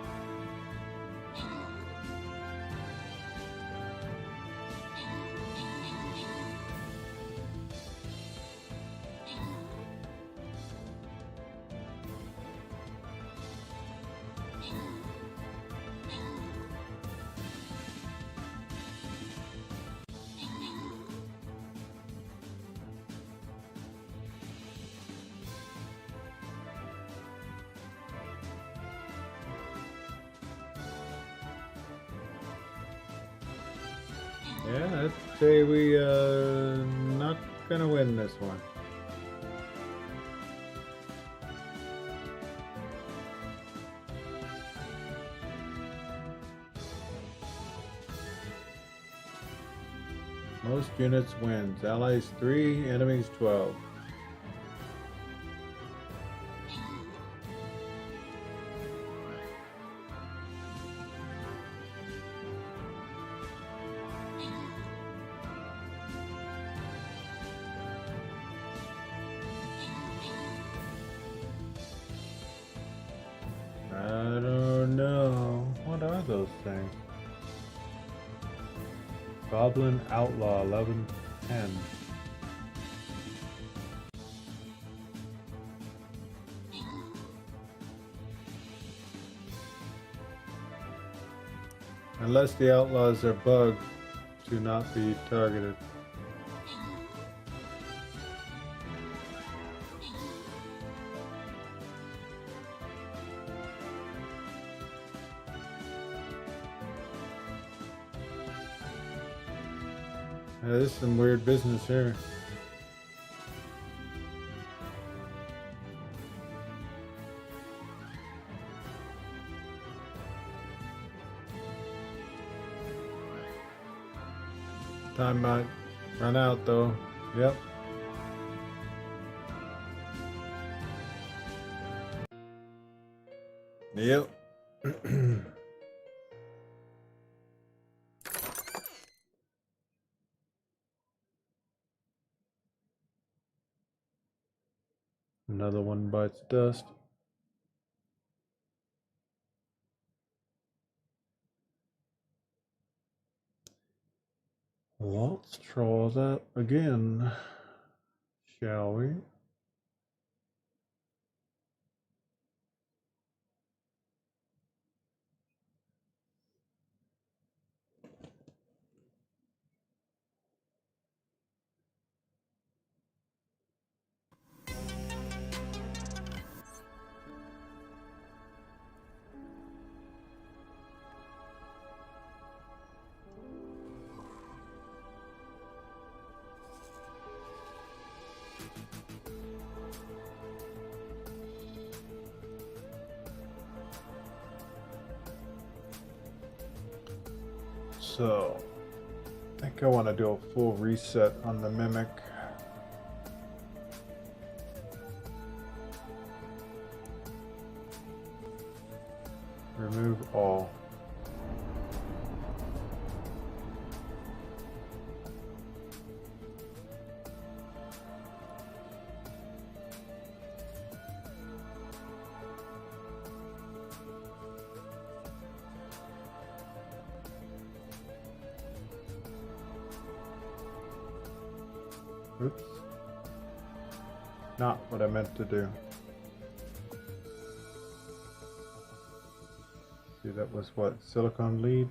A: Yeah, I'd say we not gonna win this one. Most units wins. Allies 3, enemies 12. I don't know. What are those things? Goblin Outlaw 1110. Unless the outlaws are bugged to not be targeted. Yeah, this is some weird business here. Time might run out though. Yep. Yep. Another one bites dust. Let's try that again, shall we? So, I think I want to do a full reset on the Mimic. Remove all. Oops. Not what I meant to do. See, that was what? Silicon lead?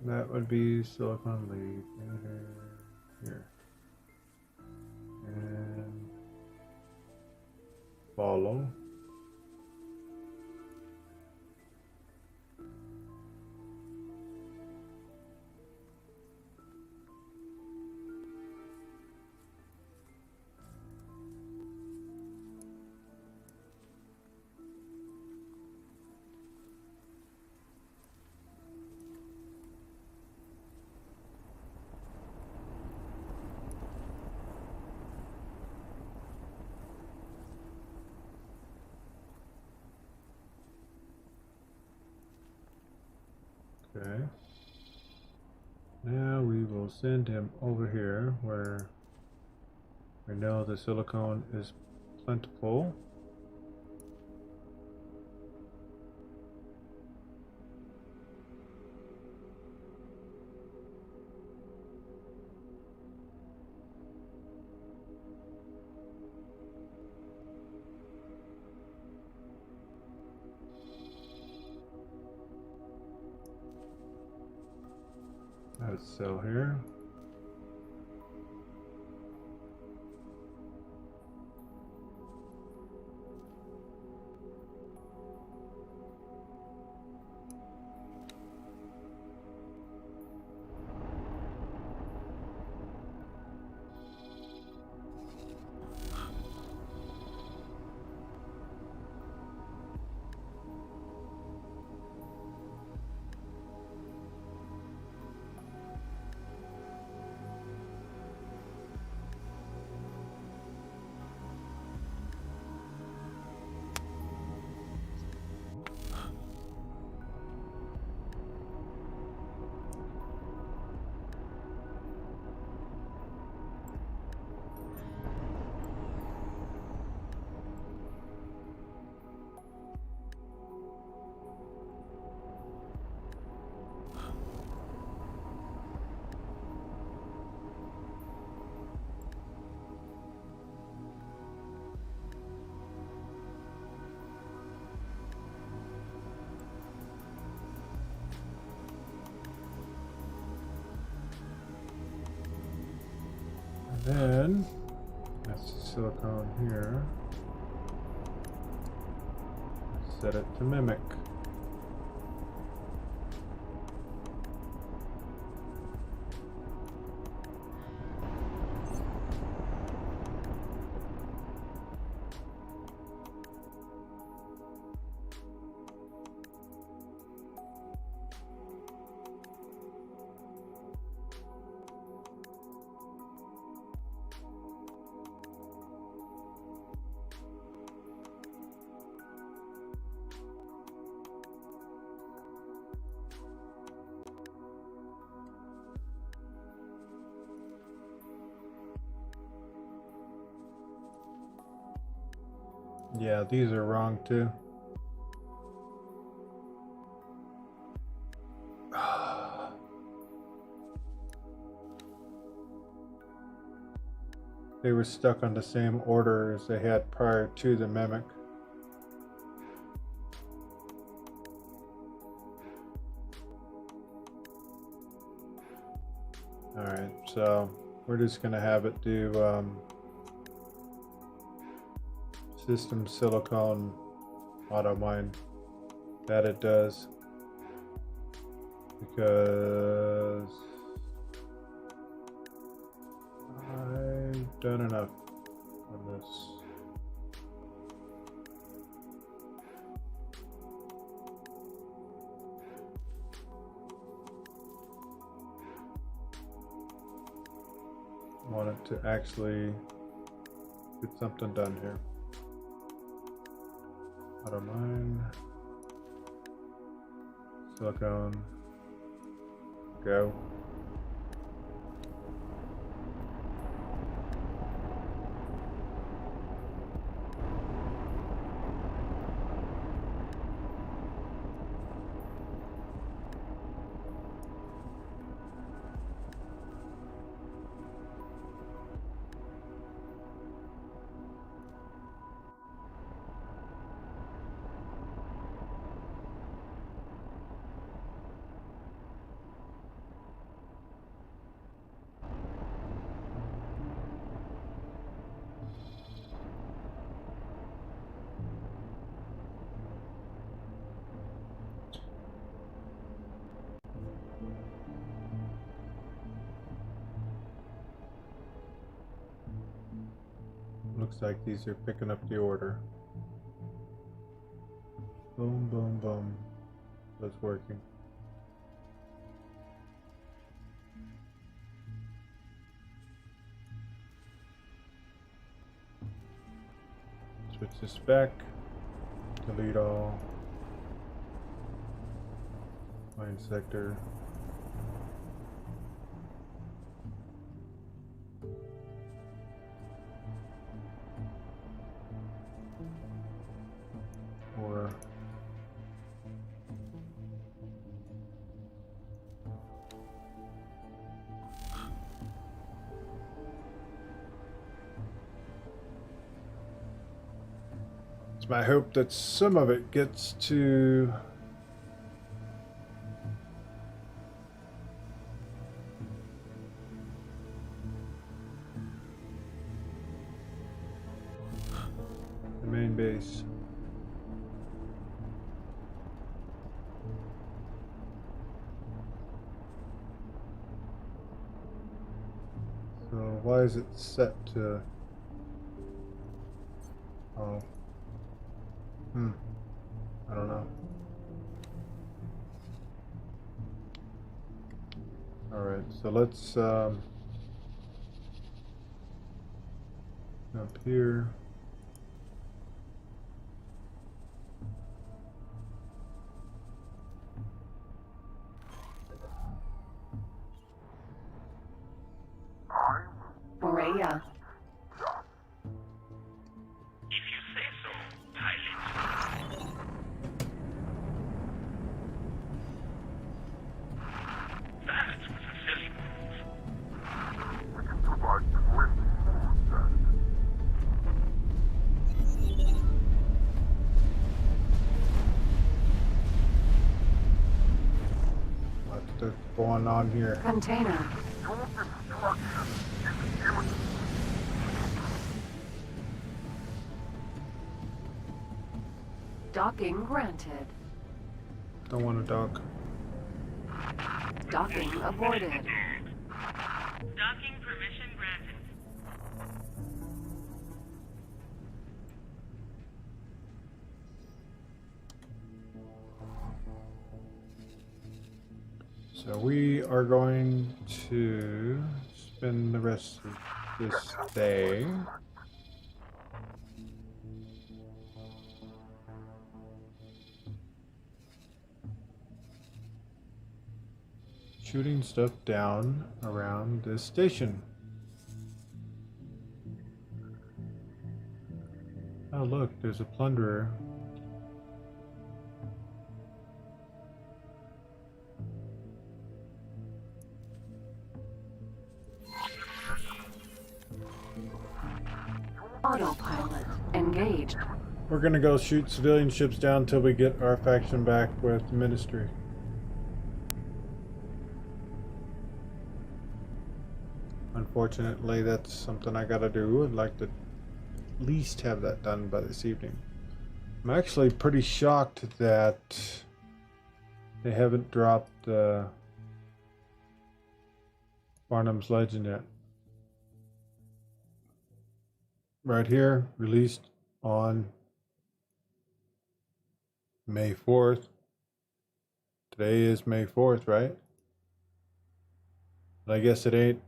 A: That would be silicon lead. Here. And follow. Okay. Now we will send him over here where we know the silicone is plentiful. Let's sell here. Then that's the silicone here. Set it to mimic. Yeah, these are wrong too. They were stuck on the same order as they had prior to the Mimic. Alright, so we're just going to have it do system silicone auto mine. That it does. Because I've done enough on this. I want it to actually get something done here. Auto mine. Silicone. Go. Looks like these are picking up the order. Boom, boom, boom. That's working. Switch this back. Delete all. Mine sector. Or it's my hope that some of it gets to the main base. So why is it set to? Oh. I don't know. Alright, so let's up here.
G: Maria.
D: If you say so, pilot. That was a silly move.
E: We can provide plenty more of that.
A: What's going on here?
G: Container.
E: Your destruction is imminent.
G: Docking granted.
A: Don't want to dock.
G: Docking aborted.
J: Docking permission granted.
A: So we are going to spend the rest of this day shooting stuff down around this station. Oh, Oh, look, there's a plunderer.
G: Autopilot engaged.
A: We're gonna go shoot civilian ships down until we get our faction back with the Ministry. Unfortunately, that's something I gotta do. I'd like to at least have that done by this evening. I'm actually pretty shocked that they haven't dropped Barnum's Legend yet. Right here, released on May 4th. Today is May 4th, right? But I guess it ain't.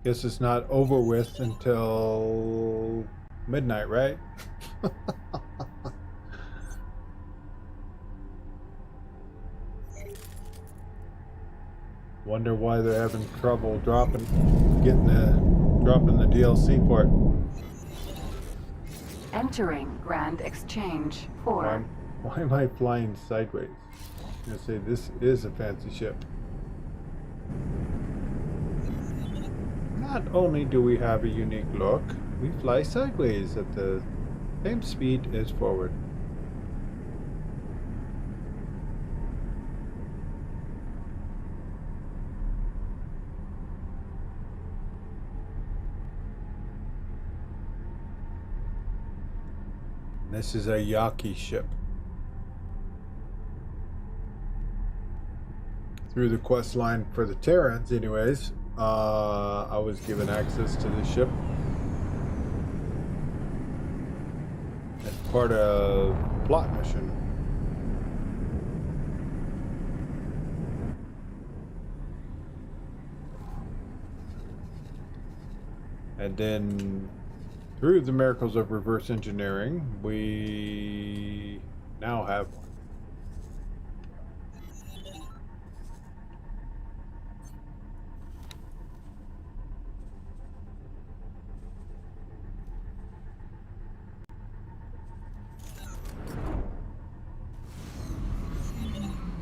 A: Guess it's not over with until midnight, right? Wonder why they're having trouble dropping the DLC for it.
G: Entering Grand Exchange 4.
A: Why am I flying sideways? I'm gonna say this is a fancy ship. Not only do we have a unique look, we fly sideways at the same speed as forward. This is a Yaki ship. Through the quest line for the Terrans, anyways, I was given access to the ship as part of a plot mission. And then through the miracles of reverse engineering, we now have one.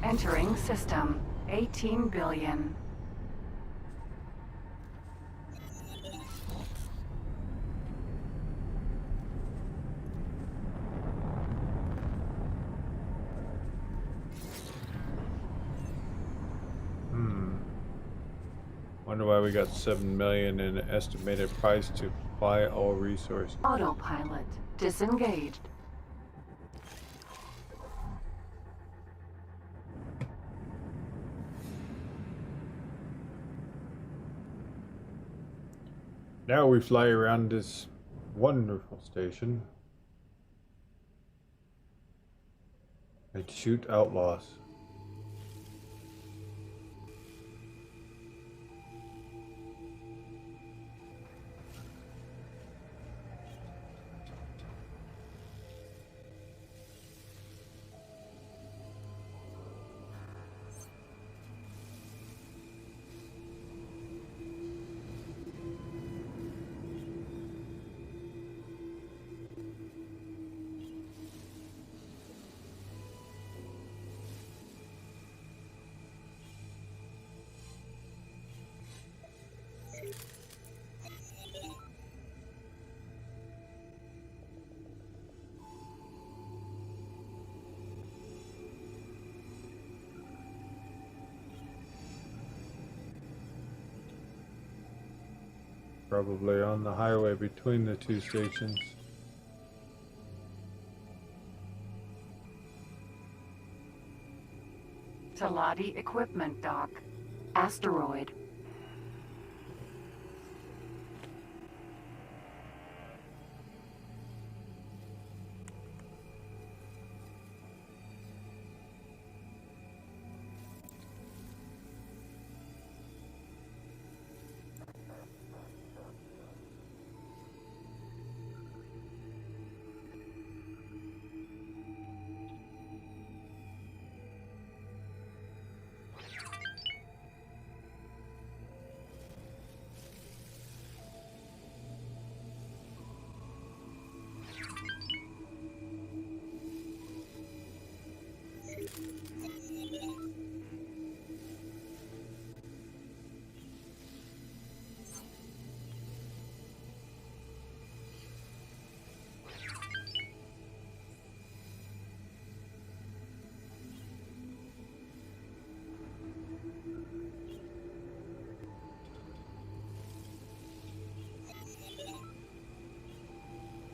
G: Entering system. 18 billion.
A: Wonder why we got 7 million in estimated price to buy all resources.
G: Autopilot disengaged.
A: Now we fly around this wonderful station and shoot outlaws. Probably on the highway between the two stations.
G: Talati equipment dock. Asteroid.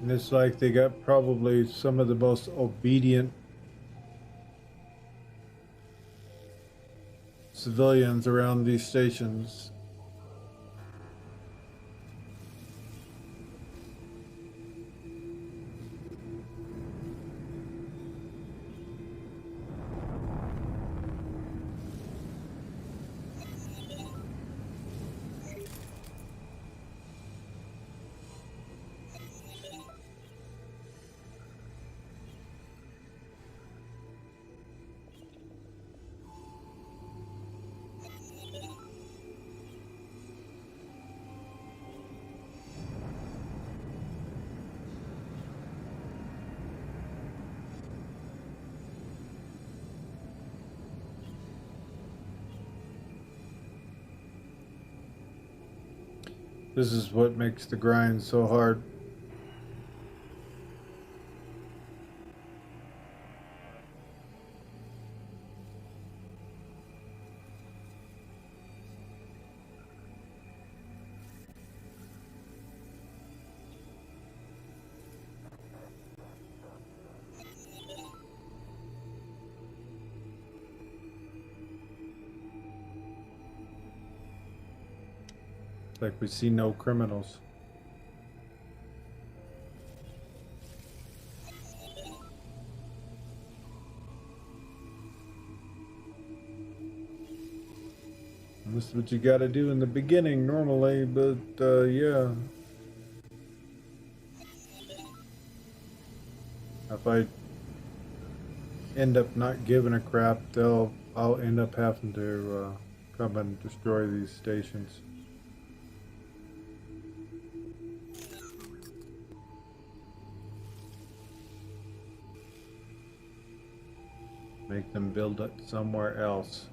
A: And it's like they got probably some of the most obedient civilians around these stations. This is what makes the grind so hard. Like we see no criminals. And this is what you gotta do in the beginning normally, but yeah. If I end up not giving a crap, I'll end up having to come and destroy these stations. Make them build it somewhere else.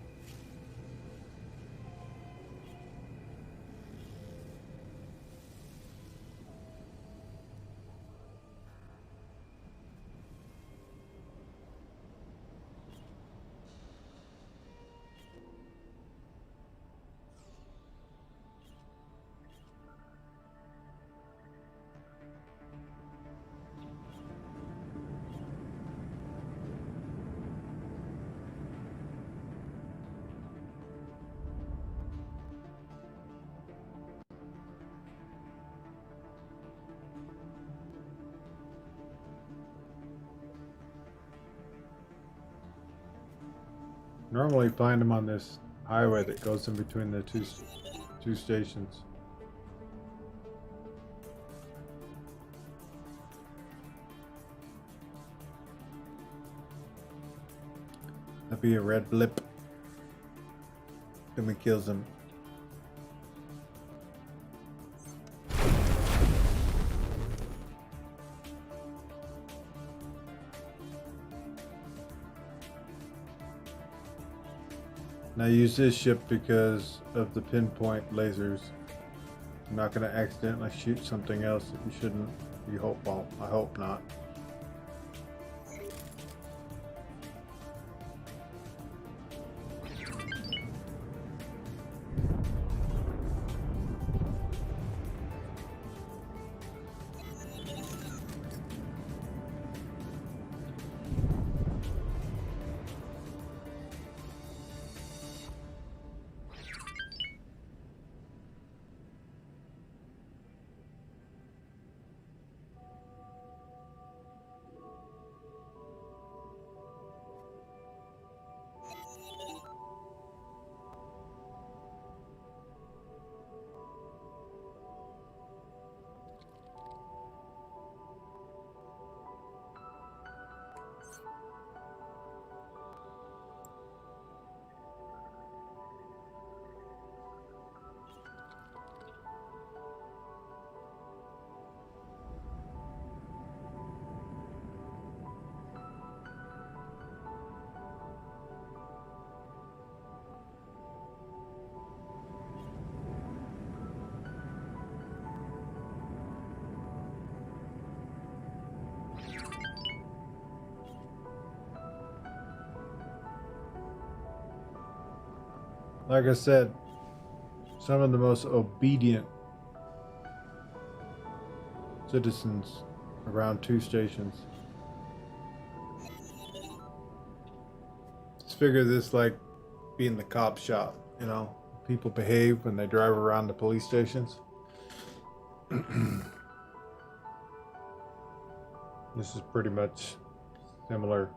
A: Normally find them on this highway that goes in between the two stations. That'd be a red blip. Then we kills him. Now use this ship because of the pinpoint lasers. I'm not going to accidentally shoot something else that you shouldn't. You hope, well, I hope not. Like I said, some of the most obedient citizens around 2 stations. Just figure this like being the cop shop, you know, people behave when they drive around the police stations. This is pretty much similar.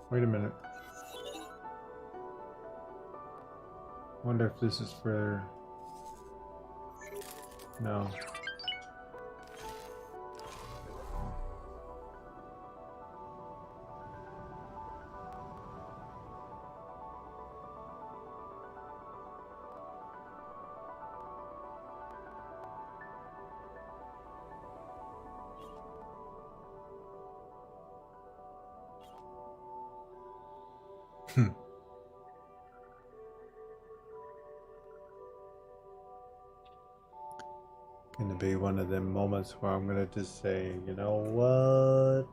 A: Wait a minute. Wonder if this is for... No. Gonna be one of them moments where I'm gonna just say, you know what?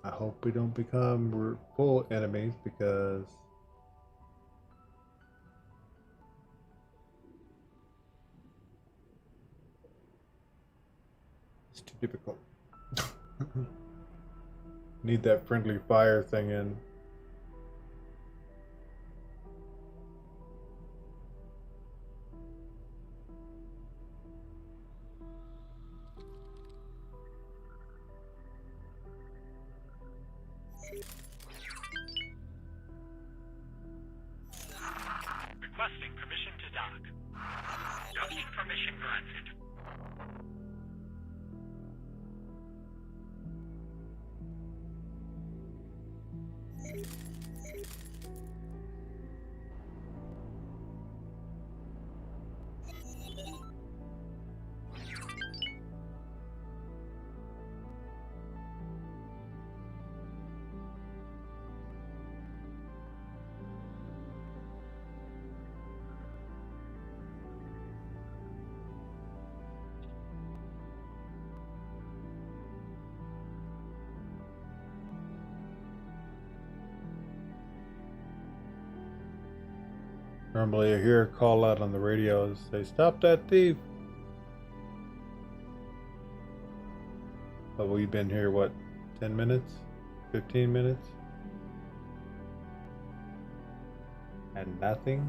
A: I hope we don't become full enemies because it's too difficult. Need that friendly fire thing in.
C: Requesting permission to dock. Docking permission granted.
A: Normally I hear a call out on the radio and say, "Stop that thief." But we've been here, what, 10 minutes? 15 minutes? And nothing?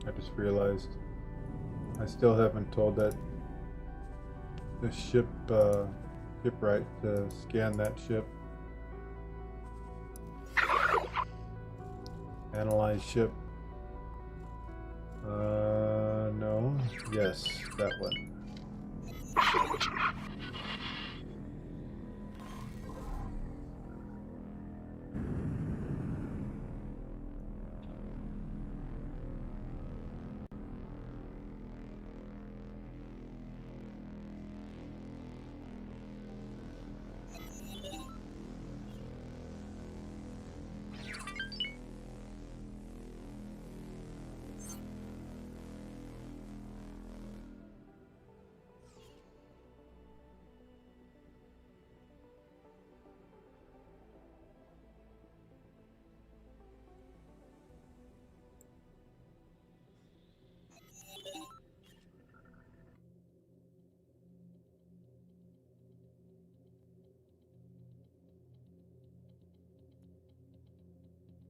A: I just realized I still haven't told the shipwright to scan that ship. Analyze ship. No. Yes, that one.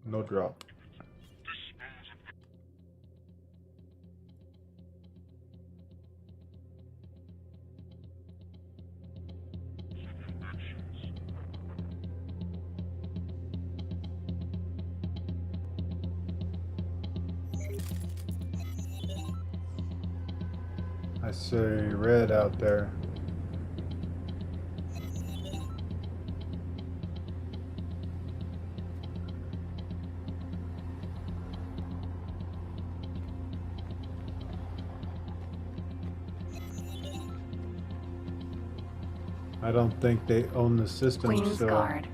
A: No drop. I see red out there. I don't think they own the system,
G: Queen's
A: so
G: Guard.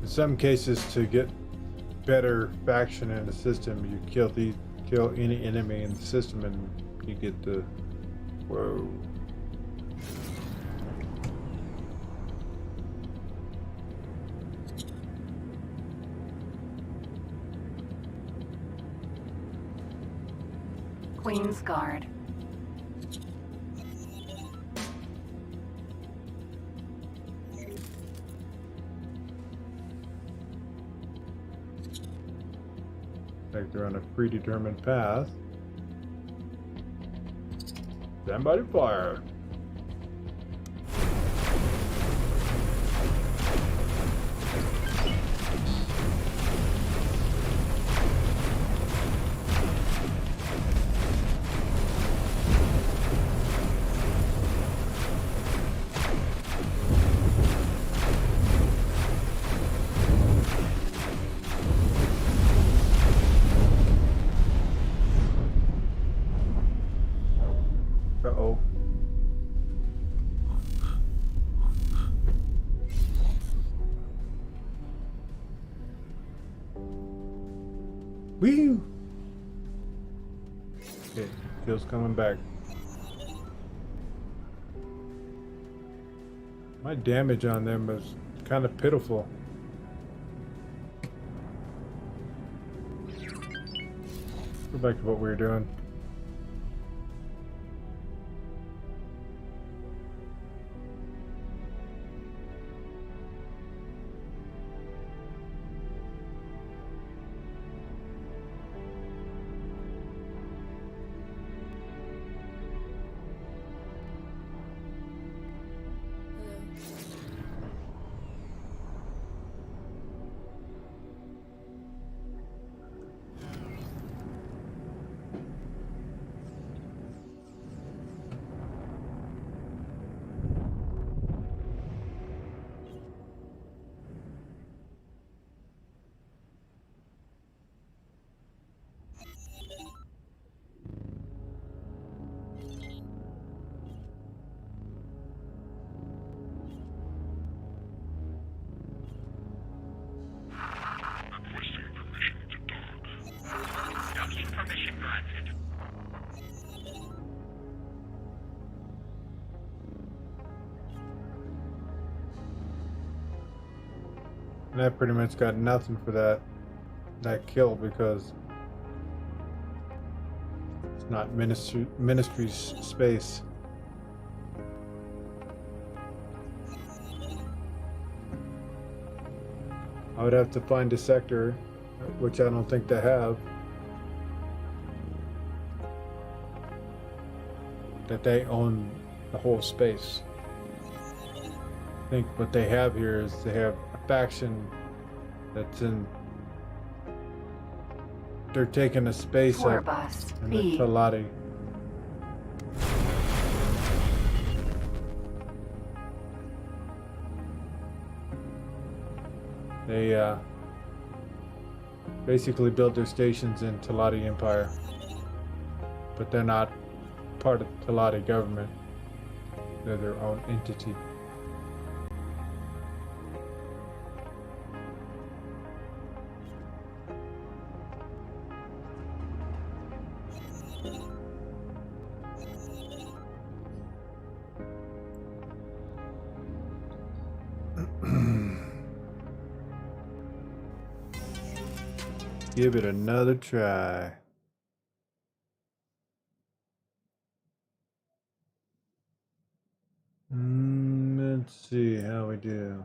A: in some cases, to get better faction in the system, you kill any enemy in the system, and you get the whoa.
G: Queen's Guard.
A: Like they're on a predetermined path. Stand by to fire. Uh-oh. Woo! Okay, Phil's coming back. My damage on them was kind of pitiful. Go back to what we were doing.
D: Requesting permission to dock. Docking permission granted.
A: And I pretty much got nothing for that kill because it's not ministry's space. I would have to find a sector, which I don't think they have, that they own the whole space. I think what they have here is they have a faction that's in. They're taking a space
G: Tour
A: up
G: bus.
A: in the
G: B.
A: Talati. They basically built their stations in Talati Empire, but they're not part of the Talati government. They're their own entity. Give it another try. Let's see how we do.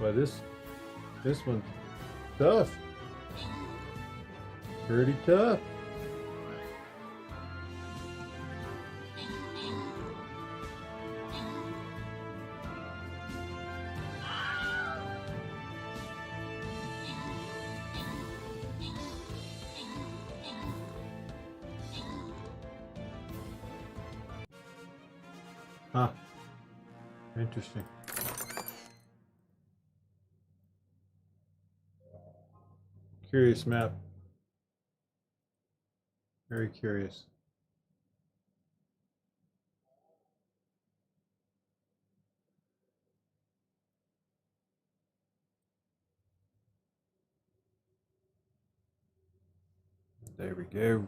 A: Well, this one's tough. Pretty tough. Huh. Interesting. Curious map. Very curious. There we go.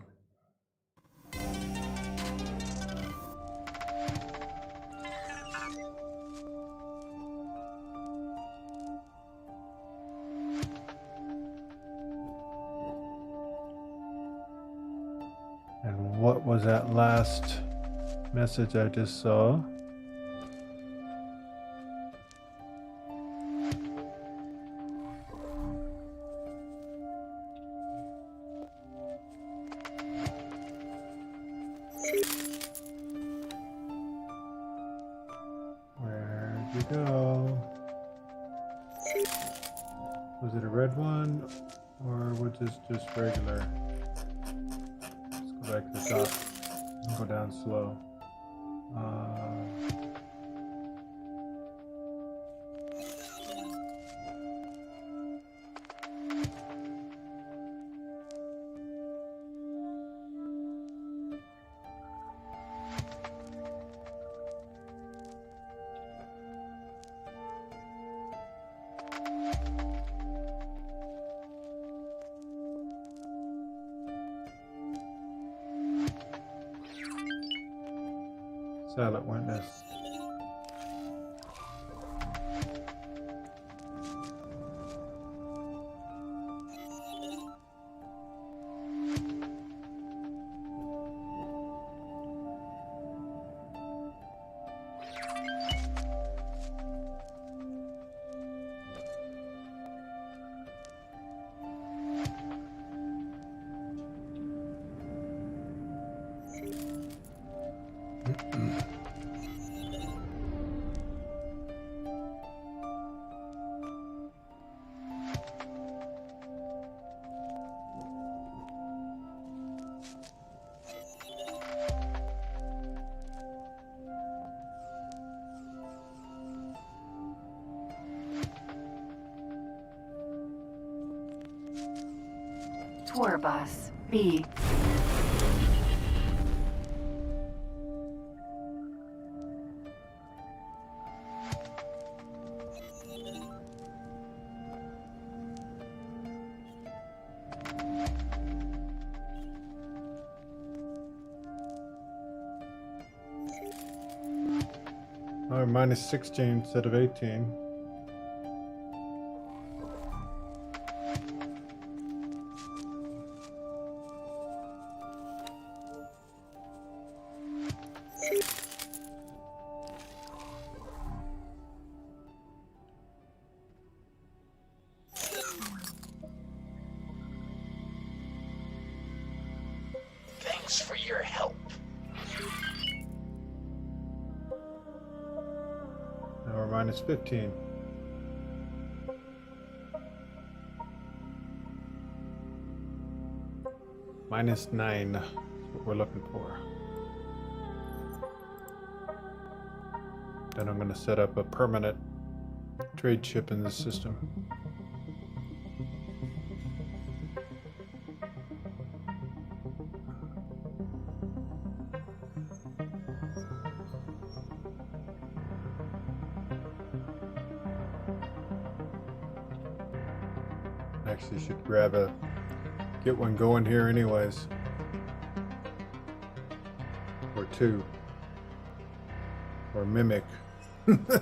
A: And what was that last message I just saw? Where'd you go? Was it a red one, or was this just regular? Let's go back to the top and go down slow. Silent witness.
G: Tour bus B.
A: Oh, minus 16 instead of 18.
C: Thanks for your help.
A: Now we're minus 15. Minus 9 is what we're looking for. Then I'm going to set up a permanent trade ship in the system. Actually should get one going here anyways. Or two. Or mimic. If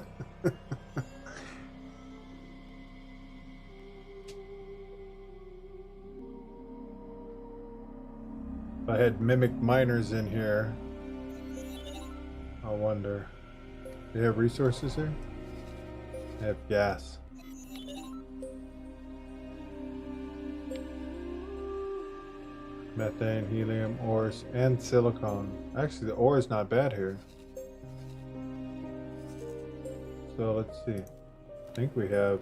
A: I had mimic miners in here, I wonder. Do they have resources here? They have gas. Methane, helium, ores, and silicon. Actually, the ore is not bad here. So let's see. I think we have a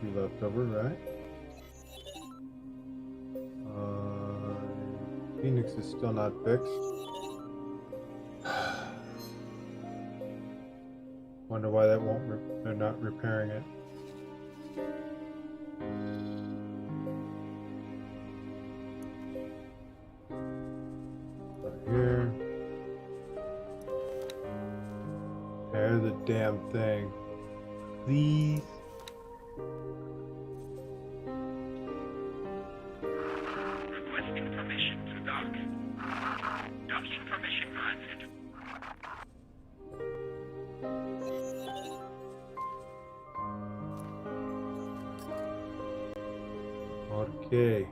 A: few left over, right? Phoenix is still not fixed. Wonder why that won't. They're not repairing it. Right here. Repair the damn thing, please.
D: Requesting permission to dock. Docking permission granted.
A: Okay.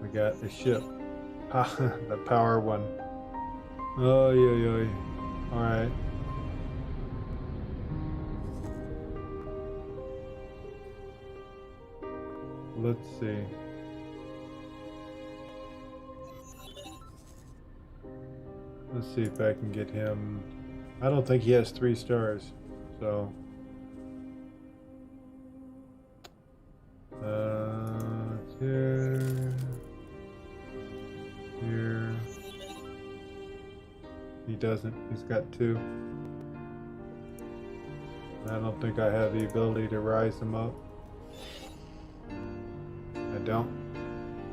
A: We got a ship. Ah, the power one. Oh, yeah. Alright. Let's see. Let's see if I can get him. I don't think he has 3 stars, so. It's here. Here. He doesn't. He's got 2. I don't think I have the ability to rise him up. I don't.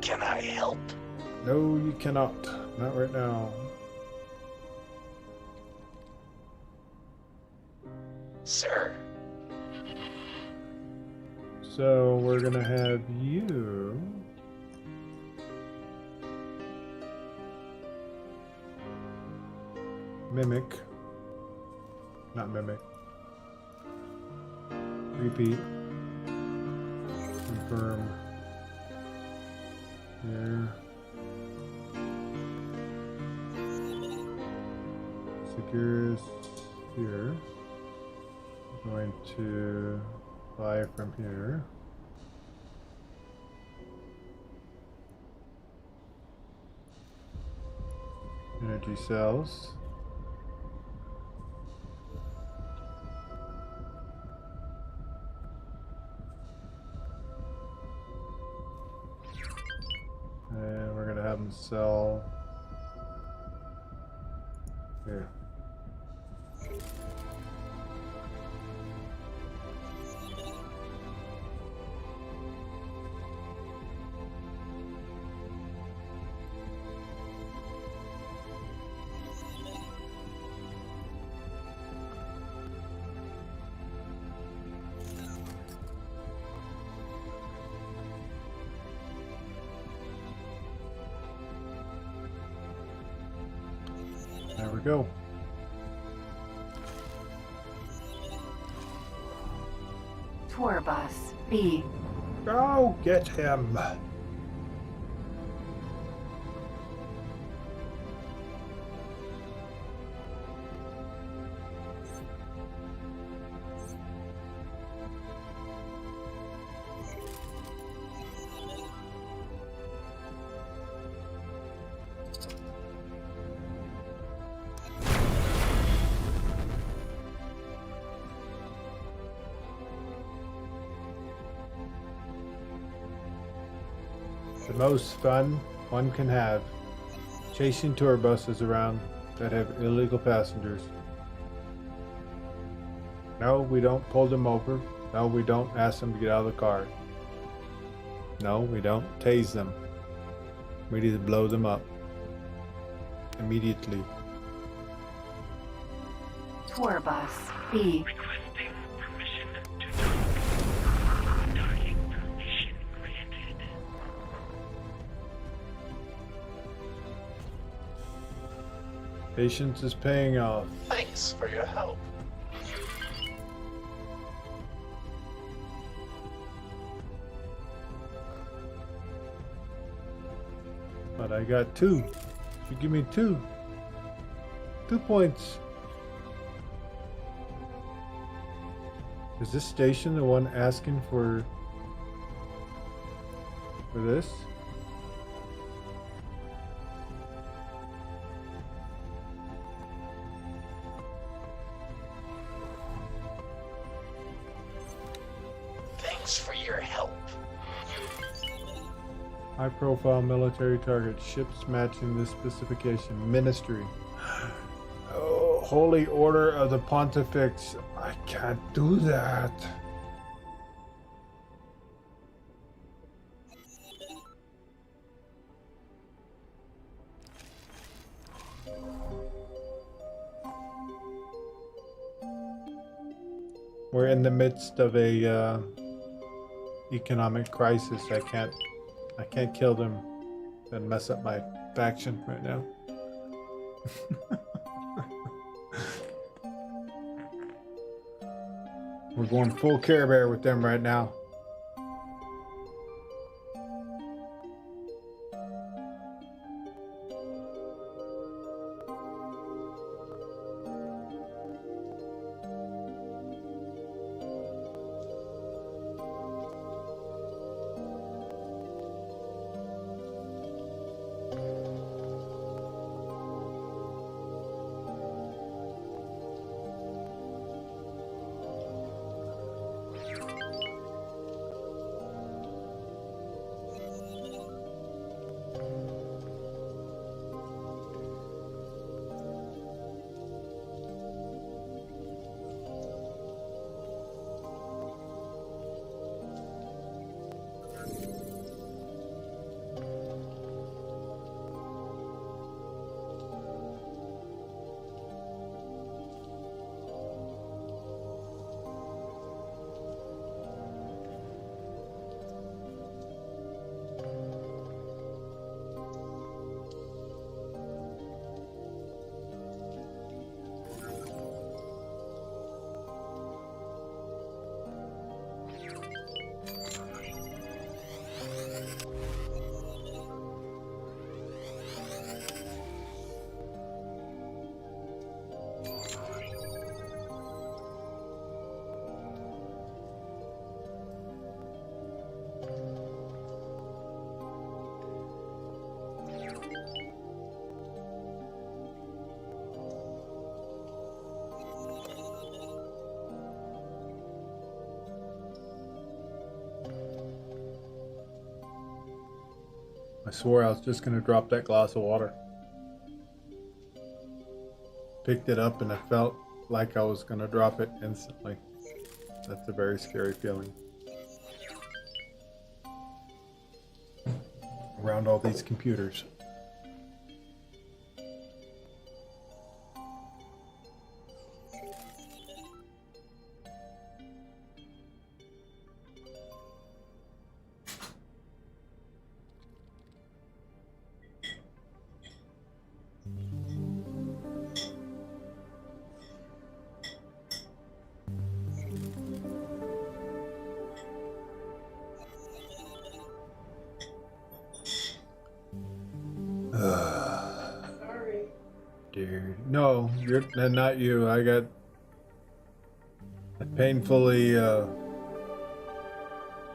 C: Can I help?
A: No, you cannot. Not right now.
C: Sir.
A: So we're gonna have you. Mimic. Not mimic. Repeat. Confirm. Here. Secures here. Going to fly from here. Energy cells. And we're gonna have them sell here. There we go.
G: Tour bus B.
A: Go get him. The most fun one can have. Chasing tour buses around that have illegal passengers. No, we don't pull them over. No, we don't ask them to get out of the car. No, we don't tase them. We need to blow them up. Immediately.
G: Tour bus B.
D: Requesting permission to dock. Docking permission granted.
A: Patience is paying off.
C: Thanks for your help.
A: But I got 2. You give me 2. 2 points. Is this station the one asking for this?
C: Thanks for your help.
A: High profile military target. Ships matching this specification. Ministry. Oh, Holy Order of the Pontifex. I can't do that. We're in the midst of a economic crisis. I can't kill them and mess up my faction right now. We're going full Care Bear with them right now. I swore I was just going to drop that glass of water. Picked it up and I felt like I was going to drop it instantly. That's a very scary feeling. Around all these computers. Dear. No, you're not you. I got a painfully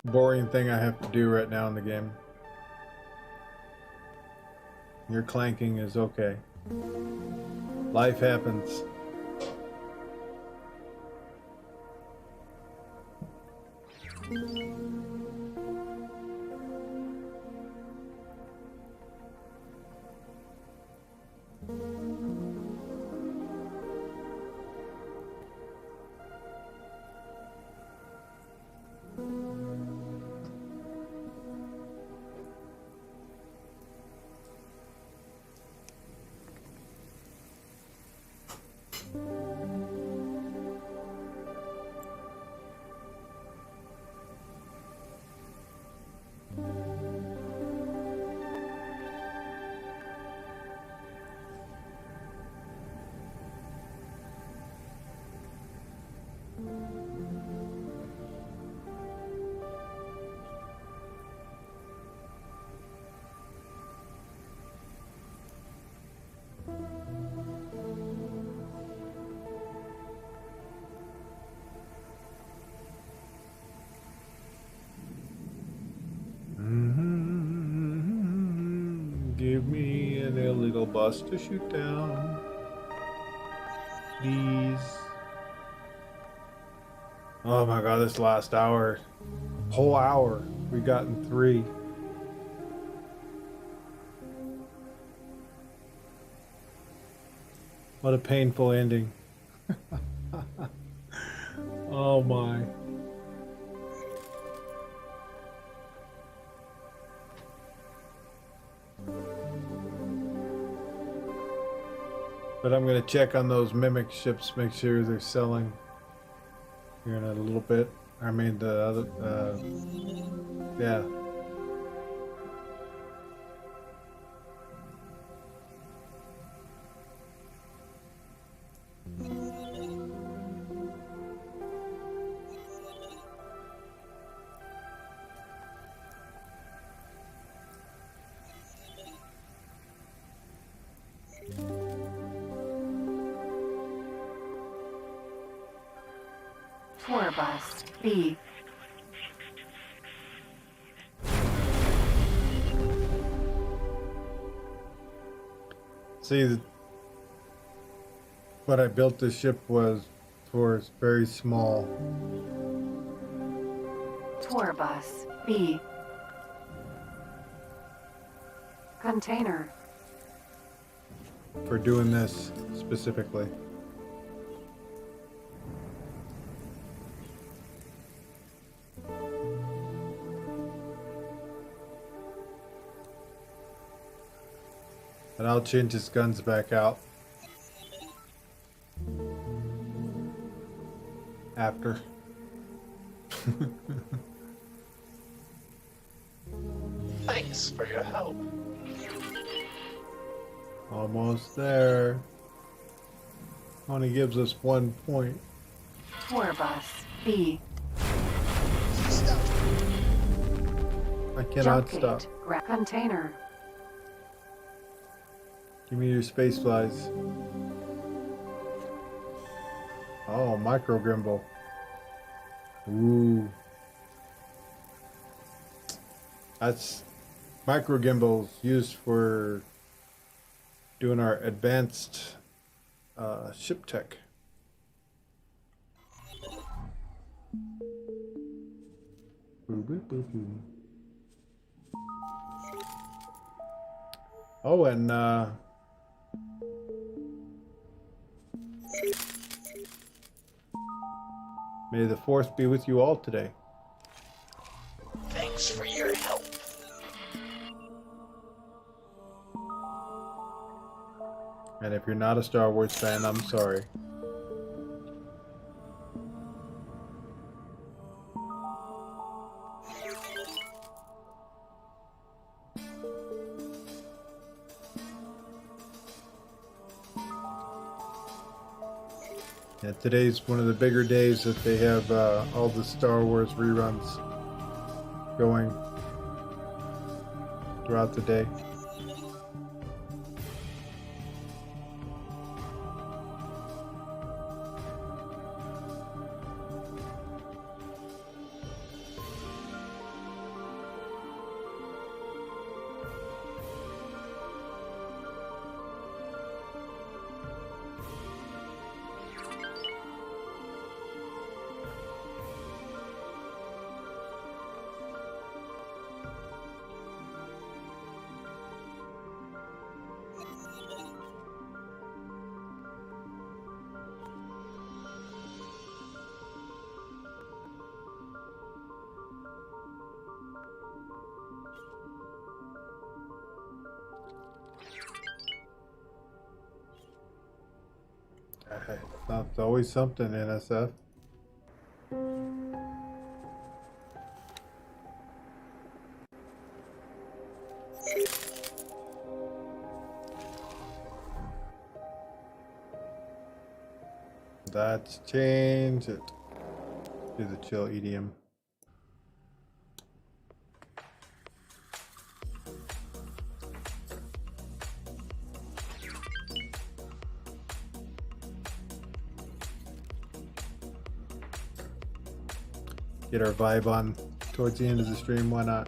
A: boring thing I have to do right now in the game. Your clanking is okay. Life happens. Give me an illegal bus to shoot down, please. Oh my god, this last hour. Whole hour. We gotten 3. What a painful ending. Oh my. But I'm gonna check on those mimic ships, make sure they're selling here in a little bit. I mean the other, yeah.
G: Tour bus B.
A: See, what I built this ship was for very small.
G: Tour bus B. Container.
A: For doing this specifically. And I'll change his guns back out after.
C: Thanks for your help.
A: Almost there. Only gives us 1 point.
G: Tour bus B.
A: I cannot
G: Jump
A: stop.
G: gate. Container.
A: Give me your space flies. Oh, micro gimbal. Ooh. That's micro gimbals used for doing our advanced ship tech. Boo, boo, boo, boo. Oh, and may the force be with you all today.
C: Thanks for your help.
A: And if you're not a Star Wars fan, I'm sorry. Yeah, today's one of the bigger days that they have all the Star Wars reruns going throughout the day. It's always something, NSF. Let's change it to the chill EDM. Get our vibe on towards the end of the stream, why not?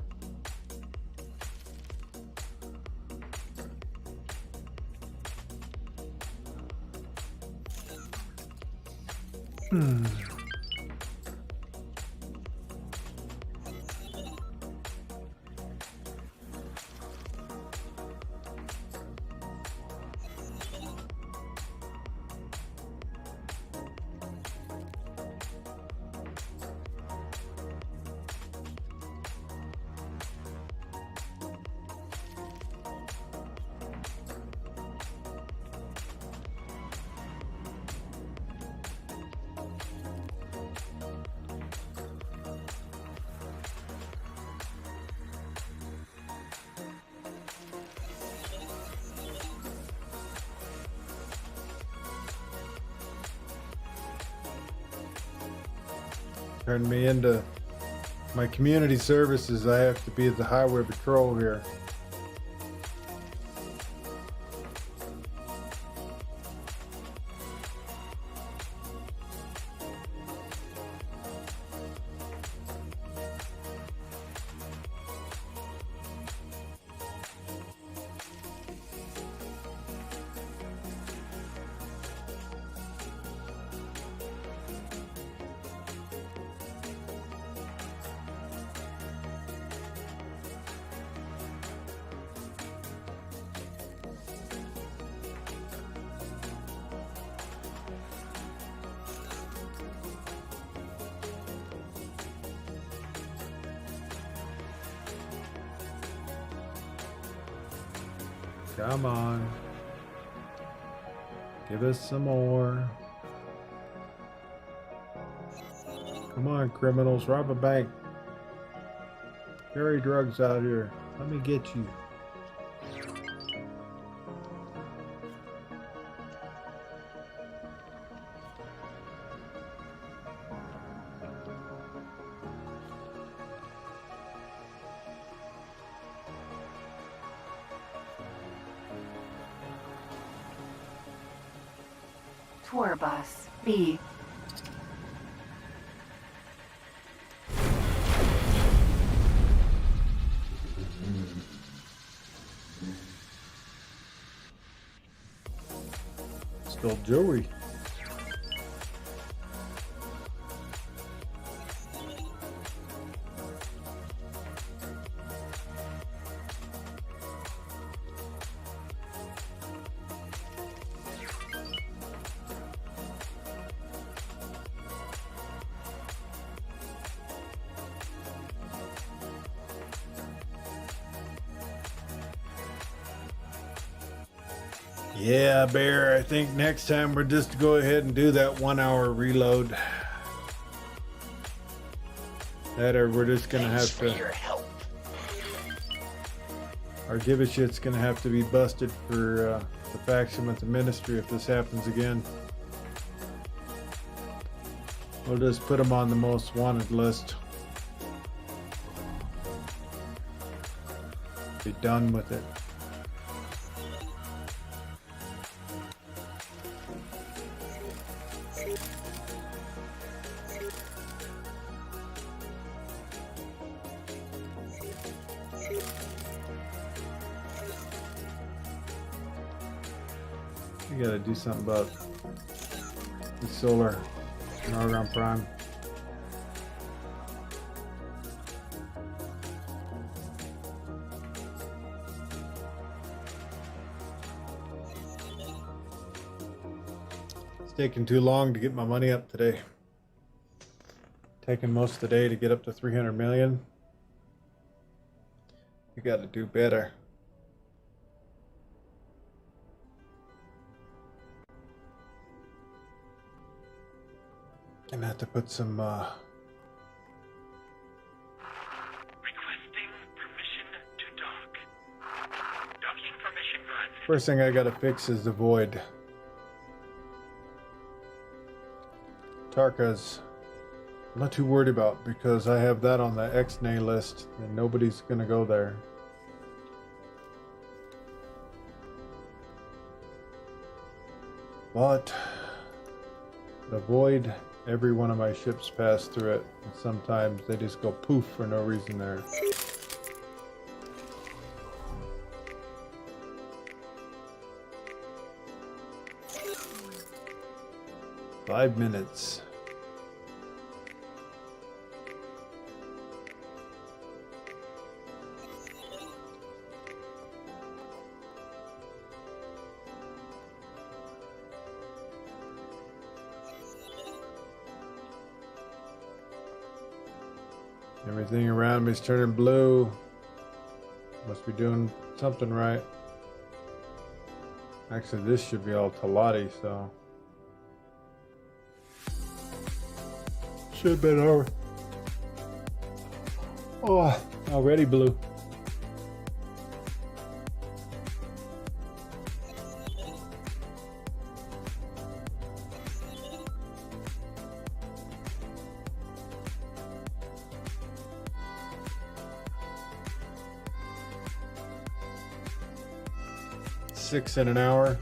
A: Turned me into my community services. I have to be at the highway patrol here. Come on. Give us some more. Come on, criminals. Rob a bank. Carry drugs out here. Let me get you.
G: Tour bus B.
A: Still Joey. Yeah, Bear, I think next time we're just to go ahead and do that 1 hour reload. That or we're just gonna
C: Thanks
A: have
C: for
A: to.
C: your help.
A: Our give a shit's gonna have to be busted for the faction with the ministry if this happens again. We'll just put them on the most wanted list. Be done with it. We gotta do something about the solar and Argon Prime. It's taking too long to get my money up today. Taking most of the day to get up to 300 million. We gotta do better. Gonna have to put some
D: Requesting permission to dock. Docking permission granted.
A: first thing I gotta fix is the void. Tarkas, I'm not too worried about because I have that on the X-Nay list and nobody's gonna go there. But the void, every one of my ships pass through it, and sometimes they just go poof for no reason there. Five minutes. Everything around me is turning blue. Must be doing something right. Actually, this should be all Talati, so. Should have been over. Oh, already blue. 6 in an hour.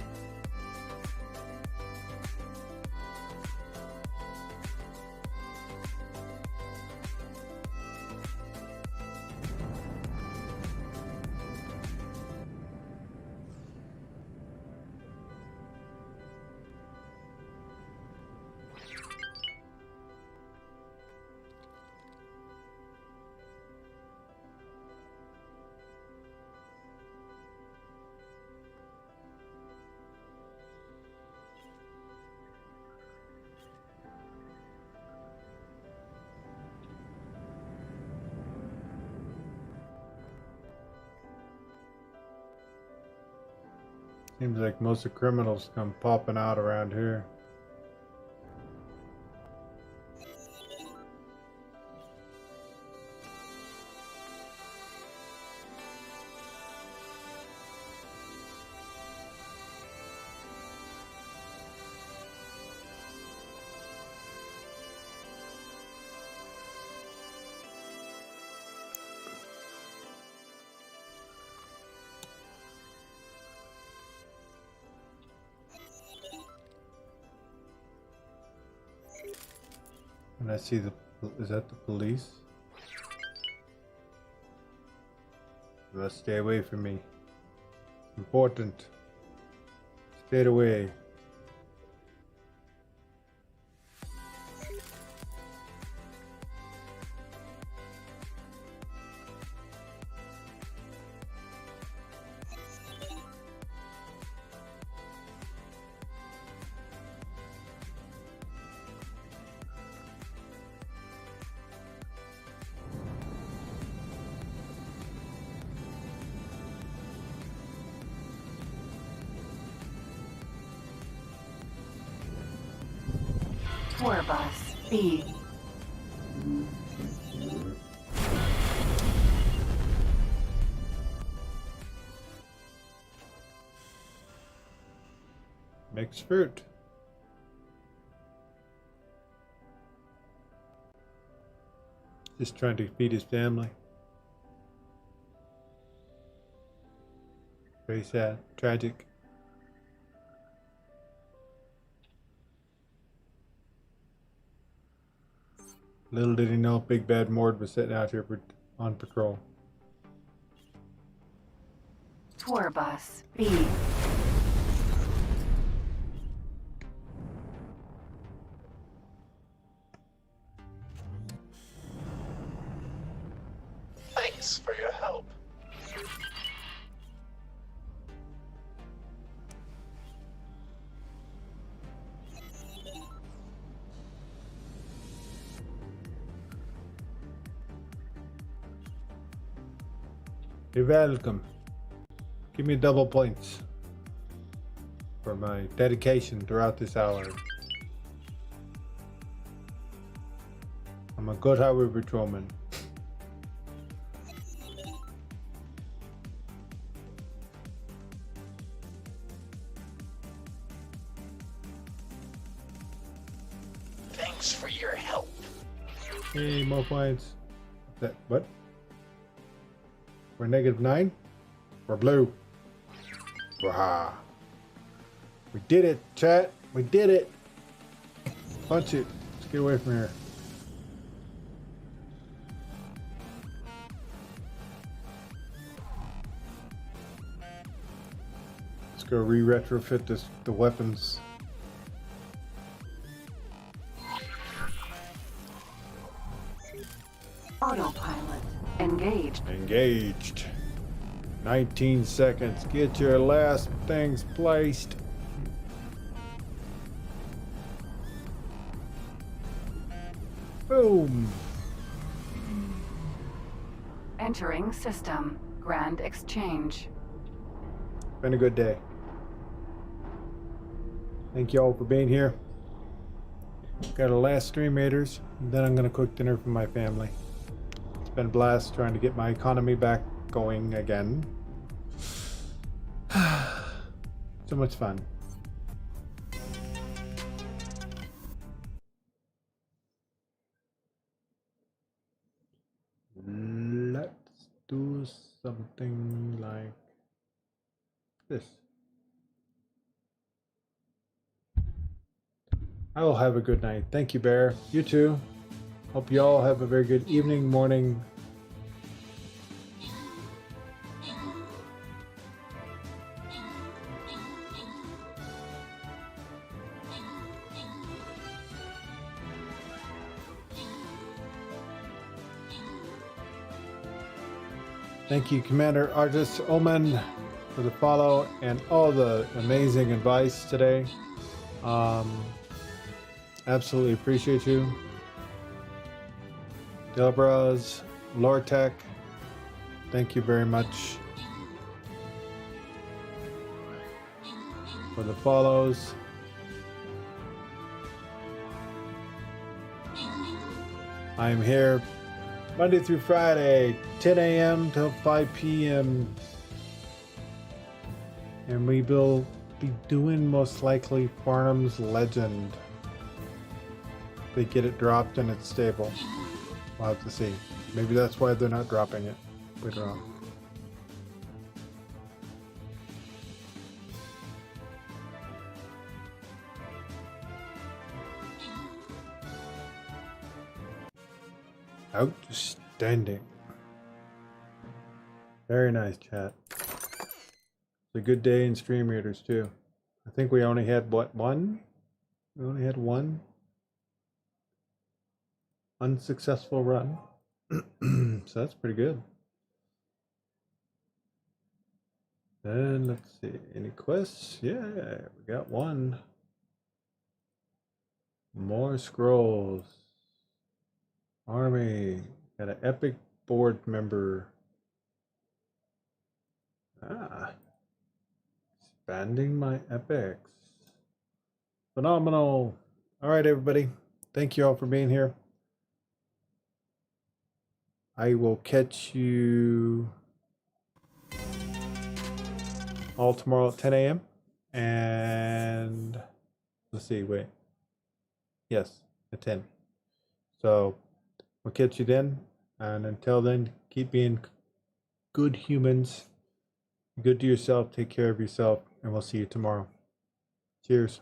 A: Seems like most of the criminals come popping out around here. And I see the, is that the police? You must stay away from me. Important. Stay away.
G: Tour bus B.
A: Mixed fruit. Just trying to feed his family. Very sad. Tragic. Little did he know Big Bad Mord was sitting out here on patrol.
G: Tour bus B.
C: Thanks for your help.
A: You're welcome. Give me double points for my dedication throughout this hour. I'm a good highway patrolman.
C: Thanks for your help.
A: Hey, more points. That what? We're -9? We're blue. Waha. We did it, chat. We did it. Punch it. Let's get away from here. Let's go re-retrofit the weapons.
G: Autopilot engaged.
A: Engaged. 19 seconds. Get your last things placed. Boom.
G: Entering system. Grand exchange.
A: Been a good day. Thank you all for being here. Got a last stream raiders, and then I'm gonna cook dinner for my family. It's been a blast trying to get my economy back going again. So much fun. Let's do something like this. I will have a good night. Thank you, Bear. You too. Hope you all have a very good evening, morning. Thank you, Commander Artis Omen, for the follow and all the amazing advice today. Absolutely appreciate you. Delbras, Lortec, thank you very much for the follows. I am here Monday through Friday, 10 a.m. till 5 p.m. And we will be doing most likely Farnham's Legend. They get it dropped and it's stable. We'll have to see. Maybe that's why they're not dropping it. We don't know. Outstanding. Very nice chat. It's a good day in stream readers too. I think we only had what, one? We only had one unsuccessful run. So that's pretty good. And let's see, any quests? Yeah, we got one. More scrolls. Army. Got an epic board member. Expanding my epics. Phenomenal. All right, everybody. Thank you all for being here. I will catch you all tomorrow at 10 a.m. And let's see, wait. Yes, at 10. So we'll catch you then. And until then, keep being good humans. Good to yourself. Take care of yourself. And we'll see you tomorrow. Cheers.